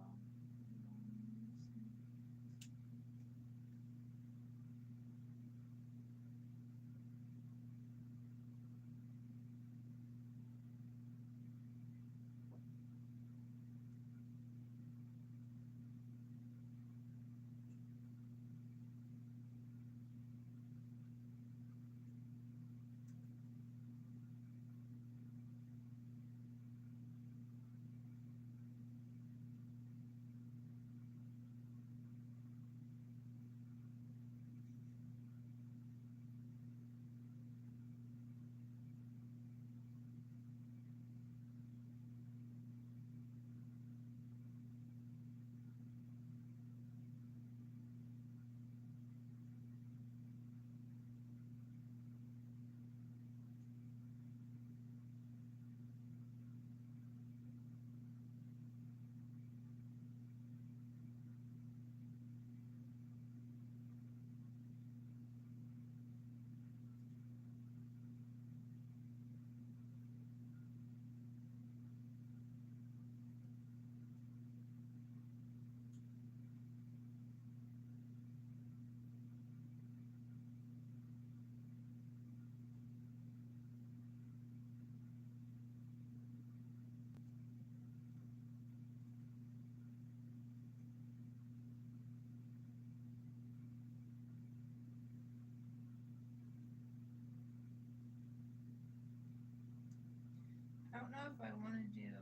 I don't know if I want to do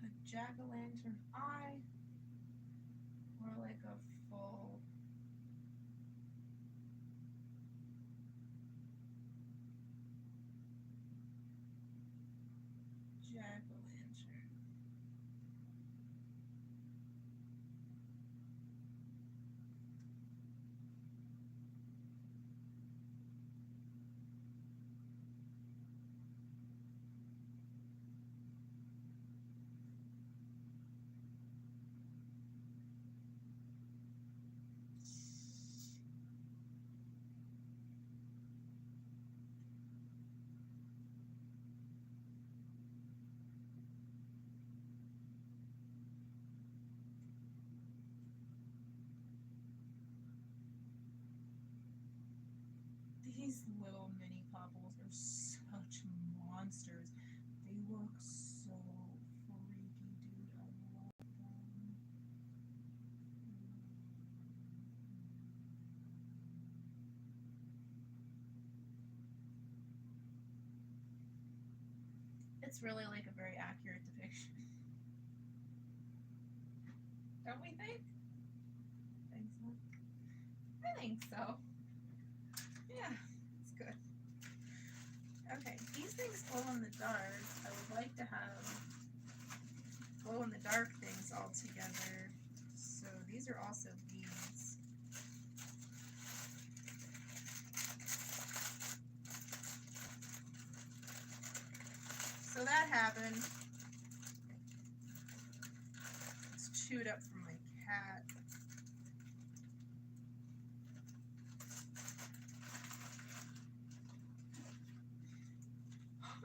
a jack-o'-lantern eye or like a full jack-o'-lantern. These little mini popples are such monsters. They look so freaky, dude. I love them. It's really like a very accurate depiction. Don't we think? Think so? I think so. Yeah, it's good. Okay, these things glow in the dark. I would like to have glow in the dark things all together. So these are also beads. So that happened. It's chewed up from my cat.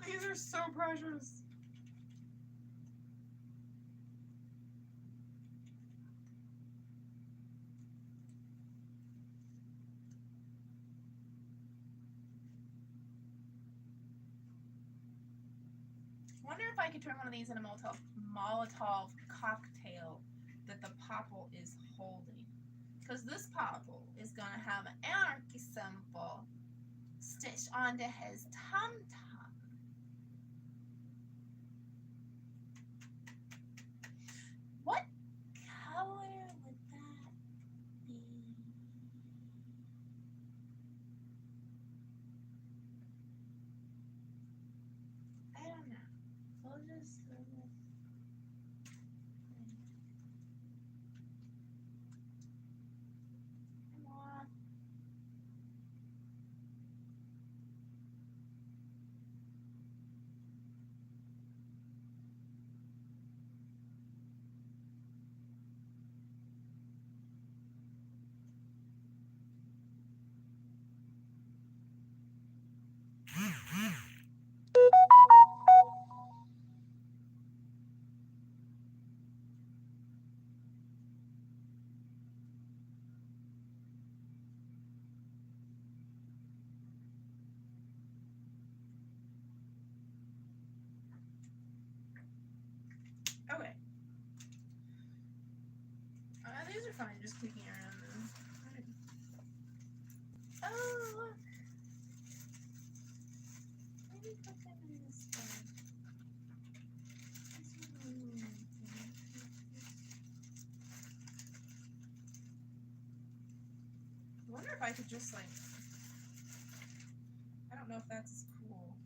These are so precious. I wonder if I could turn one of these in a Molotov cocktail that the popple is holding. Because this popple is going to have an anarchy symbol stitched onto his tum-tum. What color would that be? I don't know. We'll just go with... Come on. these are fine, just kicking around them. Oh, look. Maybe put them in this bag. I wonder if I could just like, I don't know if that's as cool.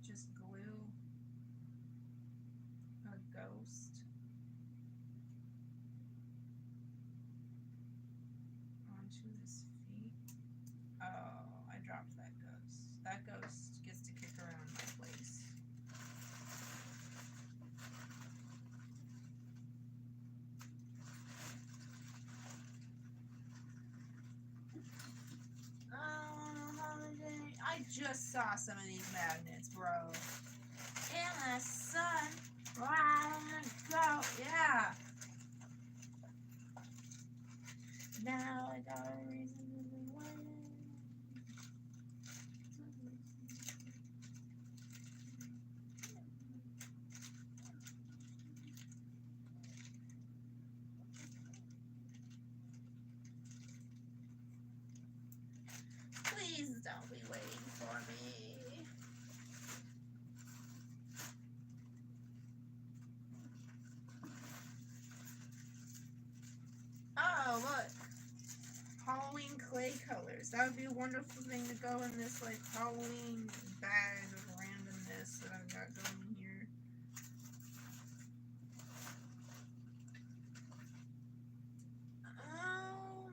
Just glue a ghost onto his feet. Oh, I dropped that ghost. That ghost gets to kick around my place. Holiday. I just saw some of these magnets, bro. In the sun. Go. Yeah. Now I got a reason to be waiting. Please don't be waiting for me. Oh, look. Halloween clay colors. That would be a wonderful thing to go in this like Halloween bag of randomness that I've got going here. Oh.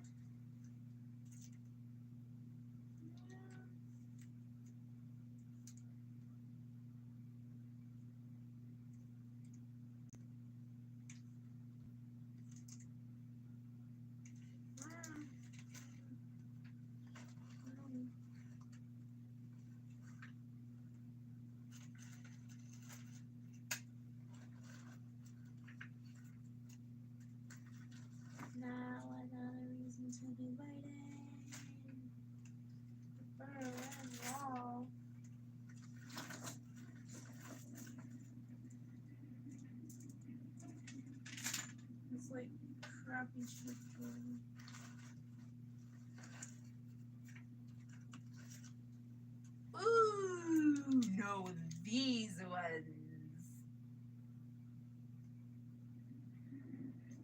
Now I got a reason to be waiting. The Berlin Wall. It's like crappy chicken. Ooh, no, these ones.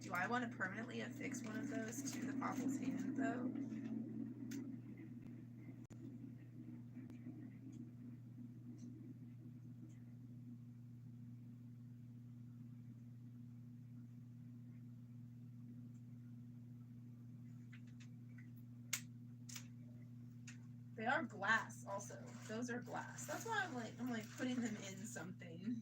Do I want to permanently affix one of those to the Popple's hand, though? They are glass, also. Those are glass. That's why I'm like putting them in something.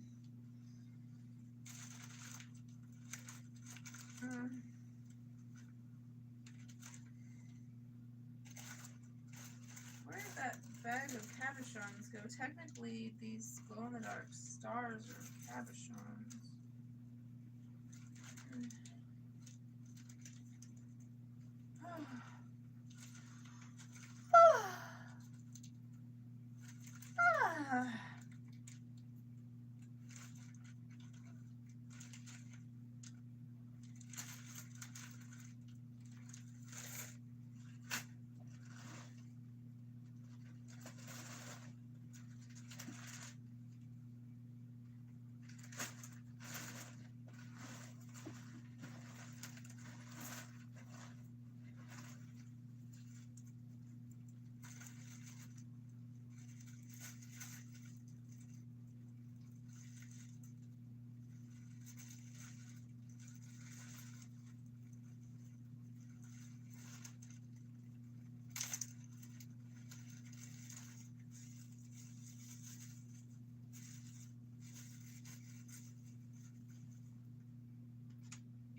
Where did that bag of cabochons go? Technically, these glow-in-the-dark stars are cabochons.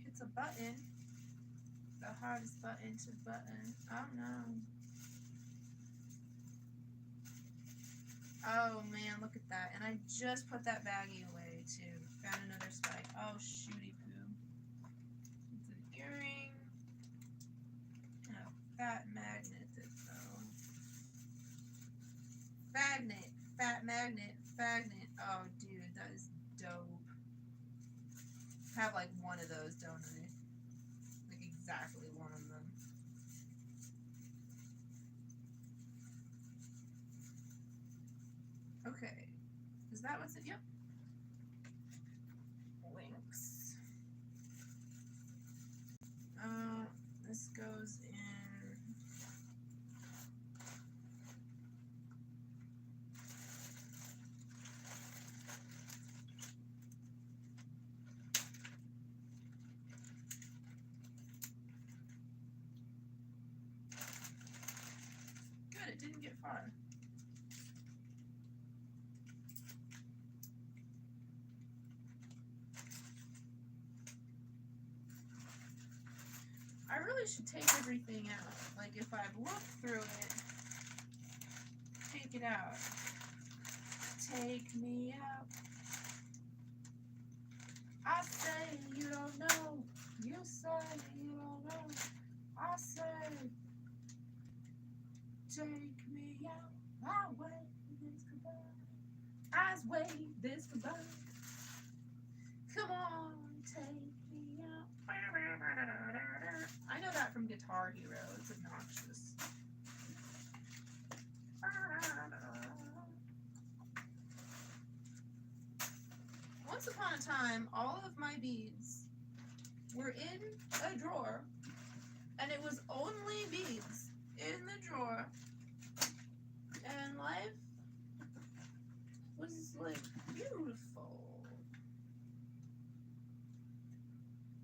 It's a button. The hardest button to button. Oh no. Oh man, look at that. And I just put that baggie away too. Found another spike. Oh shooty poo. It's an earring. And a fat magnet though. Fagnet. Fat magnet. Fagnet. Oh dude, that is dope. have like one of those, don't I? Like exactly one of them. Okay. Is that what's it? Yep. Links. This goes in. Good, it didn't get far. I really should take everything out. Like if I've looked through it, take it out. Take me out. I say you don't know. You say you don't know. I say take me out. I wave this goodbye. I wave this goodbye. Come on, take me out. I know that from Guitar Hero. It's obnoxious. Once upon a time, all of my beads were in a drawer, and it was only beads in the drawer, and life was like beautiful.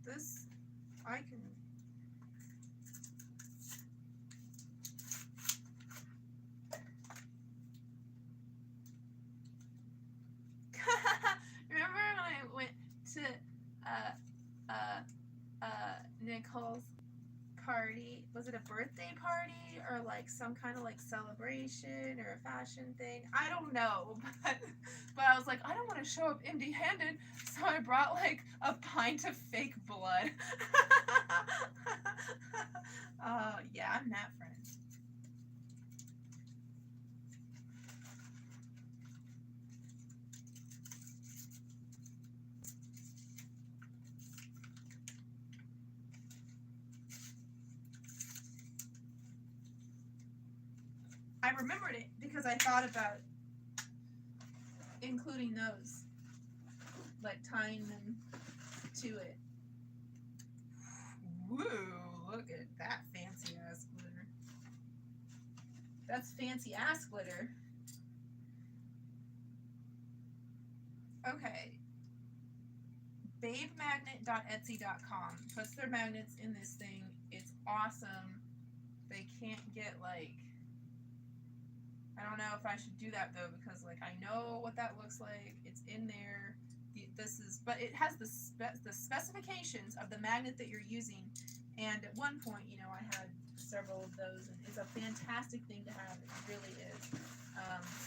This, I can. Remember when I went to Nicole's party? Was it a birthday party or like some kind of like celebration or a fashion thing? I don't know, but I was like, I don't want to show up empty-handed, so I brought like a pint of fake blood. Yeah, I'm that friend. I remembered it because I thought about including those, like tying them to it. Woo, look at that fancy ass glitter. That's fancy ass glitter. Okay. Babemagnet.etsy.com puts their magnets in this thing. It's awesome. They can't get like, I don't know if I should do that though, because like I know what that looks like. It's in there. This is, but it has the specifications of the magnet that you're using. And at one point, you know, I had several of those, and it's a fantastic thing to have. It really is.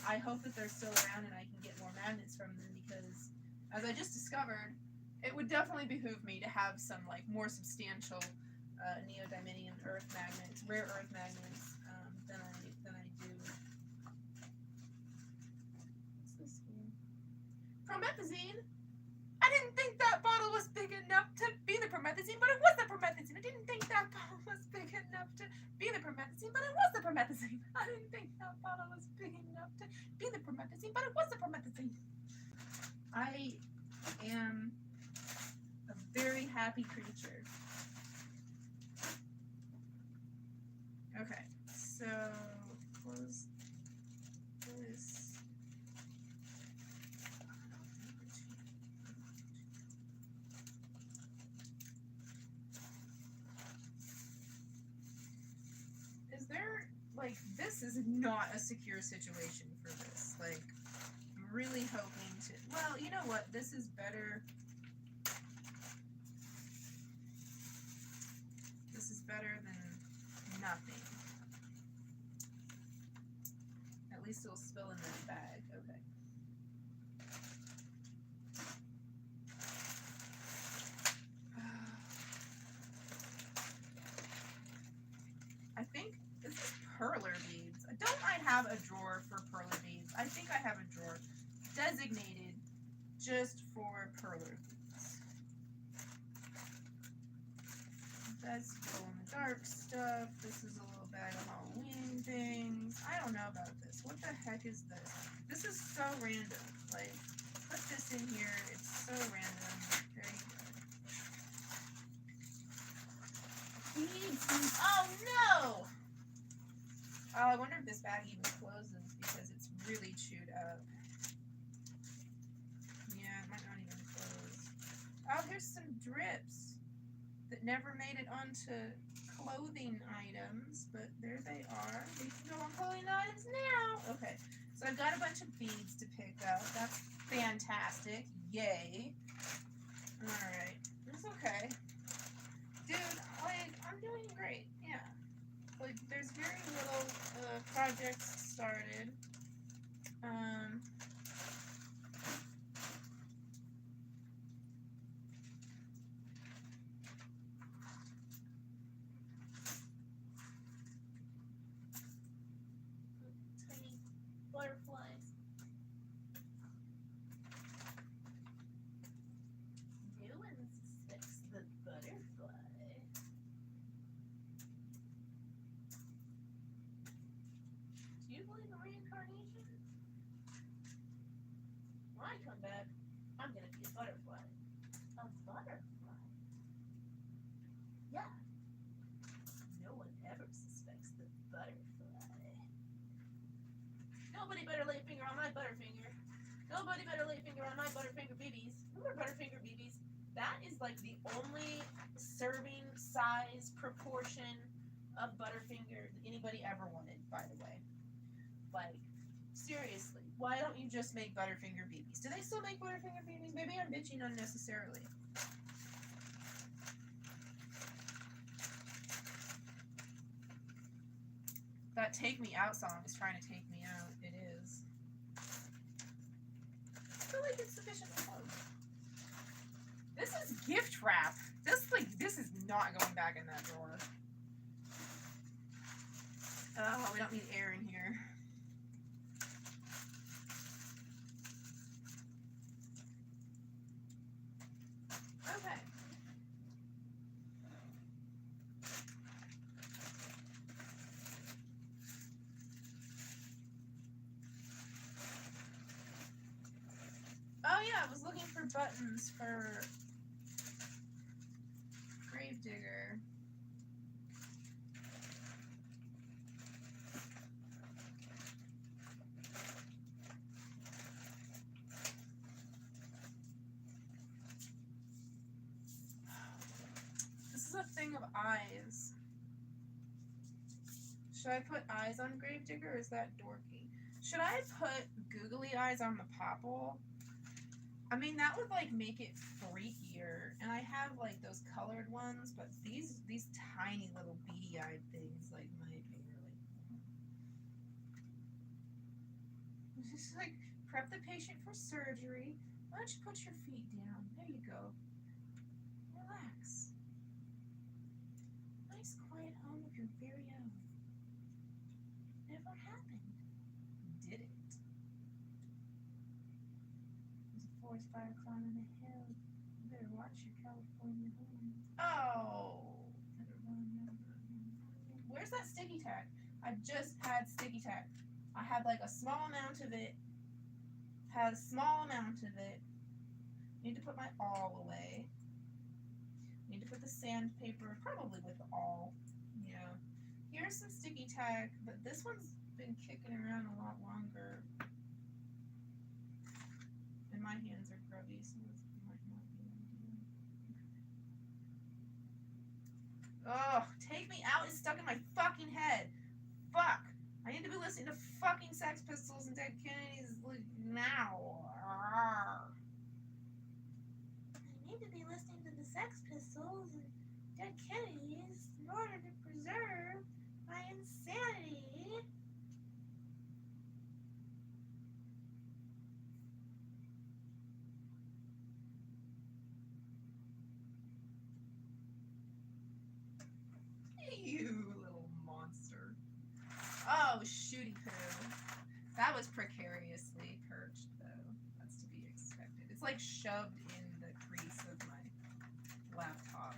I hope that they're still around and I can get more magnets from them, because as I just discovered, it would definitely behoove me to have some like more substantial neodymium earth magnets, rare earth magnets, than I do. What's this here? Promethazine? I didn't think that bottle was big enough to be the promethazine, but it was the promethazine. I didn't think that bottle was big enough to be the promethazine, but it was the promethazine. I didn't think that bottle was big enough to be the promethazine, but it was the promethazine. I am a very happy creature. Okay, so close this. Is there, like, this is not a secure situation for this. Like, I'm really hoping to, well, you know what, this is better. This is better than nothing. At least it'll spill in this bag. Okay. I think this is perler beads. Don't I have a drawer for perler beads? I think I have a drawer designated just for perler beads. That's glow in the dark stuff. This is a little bag of Halloween things. I don't know about this. What the heck is this? This is so random. Like, put this in here. It's so random. There you go. Beads. Oh no! Oh, I wonder if this bag even closes because it's really chewed up. Yeah, it might not even close. Oh, here's some drips that never made it onto clothing items, but there they are. We can go on clothing items now. Okay, so I've got a bunch of beads to pick up. That's fantastic. Yay. Alright, it's okay. Dude, like, I'm doing great. Yeah. Like, there's very little projects started. Tiny butterflies. No one suspects the butterfly. Do you believe in reincarnation? When I come back, I'm gonna be a butterfly. A butterfly? Yeah. No one ever suspects the butterfly. Nobody better lay a finger on my butterfinger. Nobody better lay a finger on my butterfinger BBs. Remember butterfinger BBs? That is like the only serving size proportion of butterfinger that anybody ever wanted, by the way. Like, seriously, why don't you just make butterfinger BBs? Do they still make butterfinger BBs? Maybe I'm bitching unnecessarily. That Take Me Out song is trying to take me out. It is. I feel like it's sufficiently close. This is gift wrap. This is not going back in that drawer. Oh, we don't need air in here. Okay. Oh yeah, I was looking for buttons for Gravedigger. This is a thing of eyes. Should I put eyes on Gravedigger or is that dorky? Should I put googly eyes on the popple? I mean, that would like make it freakier. And I have like those colored ones, but these tiny little beady-eyed things like might be really cool. It's just like prep the patient for surgery. Why don't you put your feet down? There you go. Relax. Nice quiet home of your very own. Never happened. Did it? There's a forest fire climbing the hill. You better watch your California home. Oh! Better run, run, run, run. Where's that sticky tack? I just had sticky tack. I had like a small amount of it. Had a small amount of it. Need to put my awl away. Need to put the sandpaper, probably with the awl. Yeah. Here's some sticky tack, but this one's been kicking around a lot longer. And my hands are grubby, so this might not be ideal. Oh, Take Me Out is stuck in my fucking head. Fuck. I need to be listening to fucking Sex Pistols and Dead Kennedys now. Arrgh. I need to be listening to the Sex Pistols and Dead Kennedys in order to preserve my insanity. You little monster. Oh, shooty poo. That was precariously perched, though. That's to be expected. It's like shoved in the crease of my laptop.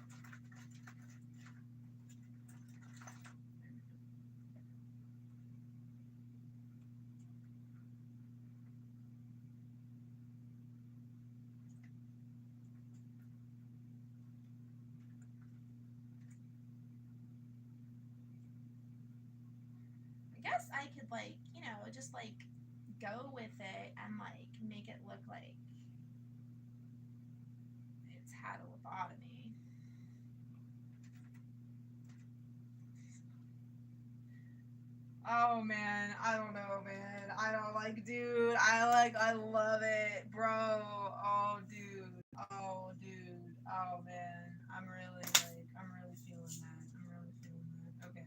like, you know, just like go with it and like make it look like it's had a lobotomy. Oh man, I don't know, man. I don't like, dude. I love it, bro. Oh, dude. Oh, dude. Oh man, I'm really feeling that. I'm really feeling that. Okay.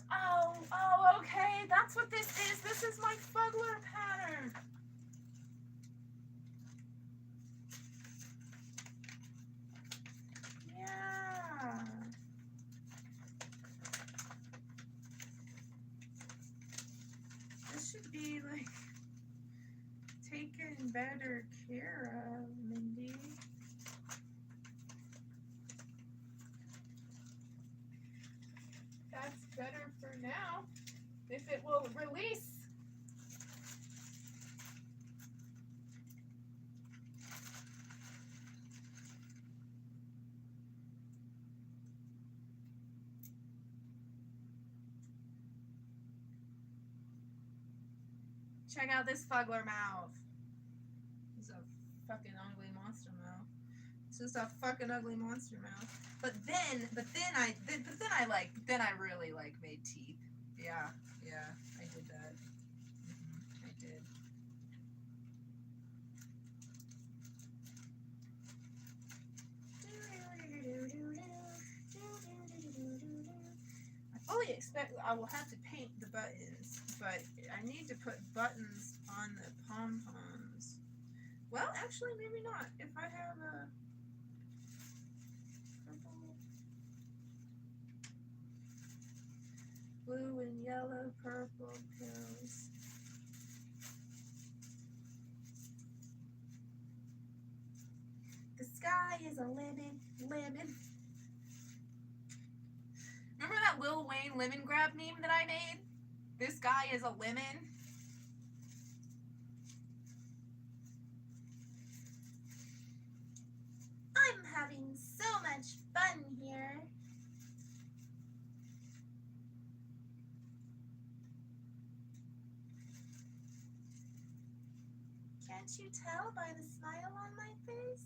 Oh, okay. That's what this is. This is my Fugler pattern. Yeah. This should be like taken better care of, Mindy. That's better for now. If it will release. Check out this Fugler mouth. It's a fucking ugly monster mouth. It's just a fucking ugly monster mouth. But then I really like made teeth. Yeah, I did that. I did. I fully expect I will have to paint the buttons, but I need to put buttons on the pom-poms. Well, actually, maybe not. If I have a purple, blue and yellow, purple pills. The sky is a lemon. Remember that Lil Wayne lemon grab meme that I made? This guy is a lemon. I'm having so much fun here. Can't you tell by the smile on my face?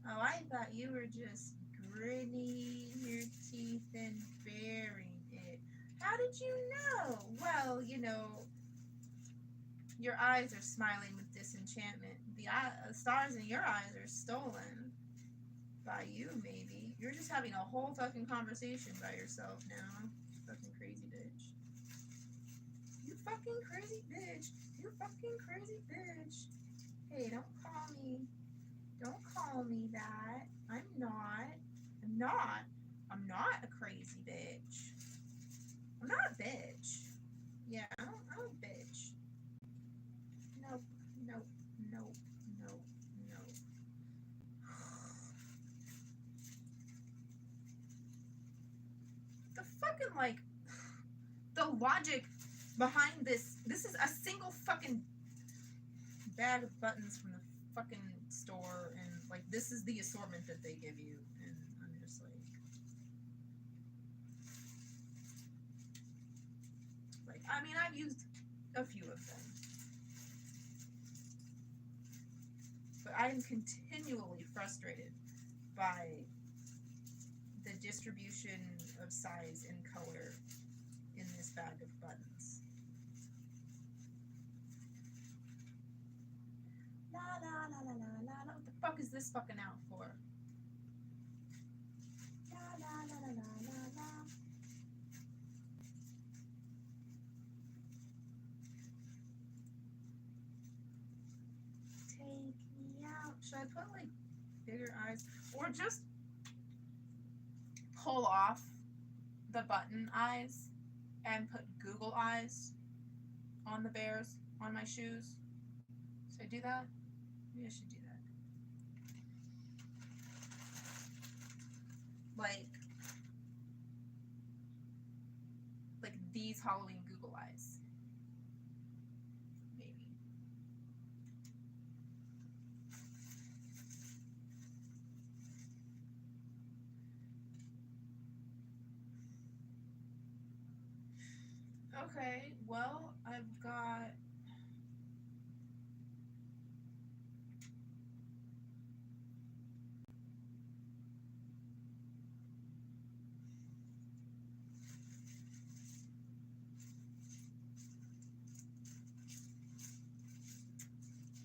Oh, I thought you were just gritting your teeth and baring it. How did you know? Well, you know, your eyes are smiling with disenchantment. The stars in your eyes are stolen by you, maybe. You're just having a whole fucking conversation by yourself now. Fucking crazy bitch. You fucking crazy bitch. You fucking crazy bitch. Hey, don't call me. Don't call me that. I'm not a crazy bitch. I'm not a bitch. Yeah, I'm a bitch. Nope. The fucking, like, the logic behind this is a single fucking bag of buttons from the fucking store, and like this is the assortment that they give you, and I'm just like I mean, I've used a few of them, but I am continually frustrated by the distribution of size and color in this bag of buttons. La la la la la la. What the fuck is this fucking out for? La la la la la la la. Take me out. Should I put like bigger eyes, or just pull off the button eyes and put Google eyes on the bears on my shoes? Should I do that? Maybe I should do that. Like these Halloween Google eyes. Maybe. Okay, well, I've got.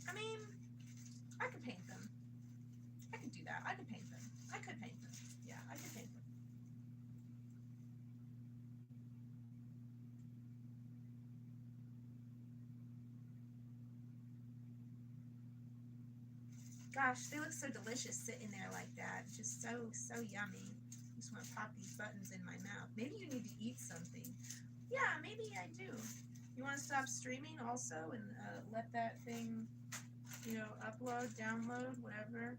I mean, I could paint them. I could do that. I could paint them. I could paint them. Yeah, I could paint them. Gosh, they look so delicious sitting there like that. Just so yummy. Just want to pop these buttons in my mouth. Maybe you need to eat something. Yeah, maybe I do. You want to stop streaming also and let that thing, upload, download, whatever.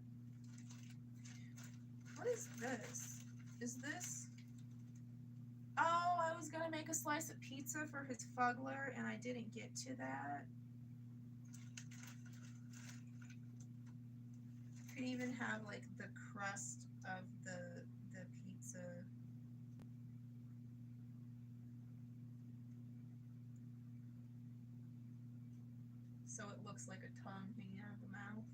What is this? Is this? Oh, I was going to make a slice of pizza for his fuggler and I didn't get to that. Could even have like the crust of the pizza. So it looks like a tongue hanging out of the mouth.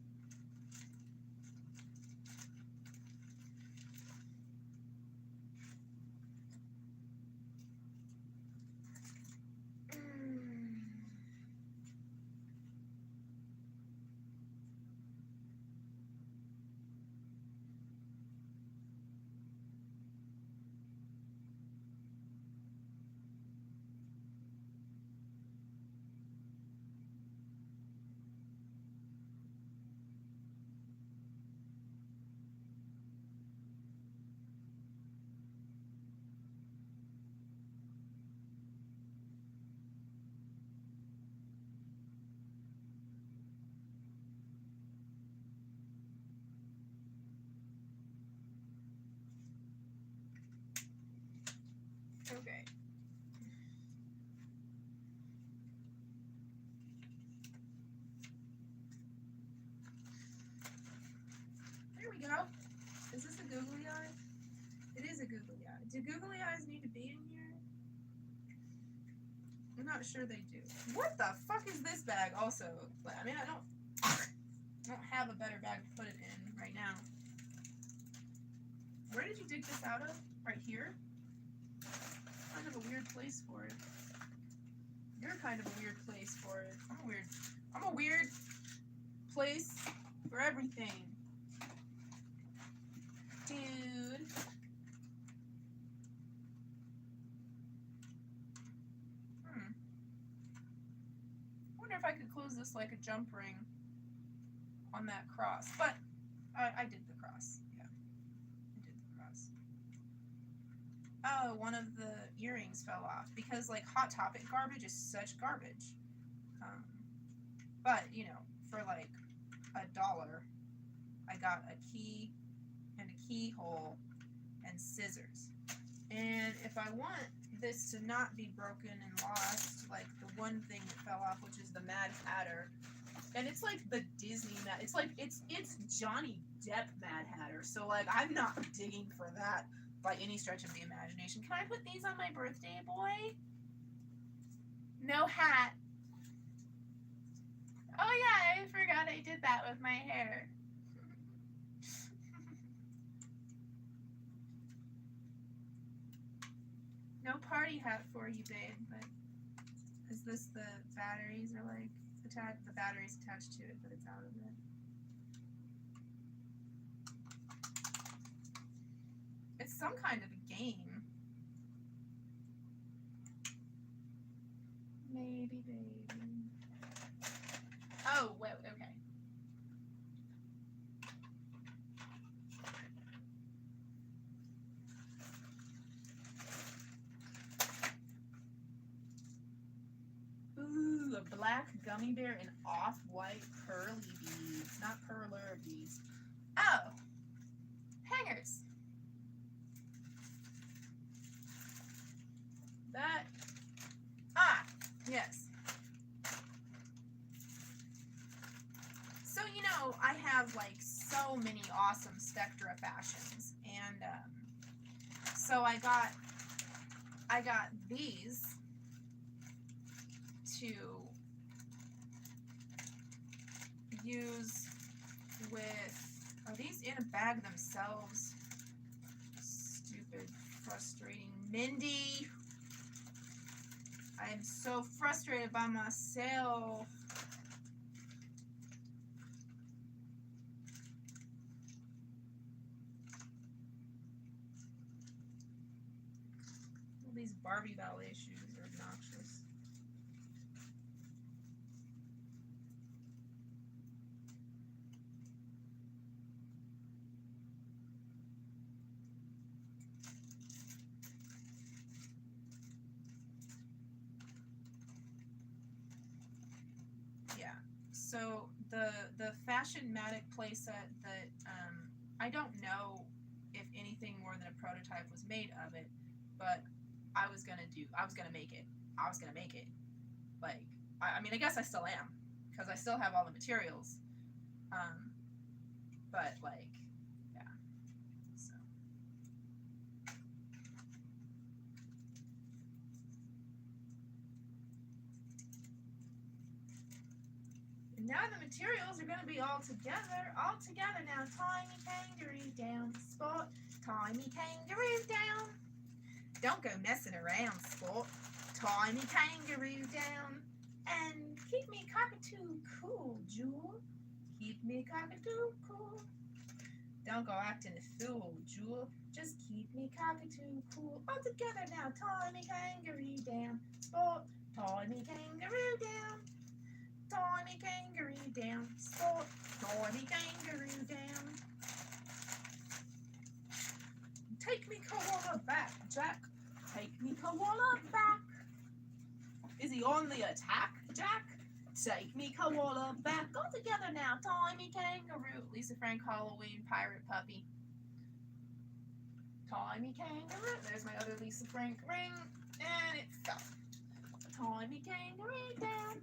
Okay. There we go. Is this a googly eye? It is a googly eye. Do googly eyes need to be in here? I'm not sure they do. What the fuck is this bag also? I mean, I don't have a better bag to put it in right now. Where did you dig this out of? Right here? Kind of a weird place for it. You're kind of a weird place for it. I'm a weird place for everything. Dude. I wonder if I could close this like a jump ring on that cross. But I did the cross. Yeah. I did the cross. Oh, one of the earrings fell off because like Hot Topic garbage is such garbage. But for like $1, I got a key and a keyhole and scissors. And if I want this to not be broken and lost, like the one thing that fell off, which is the Mad Hatter, and it's like the Disney Mad, it's like it's Johnny Depp Mad Hatter. So like I'm not digging for that by any stretch of the imagination. Can I put these on my birthday, boy? No hat. Oh yeah, I forgot I did that with my hair. No party hat for you, babe, but is this the batteries are like attached? The battery's attached to it, but it's out of it. It's some kind of a game. Maybe, baby. Oh, wait, okay. Ooh, a black gummy bear and off-white pearly beads. Not perler beads. Oh, hangers. That, yes. So, I have like so many awesome Spectra fashions. And so I got these to use with, are these in a bag themselves? Stupid, frustrating Mindy. I am so frustrated by myself. All these Barbie ballet shoes are obnoxious. So the Fashionmatic playset that I don't know if anything more than a prototype was made of it, but I was gonna make it. Like I mean, I guess I still am because I still have all the materials. But like, yeah. So. Now the materials are going to be all together now. Tie me kangaroo down, sport. Tie me kangaroo down. Don't go messing around, sport. Tie me kangaroo down. And keep me cockatoo cool, Jewel. Keep me cockatoo cool. Don't go acting a fool, Jewel. Just keep me cockatoo cool. All together now. Tie me kangaroo down, sport. Tie me kangaroo down. Tie me kangaroo down, sport. Tie me kangaroo down. Take me koala back, Jack. Take me koala back. Is he on the attack, Jack? Take me koala back. All together now. Tie me kangaroo. Lisa Frank Halloween pirate puppy. Tie me kangaroo. There's my other Lisa Frank ring. And it fell. Tie me kangaroo down.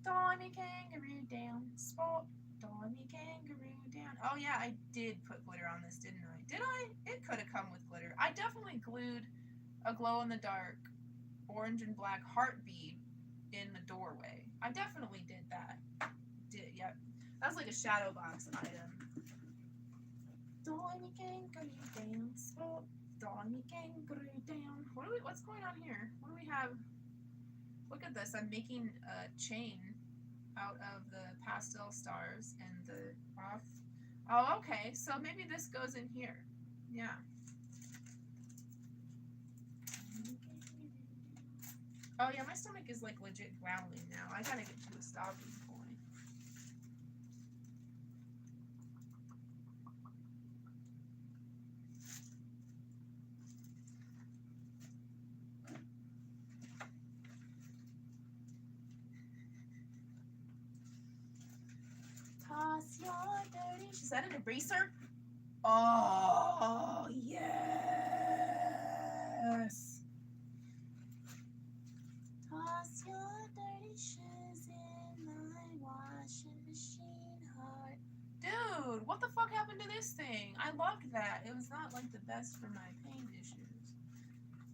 Tie me kangaroo down, sport. Tie me kangaroo down. Oh yeah, I did put glitter on this, didn't I? Did I? It could have come with glitter. I definitely glued a glow-in-the-dark orange and black heart bead in the doorway. I definitely did that. Yep. That was like a shadow box item. Tie me kangaroo down, sport. Tie me kangaroo down. What's going on here? What do we have? Look at this. I'm making a chain out of the pastel stars and the off. Oh, okay. So maybe this goes in here. Yeah. Oh, yeah. My stomach is like legit growling now. I gotta get to a stopping point. Toss your dirty. Is that an eraser? Oh, yes. Toss your dirty shoes in my washing machine heart. Dude, what the fuck happened to this thing? I loved that. It was not like the best for my pain issues.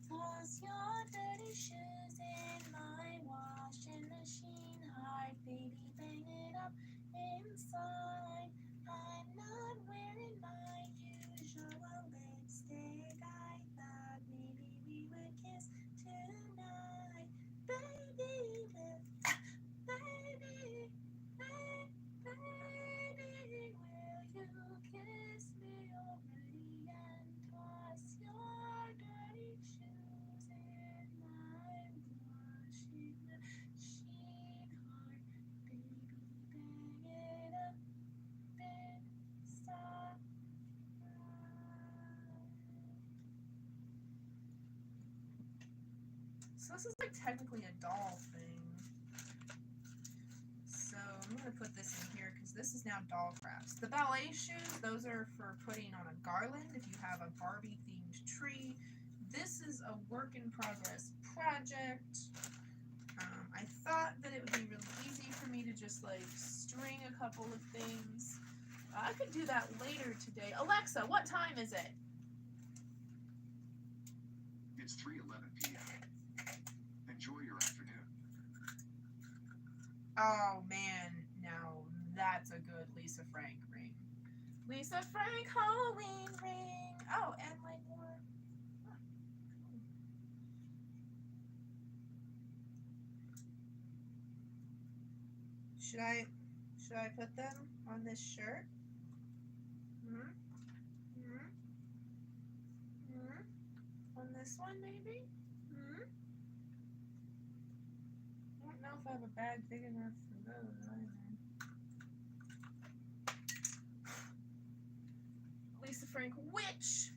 Toss your dirty shoes in my washing machine heart. Baby, bang it up inside. I'm not wearing my usual lipstick. I thought maybe we would kiss tonight. Baby, baby, will you kiss me already and toss your dirty shoes in my washing machine heart? Baby, bang it up inside. So this is like technically a doll thing. So I'm going to put this in here because this is now doll crafts. The ballet shoes, those are for putting on a garland if you have a Barbie themed tree. This is a work in progress project. I thought that it would be really easy for me to just like string a couple of things. I could do that later today. Alexa, what time is it? It's 3:11 p.m. Enjoy your afternoon. Oh man, now that's a good Lisa Frank ring. Lisa Frank Halloween ring. Oh, and like more. Huh, cool. Should I put them on this shirt? Hmm? Hmm? Hmm? On this one maybe? Hmm? I don't know if I have a bag big enough for those either. Lisa Frank Witch.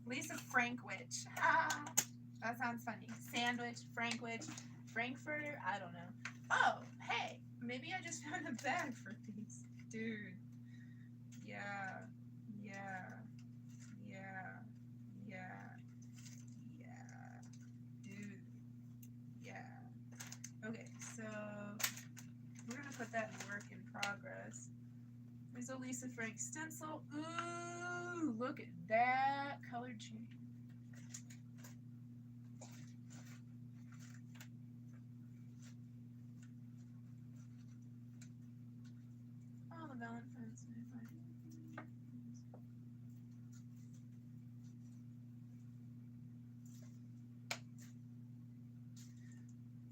Lisa Frank Witch. That sounds funny. Sandwich, Frank Witch, Frankfurter, I don't know. Oh, hey, maybe I just found a bag for these. Dude. Yeah. Yeah. Yeah. Yeah. Yeah. Dude. Yeah. Okay, so we're gonna put that in work in progress. There's a Lisa Frank stencil. Ooh, look at that color change. Oh, the Valentine's Day.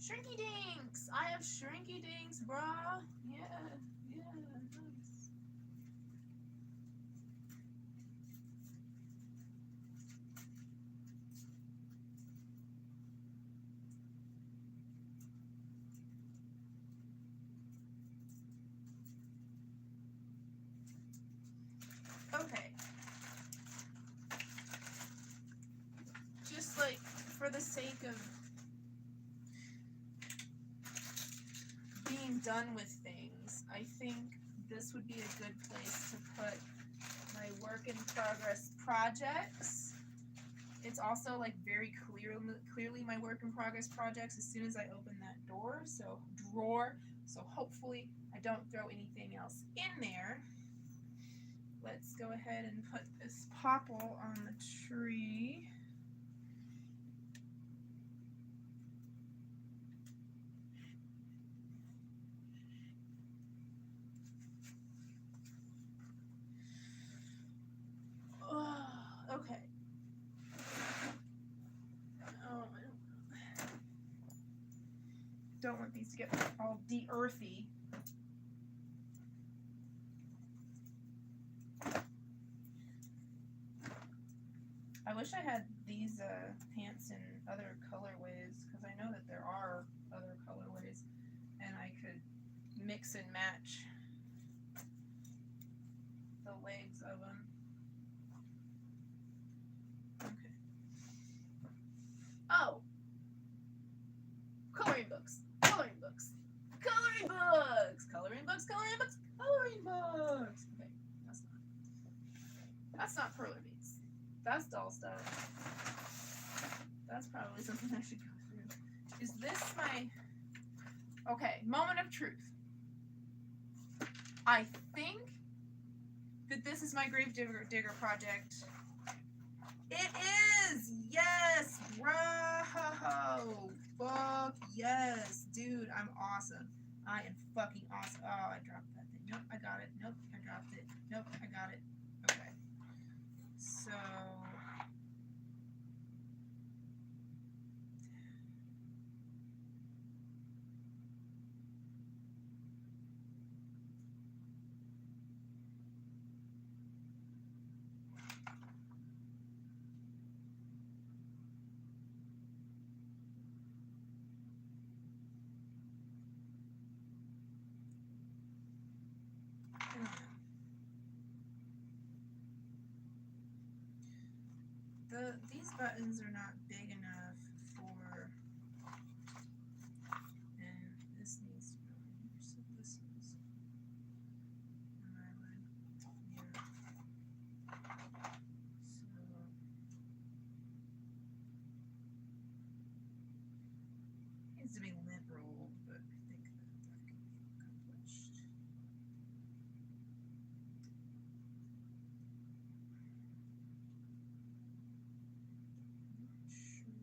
Shrinky Dinks! I have Shrinky Dinks, brah. Yeah, nice. Okay. Just like for the sake of being done with things, I think this would be a good place to put my work in progress projects. It's also like very clearly my work in progress projects as soon as I open that drawer. So hopefully I don't throw anything else in there. Let's go ahead and put this popple on the tree. Oh, okay. Oh, I don't want these to get all de-earthy. I wish I had these pants in other colorways, because I know that there are other colorways, and I could mix and match the legs of them. Okay. Oh! Coloring books! Coloring books! Coloring books! Coloring books! Coloring books! Coloring books! Okay, that's not perler beads. That's doll stuff. That's probably something I should go through. Is this my... Okay, moment of truth. I think that this is my grave digger project. It is! Yes! Bro! Fuck yes! Dude, I'm awesome. I am fucking awesome. Oh, I dropped that thing. Nope, I got it. Nope, I dropped it. Nope, I got it. Okay. So... These buttons are not big enough for, and this needs to go in here, so this is, and I would, yeah, so, needs to be lint rolled, but I think that can be accomplished. Sure.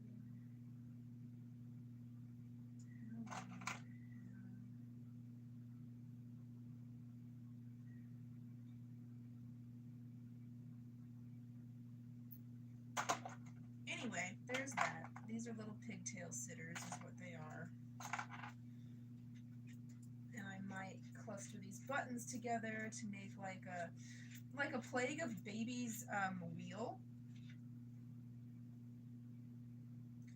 there's that. These are little pigtail sitters is what they are. And I might cluster these buttons together to make like a Plague of Babies wheel.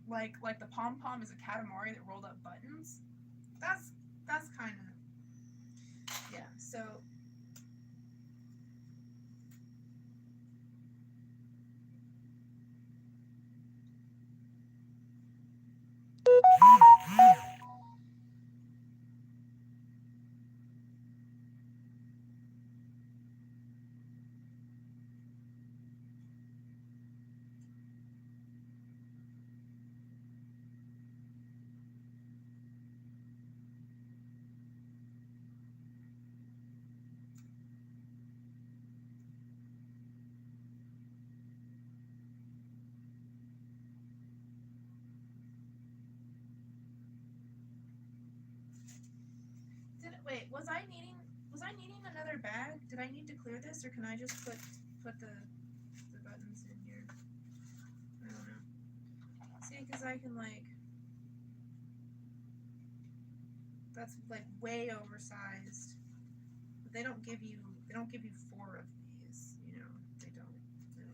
Like the pom-pom is a Katamari that rolled up buttons. That's kind of, yeah, so wait, was I needing another bag? Did I need to clear this, or can I just put the buttons in here? I don't know. See, because I can like, that's like way oversized. But they don't give you 4 of these, you know. They don't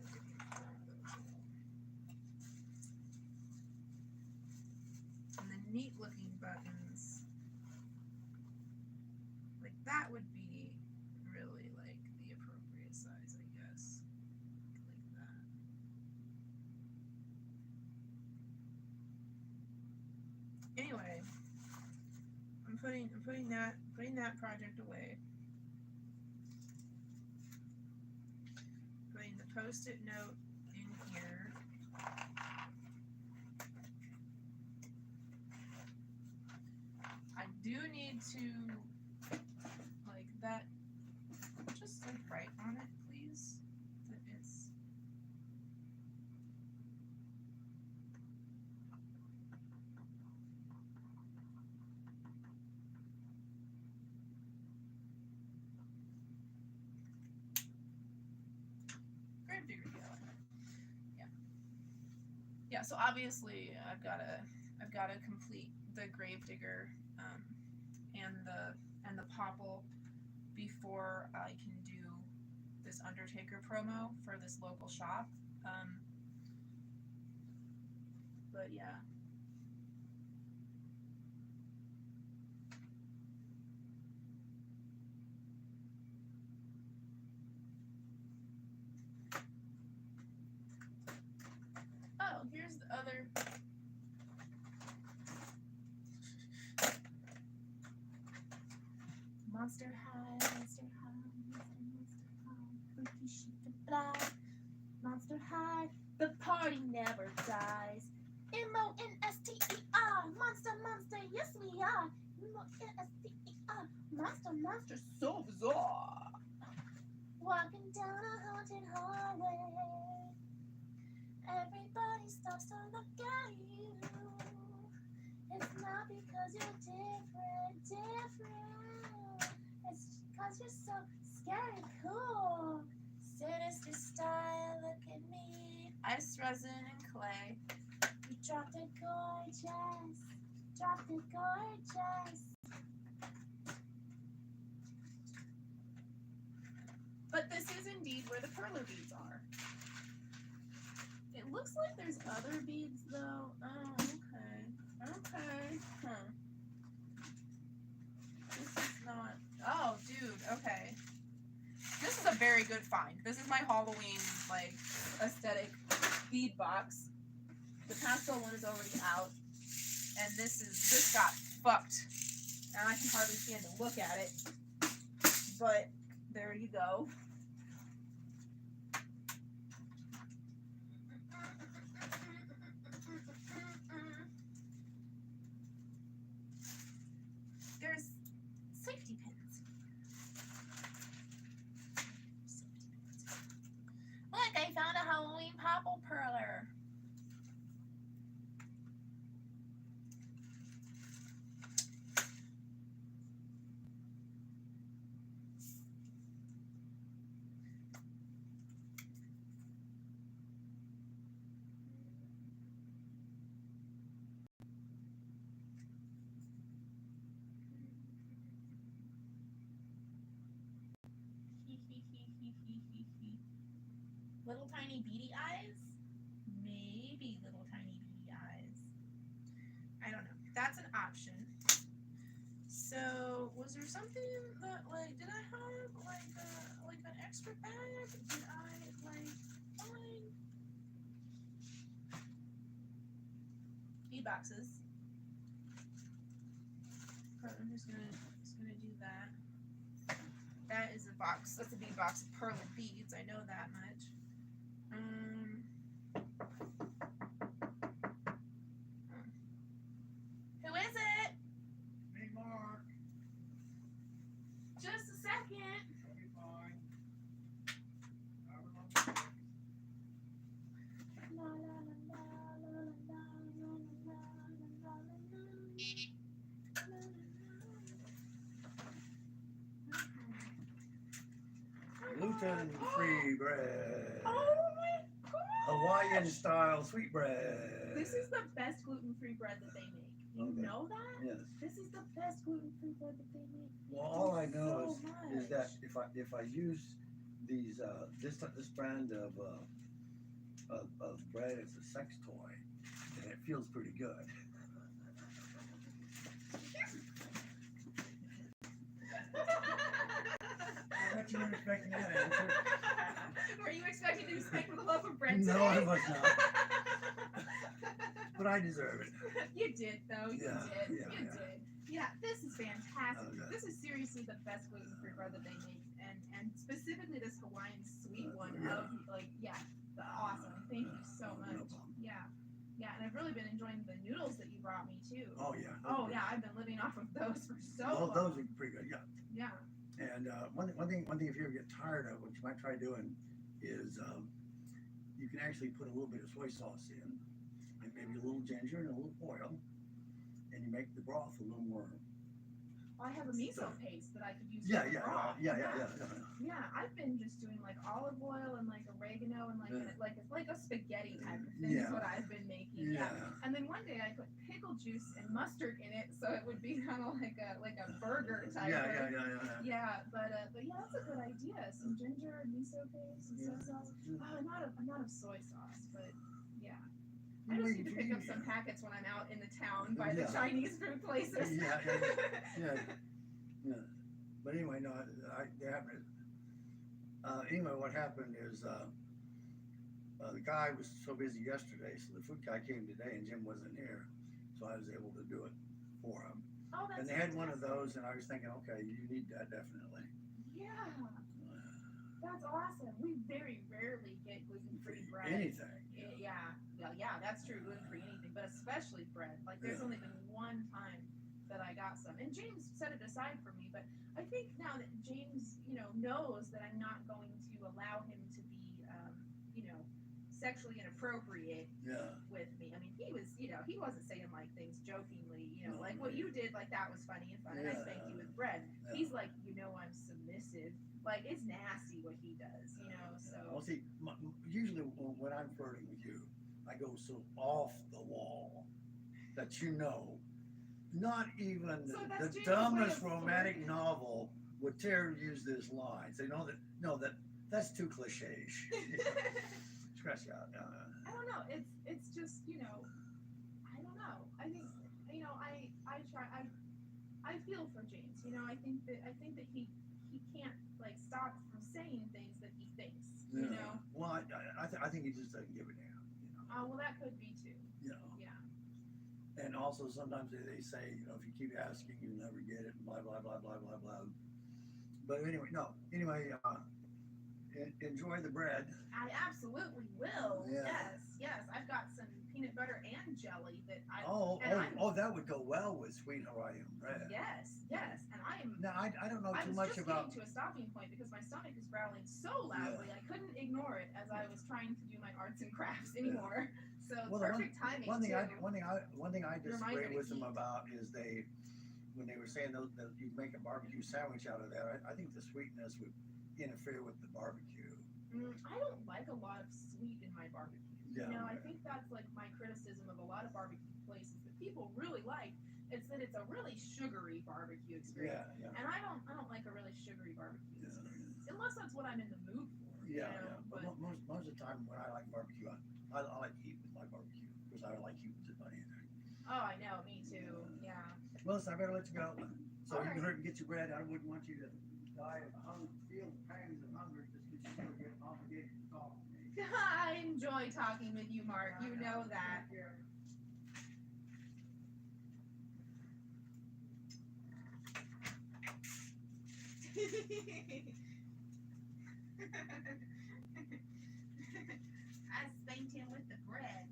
give you 4 of those. And the neat looking buttons, like that would be really like the appropriate size, I guess. Like that. Anyway, I'm putting that project away. Putting the post-it note in here. I do need to like that. Just like write on it, please. That it's Gravedigger yellow. Yeah. Yeah. So obviously, I've got to complete the Gravedigger and the Popple before I can do this Undertaker promo for this local shop. But yeah. Oh, here's the other. Monster High, Monster High, Monster High, freaky shit to fly. Monster High, the party never dies. M-O-N-S-T-E-R, monster, monster, yes we are. M-O-N-S-T-E-R, monster, monster, so bizarre. Walking down a haunted hallway, everybody stops to look at you. It's not because you're different. It's because you're so scary cool. Sinister style, look at me. Ice, resin, and clay. You dropped it gorgeous. Dropped it gorgeous. But this is indeed where the perler beads are. It looks like there's other beads though. Oh, okay. Okay. Huh. This is not. Oh, dude. Okay. This is a very good find. This is my Halloween like aesthetic bead box. The pastel one is already out, and this got fucked, and I can hardly stand to look at it. But there you go. There's safety pins. Look, I found a Halloween popple perler. Little tiny beady eyes? Maybe little tiny beady eyes. I don't know. That's an option. So, was there something that, like, did I have, like an extra bag? Did I, like, find bee boxes? I'm just gonna do that. That is a box. That's a bee box of pearl and beads. I know that much. Who is it? Hey, Mark. Just a second. I'll be fine. La, la, la, la, la, la, la, la, la, Gluten-free bread. Oh my god! Hawaiian style sweet bread. This is the best gluten-free bread that they make. You Okay. know that? Yes. This is the best gluten-free bread that they make. Well, all I know So is that much. if I use these this brand of bread as a sex toy, then it feels pretty good. I bet you weren't expecting that answer. Were you expecting to be spanked with a loaf of bread No, today? I was not. But I deserve it. You did, though. You Yeah, did. yeah, You yeah. did. Yeah, this is fantastic. Okay. This is seriously the best gluten-free bread that they make, and specifically this Hawaiian sweet one. Yeah. Awesome. Thank you so No much. problem. Yeah, and I've really been enjoying the noodles that you brought me too. Oh yeah. Oh yeah, I've been living off of those for so long. Those are pretty good. Yeah. Yeah. And one thing if you ever get tired of, what you might try doing is you can actually put a little bit of soy sauce in, and maybe a little ginger and a little oil, and you make the broth a little more. I have a miso paste that I could use. Yeah, for the yeah, broth. yeah. Yeah, I've been just doing like olive oil and like oregano and like like a spaghetti type of thing is Yeah. what I've been making. Yeah. And then one day I put pickle juice and mustard in it, so it would be kind of like a burger type. Yeah. Yeah, but yeah, that's a good idea. Some ginger and miso paste and soy sauce. Oh, I'm not of soy sauce, but yeah. I just need to pick up some packets when I'm out in the town by the Yeah. Chinese food places. Yeah. But anyway, no, they haven't. Anyway, what happened is the guy was so busy yesterday, so the food guy came today, and Jim wasn't here, so I was able to do it for him. Oh, that's And they had one of fantastic. those, and I was thinking, okay, you need that definitely. Yeah, that's awesome. We very rarely get gluten-free bread. Anything. Yeah, that's true. Gluten-free anything, but especially bread. Like there's Yeah. only been one time that I got some, and James set it aside for me. But I think now that James, knows that I'm not going to allow him to be, sexually inappropriate Yeah. with me. I mean, he was, he wasn't saying like things jokingly, like what you did, like that was funny and fun, and I Yeah. spanked you with bread. Yeah. He's like, I'm submissive. Like it's nasty what he does, So Well, see, usually when I'm flirting with you, I go so off the wall that not even So that's the James' dumbest way of romantic flirting. novel would dare use this line. Say, that's too cliche. Scratch it out. I don't know. It's just I don't know. I think I feel for James. I think that he can't like stop from saying things that he thinks. Well, I think he just doesn't give a damn. Oh well, that could be too. Yeah. And also sometimes they say, if you keep asking, you'll never get it, and blah, blah, blah, blah, blah, blah. But anyway, enjoy the bread. I absolutely will. Yeah. Yes. I've got some peanut butter and jelly that I. That would go well with sweet Hawaiian bread. Yes. And I'm. Now, I don't know I too was much just about. getting to a stopping point because my stomach is growling so loudly I couldn't ignore it as I was trying to do my arts and crafts anymore. So perfect timing One thing too. I disagree Reminder to with them eat. about is when they were saying that you'd make a barbecue sandwich out of that. I think the sweetness would interfere with the barbecue. I don't like a lot of sweet in my barbecue. Yeah. I think that's like my criticism of a lot of barbecue places that people really like. It's that it's a really sugary barbecue experience. Yeah. And I don't like a really sugary barbecue experience. Unless that's what I'm in the mood Yeah, you know, yeah. But most of the time when I like barbecue, I like to eat with my barbecue because I like eating with the money in there. Oh, I know, me too. Yeah. Melissa, I better let you go. So All you right. can hurry and get your bread. I wouldn't want you to die of hunger, feel the pangs of hunger just because you get obligated to talk. I enjoy talking with you, Mark. You know that. I spanked him with the bread.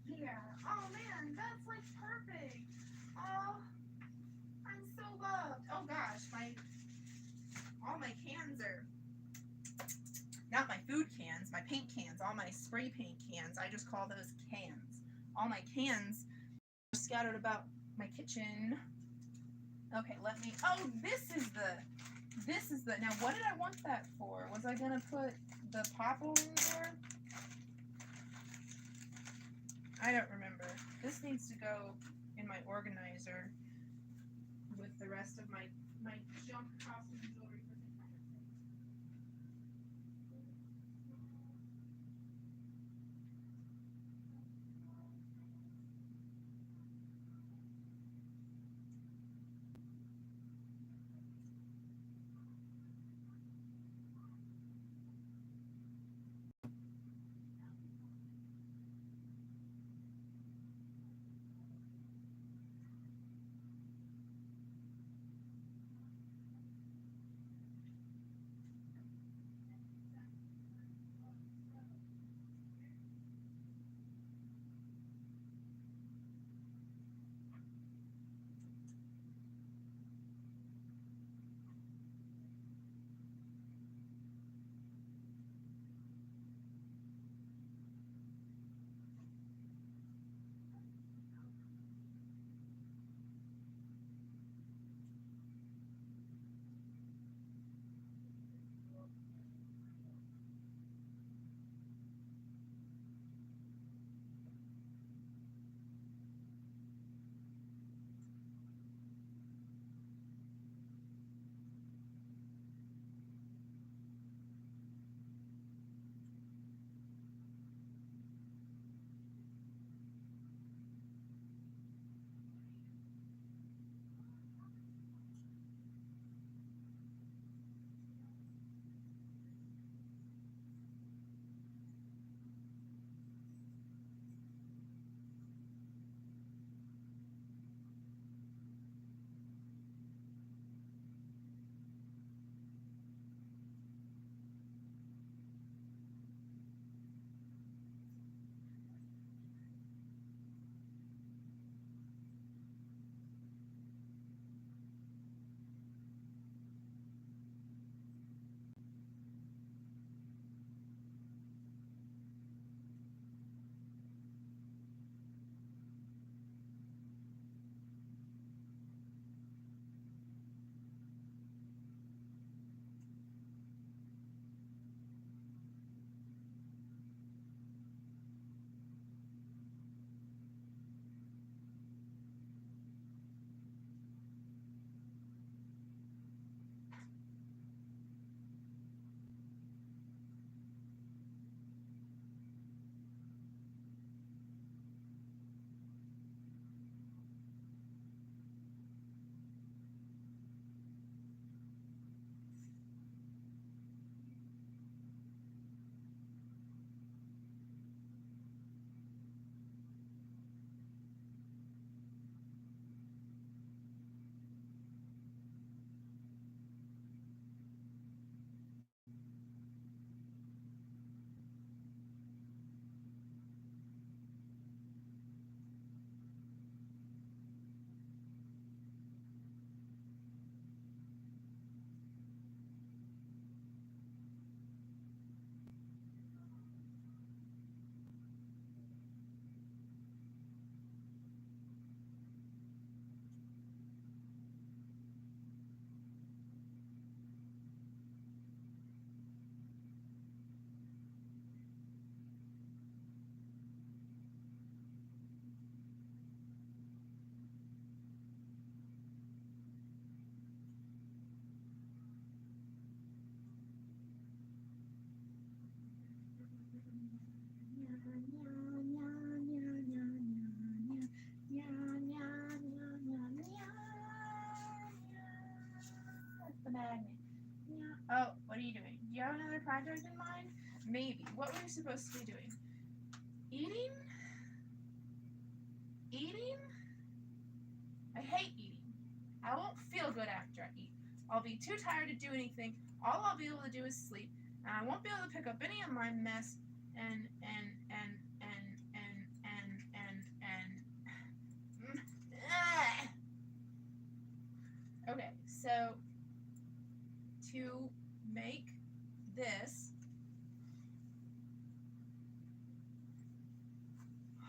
Yeah. Oh man, that's like perfect. Oh, I'm so loved. Oh gosh, all my cans are not my food cans, my paint cans, all my spray paint cans. I just call those cans. All my cans are scattered about my kitchen. Okay, let me. Oh, this is the. Now, what did I want that for? Was I gonna put the popple in there? I don't remember. This needs to go in my organizer with the rest of my junk costume jewelry for the night. The magnet. Oh, what are you doing? Do you have another project in mind? Maybe. What were you supposed to be doing? Eating? Eating? I hate eating. I won't feel good after I eat. I'll be too tired to do anything. All I'll be able to do is sleep, and I won't be able to pick up any of my mess and okay, so to make this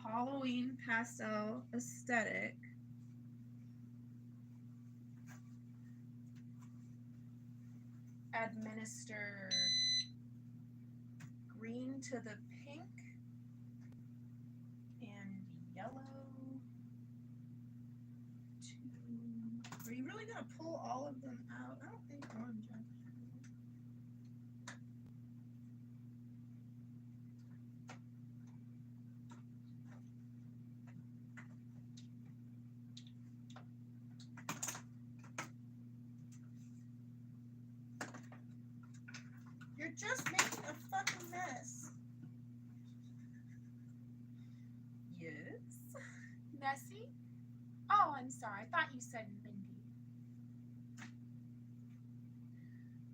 Halloween pastel aesthetic, administer green to the pink and yellow to... Are you really going to pull all of them out? I don't think orange actually. You're just making a fucking mess. Yes. Messy? Oh, I'm sorry. I thought you said Mindy.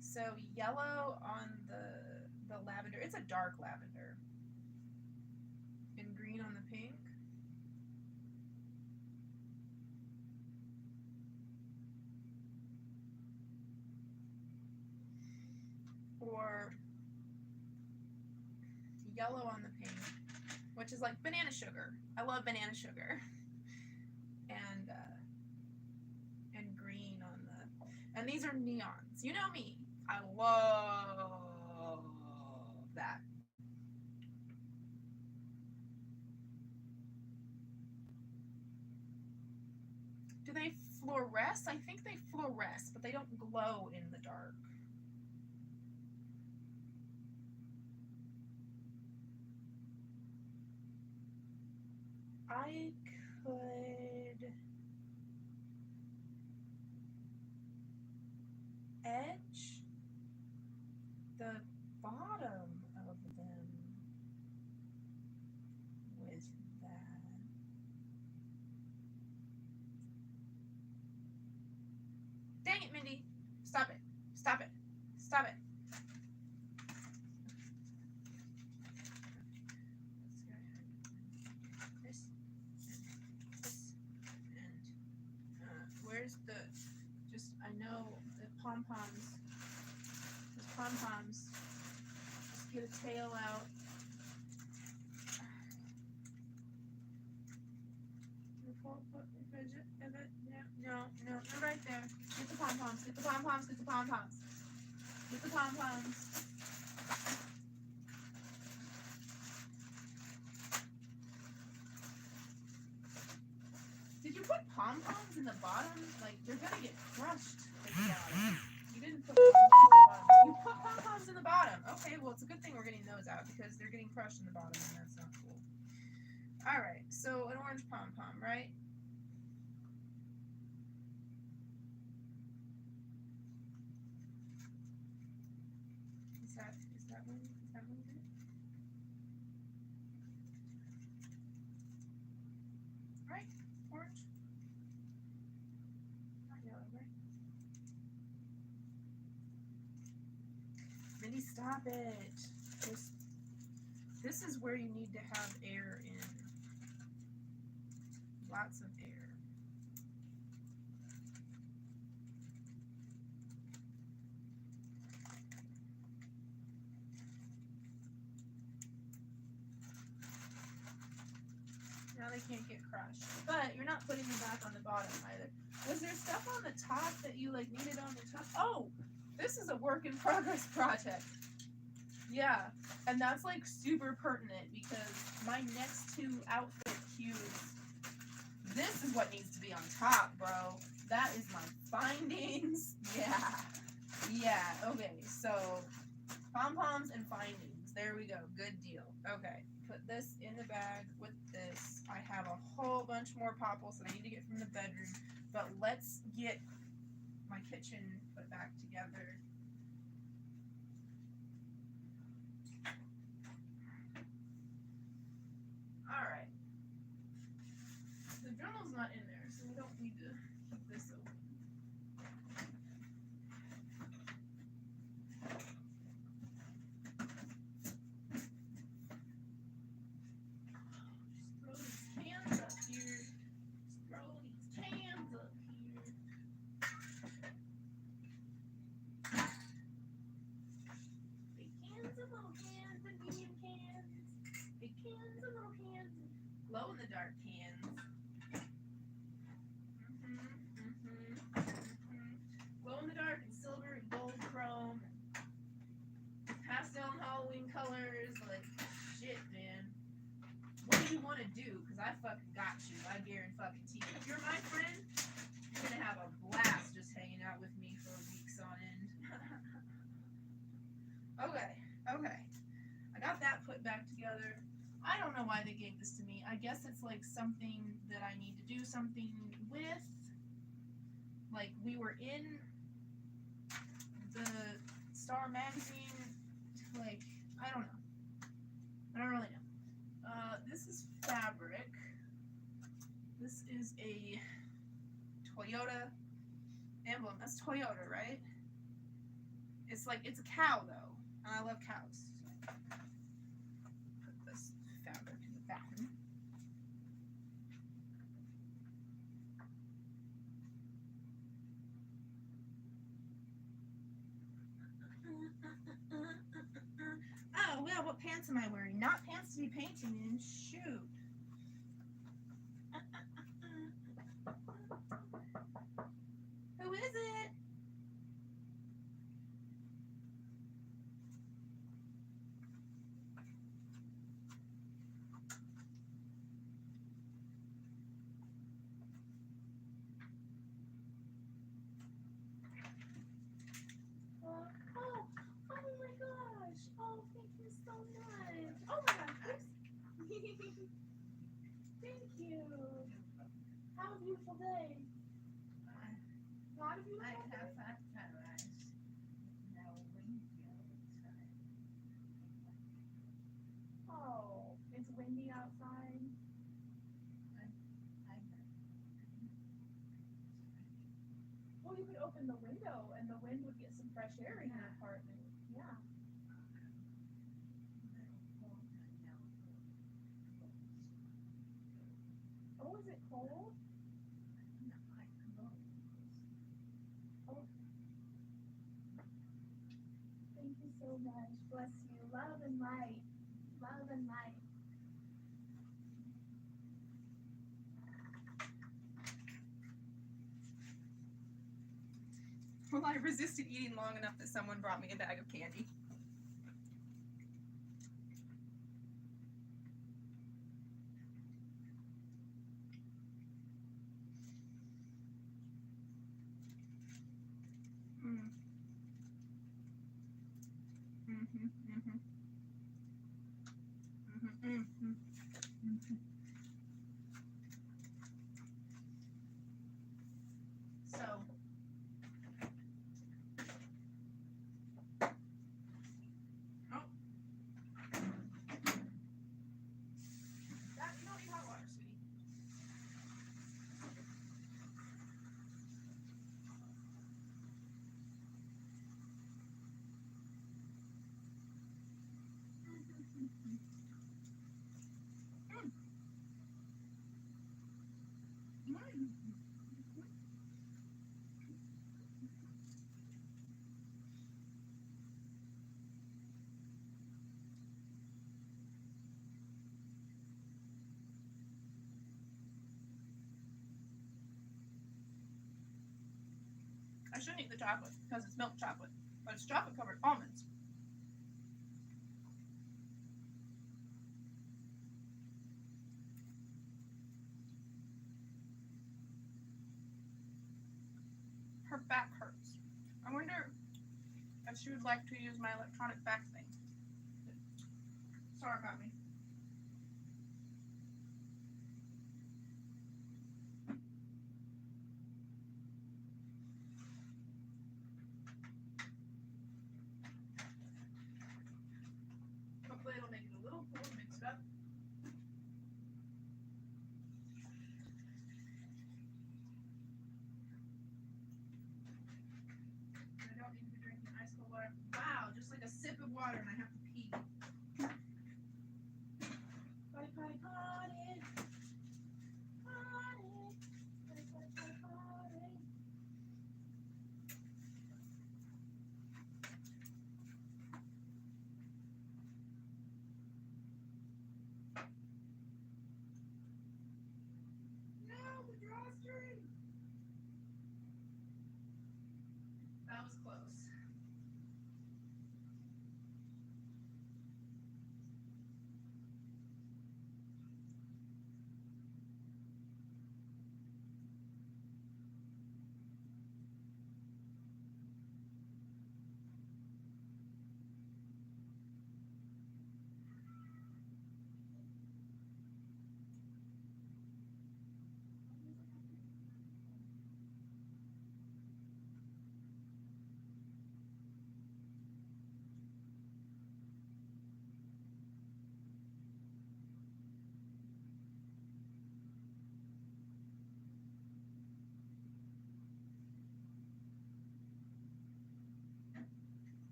So yellow on the lavender. It's a dark lavender. And green on the pink. Or yellow on the pink, which is like banana sugar. I love banana sugar. And green on the... And these are neons. You know me. I love that. Do they fluoresce? I think they fluoresce, but they don't glow in the dark. I could edge the bottom of them with that. Dang it, Mindy. Stop it. Stop it. Stop it. Where's the, just, I know the pom-poms, those pom-poms, just get a tail out. No, they're right there. Get the pom-poms, get the pom-poms, get the pom-poms. Get the pom-poms. Did you put pom-poms in the bottom? Like, they're gonna get crushed at the bottom. You didn't put pom-poms in the bottom. You put pom-poms in the bottom. Okay, well, it's a good thing we're getting those out because they're getting crushed in the bottom and that's not cool. Alright, so an orange pom-pom, right? Is that one good? Right? Orange? Not yellow, right? Mindy, stop it. This is where you need to have air in. Lots of air. Now they can't get crushed. But you're not putting them back on the bottom either. Was there stuff on the top that you like needed on the top? Oh, this is a work in progress project. Yeah, and that's like super pertinent because my next two outfit cues, this is what needs to be on top, bro. That is my findings. Yeah, okay, so pom-poms and findings. pants. There we go. Good deal. Okay. Put this in the bag with this. I have a whole bunch more popples that I need to get from the bedroom. But let's get my kitchen put back together. Alright. The journal's not in there, so we don't need to keep this open. Just throw these cans up here. Just throw these cans up here. Big cans and little cans and medium cans. Big cans and little cans and glow in the dark cans. Glow in the dark and silver and gold chrome. Pastel and Halloween colors. Like, shit, man. What do you want to do? Because I fucking got you. I guarantee you. If you're my friend, you're going to have a blast just hanging out with me for weeks on end. Okay. I got that put back together. I don't know why they gave this to me. I guess it's like something that I need to do something with. Like, we were in the Star magazine, like, I don't know. I don't really know. This is fabric. This is a Toyota emblem. That's Toyota, right? It's like, it's a cow, though. And I love cows. Put this fabric in the bathroom. Oh, well, what pants am I wearing? Not pants to be painting in. Shoot. Who is it? Oh my gosh. Oh, thank you so much. Oh my gosh. Thank you. Have a beautiful day. Not a beautiful day. Oh, it's windy outside. Well, you could open the window and the wind would get some fresh air in your apartment. Yeah. Oh, is it cold? Oh. Thank you so much. Bless you. Love and light. Love and light. Well, I resisted eating long enough that someone brought me a bag of candy. So, you don't need hot water, sweetie. I shouldn't eat the chocolate because it's milk chocolate, but it's chocolate covered almonds. Her back hurts. I wonder if she would like to use my electronic back thing. Sorry about me. Hopefully it'll make it a little cool. Mix it up. I don't need to be drinking ice cold water. Wow, just like a sip of water and I have to pee. Potty, potty, potty. Potty. Potty, potty, potty, potty. No, the drawstring. That was close.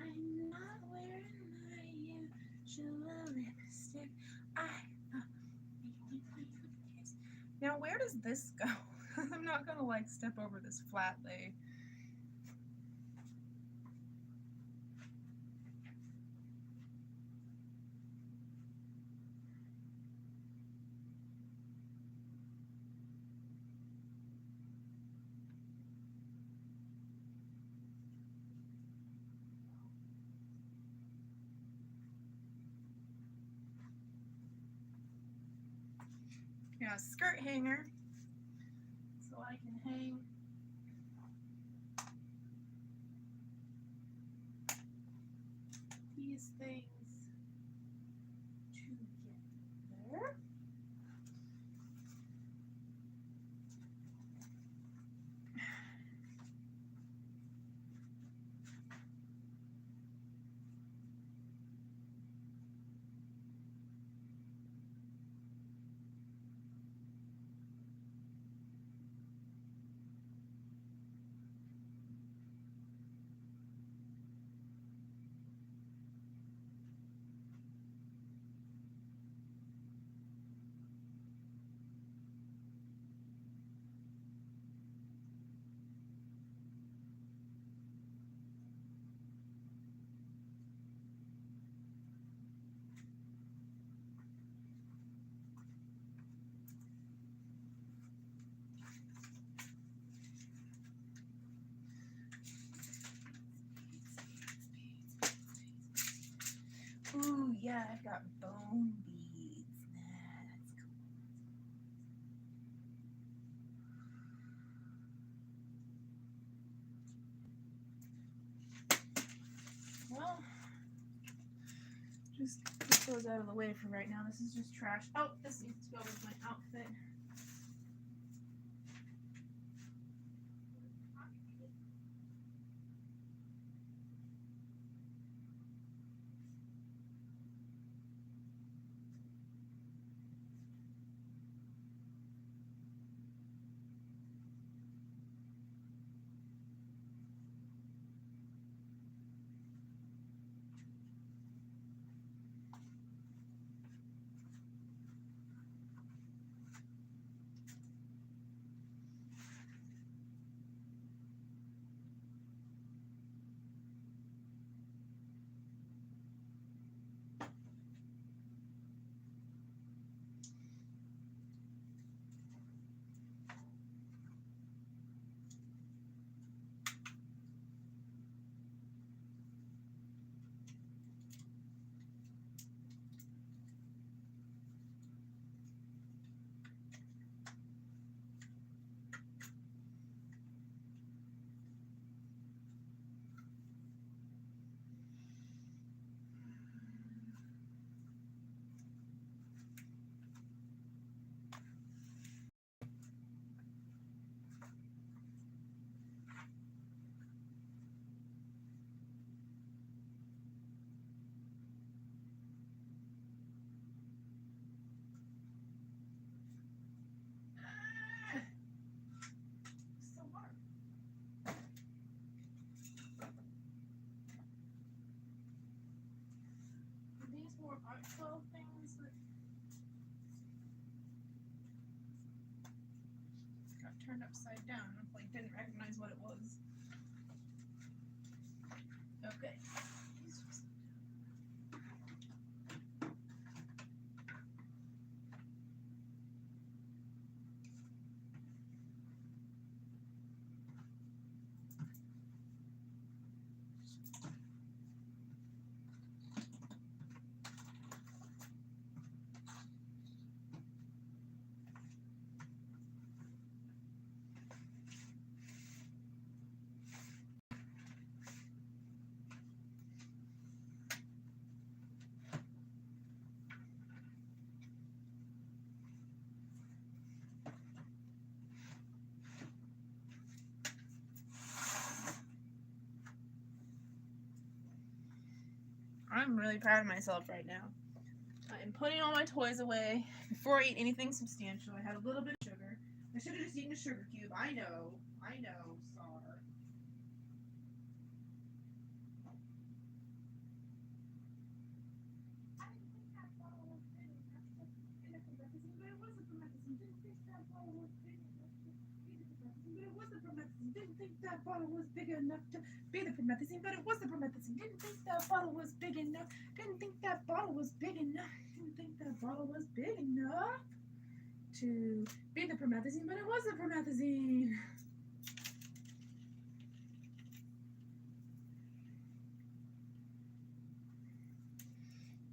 I'm not wearing my usual lipstick. Now where does this go? I'm not gonna like step over this flat lay. Yeah, skirt hanger. So I can hang these things together. Ooh, yeah, I've got bone beads. That's cool. Well, just put those out of the way for right now. This is just trash. Oh, this needs to go with my outfit. 12 things that got turned upside down. I didn't recognize what it was. Okay. I'm really proud of myself right now. I am putting all my toys away. Before I eat anything substantial, I had a little bit of sugar. I should have just eaten a sugar cube. I know, Sar. Didn't think that bottle was big enough to be the promethazine, but it was the promethazine. Didn't think that bottle was big enough. Didn't think that bottle was big enough. Didn't think that bottle was big enough to be the promethazine, but it was the promethazine.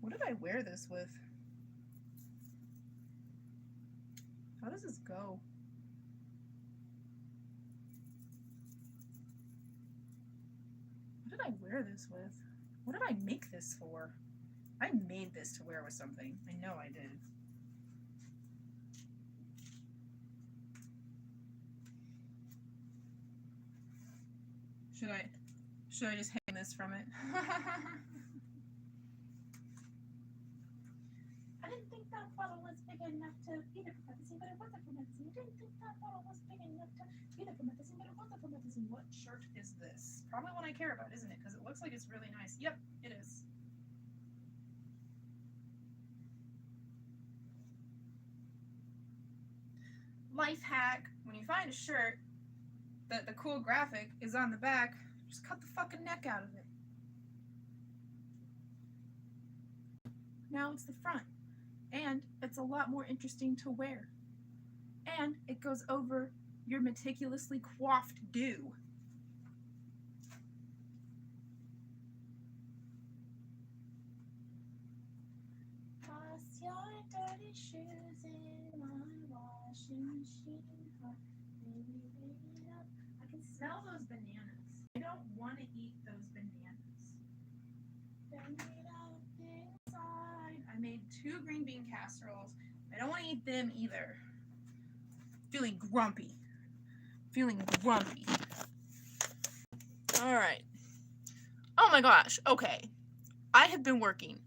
What did I wear this with? How does this go? What did I wear this with? What did I make this for? I made this to wear with something. I know I did. Should I just hang this from it? I didn't think that bottle was big enough to be the promethazine, but it was the promethazine. I didn't think that bottle was big enough to be the promethazine, but it was the promethazine. What shirt is this? Probably one I care about, isn't it? Because it looks like it's really nice. Yep, it is. Life hack: when you find a shirt that the cool graphic is on the back, just cut the fucking neck out of it. Now it's the front. And it's a lot more interesting to wear. And it goes over your meticulously coiffed do. Toss your dirty shoes in my washing machine. Baby, bring it up. I can smell those bananas. I don't want to eat those bananas. Bring it up inside. I made 2 green bean casseroles. I don't want to eat them either. Feeling grumpy. All right. Oh my gosh. Okay. I have been working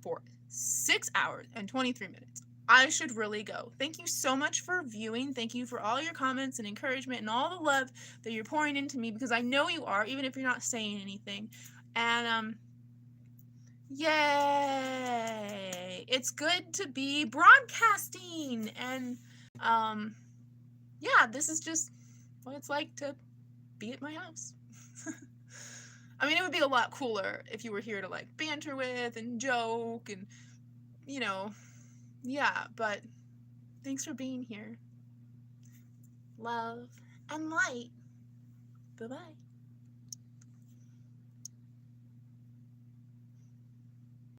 for 6 hours and 23 minutes. I should really go. Thank you so much for viewing. Thank you for all your comments and encouragement and all the love that you're pouring into me, because I know you are, even if you're not saying anything. And yay! It's good to be broadcasting, and yeah, this is just what it's like to be at my house. I mean, it would be a lot cooler if you were here to like banter with and joke and, you know, yeah, but thanks for being here. Love and light. Bye-bye.